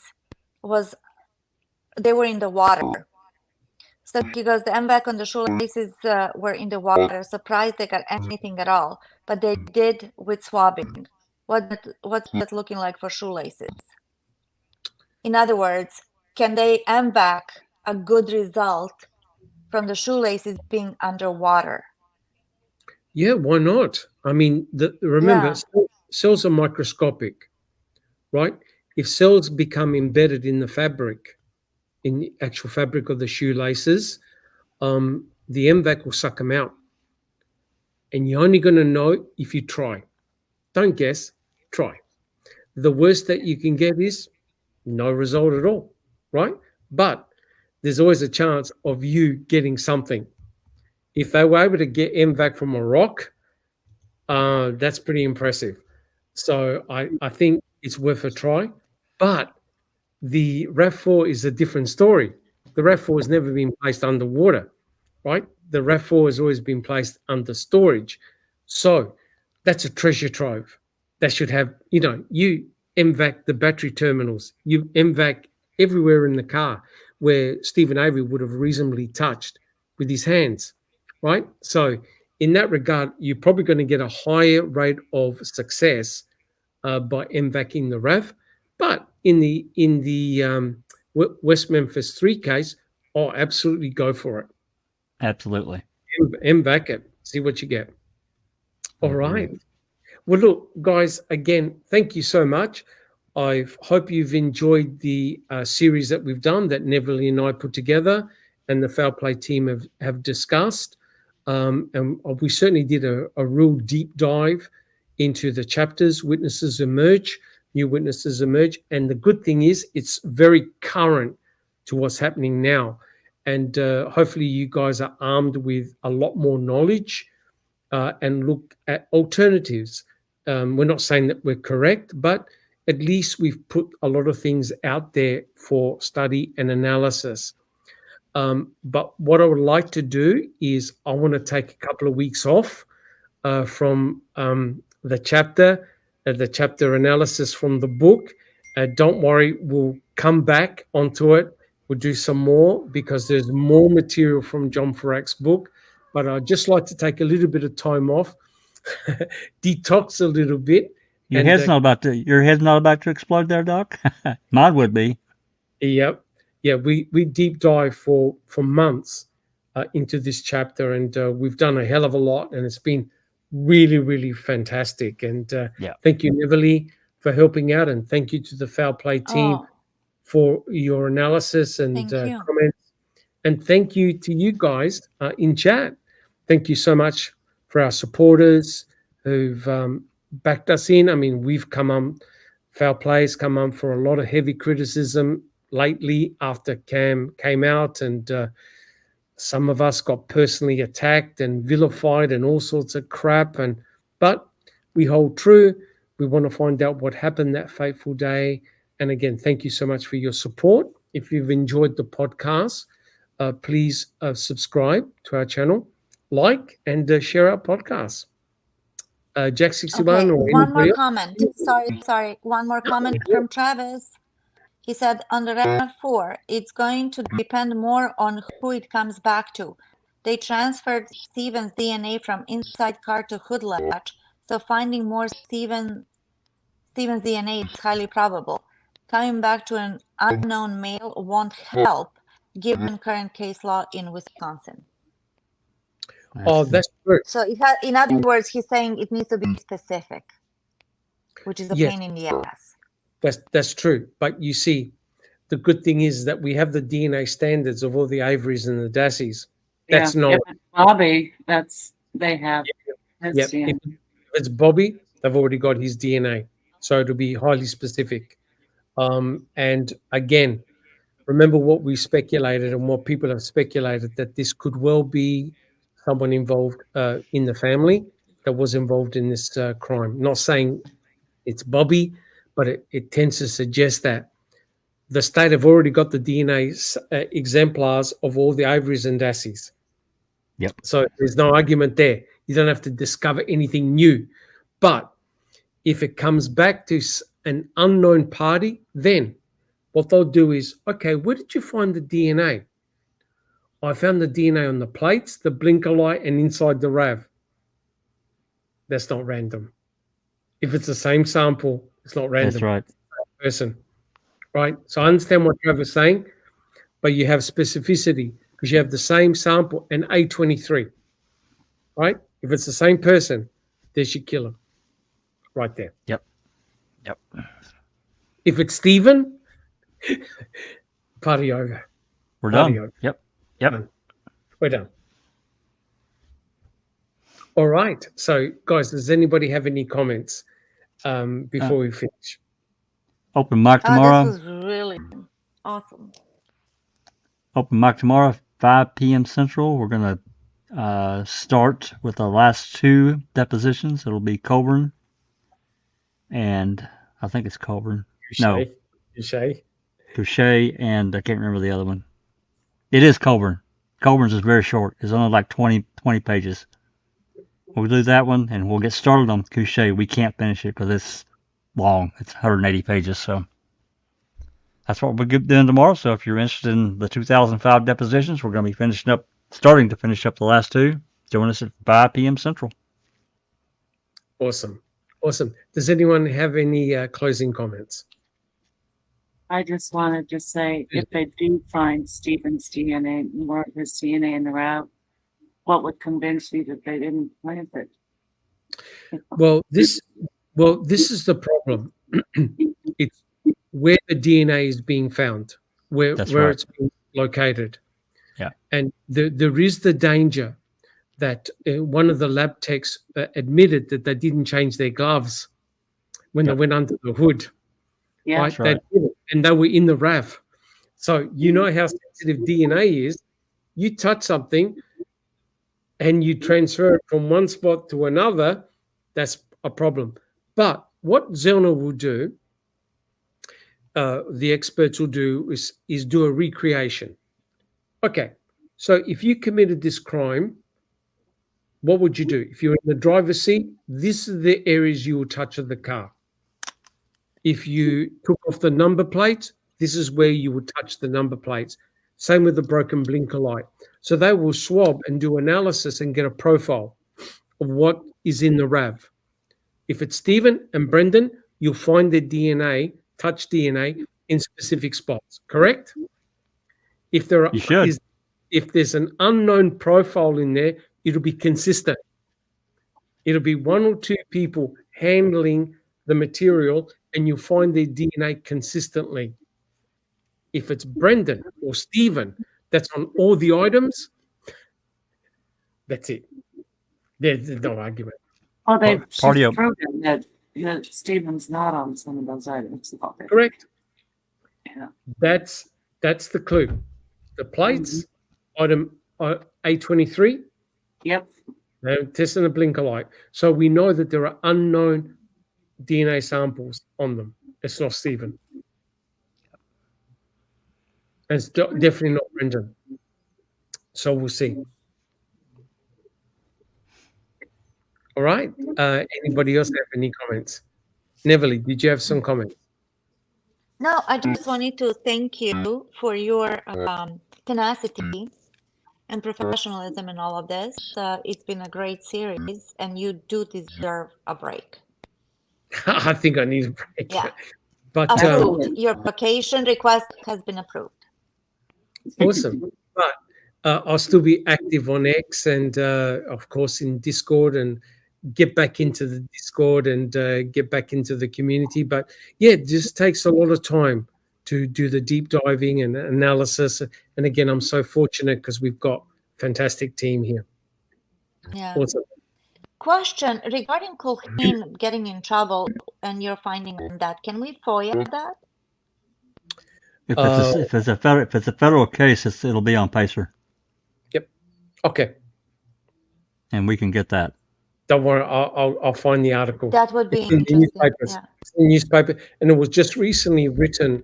they were in the water. So he goes, the MVAC on the shoelaces were in the water. Surprised they got anything at all, but they did with swabbing. What's that looking like for shoelaces? In other words, can they MVAC a good result from the shoelaces being underwater? Yeah, why not? I mean, remember, cells are microscopic, right? If cells become embedded in the fabric, in the actual fabric of the shoelaces, the MVAC will suck them out. And you're only going to know if you try. Don't guess, try. The worst that you can get is no result at all, right? But there's always a chance of you getting something. If they were able to get MVAC from a rock, that's pretty impressive. So I think it's worth a try. But the RAV4 is a different story. The RAV4 has never been placed underwater, right? The RAV4 has always been placed under storage. So that's a treasure trove. That should have, you MVAC the battery terminals, you MVAC everywhere in the car where Stephen Avery would have reasonably touched with his hands, right? So in that regard, you're probably going to get a higher rate of success by MVACing the RAV. But in the West Memphis 3 case, absolutely go for it. absolutely. MVAC it. See what you get. All right. Well, look, guys, again, thank you so much. I hope you've enjoyed the series that we've done, that Neville and I put together and the Foul Play team have discussed. And we certainly did a real deep dive into the chapters. Witnesses emerge, new witnesses emerge. And the good thing is it's very current to what's happening now. And hopefully you guys are armed with a lot more knowledge and look at alternatives. We're not saying that we're correct, but at least we've put a lot of things out there for study and analysis. But what I would like to do is I want to take a couple of weeks off from the chapter analysis from the book. Don't worry, we'll come back onto it. We'll do some more because there's more material from John Ferak's book. But I'd just like to take a little bit of time off, detox a little bit. Your head's not about to explode there, Doc. Mine would be. Yep. Yeah, we deep dive for months into this chapter, and we've done a hell of a lot, and it's been really, really fantastic. And thank you, Neville, for helping out, and thank you to the Foul Play team for your analysis and comments. And thank you to you guys in chat. Thank you so much for our supporters who've backed us in. I mean, we've come on, Foul Play's come on for a lot of heavy criticism lately after Cam came out, and some of us got personally attacked and vilified and all sorts of crap. But we hold true. We want to find out what happened that fateful day. And again, thank you so much for your support. If you've enjoyed the podcast, please subscribe to our channel, like, and share our podcast. Jack 61 Okay, or one more anybody else? comment. Sorry. One more comment from Travis. He said on the round 4, it's going to depend more on who it comes back to. They transferred Stephen's DNA from inside car to hood latch, so finding more Stephen's DNA is highly probable. Coming back to an unknown male won't help, given current case law in Wisconsin. Oh, that's true. So in other words, he's saying it needs to be specific, which is a pain in the ass. That's true. But you see, the good thing is that we have the DNA standards of all the Averys and the Dasseys. That's not Bobby. They have. If it's Bobby, they've already got his DNA, so it'll be highly specific. And again, remember what we speculated and what people have speculated, that this could well be someone involved in the family that was involved in this crime. Not saying it's Bobby, but it tends to suggest that the state have already got the DNA exemplars of all the Averys and Dasseys. Yep. So there's no argument there. You don't have to discover anything new. But if it comes back to an unknown party, then what they'll do is, okay, where did you find the DNA? I found the DNA on the plates, the blinker light, and inside the RAV. That's not random. If it's the same sample, it's not random. That's right. Person, right? So I understand what Trevor's saying, but you have specificity because you have the same sample and A23, right? If it's the same person, there's your killer right there. Yep. If it's Stephen, party over. We're Party done. over. Yep. We're done. All right. So, guys, does anybody have any comments before we finish? Open mic tomorrow. This was really awesome. Open mic tomorrow, 5 p.m. Central. We're going to start with the last 2 depositions. It'll be Coburn and I think it's Coburn. Couché, and I can't remember the other one. It is Coburn. Coburn's is very short. It's only like 20 pages. We'll do that one, and we'll get started on Couché. We can't finish it because it's long. It's 180 pages, so that's what we'll be doing tomorrow. So if you're interested in the 2005 depositions, we're going to be starting to finish up the last 2. Join us at 5 p.m. Central. Awesome. Does anyone have any closing comments? I just wanted to say, if they do find Stephen's DNA, more of his DNA in the route, what would convince you that they didn't plant it? Well, this is the problem. It's where the DNA is being found, where right. it's being located. Yeah. And there is the danger that one of the lab techs admitted that they didn't change their gloves when they went under the hood. Yeah. Right? Right. They did it, and they were in the RAV. So you know how sensitive DNA is. You touch something and you transfer it from one spot to another, that's a problem. But what Zellner will do, the experts will do, is do a recreation. Okay, so if you committed this crime, what would you do? If you're in the driver's seat, this is the areas you will touch of the car. If you took off the number plates, this is where you would touch the number plates. Same with the broken blinker light. So they will swab and do analysis and get a profile of what is in the RAV. If it's Stephen and Brendan, you'll find their DNA, touch DNA, in specific spots, correct? If You should. If there's an unknown profile in there, it'll be consistent. It'll be one or two people handling the material, and you'll find their DNA consistently. If it's Brendan or Stephen that's on all the items, that's it. There's no argument. Well, they've Party up. proven that Stephen's not on some of those items. Correct. Yeah. That's the clue. The plates, item A23, Yep. they're testing the blinker light. So we know that there are unknown DNA samples on them. It's not Stephen. It's definitely not Brendan. So we'll see. All right. Anybody else have any comments? Neverly, did you have some comments? No, I just wanted to thank you for your tenacity and professionalism in all of this. It's been a great series, and you do deserve a break. I think I need a break. Yeah. But Approved. Your vacation request has been approved. awesome. But I'll still be active on X and, of course, in Discord, and get back into the Discord and get back into the community. But yeah, it just takes a lot of time to do the deep diving and analysis. And again, I'm so fortunate because we've got a fantastic team here. Yeah. Awesome. Question regarding Colleen getting in trouble and your finding on that. Can we FOIA that? If it's a federal case, it'll be on Pacer, Okay. and we can get that. Don't worry. I'll find the article. That would be It's in the interesting. newspapers. Yeah. It's in the newspaper, and it was just recently written.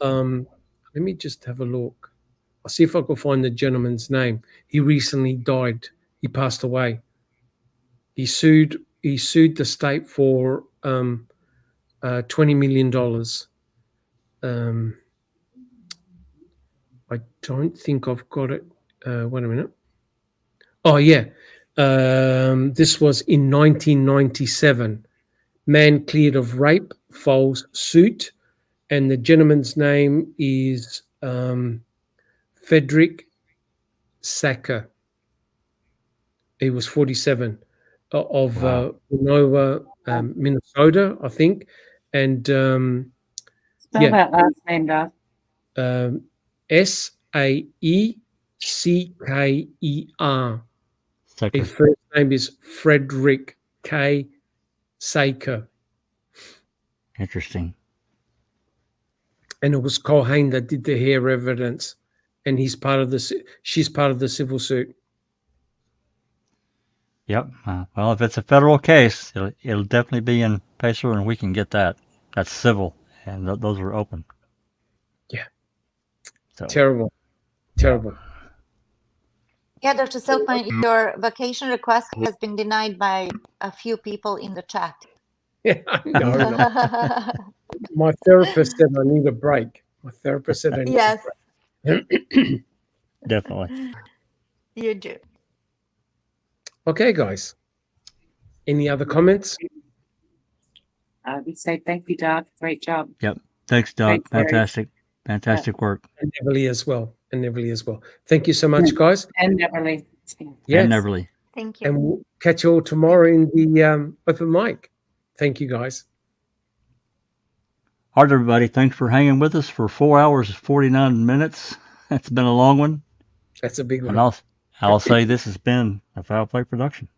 Let me just have a look. I'll see if I can find the gentleman's name. He recently died. He passed away. He sued the state for $20 million. I don't think I've got it. Wait a minute. Oh yeah. This was in 1997. Man cleared of rape, files suit, and the gentleman's name is Ferak Sacker. He was 47, of Winona, Minnesota, I think. And Spell Yeah. that last name, Doc. Saecker. Second. His first name is Frederick K. Saker. Interesting. And it was Colleen that did the hair evidence, and she's part of the civil suit. Yep. Well, if it's a federal case, it'll definitely be in Pacer, and we can get that. That's civil, and those are open. Yeah. So Terrible. Yeah, Dr. Silkman, your vacation request has been denied by a few people in the chat. Yeah, I know. My therapist said I need a break. Yes, definitely. you do. Okay, guys. Any other comments? We say thank you, Doc. Great job. Thanks, Doug. Thanks, Larry. Fantastic work. And Neverly as well. Thank you so much, guys. And Neverly. Yes. And Neverly. Thank you. And we'll catch you all tomorrow in the open mic. Thank you, guys. All right, everybody. Thanks for hanging with us for 4 hours and 49 minutes. That's been a long one. That's a big And one. I'll say this has been a Foul Play production.